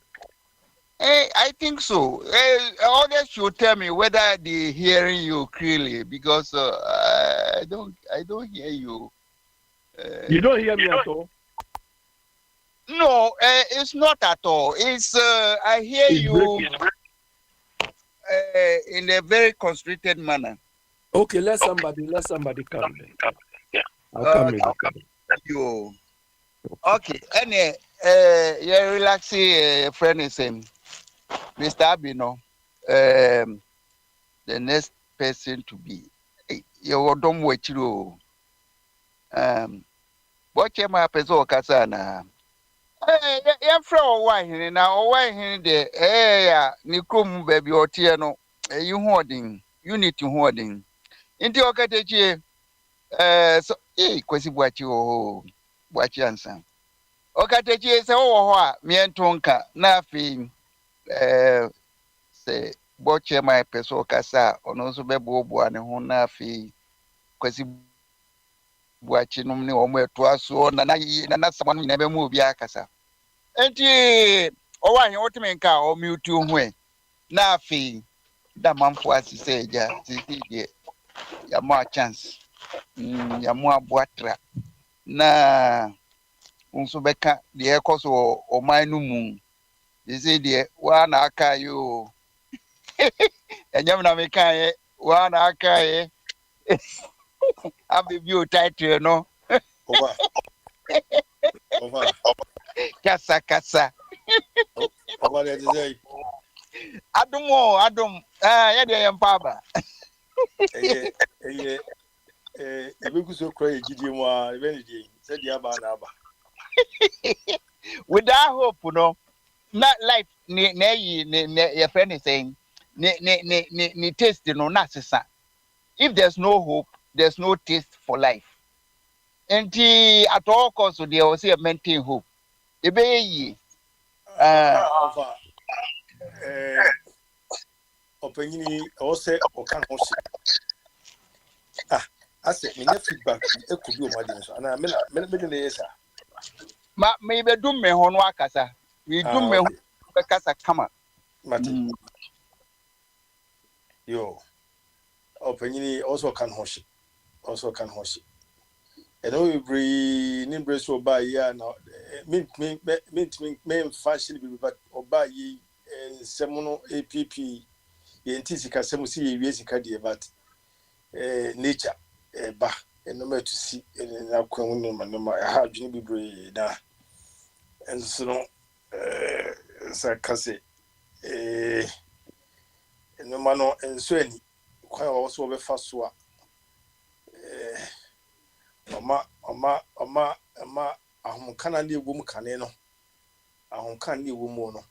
I think so. Others should tell me whether they're hearing you clearly because I don't hear you. You don't hear me at all? No, it's not at all. It's I hear it's you in a very constricted manner. Okay, let somebody come. I'll come in. You. Okay, and you're relaxing. Friend is saying, Mr. Abino, the next person to be. You don't wait you. What you my person kasana? You're from wine now. Wine the nikum baby or tiano. You hoarding. unity holding. Inti okatechi so kwesi bwachi o bwachi ansa. Okatechi se wo ho a mientonka na afi se boche my peso kasa ono so bebobo ane ho na afi kwesi bwachi no ne omo eto aso na someone nyina be mu obi akasa. Enti o wa he otime nka o mute ho e na afi da manfo asise eja titi de ya mo chance ya mo aboatra na nso beka de ekoso o man no mu ise de wa na aka yo enyam na meka ye wa na aka ye abebi o title no Over. Over. kasa kasa Over there today. adum ye de yempa ba Eh, ebeku so cry gidi mu a ebe ni dey. Said the aba na aba. with that hope no na life ni na yi ni your friend is saying ni taste no na sesa. If there's no hope, there's no taste for life. And at all costs, they will say maintain hope. Ebe Over. Opinion o say o kan ho se. Ase me feedback e could be o ma dey so. Na me dey yes sir. me be dum me ho no akasa. We dum me ho Okay. be kasa kama. Mate. Yo. Opinion also kan ho se. Also kan ho se. And we bring nimbre so ba ya na me fashion be but oba yi semono APP ye ntisika semu si ye wiesi ka de but nature ba no ma to see na kwan no ma ha dwene bibre na enso no sa kase no ma no enso ani kwan wo so be fa so a Oma ahomkana na egwum kane no ahomkan na egwum no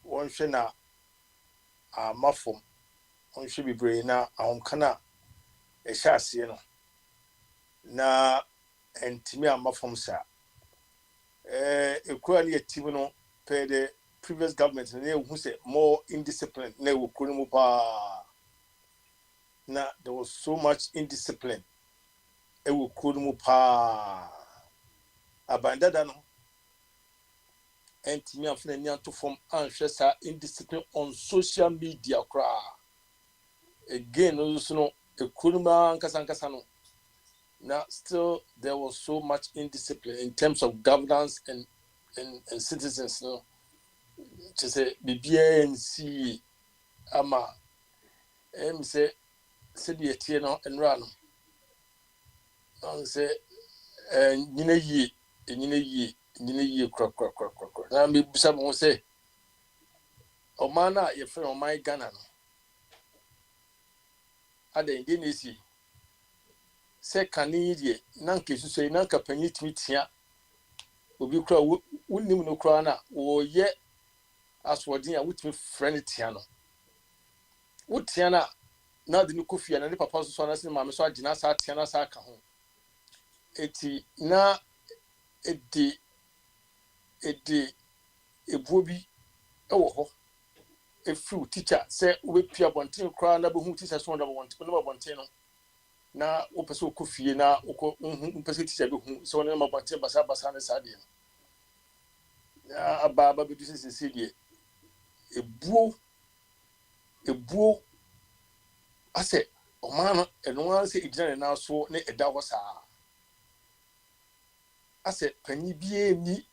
wonhwe na amafom wonhwe bibre na ahomkana ehya ase no na entimi amafom sa ekura na yetim no per the previous government na ehu say more indiscipline na ekura mu pa na there was so much indiscipline ewo kuro mu pa abandada no entimi afuna ni atofom anhwe sa indiscipline on social media kra again no ekuro ma nkasa no now still there was so much indiscipline in terms of governance and citizens no to say bibia nc ama say the tie no enra no on say nyina yie kra na me bisa mo say o man na ye friend o my Ghana no ada inde na esi say kani die na nke susu na nka panyi timi tia obi kra wonnim no kra na wo ye aswodin a wutimi friend tia no wutia na de no kofia na ne papa so na se maame so agina sa tia na sa ka ho eti na edi ebuobi ewo ho efu teacher say we pia bonten kra na be hu teacher so na bonten no na wo pese okofie na wo pese teacher be hu so na bonten basa na sa de ya aba be du sese de ebuo ase o man eno an se igina na so ne eda ho saa ase panyi bie ni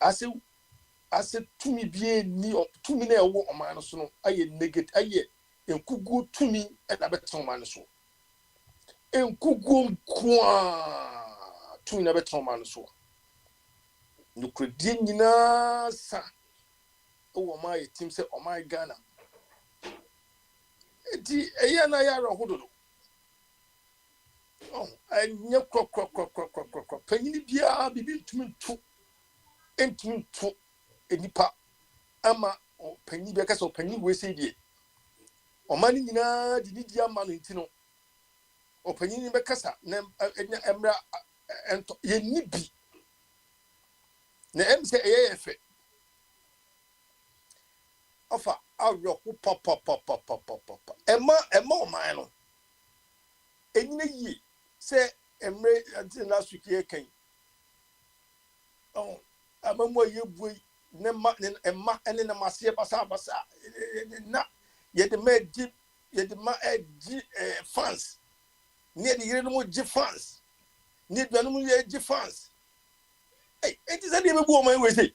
ase tumi bie ni tumi na ewo o man so no aye negative aye enkugu tumi e na beton man so enkugu kwa tumi na beton man so nukredi nyina sa o ma ye tim se o my Ghana eti eya na ya rohodo anya kro panyi bia bibi tumi tu enipa ama panyi bia ka so panyi we se die ɔma no nyinaa de ne di ama no nti no ɔpanyin bɛkasa na mmra ɛntɔ yɛnni bi na ɛm sɛ ɛyɛ yɛ fɛ ɔfa awerɛho papapapapapa ɛma ɔman no ɛnyina yie sɛ mmerɛ ante last week yɛkan amamu a yɛbue ne ma ɛne nam aseɛ basabasa na yɛde ma agye fans ne yɛde yere no mu gye fans ne aduane mu yɛgye fans ɛnti sɛ deɛ bɛbu ɔman wei sɛ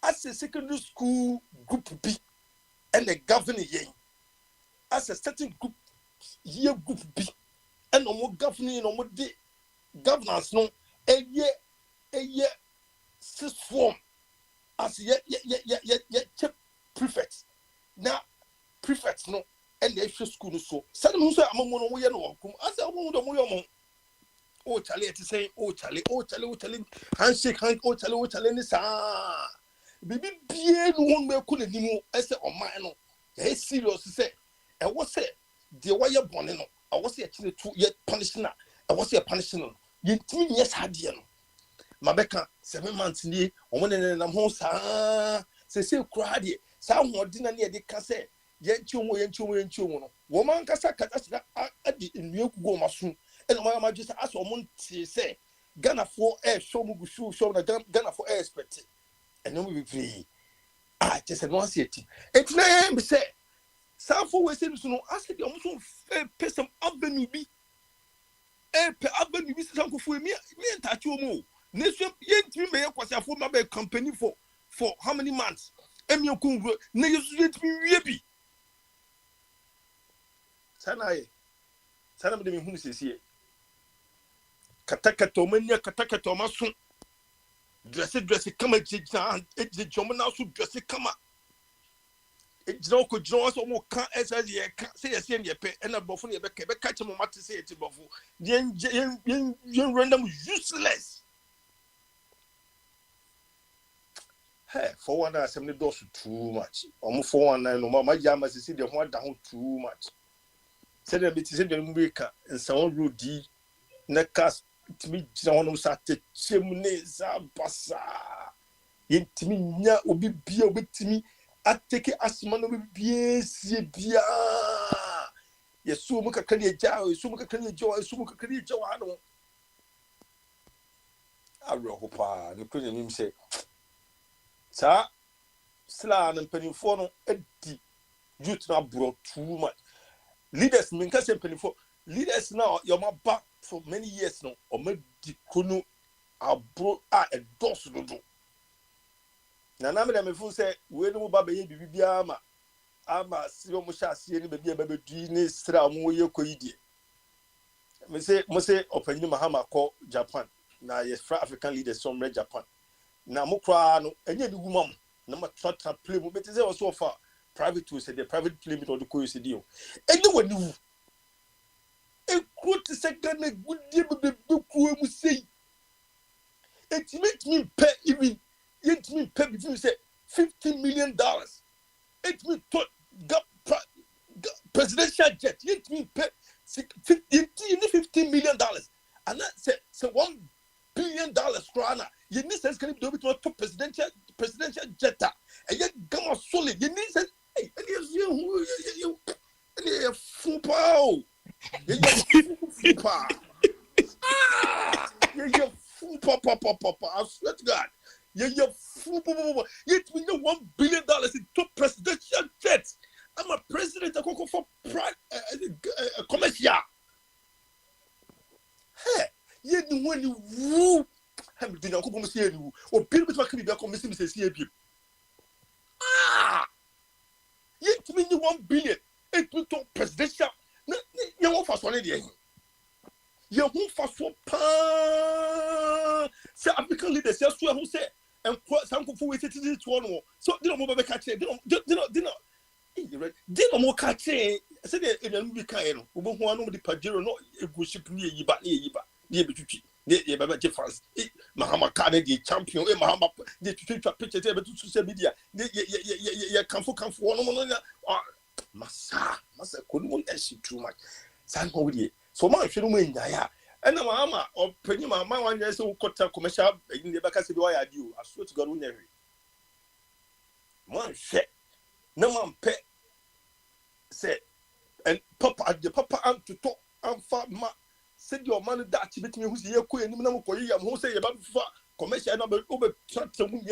as a secondary school group B and the governing yen as a certain group year group B and no more governing no more de governance no a year six form as ye check prefects now prefects no and the extra school so suddenly who say I'm no we no come as a woman do oh Charlie to say oh Charlie handshake hand oh Charlie ni sa bibi bie no won me ko nanimu ese oman no ye serious say e wo say de wa ye bone no e wo say e kire to ye punish na e wo say e punish no ye ntimi nye sade no mabeka 7 months ni o mo ne nam ho saa se kura de saa hodi na ne ye de ka say ye nchiwo no wo man kasa kata adi nnue kugo maso e no ma dwese aso mo ntie say Ghana for air show mu gu show na Ghana for air expect and no be free. Just a once yet. It's na be say. Sanfo we say no ask the almost pay some avenue be. Pe avenue be Sanfo me touch you mo. Nation yent me kwasa for my company for how many months? Emi okun na you yent me wie bi. Sana me de me hunu sesiye. Katakato mania katakato maso. Dressy come at the Jomana so dressy come up. It's no good draw so more can't as ye can't say a senior pay and a buffon a catch him what to say to Buffo. Young random useless. Hey, for one, I send the doors too much. Almost 419 no my yamas is the one down too much. Said a bit is in the America and some rudy neckas. Timi jina sa te chemune za basa yentimi nya obi bia obetimi ateke asma no bia sie bia yesu mu kakra de ja yesu mu kakra de ja yesu mu kakra de ja wa no awro pa ne kunye nim se sa sla na mpanimfo no adi youth na bro too much leaders min ka se mpanimfo leaders now your maba for many years now or maybe kunu abro a dos do na na me fu say we no ba be bibia ama si o mo sha sie ni be bia be du ni sra mo ye koyidie me say opanyi mahama ko Japan na yes fra African leaders from Japan na mo kra no enye bi gumam na ma trata play mo beti say o so far private to say the private play me or the koyisi dio enye wani wu e quote second good deal be ku mu say it makes me pay even it me pay between say $50 million it me to presidential jet it me pay $50 million and that say $1 billion krana you need sense can be to presidential jet and yet gamma solid you need sense hey you fupa fupa you fupa I swear to God you fupa yet we know $1 billion into presidential jet I'm a president I go for commercial hey you know when you woo I'm doing a couple of years or people can be a commission says here yet me $1 billion into presidential you won't fast one day you won't fast one say African leaders just who say and some who waited to one so they don't move catch it they don't more catch it say they in the movie kind of who want the pajero no a good ship near yiba near between ye baba difference mahama kane the champion mahama the picture to social media ye kamfo no masa kono eshi too much san ho die so ma hwe no mu nyaya ena mahama opanyi mahama wanya se ukota commercial in the baka se bi wa ya di o aso to garo nya hwe man hwe na man pe se and papa antoto amfa ma said your man that betimi hu se ye ko enim na mo koyi yam ho se ye ba fa commercial na be chat mu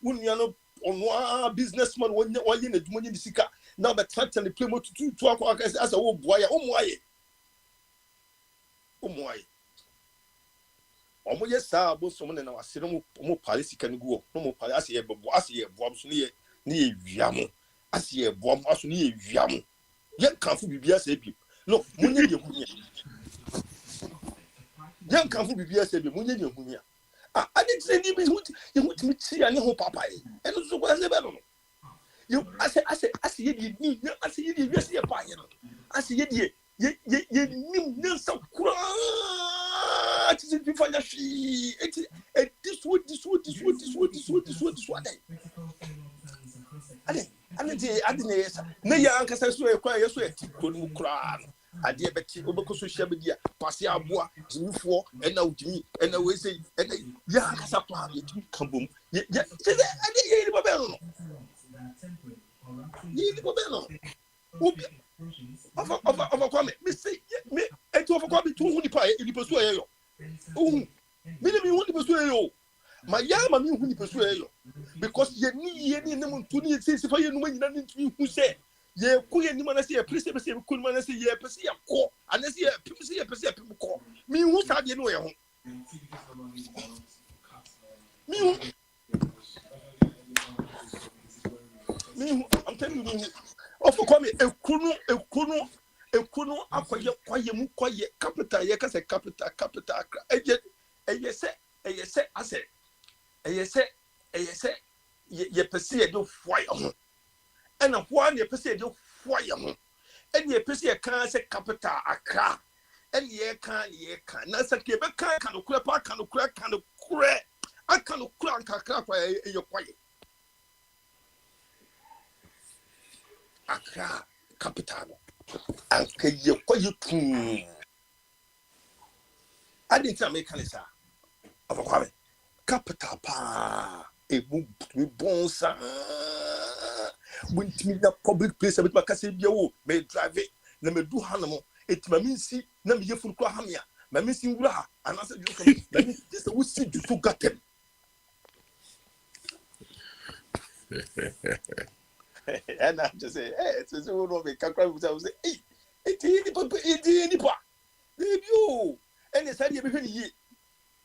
nua no ono businessman wonye na dwumonye di sika na be chat and play mo tutu akwa as a wo boa ya omoaye omo ye sa bo so mo na wase no mo pale sika no guo no mo pale ase ye bobo ase ye boam so ne ye wiamo ase ye boam aso ne ye wiamo ye kanfo bibia se bi no munye de hunya yan kanfo bibia se bi munye de hunya ade tse ni bi ye hutimi ti ya ne ho papa e eno so kwa se be no yo ase ye di ni ase ye di ase ye pa ye no ase ye di ye nim ne sa kura ati bi fanya shi eti this what ade ne yesa na ya ankasa so e kwa ye so e tikro no kura ade beti obeko social media pase aboa jimifo ena udimi ena we say ena ya ankasa plan ye timi kambom ye ade ye ni babelo no ye ni babelo obi of kwame me say me eti of kwame tu hu ni pa e ni peso ye yo me ni hu ni peso ye yo ma ya ma mi hu ni peso ye yo because ye ni nem tu ni say fa ye no ma nyina ni tu hu say ye ku ye ni ma na say ye prese be say ku ni ma na say ye pese ye ko ana say ye pim say ye pese ye pim ko mi hu sa de no ye ho mi hu I'm telling you of kwame ekunu akwaye mu kwaye capital ye ka say capital eye se ase ye pese ye do fwai ho ena hwa ne pese ye do fwai ho ene ye pese ye kan say capital akra ene ye kan na say ke be kan kura akakra kwa ye kwaye akra capital anke ye kwaye tu adi ti americanisa avokwabe capital pa ebu bonsa wintimi na public place abit makase bia wo me drive na me du hanamo etima minsi na me yefuru kwa hamia ma minsi ngura ha anase juko na me this we see du so gatem and I just say it's so no be kakra we say eti pa baby o ene say ye be hwe ni yi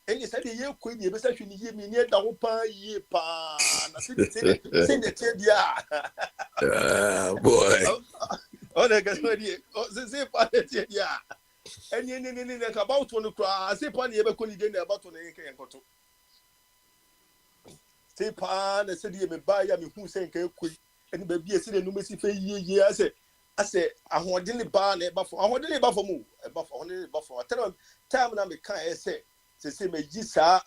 ene say ye ko ni be say hwe ni yi mi ni da wo pa yi pa na say the tie dia Boy. oh the guys ready oh say pa the tie dia ene ka about one kra say pa ni ye be ko ni dey about one yen kan koto say pa na say ye me ba ya me hu say kan ko ene ba bi ese de no mesi fe ye ase ahodene ba na eba fo ahodene ba fo mu eba fo ahodene ba fo time na me kan say me gi sa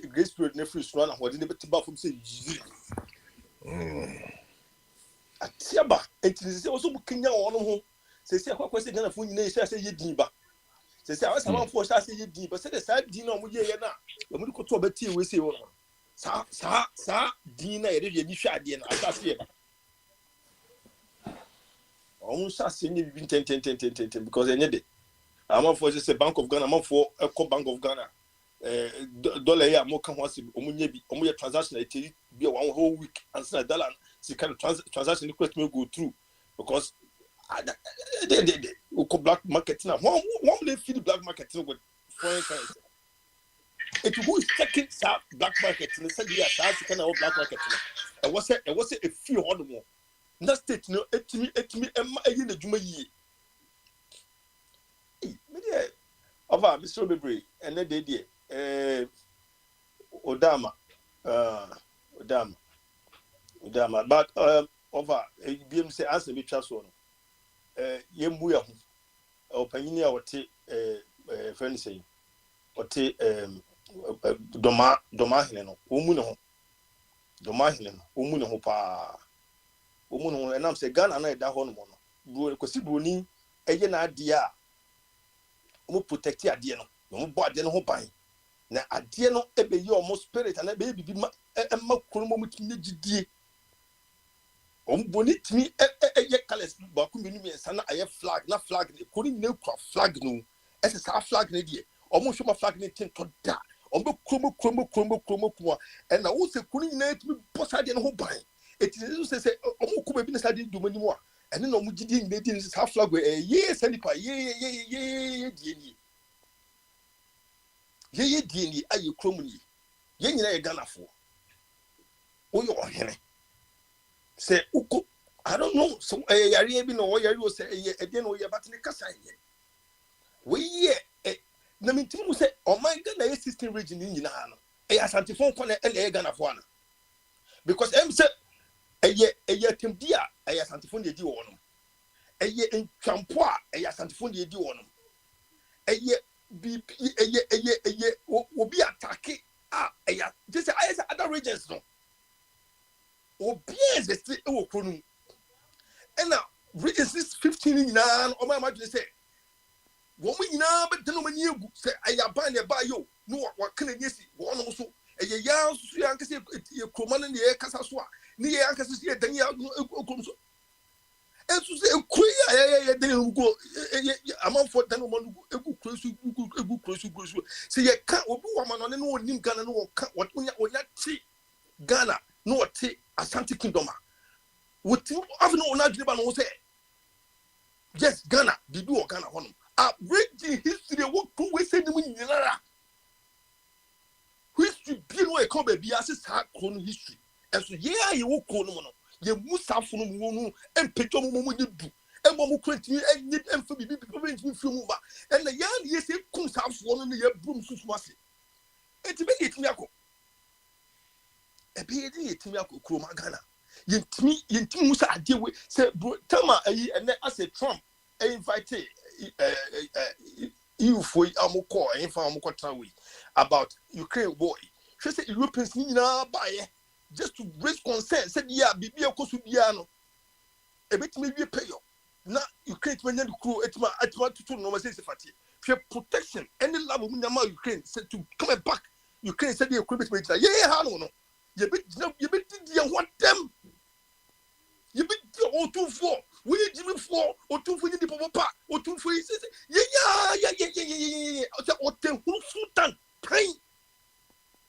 grace period na free so na ahodene be ba fo say yi atiaba entini say oso bu kenya wono ho say akwa say gana fo nyina say ye din ba say awasa man fo say ye din ba say the side din na mo ye na e mo ko to ba tie we say wono sa din na ye de ye ni hwa ade na asase ye ba on s'assigne bi ten because any day am for just say Bank of Ghana am for Bank of Ghana dollar ya mo kan ho ase omunye bi omunye transaction etiri bi 1 whole week and say dollar see kind of transaction request me go through because they go black market now one they feed black market with foreign currency it who is checking black market and say yeah that's kind of black market and was a few on more na state no etimi emma eyi na djuma yi me dey over Mr. Bebre ene dey odama but over biem say as me twa so no yembu ya ho opanyini a wote friend say wote doma hene no omu ne ho doma hene no omu ne ho pa omu no enam se Ghana na eda ho no no bro kosi broni eye na ade a omu protect ade no omu bo ade no ho ban na ade no ebe yi omu spirit na ebe bibi ma kromo mu timi gidie omu boni timi eye colors ba ku menu mi sana aye flag na flag ne kori ne kwa flag no ese sa flag ne die omu hwe ma flag ne tin to da omu kromo and na wo se kori na timi boss ade no ho ban eti se omu ko be bi na sa de domani mu a ene na omu gidie ne di sa flag ye sanipa ye die ye die aye kromo ni ye nyina ye Ghanafo oyo ohene say uko I don't know so yare bi no yare o say e de no ye but ne kasa ye we ye na mintimu say oh my God na ye 16 region ni nyina no Asante Fon ko na e Ghanafo ana because em say eye temdia Asante Fon de di wo no eye ntwampo a Asante Fon de di wo no eye bi eye obi attack just say other regions no obies the state e wo kronum and now regions 15 nyina o ma imagine say wo mu nyina be de no mani egu say ayaban ne ba yo no wa kana nyesi wo no so eye ya so ya nkase ye kroma ne ye kasa so a ne ye ankase so ye dan ya okrom so ensu say ekuya ye de no go amanfo dan no manu egu krosu say ye ka obi wa ma no ne no onim Ghana no ka onya ti Ghana no ti Asante Kingdom what after no na deliver no say yes Ghana bibi o Ghana hono a region history what ko we say nim nyinara history bi no e ko ba bi ase sa chrono history enso ye aye wo ko no no ye musafo no mu no empejo mo du embo mo kwantini enyi emfa bibi ntimi fi mu ba en na ya ye say kun safo no ye brum susu ase enti be ye timi akọ ebe ye timi akọ kroma Ghana yentimi musa ade we say bro tama ayi ene as a Trump invite you for amoko enfa amoko trawe about Ukraine war she say Europeans ni na baye just to raise concern say ya bibi ekosu bia no ebetimi wie payo na Ukraine tmanya de kuro etima tutu no ma say fati hwe protection any level mu nyama Ukraine say to come back Ukraine say the equipment betimi ye ha no ye be di what them you be Akwantufuo we Jimmy for Akwantufuo ni papa Akwantufuo yeah o te huru sultan pain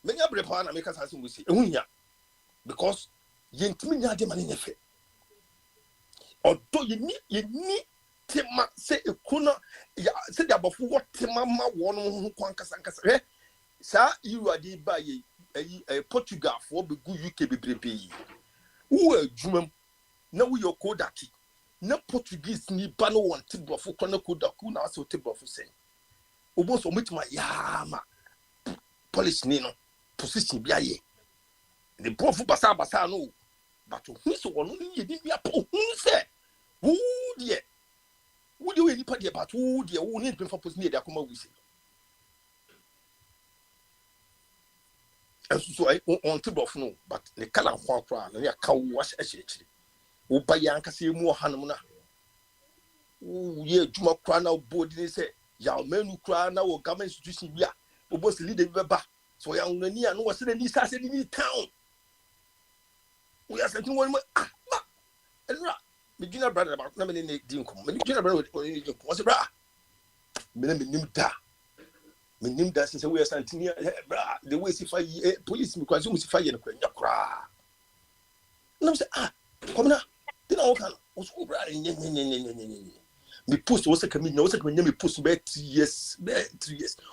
menya brepa na make us asin we see ehunya because yentimi nya de mane nyefe odo ye ni tema se ekuna ya se de abofo wo tema ma wo no ho kwan kasa he sa you ade ba ye Portugal for be gu UK bebrebe yi wo adwumam na wo yo kodaki na Portuguese ni ba no want brofo kwana kodaku na so te brofo sen obo so mutima ya ma polish ni no position bi aye the brofo basa no but who so wono ni ye bi apo hu se wo de we ni pa de but wo de wo ni pemfa position ni de akoma wusi and so I on to brofo no but the kala kwa kwa na ya kawo wash ehire wo ba yanka se mu ohanum na wo ye djuma kra na bodi ni se ya menu kra na wo government institution bia wo boss leader bi ba so ya ngani anu wo se ni sa se ni town we are setting one ba enra me junior brother ba na me ni di nkom me junior brother wo ni di nkom wo se bra me nim da se we are santini bra the way si fa police mi kwa so mu si fa ye no kra na me se come na then I can was over me post was a comedian was a me post be 3 years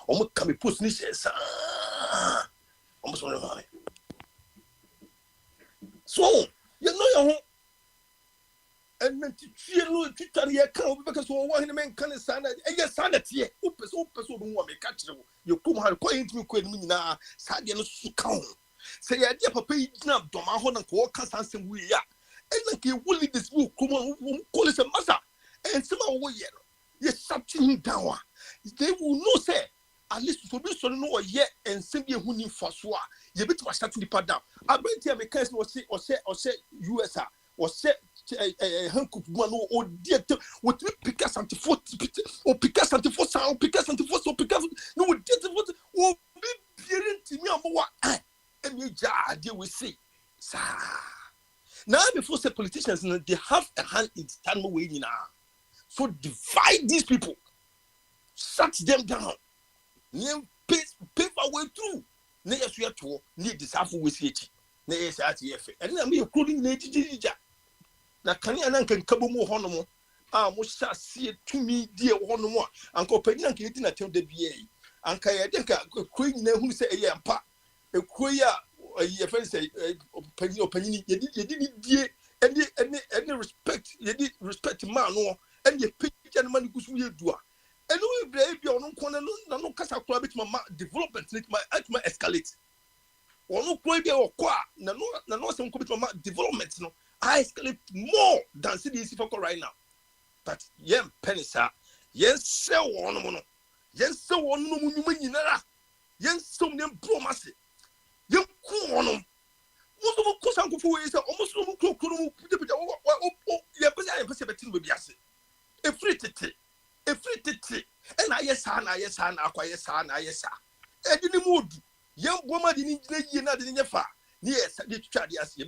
almost come post ni say almost one so you know your and then to tell you can because one man can stand yes sanity person don't want me catch you come how point me ko ni na sade no su kan say ya dia papa yi na doma ho na ko ka sansem wi ya and like willing this book come on call it a master and some way you shut him down they will know say at least so be so no or yet and send you who for swa. You bit was starting the pad down. I bring to Americans or say USA or say Hankook one or dear what we pick us anti 40 or pick us anti 4 sound, pick us anti 4 so pick us no did what or be peering to me on what and you jar deal we see. Now before say politicians they have a hand in stand away now. So divide these people, shut them down. Paper way through. Near swear to need this half with it. Near SRTF. And I'm including Lady Dija. Now can you can couple more honomo? Ah, most shall see it to me, dear one more. Uncle Penny and getting a tell the BA. Uncle I think a queen who say a year pa. A queer a friend say Penny or Penny, you didn't dear any respect, you did respect man or and you pick and money goes with you do. And we brave your own corner, no casa club, it's my development, my escalate. Or no quabe or qua, no some development, no. I escalate more than CDC for right now. But yen penisa, yen sell one mono, yen so one no munera, yen so them promise, yen cool on them. Most of course, Akwantufuo is almost no cloak, a free titty, and I yes, acquire son, I yes, and in the mood, young woman didn't not in your far. Yes, I did try the as you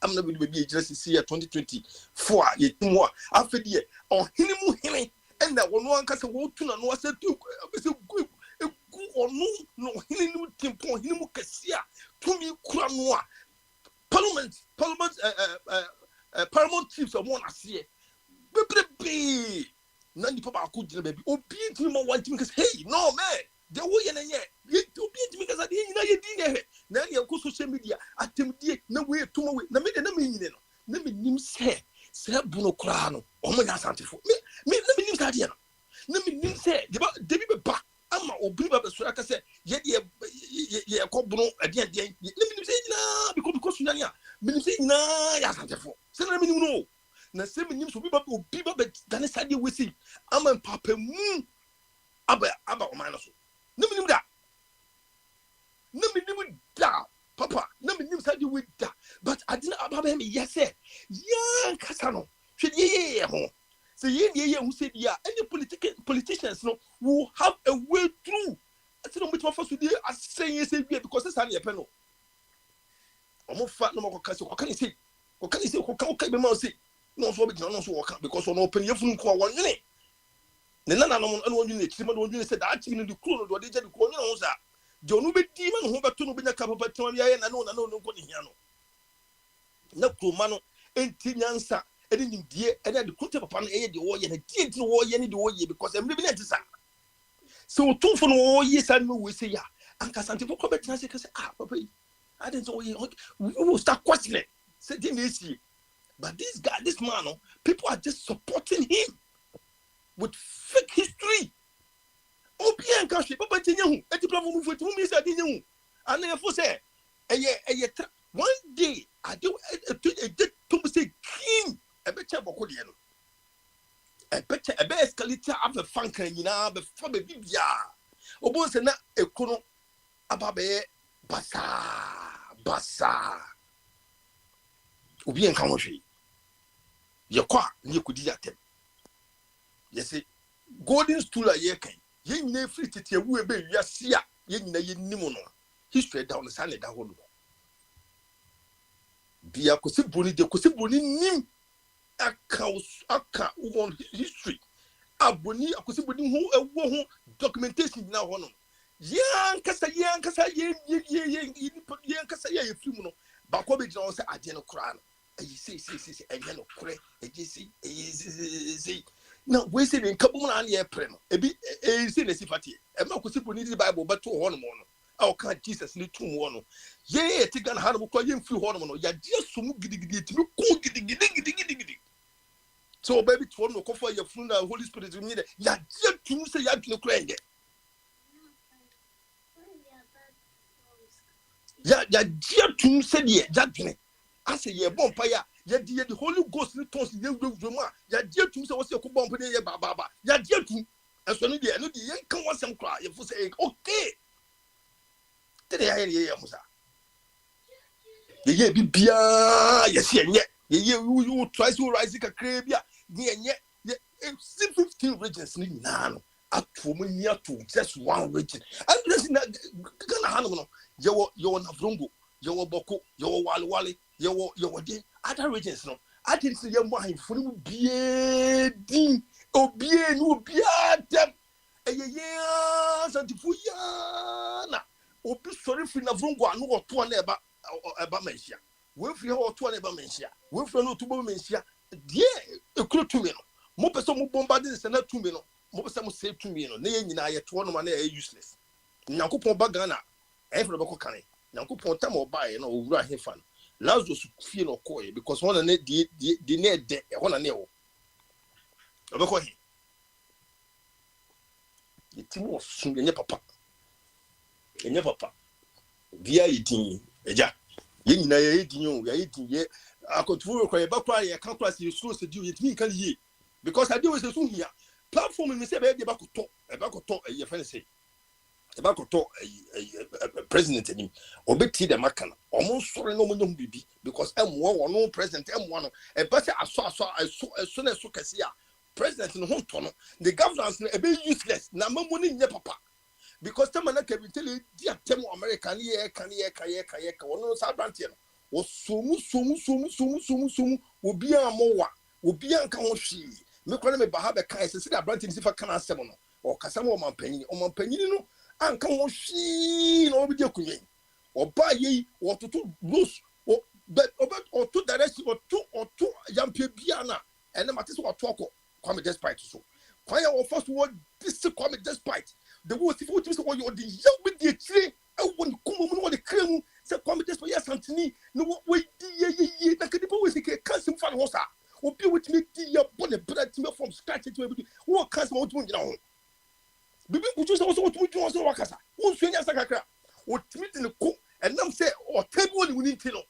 I'm not going to be just see 2024, yet more after the year, or him, and that one cast a word to no, I said to a good or no, him, Timpo, him, Cassia, to me, Cranoa, Paramount chiefs of one I see. Baby, none of Papa could baby. Oh, be to me one because hey, no man, the way and yet, you be because I didn't know you didn't. Now you go social media, I tell you, no way to my way. No, let me name say Bruno Crano, or my Akwantufuo. Me, let me name that here. Let me name say, Debbie back. I'm a believe up as I said, yet, yeah, Bruno, again, let me say, nah, because you know, me say, nah, Akwantufuo. So let me know. Na same names will be but than side we see. I'm a papa about minus. No me that. No me that, Papa. No me side with that. But I didn't about him. Yes, sir. Yeah, Casano. Should ye home. So ye who said yeah, any politicians no will have a way through. I said, which one first with you as saying yes, because it's only a panel. I'm more fat no more. What can you say? What can you say? What can you say? No, so because on open your phone call 1 minute. Then none of one unit, someone said, actually, the crew of what they did, John be demon who got to be a couple of Tony and I know no good here. No crewmano, 18 years, and in dear, and I could have upon a the war and a dear to war any the war because I'm living at the side. So, 2 for all years, I know we say, yeah, and Akwantufuo come back and say, Papa, I didn't know you will start questioning. Said, but this guy, this man, people are just supporting him with fake history. Oh, bien, Kashi, Papa Tinyahu, and the problem with whom is that you. And therefore, say, one day, I do a dead to say, King, a better Bocodian. A better, a best escalator of a funk, and you know, before the Bibia. Oh, boys, and not a cono ababe, bassa. Bien, Kamoshi. Your car, you could do that. Yes, golden stool a year can. Ye never free to tell you, baby, yes, yeah, ye nimono. He straight down the side of the whole. Be a Kosibuni, the Kosibuni nim a cows, a car who history. A boni, a Kosibuni who a woman documentation now on. Yan Cassa, yan Cassa, yan Cassa, ye fumo. Bakobi Jones, I didn't cry. See, and yellow cray, see. Now, we say in Kabuna near Prem, a bit a sin as if I am not possible need the Bible, but 2 1 more. Our can't Jesus need 2 1. Yea, take an hard call you through 1 more. Ya just so giddy. So, baby, to one call for your funeral, Holy Spirit, you need it. Ya just to say, you have to cry. Ya just to say, yeah, I say, yeah, bonfire. Ya dear the Holy Ghost returns in the room. Ya dear to say, what's your bomb? Ya dear to And so no the young can want some cry. You say okay. Today I hear you. Ye be bia yes you try to rise a crabia ye 15 regions ni na no ato mo ni ato just one region and this na gana hanu no yo na vrongo yo boko yo wale yo de other regions no I didn't see your mind for you bie din obie no bia dem ye santifuya na obi sorry fi na vrongo anu oto na eba mensia we free ho to na eba mensia we free no to bo mensia die ekuru to me no mo pese mo bombarding se na to me no mo pese mo save to me no na ye nyina ye to no ma na useless nyankopon ba Ghana e free be ko kan nyankopon tam oba ye na owura hefa no Lazarus fie no koye because one na die na de e ho na ne wo obeko he yetimo sun ye papa bia yedin eja ye nyina ye yedin o ye yedin ye Akwantufuo kwa ye bakwa ye kan class ye so se di yetimi kan ye because I do we so here platform me say be bakoto ye fan say e bakoto president ni obeti de makana omo sore no mo nyum bibi because emwo wono president emwo no e ba say aso na so kase a president no ho to no the governance no e be useless na mamu ni nye papa because the man can tell you the term American ye can no sabrantia o sumu obi amowa obi anka ho hwe me kwana me baha be kan se da brantin sifa kan asem no o kasam o manpanyin no anka ho hwe no obi de kunyen oba ye o tutu rules o but o to direct o to yampe bia na ene mate so o to akọ kwame despite so kwaya o first word this kwame despite the worst if you what you the young with the tree I won't come on the cream say come this for yes Anthony no wait ye na can people say can some fan hosa or be with me the bonnet bread from scratch to everything what can some you know bibi you just also what you also wakasa won swenya sakakra what meet in the cook and nam say or table we need to know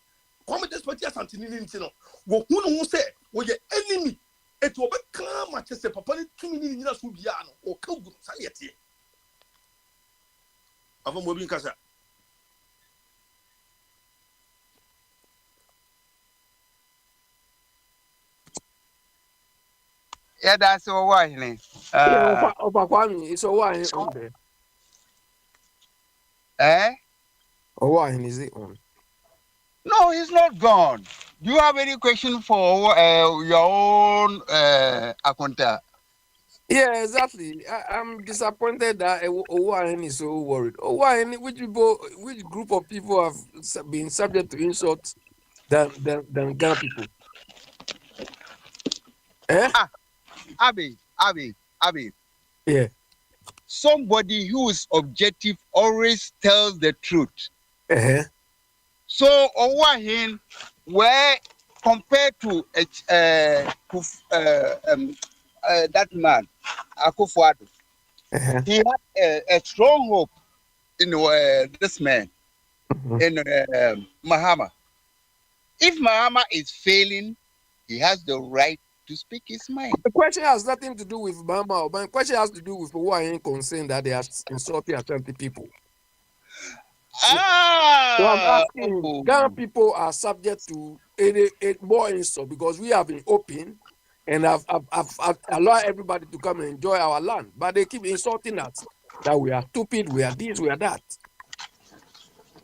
come this for yes Anthony need to know wo hu say wo your enemy it will be calm at say papa ni 2 minutes na so bia no o ka gu sa yete avant mo bin kasa Yeah, that's all why. Yeah, Opa Kwame, it's a wine on there. Eh? Or wine is it on? No, he's not gone. Do you have any question for your own accountant? Yeah, exactly. I'm disappointed that Owine is so worried. Owine, which group of people have been subject to insult than Ghana people? Eh? Ah, Abi. Yeah. Somebody who is objective always tells the truth. Uh-huh. So, Owahin, where compared to that man, Akwantufuo, Uh-huh. he had a strong hope in this man, in Mahama. If Mahama is failing, he has the right to speak his mind. The question has nothing to do with Bama. The question has to do with Owine concerned that they are insulting Ashanti people. So I'm asking, Ghana people are subject to a more insult because we have been open and have allowed everybody to come and enjoy our land. But they keep insulting us that we are stupid, we are this, we are that.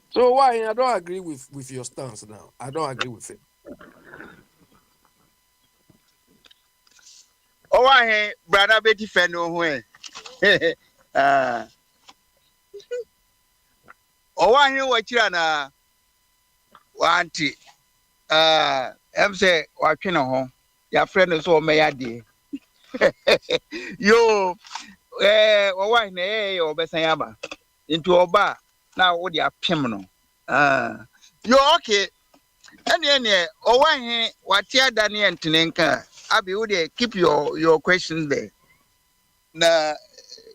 So why I don't agree with your stance now. I don't agree with it. Owahin, brother Betty Feno, Owahin, what you na wanti. Em say, watching a home. Your friend is all may Yo, Owahin, or Besayama into a bar. Now, what you are criminal. You okay? And Owahin, what you done here, Tinenka. Abi, would you keep your questions there? Na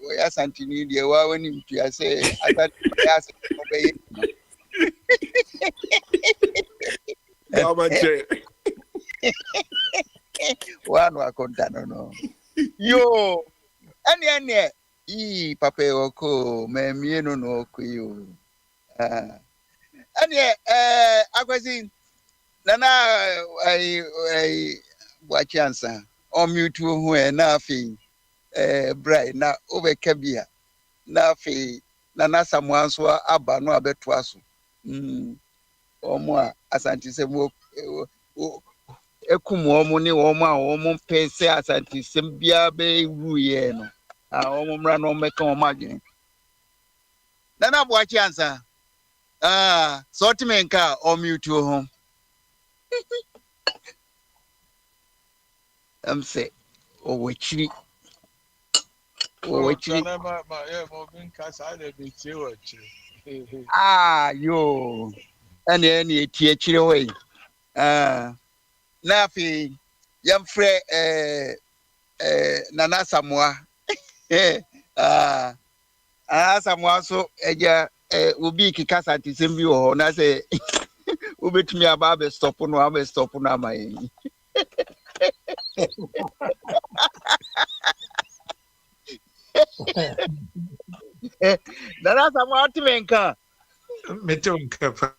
we are Santini, the one you say, I thought I asked obey. One were content, no. Yo, Ee, papa oko, me mienu no oko yo. Akwasi, nana I watch answer. On mute who nothing. Bright na overcabia. Nafi, nana someone so aba no abetwaso. Omo asante se mo ekum omo ne omo a omo pese asante se bia be ruye no. Omo mra no meka omo adwene. Nana boachi ansa. Sort me nka o mute ho. Say o wachiri. O wachiri. Yo. Any tie chire we. Na afi yamfrɛ Nana Samoa. Samoa so eja obi kika santisem bi wo na say ubetumi aba be stop no amai. Nana Samoa timenka. Metonka pa.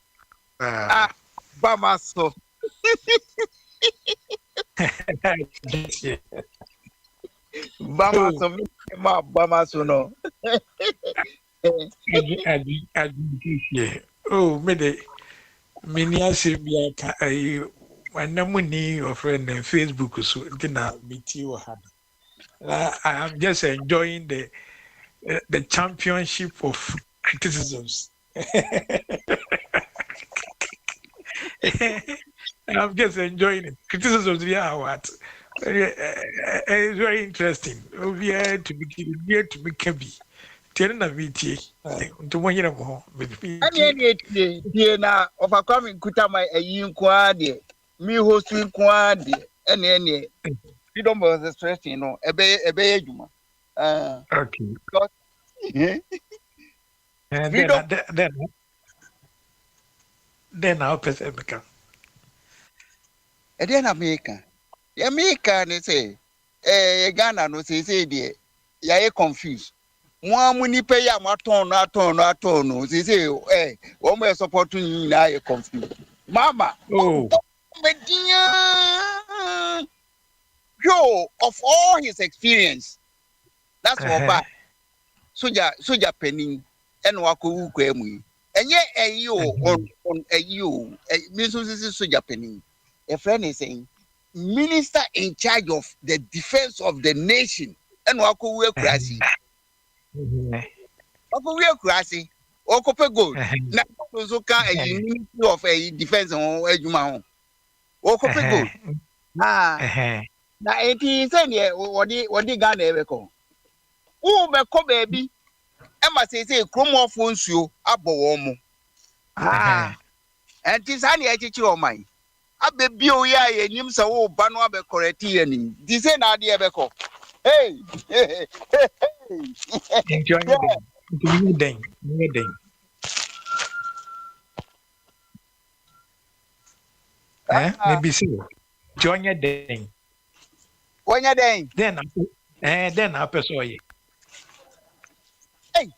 Bamaso. Bamaso no. Oh, many assemble your friend on Facebook so meet you. I am just enjoying the championship of criticisms. I'm just enjoying it. Criticisms, yeah, what? It's very interesting. We are to be Kabi. Tell VT. To one year more. Any na overcoming kutama yin kwade. Me hosting kwade. Any freedom of expression no ebe ejuma. Okay. And then I'll pass America. And then America. America they say Ghana no say there. Ya confused. One muni pay ya maton no say one way support you na you confused. Mama. Oh. Yo, of all his experience, that's what bad. Soja penny and wako kwemu. And yet on a you Mrs. Soja penny. A friend is saying minister in charge of the defense of the nation and wako we krasi. Wako we krasi. Wako pe gold. Na so ka a ministry of a defense on ejuma. Wako pe gold. Na enti say ne wodi Ghana ebeko. Wo beko baby. E ma say kromofo nsuo abowo mo. Enti sa ne echichi o man. Abebi o ya enim se wo ba no abekoreti anim. Di say na ade ebeko. Hey. Enjoy the day. Maybe so. Join your day. When you're day. Then I persuade you. Hey.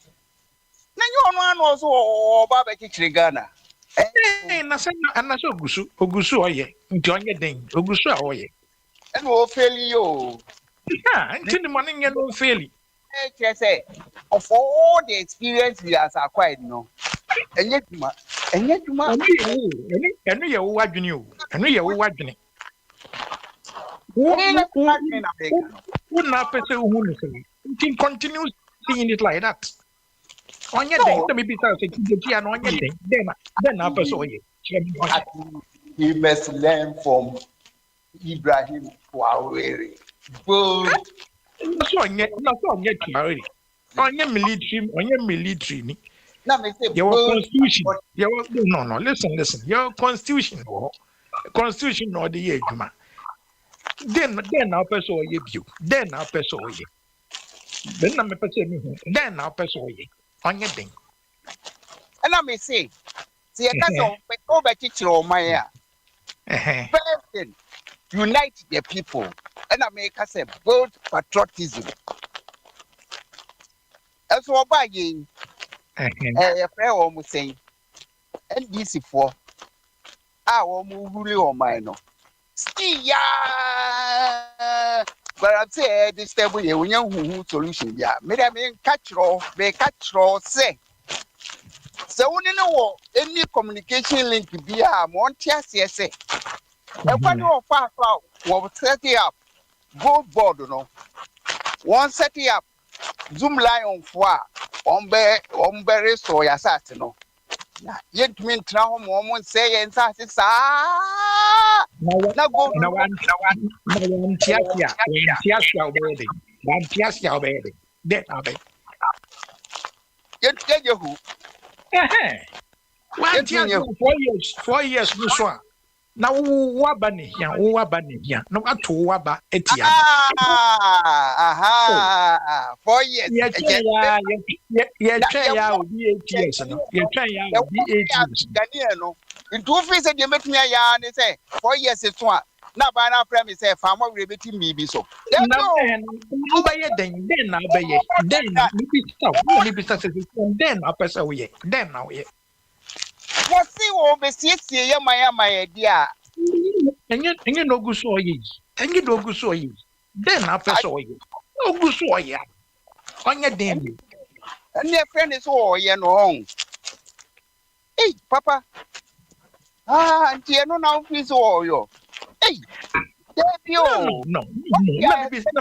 Na you one also Baba Ghana. Hey, na so Ogusu oye. Join your day. Ogusu oye. And we'll fail you. Yeah, until the morning you don't fail. Say, of all the experience we have acquired, no. And yet, and you what you knew. And we are watching. Who now person who can continue seeing it like that? On your day, let me be and on your day, then I persuade you. He must learn from Ibrahim Traore. Not on your clarity. On your military. Your constitution. No, listen. Your constitution or the age, man. Then I'll persuade you. Then I'll persuade you. Then I'll persuade you. On your thing. And I may say, see, a cousin over teacher or my person unite the people. And I make us say both patriotism. so ba ye friend almost saying NDC for our really on mine no still but I'm say this table here when you solution yeah me catch say so we know any communication link be a montia say e kwani o fa we set it up go board no one set it up zoom line on for on be so ya sat no yet mean tra ho mo say yen sa na go na wan tiasia obede wan tiasia obede de abe yet you who wan tiasia 4 years no so a na waba ne hia na wato waba etia aha 4 years ye twen ya obi 8 years no ye twen ya obi 8 years Ghanaian no into office say dey metumi ya ne say 4 years so a na ba na frame say farmer we beti mi bi so dem na no ubeye den na ubeye den na mi bi sa se den na pesa we den na we what see wo be siesie ye maya dia enye no gu so oye enye no gu so oye den na pesa we no gu so oye onye den bi ne friend is so ye no hey papa auntie no na office wo yo hey no na me bi say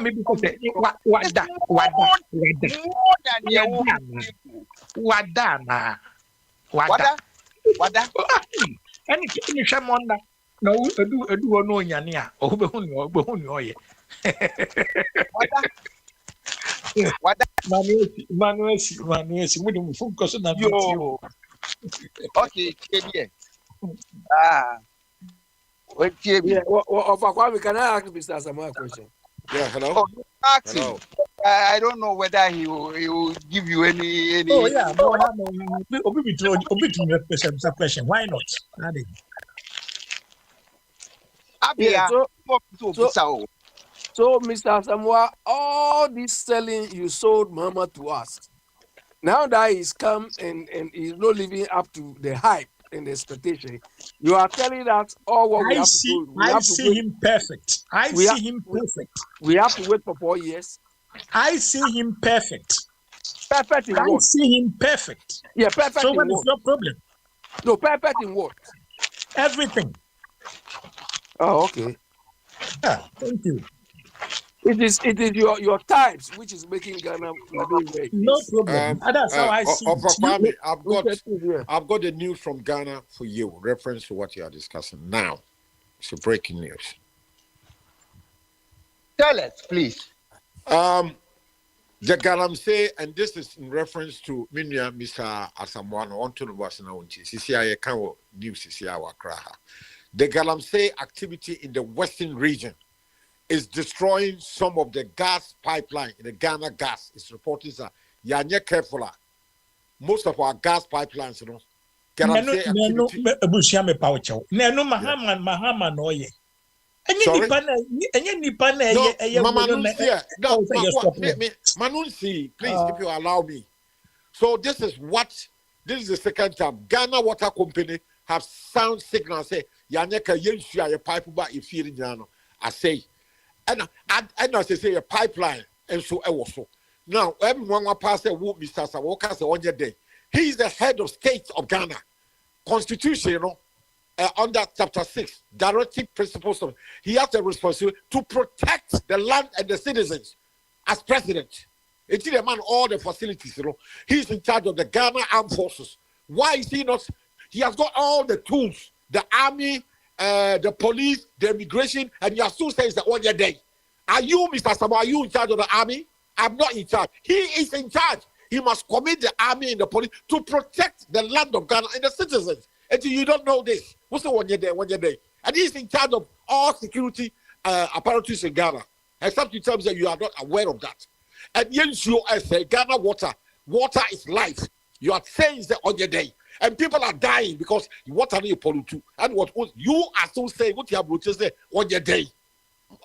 wada any shamonda na edu no onyane a obehu ni oye wada manuesi mu dem fu koso na yo okay kebie what kebie Yeah, of Akwami, can I ask Mr. Samuel a question? Yeah, hello. oh ask him. Hello. I don't know whether he will give you any oh yeah no obi bi me question why not abia So, Mr. Samuel, all this selling you sold Mama to us, now that he's come and he's not living up to the hype and the expectation, you are telling us all what we I have to see do. We have to see wait. him perfect. We see him perfect. We have to wait for 4 years. I see him perfect. Perfect in what? See him perfect. Yeah, perfect So in what what? is your problem? No, perfect in what? Everything. Oh, okay. Yeah, thank you. It is your types which is making Ghana today where it No is. problem. That's how I see it. Kwame, Yeah. I've got the news from Ghana for you, reference to what you are discussing now. It's a breaking news. tell us please. The Galamsey, and this is in reference to Minya Mr. Asamoah on to the Wasana Unchi, CCI Kawo News CCI Wakraha. The Galamsey activity in the western region is destroying some of the gas pipeline in the Ghana gas. It's reported that you're careful. Most of our gas pipelines, you know, Galamsey activity. Mahama no ye. Sorry? No, Mama Nunsi, no, Manunsi, please, if you allow me. So this is the second time Ghana Water Company have sound signal say Yanyaka Yenshia your pipe ba if you I say and I say a pipeline and so also. Now everyone will pass a whoop Mr. Sawoka say on your day. He is the head of state of Ghana. Constitution, you know. Under chapter 6, directive principles of he has a responsibility to protect the land and the citizens as president. It's the man all the facilities, you know. He's in charge of the Ghana Armed Forces. Why is he not? He has got all the tools, the army, the police, the immigration, and you are still saying that one day. Are you, Mr. Sabo, are you in charge of the army? I'm not in charge. He is in charge. He must commit the army and the police to protect the land of Ghana and the citizens. And you don't know this. What's the 1 year day? And he's in charge of all security apparatus in Ghana. Except you tell me that you are not aware of that. And yes, you say Ghana water is life. You are saying that on your day. And people are dying because water is polluted. And what you are still saying, what you have to say on your day.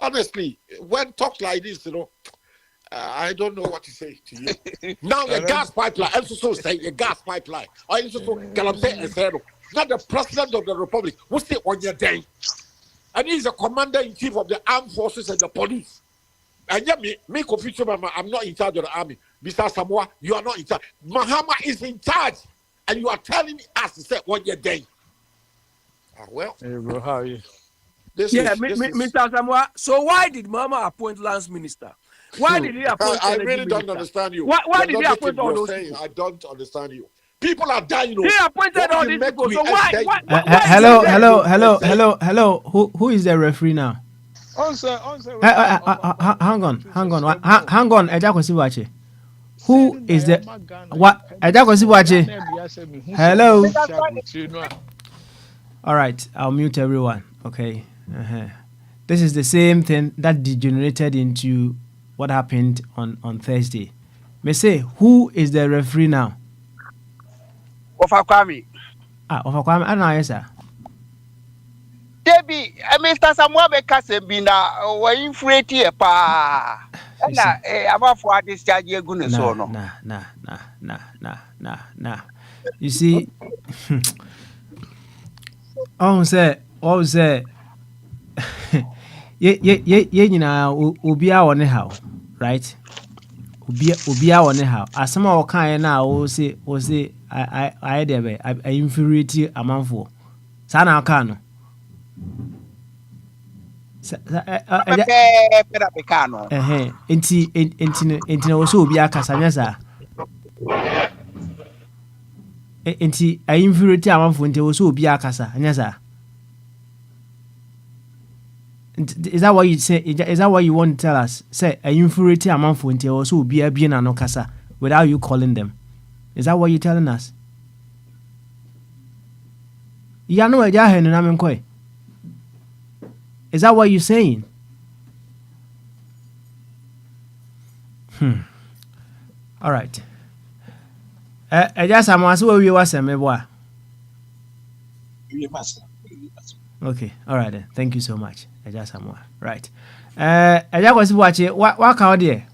Honestly, when talk like this, you know, I don't know what to say to you. Now your gas pipeline, I'm so say your gas pipeline. I also can I'm saying not the president of the republic. What's it on your day? And he's the commander in chief of the armed forces and the police. And yeah, me confusion, I'm not in charge of the army. Mr. Samoa, you are not in charge. Mahama is in charge, and you are telling us to say on your day. Well, Hey, bro, how are you? Mr. Samoa. So why did Mama appoint Lance Minister? Why did he appoint? I really don't understand you. Why did he appoint all those saying, people? I don't understand you. People are dying. He appointed all these people. So why hello. Who is the referee now? Hang on. Ejakwesi who is the what? Ejakwesi hello. All right, I'll mute everyone. Okay. This is the same thing that degenerated into what happened on Thursday. May say, who is the referee now? Ofakwami. Ofakwami, I don't know, yes, sir. Debbie, Mr. Samuel Bekasebina, were inflated pa. Na about for discharge your goodness or no. Nah. You see, say, you know, Ubia on the how, right? Ubia on the how. As some of kind now, will say, I inferiority amount for Sana Kano. Enti also obi akasa nya sa enti inferiority amanfo enti also obi akasa nya sa. Is that what you say? Is that what you want to tell us? Say inferiority amanfo enti also obi abie na no kasa without you calling them. Is that what you're telling us? Ya no eja he no na menkoi. Is that what you're saying? All right. I just am asking where you was Okay. All right then. Thank you so much. I just am right. I just was watching what out there.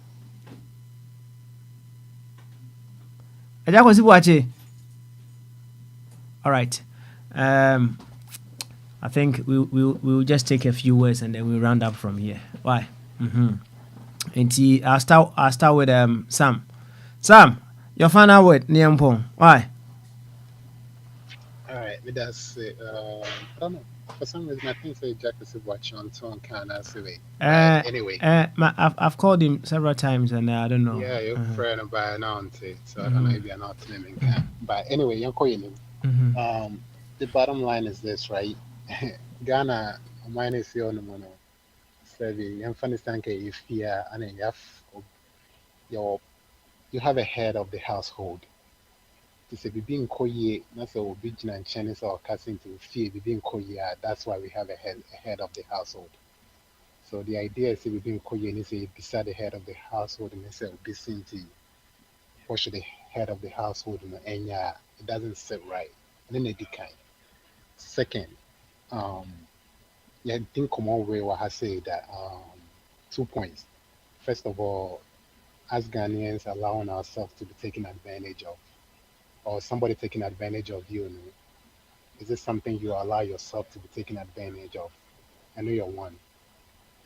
I just was watching. All right. I think we'll just take a few words and then we'll round up from here. Why? And I'll start with Sam. Sam, your final word, Niampong. Why? All right, that's it. I don't know. For some reason, I think say Jack is watching on Tone Kana Survey. Anyway, I've called him several times and I don't know. Yeah, you're friend by now, so I don't know if you're not naming him. But anyway, you're calling him. The bottom line is this, right? Ghana, mine is your mono. Serving, Afghanistan, if you are, and you have a head of the household. To say being koye, that's a big and Chinese or cousin to fear being koye. That's why we have a head of the household. So the idea is being koye and say beside the head of the household and say be seen to push the head of the household and it doesn't sit right. And then they decline. Second, I think common way what I say that 2 points. First of all, as Ghanaians allowing ourselves to be taken advantage of, or somebody taking advantage of you, is this something you allow yourself to be taken advantage of? I know you're one.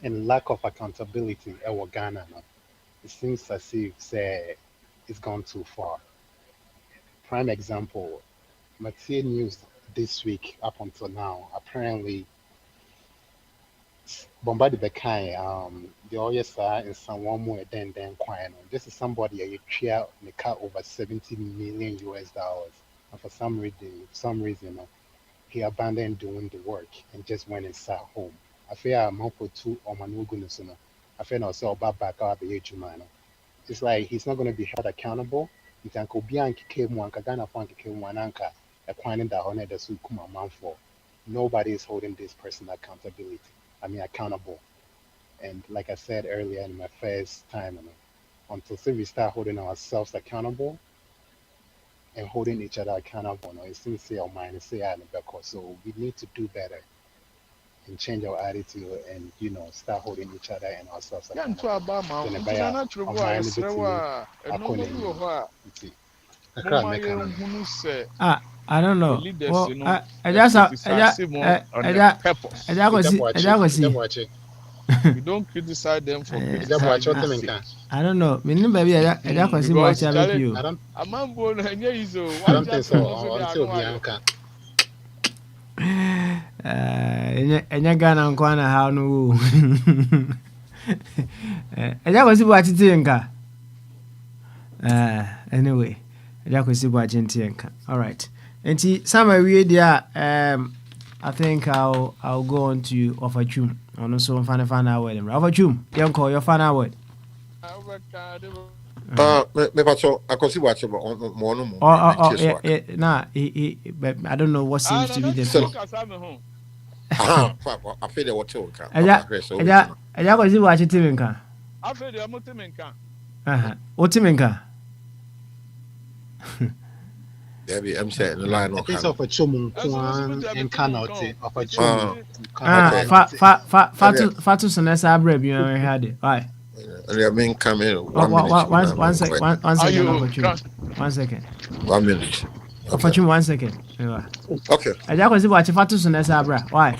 And lack of accountability in Ghana, it seems as if say it's gone too far. Prime example, Mathieu News this week up until now, apparently Bombarded the kind, the OSR and someone more than quiet. This is somebody you share the car over 70 million US dollars. And for some reason, he abandoned doing the work and just went and sat home. I feel I'm up for two or manugunus. I feel also about back out the age man. It's like he's not going to be held accountable. You can go beyond came one, Kagana Funk came one anchor, acquiring the honor the Sukuma man for. Nobody is holding this person accountable. And like I said earlier in my first time, until we start holding ourselves accountable and holding each other accountable, it seems to say our mind say so we need to do better. and change our attitude and start holding each other and ourselves Yeah, into Obama. accountable. Into Then na true our boy. mind Yes, bit me rewa. No akọ mo bi wo n'anim. ho a. Nti kakra Moma ye meka no. hunu se I don't the know. leaders, Well, you know, I they just criticize them on the I purpose. just see I just see. Idabuachi. We don't criticize them for Idabuachi criticizing what sake. menka. I don't know. Me no baby I just see Because watch am Charlie, pio. I don't a man born and yeah, so I why don't think just so. also the Until ano. Bianca. Enya Ghana nkwa na how no wo. I just see watch it nka. Anyway, I just see watch it nka. All right. Enti sama we dia I think I'll go on to Ofachum. And also final word. Ofachum, young call your final word. Me pacho akosi watch mo no mo. Nah, but I don't know what seems to be the So fit. I feel the water can. I just see watch it Timinka. I feel the Motimenka. What Timinka? Debbie, I'm saying the line of It's of a chum and cannot of a chum. Fatu Sanessa Breb, you know, had it. Why? I mean, come in 1 minute. 1 second. 1 second. 1 minute. Opportunity 1 second. Okay. I just see watch Fatu Sanessa Bra. Why?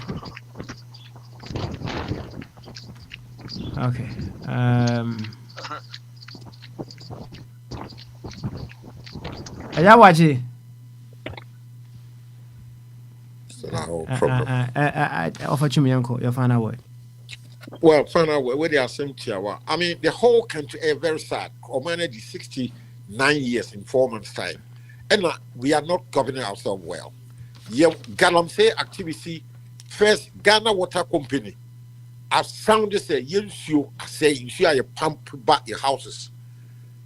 Okay. I just watch it. Opportunity uncle, your final word. Well, final word where they are saying to I mean, the whole country is very sad. Oman is 69 years in 4 months' time. And we are not governing ourselves well. Yeah, Galamsey activity, first Ghana Water Company. As sound say, you say you see a pump back your houses.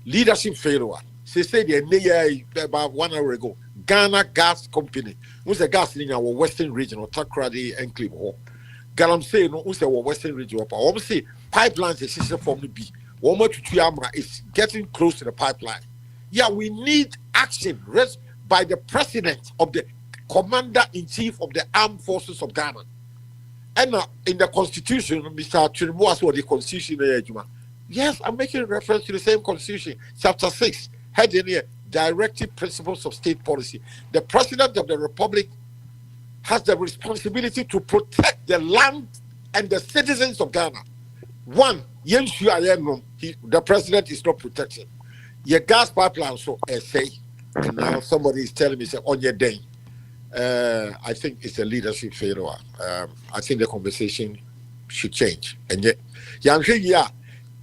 Leadership failure. They say about 1 hour ago. Ghana Gas Company. Who's a gas in our western region or Takrady Enclave. Galamsey no who's our western region. Obviously, pipelines is system from the B. One more to Tuyama is getting close to the pipeline. Yeah, we need action by the president of the commander-in-chief of the armed forces of Ghana. And in the constitution, Mr. Chirimu what the constitution. Yes, I'm making reference to the same constitution, chapter 6, heading here, directive principles of state policy. The president of the republic has the responsibility to protect the land and the citizens of Ghana. One, the president is not protected. Your gas pipeline, so I say, and now somebody is telling me, say, on your day. I think it's a leadership failure. I think the conversation should change. And yet,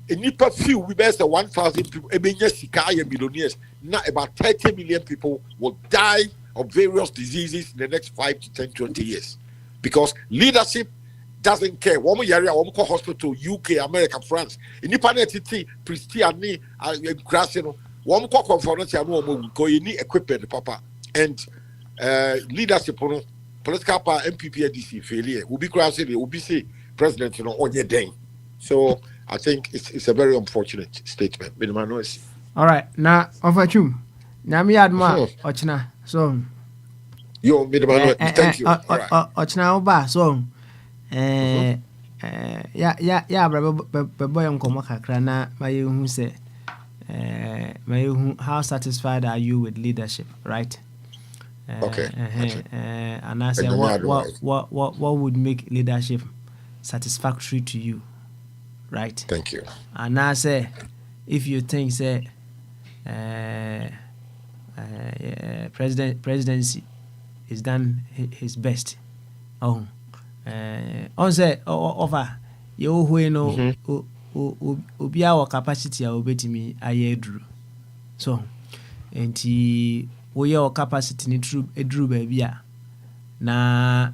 in Nipa few, we best 1,000 people, millionaires. Now about 30 million people will die of various diseases in the next 5 to 10, 20 years. Because leadership doesn't care. One area, one hospital, UK, America, France. In Nipa Netiti, Christiani, Grassino, one conference, you need equipment, Papa. And leadership, political power, MPP, DC failure. Will be crossing, will be say president, on your day. So I think it's a very unfortunate statement. All right, now Ofachum. Now me add more Ochna. So yo, thank you. Ochna Oba. So yeah, boy uncle kakra na my who say how satisfied are you with leadership, right? Okay. And I say what would make leadership satisfactory to you, right? Thank you. And I say if you think say presidency is done his best, on say offer you who know obi our capacity a obetimi aye duru so enti we your capacity ni eduru baby a na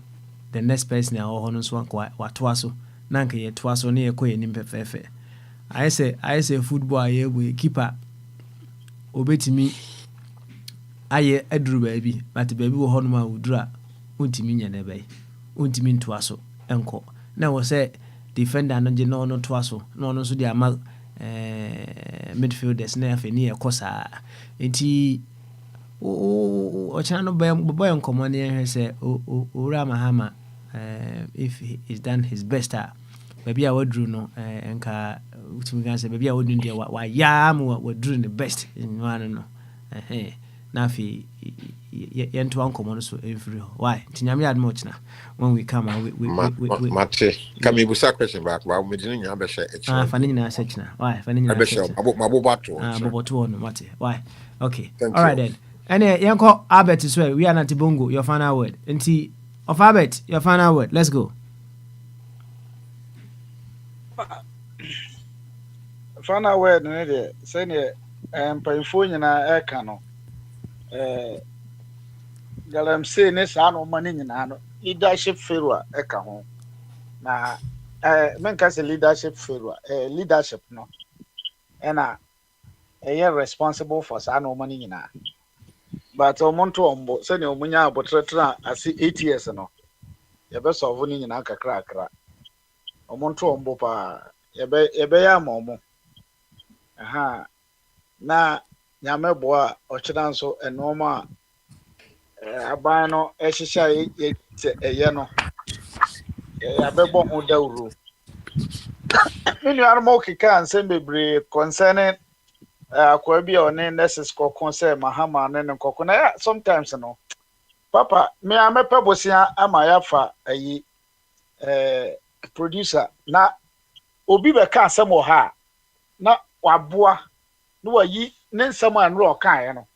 the next person a ho no so watoa so na nka ye toa so na ye koye nim fefefe I say football ye we keeper obetimi aye eduru baby but baby wo ho no ma wudura untimi nya na bai untimi ntoa so enko na wo say defender no je no toa so no so dia ama midfielders na afa ni ekosa enti o chana no boy nkomo na he say owura mahama if he's done his best, maybe I would drew no, enka utimi kan say maybe I would do the wa ya mu would drew the best in one no. Na fi yento ankomo no so every why tinyame ad much na when we come and we Mate can me busa question back but we didn't have a share fani nyina search na why fani nyina search mabobato mabobato no mate why okay. Thank all right you. then and yanko Albert as well we are not bongo your final word nti of Albert your final word let's go. Final word ne de say ne mpanyinfo nyina e ka no galamsey ne saa no mane nyina no leadership failure e ka ho na men ka say leadership failure leadership no na responsible for saa no mane nyina but omonto ombo say ne omunya abotratra asi 8 years no ye be solve ni nyina kakra omonto ombo pa ye be ya momo na nyame boa ochira nso enoma aban no ehihya ye no abebo ho dawuro minu armo kika ansem bebre concerning akwa bi one nurses kokon say mahama ne kokon na sometimes no papa me amepe bosia ama ya fa ayi producer na obi be ka asem o ha na waboa no wayi ne nsam anro kan no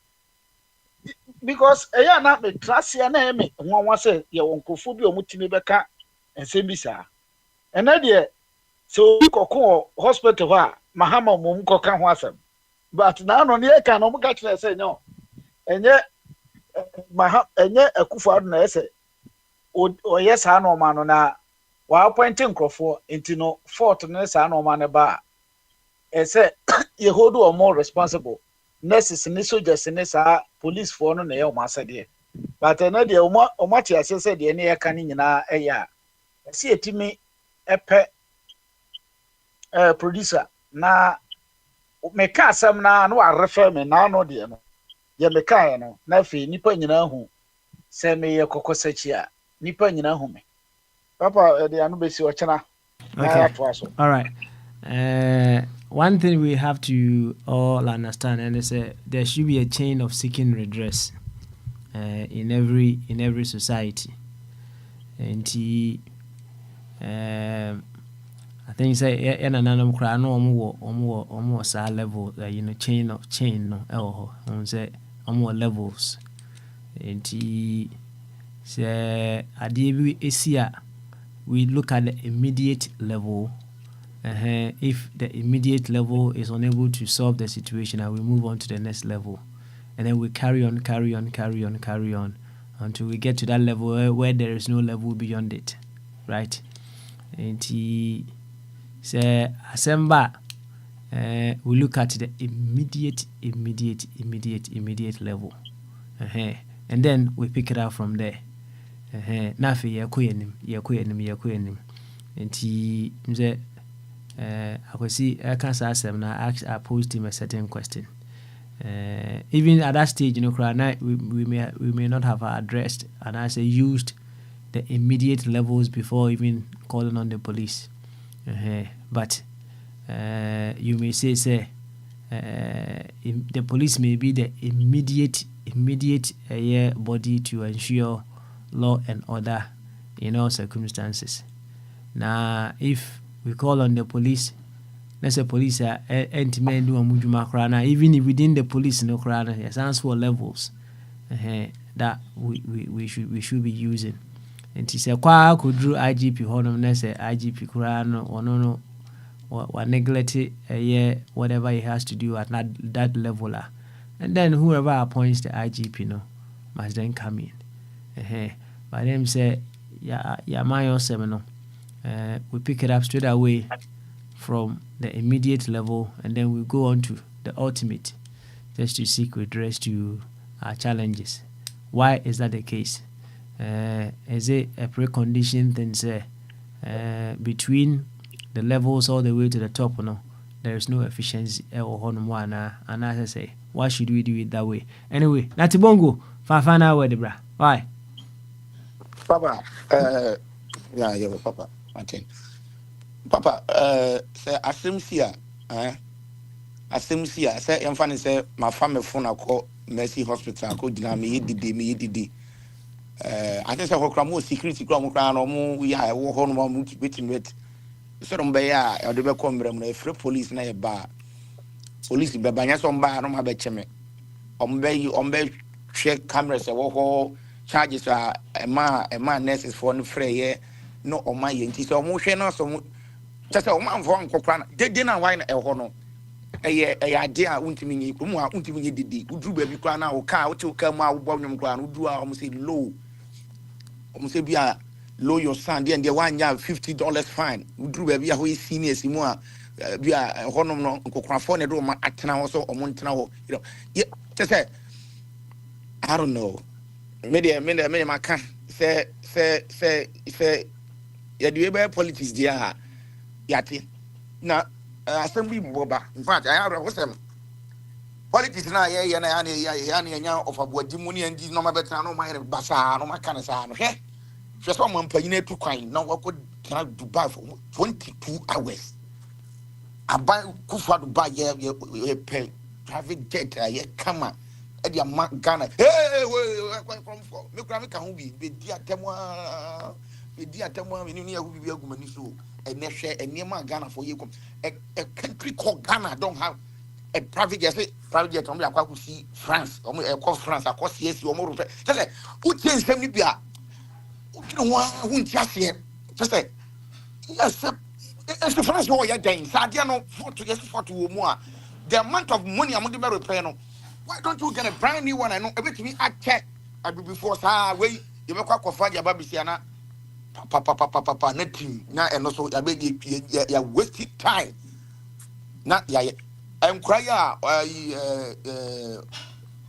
because eya na me trasia na me nwanwa say ye wonkofo bi omutimi beka ensem bi saa ena de so obi kokon hospital ha mahama mum koka ho asem but na no ne ka no muka kire say nyo enye enye akufo adu na ese o yes ha no ma no na wa appoint nkrofo enti no fort ne sa no ma ne ba ese ye hold o more responsible nurses ni soldiers ni sa police for no na ye o ma asede but na de o ma ti asese de ne ye ka ni nyina eya ese etimi epe producer na me ka asem na no arefa me na no de no ye me ka ye no na fe nipa nyina hu se me ye kokosachi a nipa nyina hu me papa de anu besi o chena na to aso. All right. One thing we have to all understand and is there should be a chain of seeking redress in every society. And I think say nanam kra no omo sa level chain no say omo levels. And say ade bi esia we look at the immediate level. If the immediate level is unable to solve the situation, we move on to the next level, and then we carry on until we get to that level where there is no level beyond it, right? And say Asemba, we look at the immediate level, and then we pick it up from there. Nafi yakuyenim, and he say. I posed him a certain question. Even at that stage, we may not have addressed and I say used the immediate levels before even calling on the police. But you may say the police may be the immediate body to ensure law and order in all circumstances. Now, if we call on the police, let's say police are anti-men do even if within the police no crana, it stands for levels that we should be using. And he said, could do IGP honor, let's say IGP Kurano or no neglect whatever he has to do at that level. And then whoever appoints the IGP must then come in. But them say, my seminal. We pick it up straight away from the immediate level and then we go on to the ultimate just to seek redress to our challenges. Why is that the case? Is it a precondition thing say between the levels all the way to the top? There is no efficiency and as I say, why should we do it that way? Anyway, Natibongo, final word, bra. Why? Papa, Yeah, Papa. Okay. Papa, say Asimsia, Asimsia, say, I'm funny, say, my family phone, I call Mercy Hospital, I call Dinami, Didi. I think I will more security, crown or more, we are home, waiting with. So, Beya, or the Becombe, free police near bar. Police, Babanya, some bar, no, my betcheme. Ombe, check cameras, charges are a man nurses for no free, no, on my yen, so motion or some. Just a man for Uncle Cran, they didn't wine a honor. A idea, Untimini, Kuma, Untimini didi, who drew baby crown or cow to come out, Bonham Crown, who drew almost low, almost be a low your son, then the 1 year $50 fine, who drew baby who is senior Simua, be a honor, Uncle Cranfone, room at now also, or Montana, you know. Yeah, just say, I don't know. Maybe my can say, yeah, do you bear politics, dear? Yati. Now, assembly boba. In fact, I have a what's politics now, yeah, of a Budimuni and this no matter no my basa, no my kind of son. Hey, just someone paying it to coin. No, what could Dubai for 22 hours. I buy Kufa to buy pay private jet, yeah, come on. Eddie Ghana. Hey, where from? Me can be dear Temwa, be dear Temwa, we knew who be a woman so. And near my Ghana for you. A country called Ghana don't have a private jet. Private jet only I could see France, only across France, across yes, or more. Just like who changed them? You know, who just here? Just say. Yes, it's the first war you're doing. Sadiano, for more. The amount of money I'm going to repair. Why don't you get a brand new one? I know everything I check. I be before, wait, you make a find your baby, Siana. Papa, nothing. Now, and also, I beg you, wasted time. Not ya. I'm crying.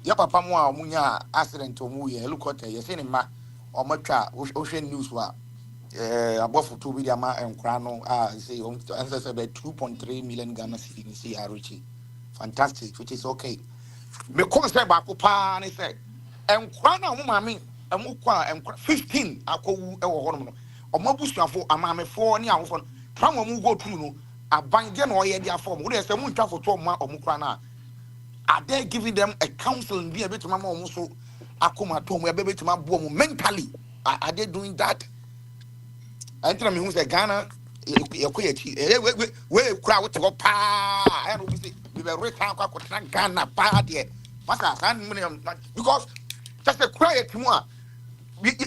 Ya papa mo munya accident to mu ye look at ye cinema or matcha ocean news wa above for 2 billion and crano say answer about 2.3 million Ghana cedis CRH. Fantastic, which is okay. Me come say back pa ni say and crano mo mami and mo kwa and 15 akowu e wo hono no omabusuafo amamefo ni awofo tram mo go through no abanje na oye dia form wo dey say mo ntwa foto ma omukra na. Are they giving them a counsel and be a bit of mama also akuma tom we baby to my boom mentally? Are they doing that? I tell me who's a Ghana we crowd to go pa and we were rich Ghana pa there. Because just a quiet more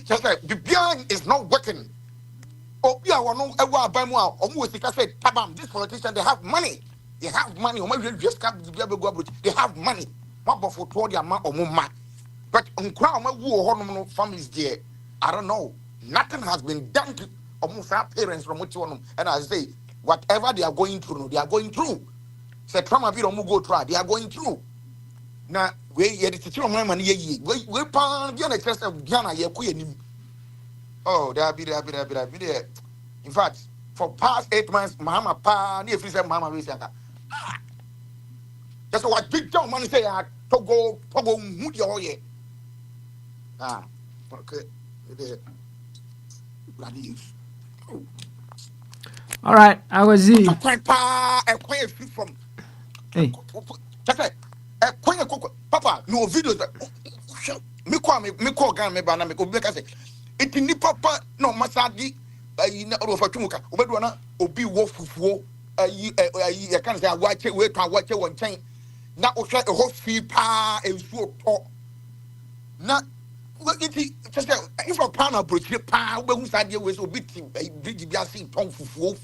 just like the beyond is not working. Obia wano ewa abamu a omo sika say tabam this politician they have money. They have money. They have money. But for 2 their man or more. But on crown my families there. I don't know. Nothing has been done to almost our parents from which one. And I say, whatever they are going through, they are going through. Say trauma be go try. They are going through. Now we the teacher of my money ye. We pan the excess of Ghana ye queen. Oh, there be there. In fact, for past 8 months, Mama pa near free Mama we say that. That's what big town man say. Togo, Moody or ye. Okay. All right, I was Z. Quite from. Hey. Papa, no videos. Me call Ghana, me banana, me go back. I say, it in the papa, no, Masadi, you know, for Tumuka, Obedwana, Obi Wolfufuo, I can't say, I watch it, wait, I watch it one time. Now, a whole fee pa, and so talk. Not, if a pan of Bridge, pa, who's idea was a bit, a bridge, tongue fufu,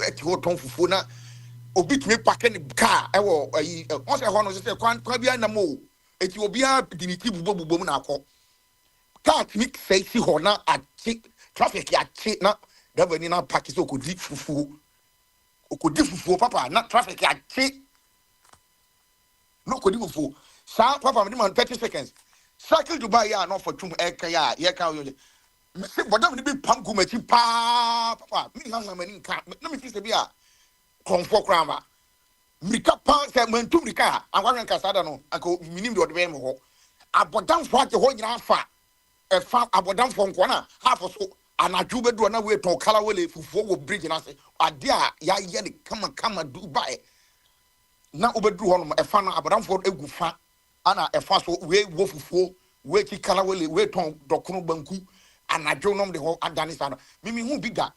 at your tongue fufu, obi tumi park in the car once I want to say kwan bia na mo eti obi a diniti bubo na akọ car tumi say si ho na achi traffic ya chi na driver ni na park so okodi fufu papa na traffic ya chi no okodi fufu sa papa me man 30 seconds cycle Dubai ya no for tum eka ya ye ka yo me say bodam ni be pangu machi pa papa me hanga mani ka na me fi se bia konfo krama mika pan se mentum mika anwan kasada no anko minim de odbe mo ho abodam fo ate ho nyina fa e fa abodam fo nko na half so anadwo bedu na we ton kala wele fufuo wo bridge na se ade a ya ye ne kama Dubai na obedu ho no efa na abadamfo egu fa ana efa so we wo fufuo we ki kala wele we ton dokono banku anadwo nom de ho adane sa no mimi hu bi da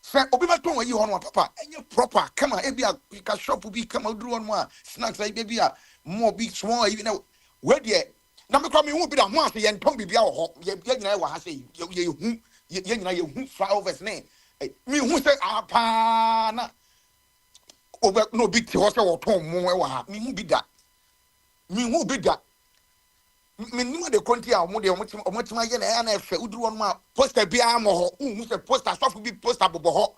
Say, Obi Maton, you on papa, and you proper, come on, every a shop be come out, do one more snacks like baby, more big, small, even know where yet. Number coming won't be that one, and Tommy be our home. You know what I say, you who fly over his name. Me who say, Apana, over no big horse or Tom, more, me who be that. Me who be that. Me knew the country are more than much my yen and if you do one more poster be armor, who say poster, soft be poster bobo,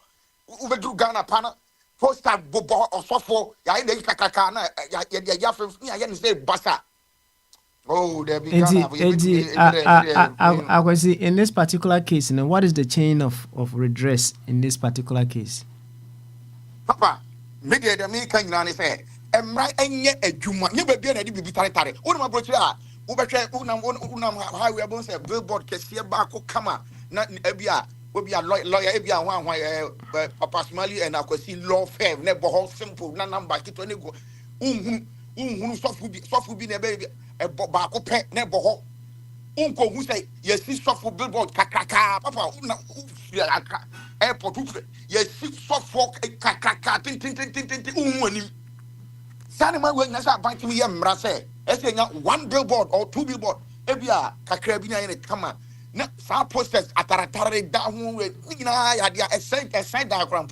who do Ghana pana, poster bobo or soft for Yain Kakana, Yafin, say Bassa. Oh, there be Ghana. I was in this particular case, you know, what is the chain of redress in this particular case? Papa, maybe the American Nani say, and right and yet a Juma, you be a bit tari. What am I brought you? Unam highway above say billboard Kessia Bako Kama, not Ebia, will be a lawyer Ebia one Papa Smiley and I could see law fair, never all simple, none number to go. Soft will be a baby, a Bako pet, never all. Uncle who say, yes, this soft for billboard, Kakaka, Papa, airport, yes, soft for Kakaka, tin. Sanima when Nasa Bank me Mrase, one billboard or two billboard, Ebia, Kakrabina in a kama. Na sa posters ataratare down with Nina, a side diagram.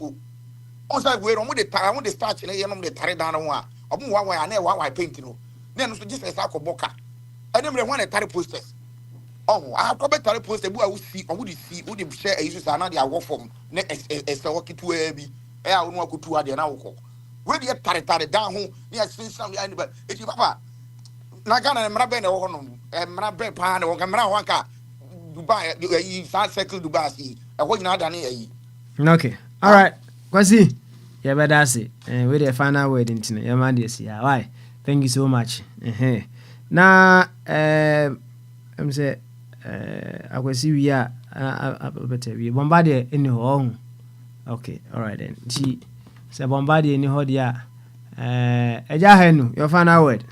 Also, we're on the time when they start in a young the Tare down one. Why I never why painting. Then just a sack of boca. I never want a Tare posters. Oh, I have probably Tare posters who I would see, or would see, would him share issues another work from as a walkie to a be. I won't walk to the now. Where you tare down home, you have seen something, but if you papa, Nagana and Maraben or Honum, and Marabe Pan or Gamara Wanka, Dubai, you start circle Dubai, and what not done here. Okay, all right, Kwasi, yeah, but that's it. And with the final word into your man, yeah, why? Thank you so much. Now, I'm say, I will see we are better. We bombarded in your home. Okay, all right then. She. Se bombardie ni hɔ dia eja hanu your final word.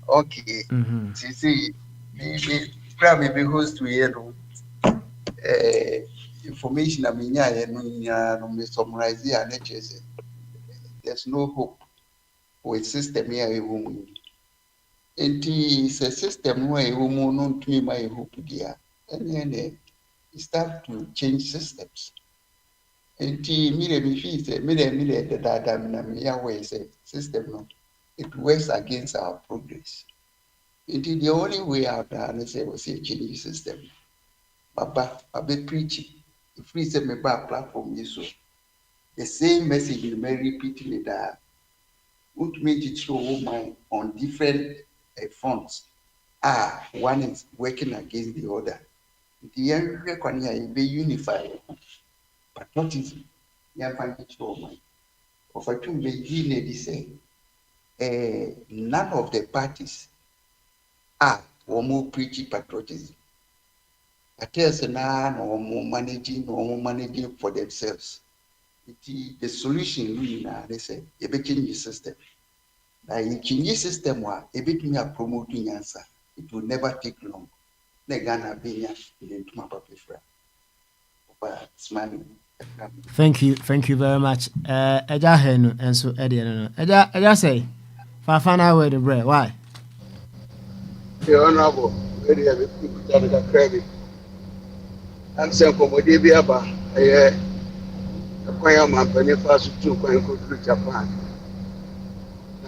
Okay. See me grab me host to here no information aminya no me summarize here na chese. There's no hope with system here ewu. Enti se system no ewu mu no ntumi ma hope dia. And start to change systems. Enti mire mi fi say mire the dada na me ya way say system no it works against our progress. Enti the only way out there is say we say change system. Baba preaching if we say me ba platform you so the same message you may repeat me that would make it show my on different fronts. One is working against the other. The area can be unified. Patriotism, young financial man. Of a two lady say, none of the parties are or more preaching patriotism. I tell you now, or more managing for themselves. The solution really now, they say, a bit change the system. Now, in change system, a bit me a promoting answer. It will never take long. Negana be into my public friend. Thank you very much. Eja henu enso ede no. Eja say fa final word bre. Why? The honorable very have a credit. And some commodity be about a choir man penny fast to go to Japan.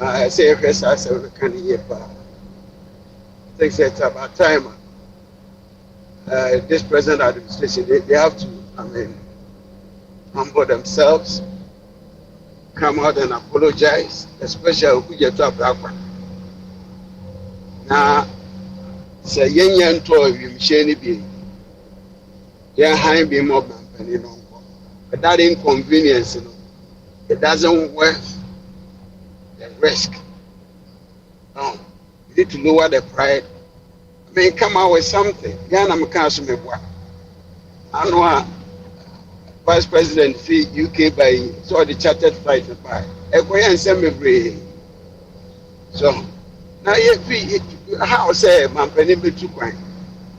I say first I say we can hear back. Takes it about time. This present administration they have to humble themselves, come out and apologize, especially who get up now. Say young toy you shiny be yeah high be more company no, but that inconvenience it doesn't worth the risk. No, you need to lower the pride may come out with something. Ghana me council me boa. I know Vice President see UK by so the chartered flight by. Ekoya nsem bebre. So now if how say man penny be too kwan.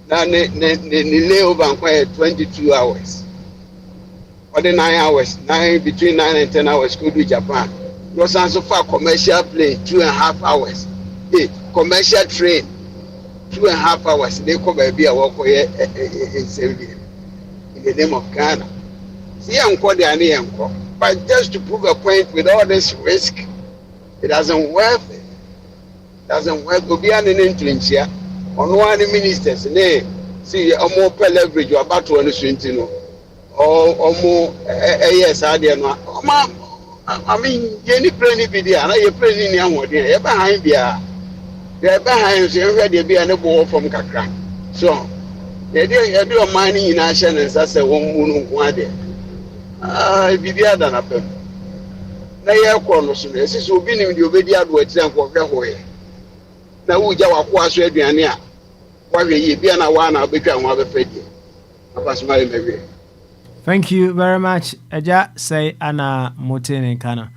Now ne lay over 22 hours. Or the 9 hours, between 9 and 10 hours, go to Japan. No sense so far commercial plane, 2.5 hours. Hey, commercial train, 2.5 hours. They come by a walk in the name of Ghana. See, I'm called the Anianko. But just to prove a point with all this risk, it doesn't work. Doesn't work. Go be an influence here. On one ministers, see, a more leverage you're about to understand. Or more yes, I did not. I mean, any plane be there, and I plane in your there, behind there. They're behind you, ready to be an ball from Kakra. So, they do a mining in action and that's a woman one day. Be there than a pen. They are corners, this is who been in the Obedia to example of the way. Now, we just watch Adriania. Why we be an one, I'll become one of the fed. I pass my baby. Thank you very much. Eja say ana motene kana.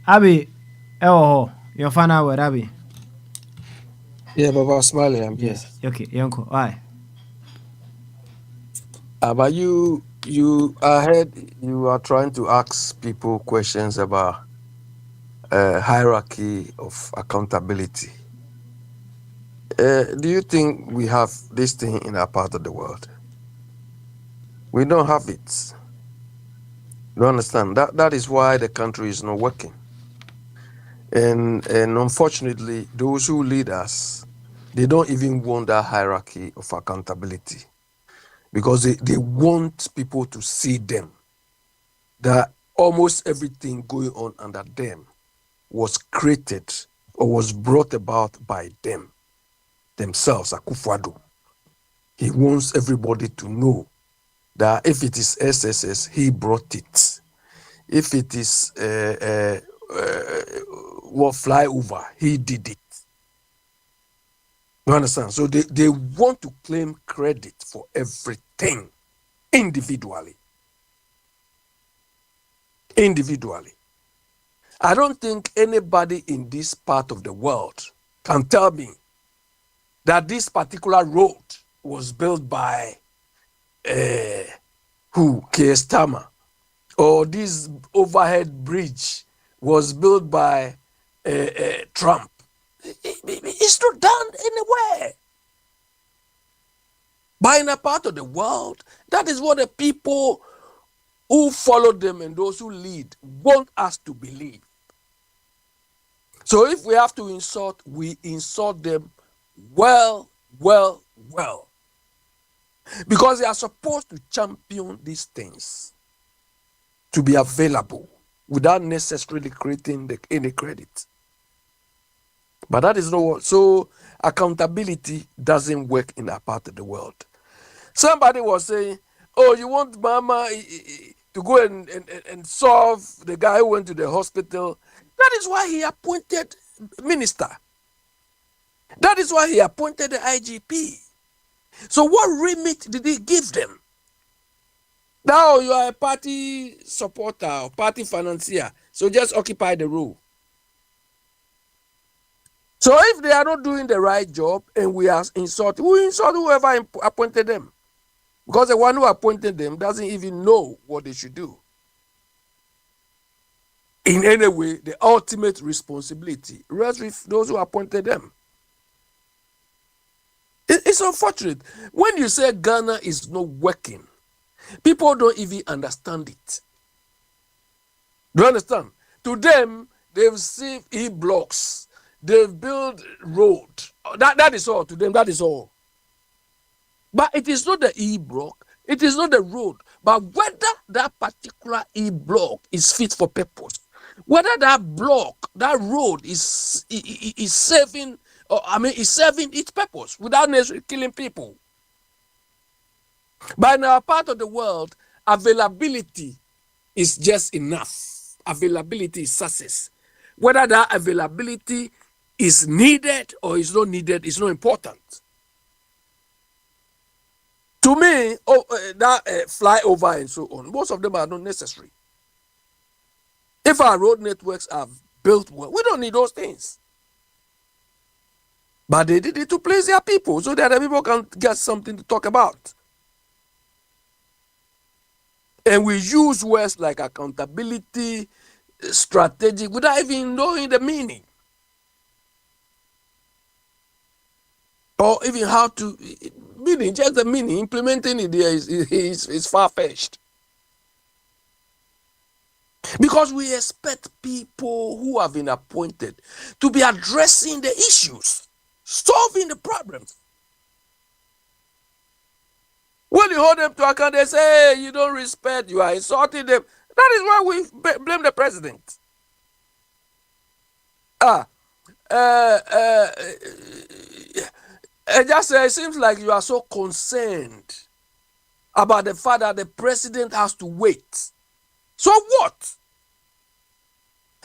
Abi, your final word, Abi. Yeah, Baba Smiley, I'm here. Yes. Okay, Yonko. Why? But I heard you are trying to ask people questions about hierarchy of accountability. Do you think we have this thing in our part of the world? We don't have it. You understand? That is why the country is not working. And unfortunately, those who lead us, they don't even want that hierarchy of accountability because they want people to see them, that almost everything going on under them was created or was brought about by them, themselves, Akwantufuo. He wants everybody to know that if it is SSS, he brought it. If it is what flyover, he did it. You understand? So they want to claim credit for everything individually. Individually. I don't think anybody in this part of the world can tell me that this particular road was built by Keir Starmer, or this overhead bridge was built by Trump. It's not done anywhere. But in a part of the world, that is what the people who follow them and those who lead want us to believe. So if we have to insult, we insult them well. Because they are supposed to champion these things to be available without necessarily creating any credit. But that is not what. So accountability doesn't work in that part of the world. Somebody was saying, oh, you want Mama to go and solve the guy who went to the hospital. That is why he appointed minister. That is why he appointed the IGP. So what remit did he give them? Now you are a party supporter or party financier, so just occupy the role. So if they are not doing the right job and we are insulted, we insult whoever appointed them. Because the one who appointed them doesn't even know what they should do. In any way, the ultimate responsibility rests with those who appointed them. It's unfortunate. When you say Ghana is not working, people don't even understand it. Do you understand? To them, they've seen e-blocks. They've built road. That is all. To them, that is all. But it is not the e-block. It is not the road. But whether that particular e-block is fit for purpose, whether that block, that road is serving, is serving its purpose without necessarily killing people. But in our part of the world, availability is just enough. Availability is success. Whether that availability is needed or is not needed is not important. To me, that flyover and so on, most of them are not necessary. If our road networks are built well, we don't need those things. But they did it to please their people so that the people can get something to talk about. And we use words like accountability, strategic, without even knowing the meaning. Or even how to, meaning, just the meaning, implementing it there is far-fetched. Because we expect people who have been appointed to be addressing the issues, solving the problems. When you hold them to account, they say, hey, you don't respect, you are insulting them. That is why we blame the president. Just it seems like you are so concerned about the fact that the president has to wait. So what?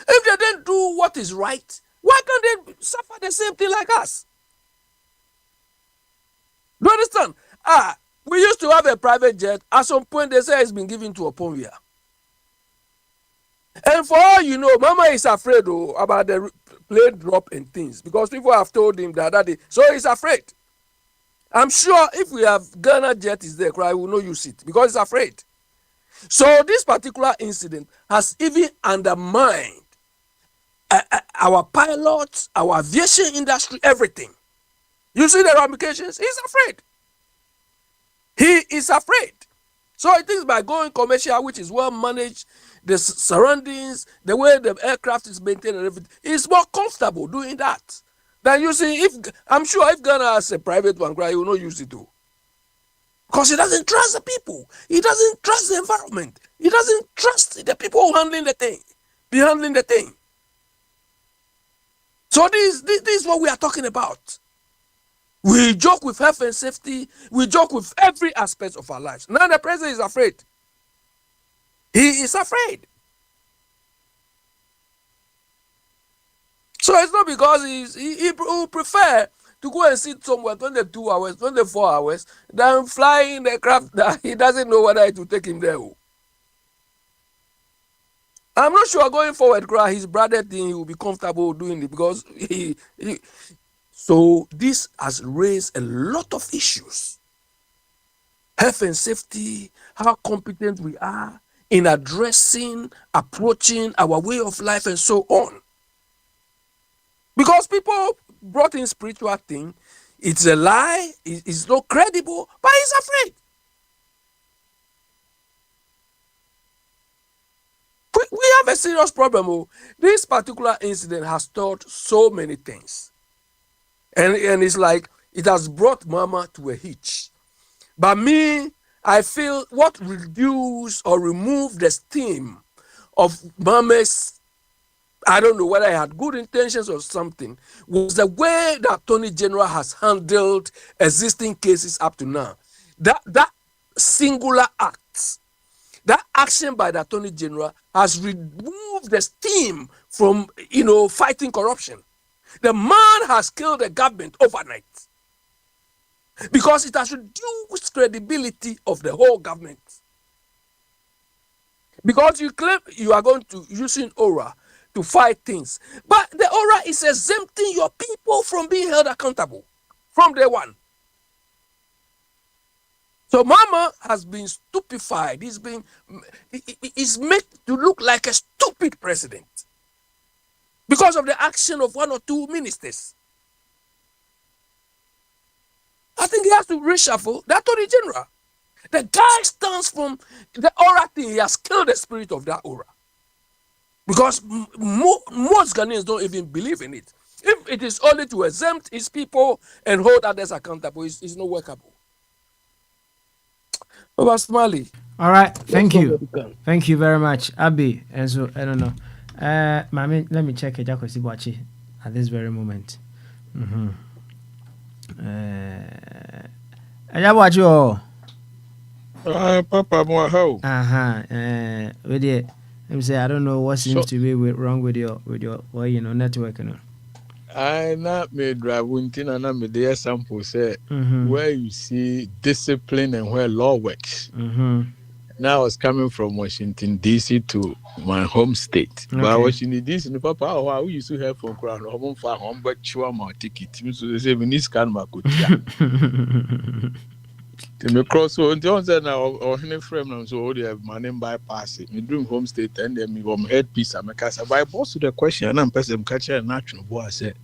If they didn't do what is right, why can't they suffer the same thing like us? Do you understand? We used to have a private jet. At some point, they say it's been given to Oponvia. And for all you know, Mama is afraid about the plane drop and things because people have told him that day. So he's afraid. I'm sure if we have Ghana jet is there, we will not use it because he's afraid. So this particular incident has even undermined our pilots, our aviation industry, everything. You see the ramifications? He's afraid. He is afraid. So he thinks by going commercial, which is well managed, the surroundings, the way the aircraft is maintained and everything, he's more comfortable doing that. Than you see, I'm sure if Ghana has a private one, he will not use it too. Because he doesn't trust the people. He doesn't trust the environment. He doesn't trust the people handling the thing. Be handling the thing. So this is what we are talking about. We joke with health and safety. We joke with every aspect of our lives. Now the president is afraid. He is afraid. So it's not because he will prefer to go and sit somewhere 22 hours, 24 hours, than fly in the craft that he doesn't know whether it will take him there. I'm not sure going forward, his brother thing, he will be comfortable doing it because so this has raised a lot of issues. Health and safety, how competent we are in addressing, approaching our way of life and so on. Because people brought in spiritual thing, it's a lie, it's not credible, but he's afraid. We have a serious problem. This particular incident has taught so many things. And it's like it has brought Mama to a hitch. But me, I feel what reduced or removed the steam of Mama's, I don't know whether I had good intentions or something, was the way the Attorney General has handled existing cases up to now. That singular act, that action by the Attorney General has removed the steam from, fighting corruption. The man has killed the government overnight because it has reduced credibility of the whole government. Because you claim you are going to using aura to fight things, but the aura is exempting your people from being held accountable from day one. So Mama has been stupefied. He's made to look like a stupid president because of the action of one or two ministers. I think he has to reshuffle the Attorney General. The guy stands from the aura thing. He has killed the spirit of that aura. Because most Ghanaians don't even believe in it. If it is only to exempt his people and hold others accountable, it's not workable. Over Smiley. All right, thank you. Thank you very much, Abby. And so, I don't know. Mami, let me check Ejako Sibuachi at this very moment. Ejabuachi, Papa, more how? With it. Let me say, I don't know what seems to be wrong with your network. I not made Ravuntin and I made the sample say where you see discipline and where law works. Now I was coming from Washington DC to my home state. But Washington DC, no papa, we used to have from Crown home for home, but chua my ticket. So they say we need scan my kutia. Me cross so until on said now or any frame now so they have my name bypass it. Me dream home state and then me from headpiece. I'm a casa. But I posed the question and I'm person catcher and natural boy. I said,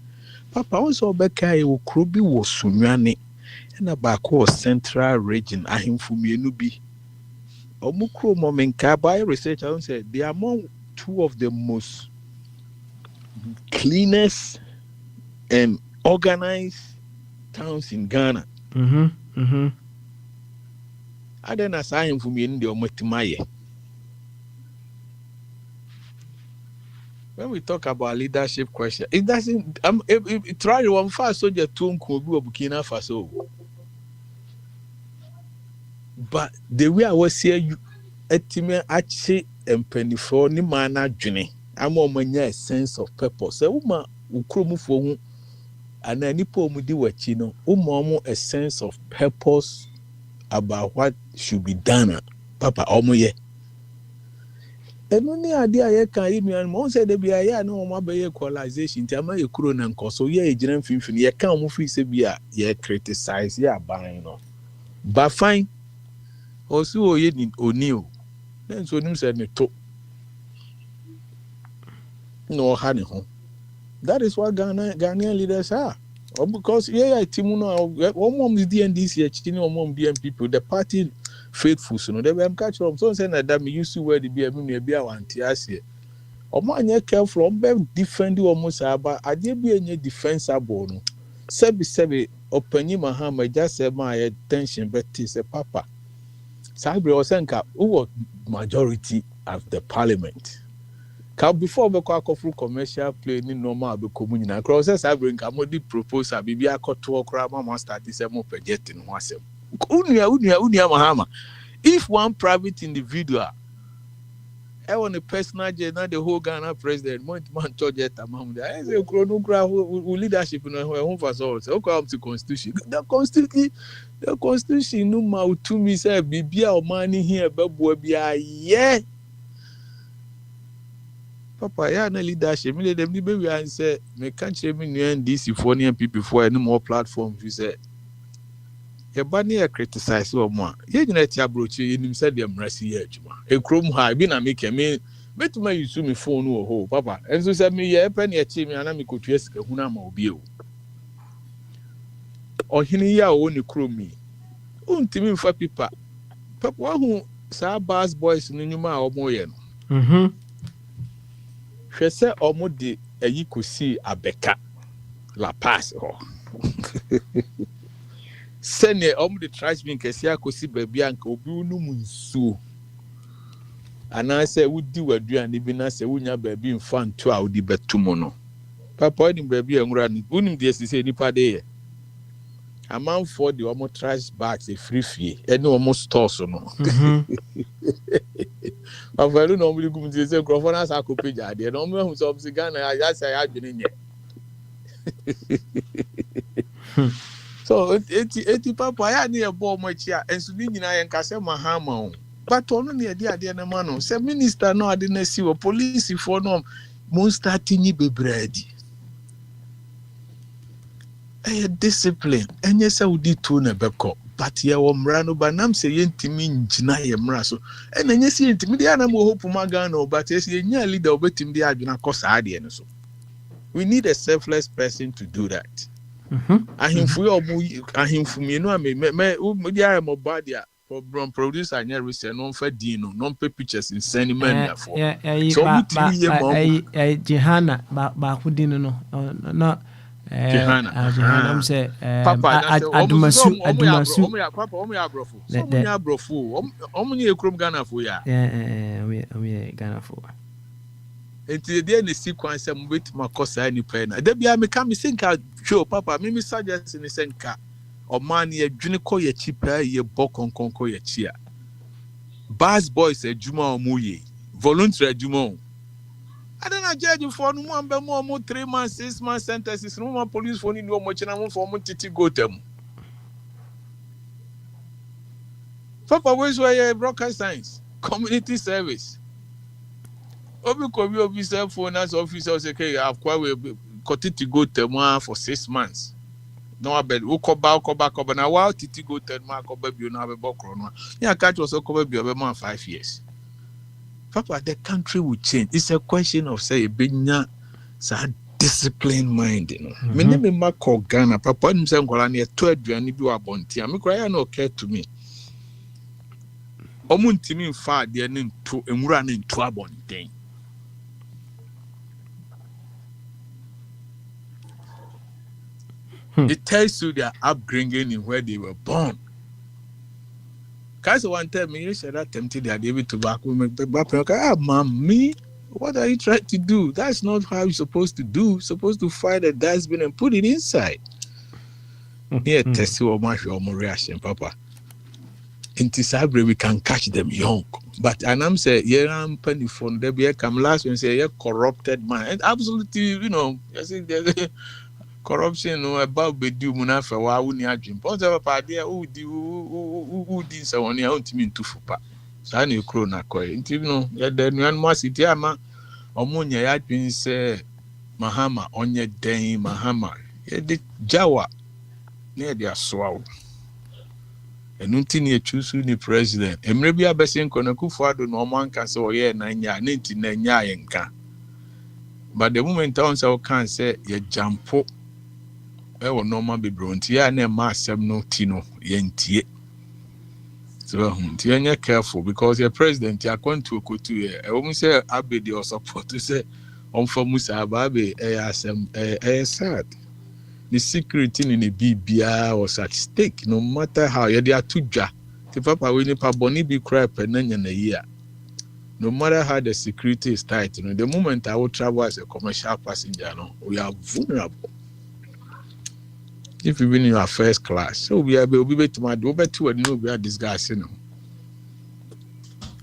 Papa, once all back I will Krubi was Sunyani and a back central region. I him for me no be. Omukro Momenka by research, I said they are among two of the most cleanest and organized towns in Ghana. I then assign him for me in the Ometimaye. When we talk about leadership question, it doesn't. Try one fast so the two could be Burkina Faso. But the way I was here, you etime ache empanifo ni mana dwene. Ama omanya a sense of purpose. So uma ukromufo hu ananipo omudi wachi no, uma a sense of purpose about what should be done. Papa omoye. Eno ni ade aye kan inu an mo say de bia ya na mo abaye equalization ti ama ekuro na nkoso ye ejina mfimfini ye kan mo fi se bia ye criticize ye aban no. But fine. Also oye ni oni o. Then so nim say ne to. No hane ho. That is what Ghanaian leaders are. Or because Timuno mom is DNDC mom BM people, the party faithful, so no they be catch up. So saying that me used to wear the BM be our anti-asia. Omanye careful, be defend almost about I did be any defensible no. Sebi openyi mahama just say my attention but is a papa. Sabre Osenka who majority of the parliament. Before we go through commercial play ni normal be community na process I bring amodi proposal bibi akoto okra mama start this more project in wasem unia mahama if one private individual I want a personal jet not the whole Ghana president man jet amam there I say leadership no home for so come to constitution the constitution no ma to me say bibi a omani here bebo bia yeah. Papa, yeah, no leadership. Me them the baby and say, me can't share me new DC for new people for any more platforms. You say, your body criticize or more. You know, tia broche. You said them mercy here, Juma. A chrome high. Been a make me. Bet me you see me phone no ho, Papa. And so said me, yeah, penny a chimney and I me could yes, kahuna mo bio. Or hini ya only chrome me. Untimi for people. Papa, who sa bass boys in Numa or Moyen. She said, Omodi, a you could see a Becca La Paz. Send it the trash bin Cassia could see baby uncle Bruno Munsu. And I said, would do a dear and even I say, wouldn't have baby in fun 2 hours the bet tomorrow. Papa, in baby and running, wouldn't just say any part day. A man for the almost trash bags a free fee, and no almost toss on. But I don't normally go to the Crawford's Acopedia. They don't know who's of the gun. I just say I've been in here. So, it's Papa, I near Bob Machia and Sudin and Casema Hamon. But only a dear man, say minister, no, I didn't see a police for no monster tiny be bread. A discipline, and yes, I would do to Nebeko. But ya womrano banam se yentimi njina yemraso and then yes yentimi dia na mo hope magano but yes yenya leader obetim dia adwena kosa ade no so we need a selfless person to do that ahimfu ahimfu me no me dia mo badia from producer anya research no fa din no no pictures in sentiment for so Jehana ba ku din no no Jehana say Papa adumasu omu ekrom Ghana fo ya we Ghana fo enti dey na sequence am betima kosa ni pe na da bia me ka me sinka show Papa me suggest ni senka o man ye dwene ko ye chipa ye bokonkon ko ye chia Bass boys adwuma omu ye voluntary adwuma adana Ghana judge for no one be more 3 months, 6 months sentences, no more police for no more china for mo titi go them. Papa, where's where broadcast science, community service. Obi Kobi Obi cell phone as officer say, okay, I've quite to go them for 6 months. No, I bet who cover now. While titi go 10 months, cover you now be bokron. Yeah, catch also cover you about 5 years. Papa, the country will change. It's a question of say being a disciplined mind, you know. Me name me Marco Ghana. Papa, I'm saying Golani a 12 and you are bonti. I'm crying no care to me. Omuntimi fa de ne nto emura ne nto abonten. It tells you their upbringing in where they were born. Cause one time me said that tempted they are able to back mommy, what are you trying to do? That's not how you're supposed to do. You're supposed to find a dustbin and put it inside. Here, test your reaction, Papa. In Tisabre, we can catch them young. But and I'm saying, yeah, I'm penny from there. Be come last and say, yeah, corrupted man. And absolutely, you know, I think there's corruption about Bedu Munafa, why wouldn't you dream? But the party who did so on your own team into Fupa. So I knew Crona Coy. You know, the Nuan City Ama or Munya had been say Mahama on your day, Mahama. Yeah, the Jawa near their swallow. And nothing you choose the president. And maybe I best in Akwantufuo no man can say, oh, yeah, 9 years, 99 years. But the moment I can say, you jump. Will normal be bronti ya na ma asem no tino yentie. So you're careful because your president Akwantufuo kotu e won say abedi or support to say on for Musa Ababe asem sad. The security in the BBA was at stake no matter how you are to ja. The papa we nipa boni bi cry penanya na year. No matter how the security is tight, you know, the moment I will travel as a commercial passenger, no, we are vulnerable. If you win your first class, so we are be to my over two and no we are discussing.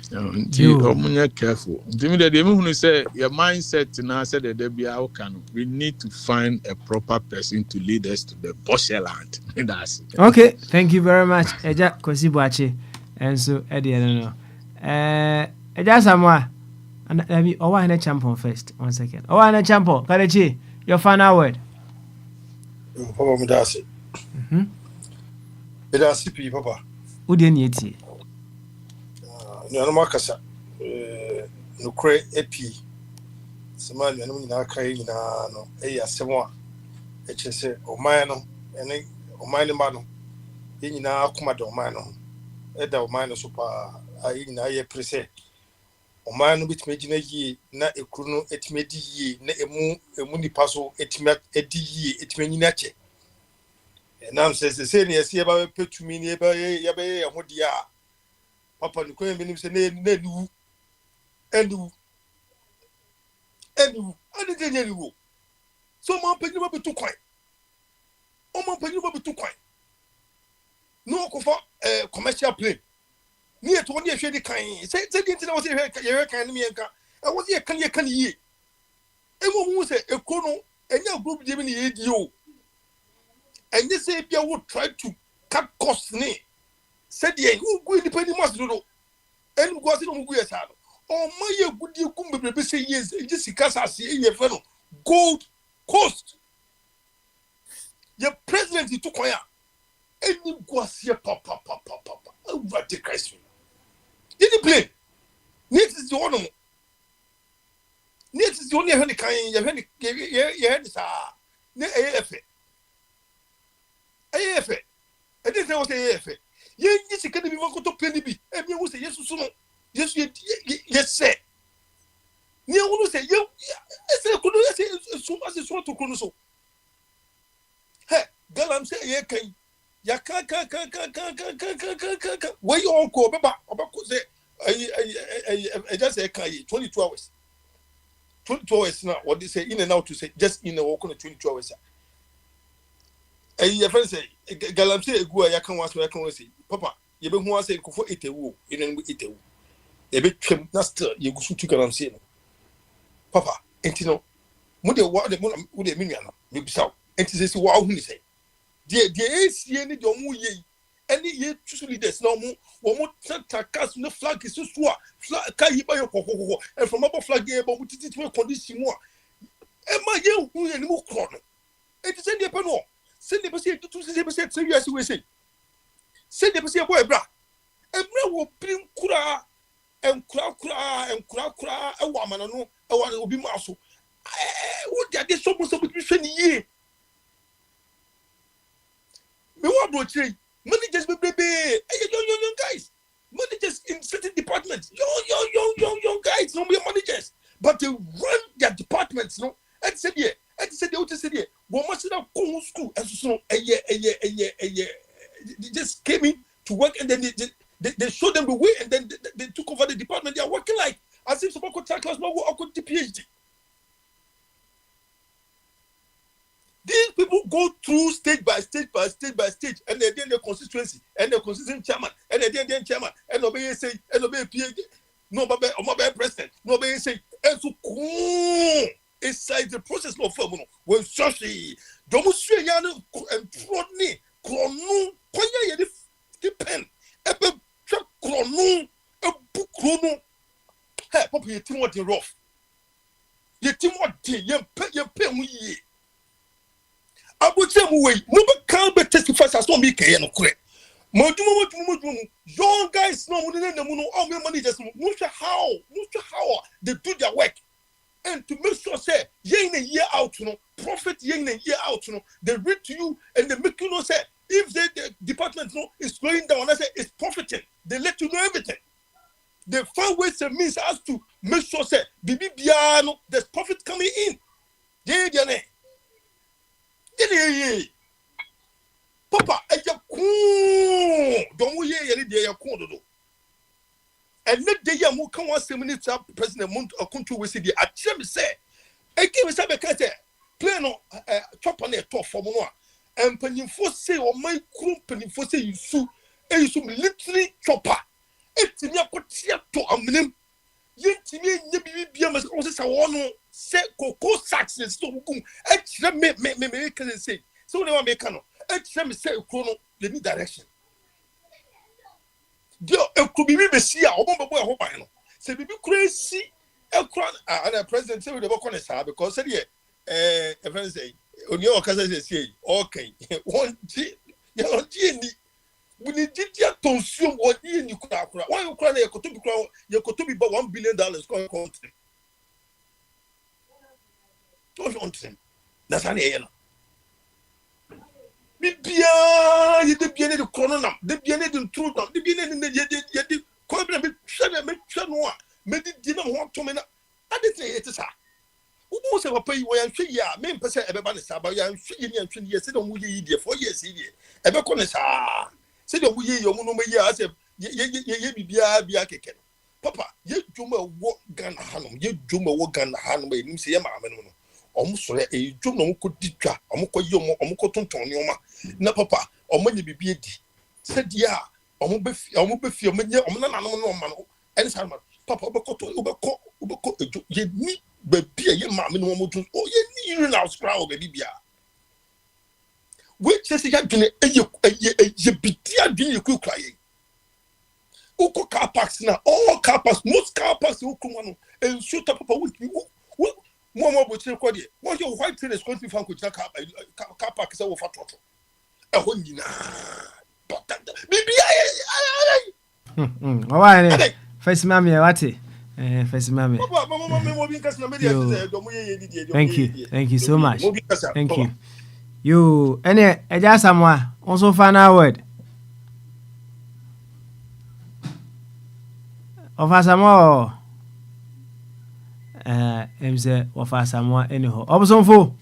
You careful. The who say your mindset now said that there be our can. We need to find a proper person to lead us to the bush land. That's it. Okay, thank you very much. Eja Kwesi Boache. And so Eddie, I don't know. Eja Samoa. And let me Owa champion first. 1 second. Owa champion. Kadechi, your final word. Papa Midasi. Midasi P Papa. Who didn't yet? No makasa. No cray epi. Somebody na kai na no. Asemo. Eche se oman no. Ene oman no. Yin na akoma do oman no. Eda oman no so pa. Ayi na ye prese. Oman no bitime gina yi na ekuru no etime di yi na emu nipa so etime edi yi etime nyina che. Nam se ne ese ba petumi ne ba ye ba ye hodi a papa no ko emi se ne nu enu ani de nyeri wo so man panyi ba betu kwan o man panyi ba betu kwan no ko for commercial plane ni eto woni ehwe di kan se di ntina wo se ye kan ni me nka e wo se ye kan yi e mo se ekono enya group de bi ni ye di o. And you say, you would try to cut costs. Said, yeah, who go in the penny must do. And go to Muguya. Oh, my good, you come to say yes, just because I see your fellow gold coast. Your president, you took wire. And you go see a papa. What the Christ? Did you play? Next is the one. Next is the only kind you had this. AF. I didn't know what AF. Yes, you can't be going to penny be. And you will say yes, so yes, sir. You will say, you say, so much as want to cruise. Hey, girl, I'm saying, yeah, can ya can't. Where you all go, Baba, say, I just say, 22 hours. 22 hours now, what they say in and out to say, just in a walk on 22 hours. Your friend say, Galamse, go, I can't watch, I can't say, Papa, you been who I say, for it a woo, in and eat a woo. A bit trim, not still, you go to Galamse. Papa, enti no mo de wo de me nua no me bisa enti se wo ahu ni say de esie ni de omo ye any ye two leaders na omo Santa cast no flag is so flag ka yi ba yo kokoko and from above flag ye ba mo titi condition mo e ma ye hu ye ni mo kro no enti se de pe no se de be se tutu se be se we say se de be se boy bra emra wo prim kura enkura e wa mana no e wa obi ma so wo dia de so mo so bi hwe ni ye me wa bro chiri managers be young guys managers in certain departments young guys no be managers but they run their departments no and said what said here we must not go school and so they just came in to work and then they showed them the way and then they took over the department. They are working like as if someone could take class no or could PhD. These people go through stage by stage, and then the constituency, and the constituent chairman, and then chairman, and nobody say, and nobody PhD, nobody president, nobody say, and so cool. Inside the process of when Shashi, Domushe Yano and Trodney, Crono, Koya Yedi pen, Ebe Crono, a book chrono. Hey, Papa, you think what you're rough. You think what you pay me. I would say, no can't be testified as no make no correct. Young guys, no money just how they do their work. And to make sure, say, a year out, profit a year out, they read to you and they make you know, say, if the department is slowing down, I say it's profiting, they let you know everything. They find ways and means as to make sure, say, there's profit coming in. Papa, don't we hear any day do. And let the young who come 1 minute President Akwantufuo we see the actually say, I give us a better play no chop on a top for more. And penny for say or my company for say you sue a military chopper. It's in your potia to a minimum. Yet to me, you must also one say cocoa sacks and so good. Extra me can say. So they want me cano. Extra me say chrono, the new direction. It could be me see a woman boy hope I know. Say be crazy. El crown and a president say the work on his side because said a friend say on your cousin say okay. One G we need to consume what you cry. Why you cry? You could be about $1 billion going country. Don't want him. That's an alien. Bibia, you did be any corona, the be any truth, the be any the corner, Chanoa, made it didn't want to mean. I didn't say it is her. Who most of a pay where I'm sure, yeah, main percent everybody Sabaya, I'm sure you 20 years, don't we idiot 4 years, idiot. Ever corners, say don't we your mono I said, ye Papa, ye Juma walk gun hanum, ye Juma walk gun hanum, you say, mamma. Almost a jum no could ditra, Omoko Yomo, Omoko Tonyoma, na papa, or money be beady. Said ya, Omobefi, Omana, and Salman, Papa Ubako, ye need be a mamma, no oh, ye need now scrowl, baby. Which is a bitia doing you crying. Uko car parks now, all car parks, most car parks, Ukumano, and shoot up with you. More but you call it. What your white train is going to be found with car park is over for a honey. Maybe I first mammy, what? First mammy. Thank you so much. Thank you. You, any, just someone also find our word. Of some more. Say offer someone anyhow. Obsonfo.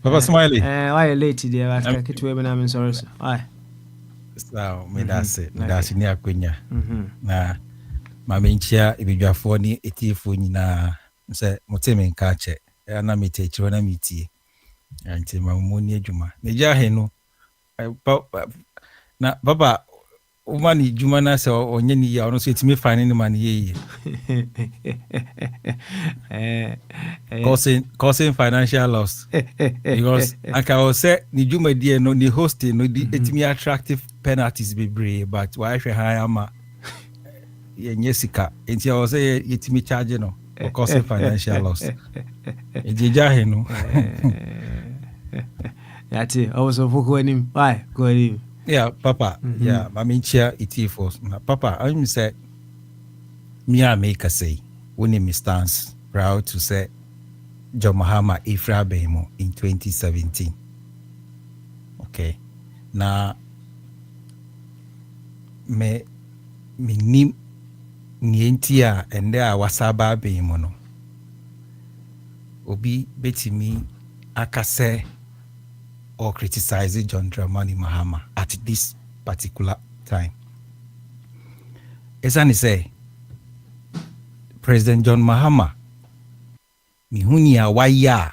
Papa Smiley. Why late today? I get to I'm sorry. Why? So me that's ni akwenya. Na mama nchia ibidwafo ni etifo nyina say moteme nka che. Na mete chiro na metie. Anti mamu ni adwuma. Ne gya he no. Na baba umani juma na se onye ni ya ono so etimi fane ni man ye. causing financial loss because like I was say the Jumadi no the hosting no the etimi attractive penalties be brave but why she high ama Jessica and I was say etimi charge no for causing financial loss. Ejija no. That's it. I was so for him. Why? Go ahead. Yeah, Papa. Yeah, mami chia iti for Papa. I'm say me I make a say when me stance proud to say John Mahama Ifra Bemo in 2017. Okay. Now me nim nientia and there wasaba Bemo no. Obi betimi akase or criticize John Dramani Mahama at this particular time. As I say, President John Mahama mihunia waya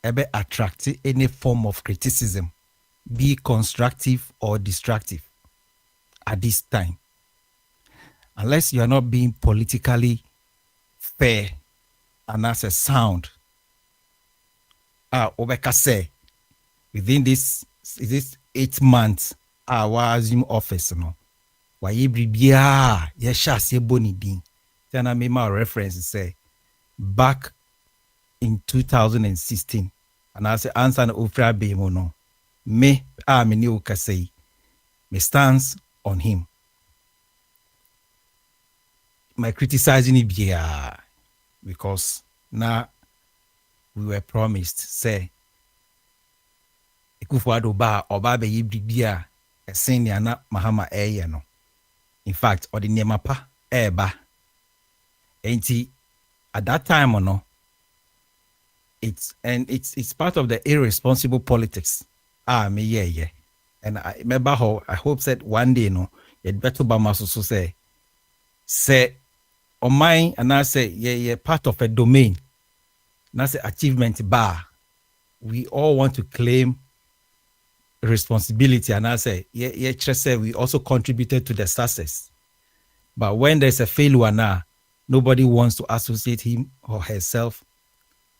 ebe attract any form of criticism, be constructive or destructive at this time. Unless you are not being politically fair and as a sound. Obeka say within this 8 months our assume office no. Wa yebribia ye shase boni din. Then I made my reference say back in 2016 and I say answer na ofra be mo no. Me ni ukasei. Me stance on him. My criticizing it because now we were promised say Akwantufuo ba oba be yibribia senior na Mahama no. In fact, or the Nemapa eba. Enti at that time or no, it's part of the irresponsible politics. Yeah. And I remember how I hope that one day no, you'd better Obama so say on mine and I say yeah part of a domain. That's the achievement bar. We all want to claim responsibility and I say just say we also contributed to the success. But when there's a failure now, nobody wants to associate him or herself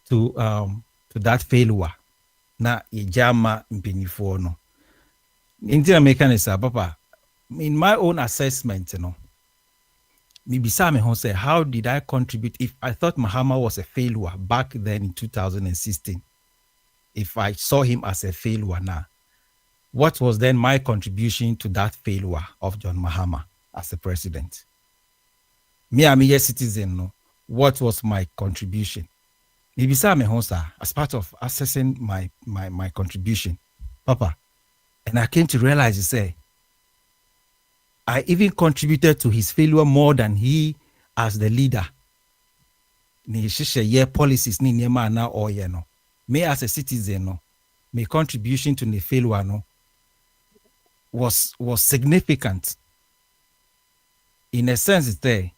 to that failure. Na ijama mpinifo no. Inti American is papa. In my own assessment, maybe some say, how did I contribute if I thought Mahama was a failure back then in 2016? If I saw him as a failure now, what was then my contribution to that failure of John Mahama as a president? Me, I'm a citizen. No, what was my contribution? Maybe some as part of assessing my contribution, Papa, and I came to realize, say, I even contributed to his failure more than he as the leader. Ni share policies ni nema na no. Me as a citizen, no, my contribution to the failure no was significant. In a sense, there,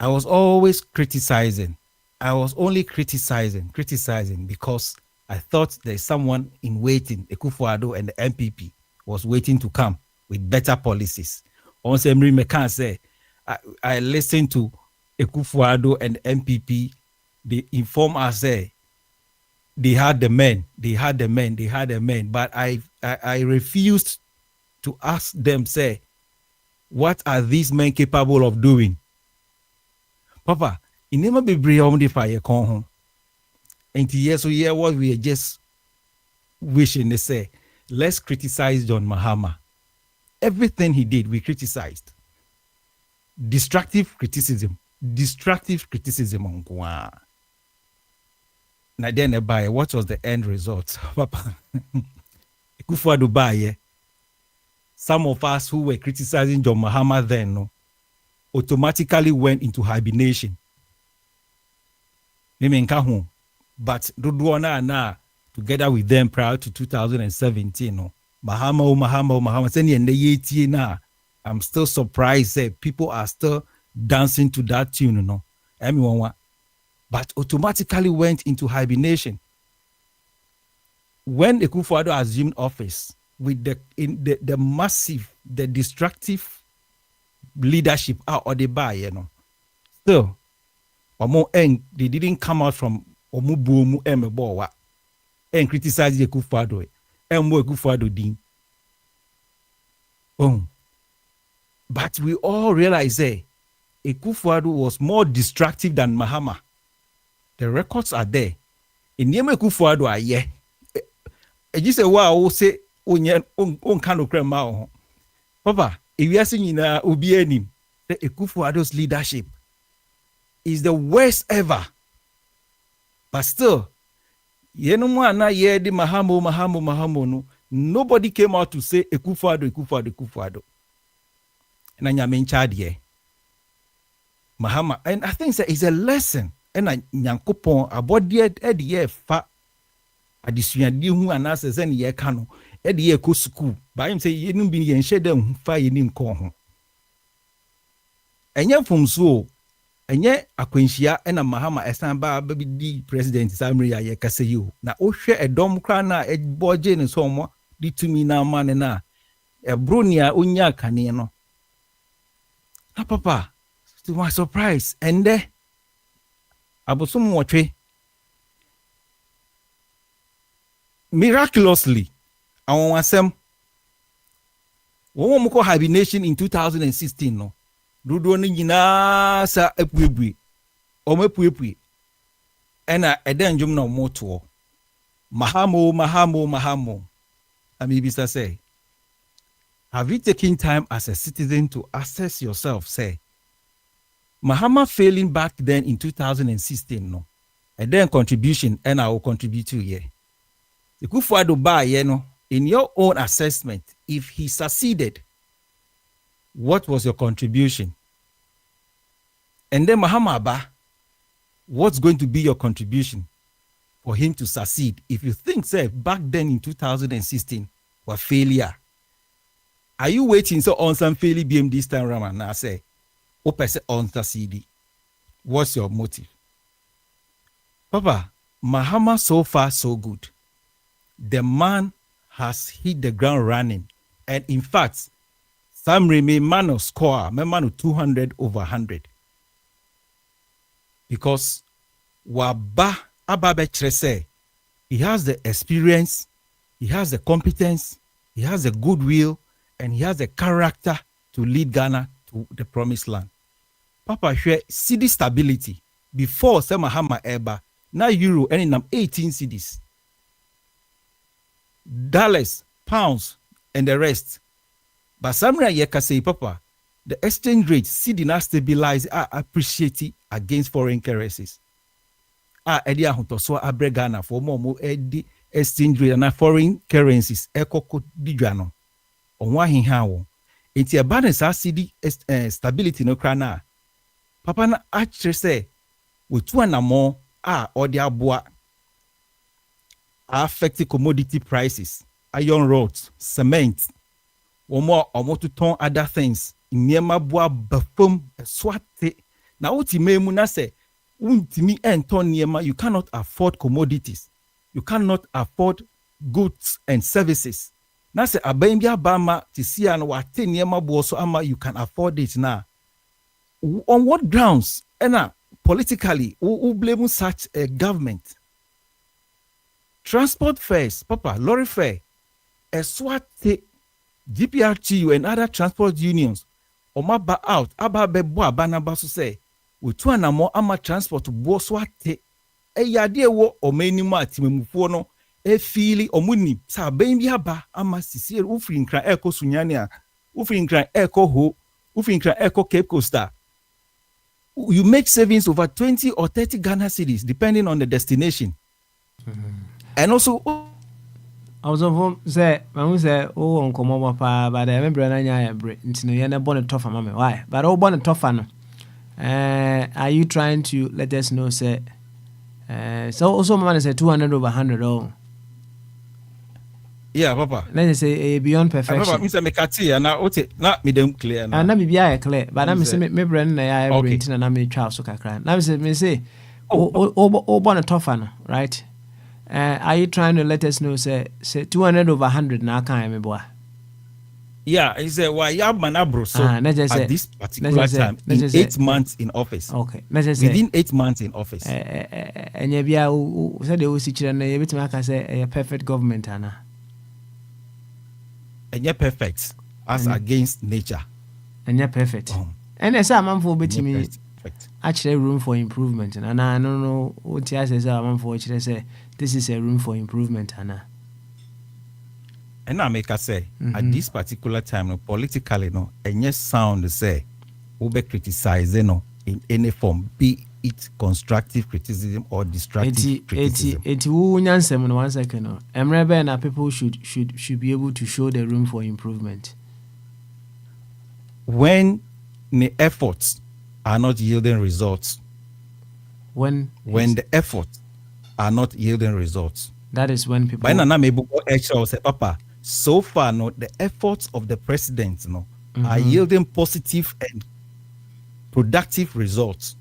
I was always criticizing. I was only criticizing because I thought there's someone in waiting, Akwantufuo and the MPP was waiting to come with better policies. Also, I can't say I listened to Akwantufuo and the MPP. They inform us say they had the men, but I refused to ask them, say, what are these men capable of doing? Papa, it never be brilliant if I come home. And yes, so yeah, what we are just wishing they say, let's criticize John Mahama. Everything he did, we criticized. Destructive criticism on Kwa. Now then, what was the end result? Papa, Dubai. Some of us who were criticizing John Mahama then, no, automatically went into hibernation. But Dudwana na together with them prior to 2017, no, Mahama. I'm still surprised that people are still dancing to that tune, no. But automatically went into hibernation. When Akwantufuo assumed office with the massive, the destructive leadership or the buy, still, they didn't come out from Omubumu Emebowa and criticize the Akufo-Addo and more Akufo-Addo din. But we all realize Akufo-Addo was more destructive than Mahama. The records are there. In Yeme Akufo-Addo are yeah. You say wow, say on kind of crema. Papa, if you are seeing Obianim, the Akufo-Addo's leadership is the worst ever. But still, Mahamo no. Nobody came out to say Akufo-Addo. And I'm in charge here. Mahama, and I think it's a lesson. And I nyankopon about the year fa adisuadi hu anase se ne ye ka no e de ye ko school ba him say ye num bi ye nhye dem fa ye ni nko ho enye fomso enye akwanhia na Mahama esan ba bi di president Samri ya ye kase yo na o hwe edom kra na e boje ne so mo di tumi na ma ne na e bronia onya kane no na papa to my surprise and abosom wotwe miraculously awon asem wo mo ko hibernation in 2016 no dodo no nyina sa apuebue o mapuepue ena edenjum no moto mahamo amibisa say, have you taken time as a citizen to assess yourself? Say, Mahama failing back then in 2016, no, and then contribution, and I will contribute to here. The Akufo-Addo ba, in your own assessment, if he succeeded, what was your contribution? And then Mahama ba, what's going to be your contribution for him to succeed? If you think, say, back then in 2016 was failure, are you waiting so on some failure BM this time around? And I say, on CD. What's your motive? Papa, Mahama so far so good. The man has hit the ground running. And in fact, some remain man of score, man of 200 over 100. Because Waba Ababe say he has the experience, he has the competence, he has the goodwill, and he has the character to lead Ghana to the promised land. Papa share city stability before Mahama Eba, now euro and in 18 cities. Dollars, pounds, and the rest. But Samra Yeka say, Papa, the exchange rate city now stabilize appreciate against foreign currencies. Edia Huntoswa Abre Ghana for more edi exchange rate and foreign currencies. Eko Dijano. On one hand, it's a balance city stability no crana. Papa na actually say with 2 and more or the aboa affect commodity prices, iron rods, cement, or more to turn other things. In Myanmar boa bafum swate. Now ultimately na say untimi enton niema, you cannot afford commodities. You cannot afford goods and services. Na say abembia bama tisia no wate niema bo so ama you can afford it now. On what grounds? And politically, who blame such a government? Transport fares, Papa, lorry fare, a SWAT, GPRTU and other transport unions, Omaba out, Ababe Boa Banabasu say, with 2 and more ama transport to Bo SWAT, a yadia wo or many matimufono, a feely or muni, sa baby haba, ama sisir, ufrin cry echo sunyania, ufrin cry echo ho, ufrin cry echo Cape Costa. You make savings over 20 or 30 Ghana cedis, depending on the destination. And also, I was of say, when say, oh, Uncle Mama, but I remember I break into the bonnet tough mamma. Why? But oh, bonnet tough fan. Are you trying to let us know, say, so also, man, say 200 over 100. Oh, yeah, Papa. Let's say beyond perfection. Papa, Mr. Mekati, and now, not me them clear. And let me be clear, but I'm saying, me brand, I bring in and I'm a child, so cry. Now, me say, oh, bonnet tough fan, right? Are you trying to let us know, say 200 over 100 now, can't me boy? Yeah, he said, why Manabro so at this particular time in 8 months in office. Okay. Within 8 months in office. And you be a said they will see children, a bit like I say a perfect government, Anna. And you're perfect as against nature. And you're perfect. And as a man for betting me actually room for improvement. And I don't know what you say, I'm for say this is a room for improvement, Anna. And I make us say at this particular time, politically, and yes, sound say, we be criticizing in any form, be it constructive criticism or destructive criticism. One second. And people should be able to show the room for improvement. When the efforts are not yielding results. When the efforts are not yielding results. That is when people. But I'm able to actually say, Papa. So far, the efforts of the president, are yielding positive and productive results.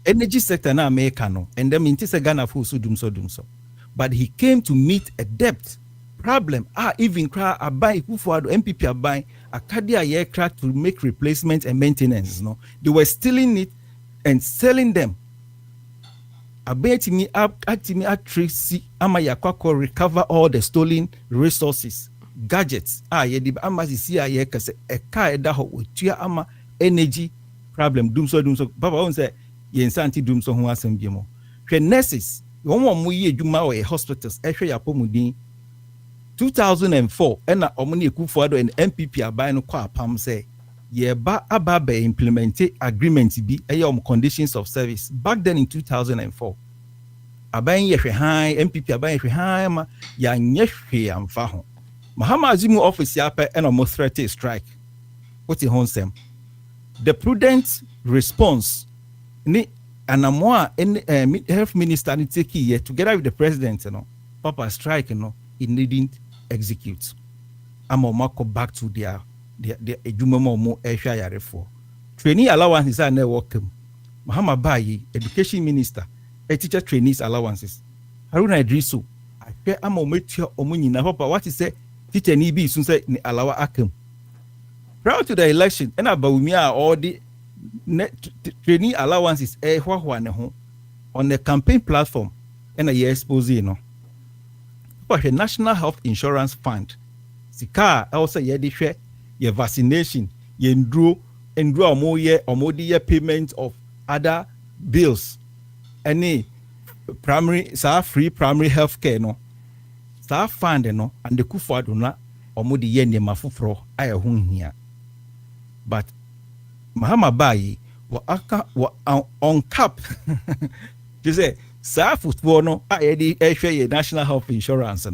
Energy sector na America and then into Ghana for so dum so. But he came to meet a debt problem. Even cry a buy who for MPP a buy a cardiac aircraft to make replacement and maintenance. They were stealing it and selling them. Abetimi atimi atrisi ama yakwako recover all the stolen resources, gadgets. Yedi ama sisi aye kase eka eda ho otua ama energy problem dumso. Baba on say yensanti dumso ho asem biemo. Hwe nurses, won mo ye adwuma o hospitals ehwe yapomudin 2004 ena omuni Akufo-Addo and MPP abai no kwa pam say yeba aba implement agreement bi conditions of service back then in 2004 aban yehwe han MPP aban yehwe han ma ya nyehwe amfa ho Mahama Azimu office yape and almost threatened strike what honsem the prudent response ni anamwa health minister ni take here together with the president papa strike it didn't execute amomako back to their edwuma ehwa yarefo trainee allowances are na work Mahama Bayi education minister teacher trainees allowances Haruna Idrisu ahwe amometua omunyina papa what is say teacher ni bi sun say ni alawa akam prior to the election and abawumi all the trainee allowances hwahwa ne ho on the campaign platform and a year expose but the National Health Insurance Fund sika also ye de hwe your vaccination, your omodi payment of other bills, any primary, free primary health care, fund, and the Akufo-Addo na omodi ye nema fufro aya here. But Mahama Bayi on cap. You say, football no ye national health insurance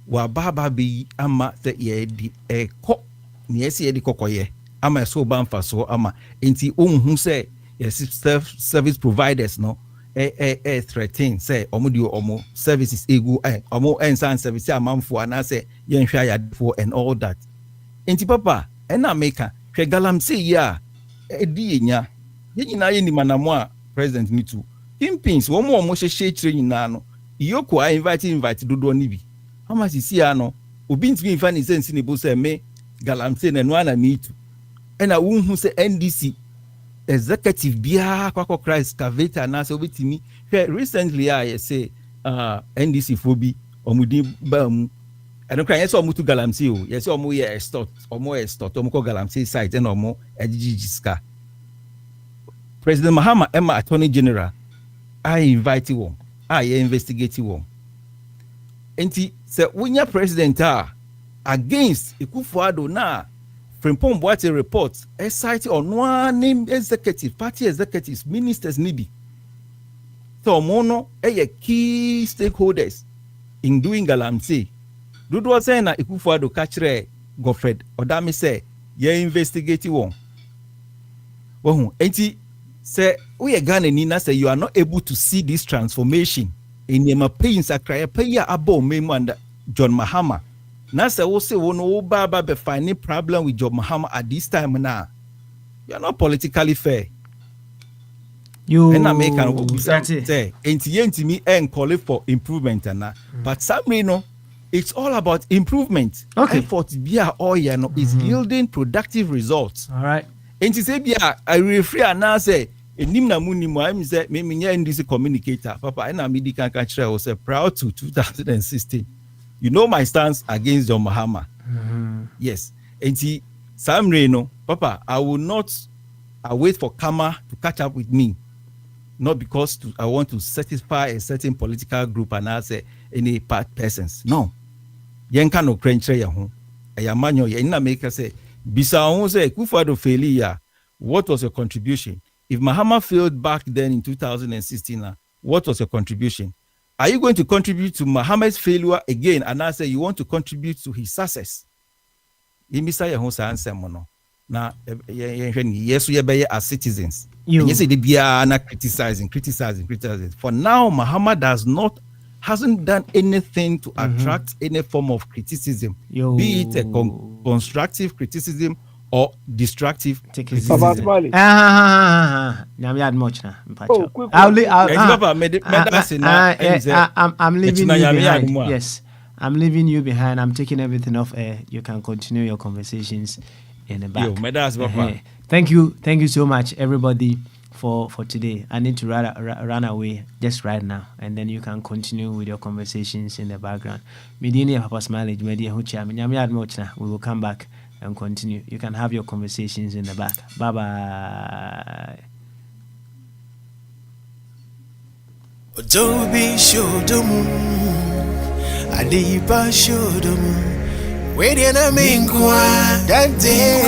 wa baba bi ama se ye di Niesi edi kokoye ama so banfa so ama enti ohun say yes service providers threaten say omo services egu omo ensan service amamfo ana say yenhwa yadfo and all that enti papa ena meka hwe galamsey ya edi yenya yenyina ye ni manamo a president ni tu impins wo mo hwehwe kire nyina no iyoko I invite dodo ni bi ama sisi ya no obi ntimi infa ni sense ni bo say me galamsey na no ana meet ena wonhu se NDC executive bia kwakọ Christ caveta na se obetimi recently I say NDC phobi omudi ba mu eno kran yes omutu galamsey o yes omu ye extort omu ko galamsey site ena omu ejijiska President Mahama Emma Attorney General I invite you I investigate you enti se wonya president against Akufo-Addo na Frimpong Boate report cite on one name executive party executives ministers nibi so mono key stakeholders in doing galamsey dodo say na Akufo-Addo kachre Godfred Odami say ye investigate won wohu enti say we Ghana ni na say you are not able to see this transformation in your pains akraya pay abo memu and John Mahama na say wo say wo no baba be finding problem with John Mahama at this time now you are not politically fair you and American say enti me and call for improvement na but some no it's all about improvement. Okay. Effort via all is yielding productive results. All right. And to say, I refer now say, Nimna Munimo, I'm say, me this communicator, Papa, and I'm medical catcher was proud to 2016. You know my stance against John Mahama. Yes. And see, Sam Reno, Papa, I will not wait for Kama to catch up with me. Not because I want to satisfy a certain political group and I say any part persons. No. Yenka no krenche ya ho. Ayamanyo ya ina make say bisa ho say Akufo-Addo failure. What was your contribution? If Mahama failed back then in 2016, what was your contribution? Are you going to contribute to Mahama's failure again? And I say you want to contribute to his success. Imisa ya ho sa answer mono. Na yes we be as citizens. And you say they be criticizing. For now, Mahama hasn't done anything to attract any form of criticism, be it a constructive criticism or destructive criticism. I'm leaving you behind. Yes, I'm leaving you behind. I'm taking everything off air. You can continue your conversations in the back. Thank you so much, everybody, for today. I need to run away just right now, and then you can continue with your conversations in the background. We will come back and continue. You can have your conversations in the back. Bye bye. Adobe Shodomu, Adiba Shodomu, waiting a mingwa, that day,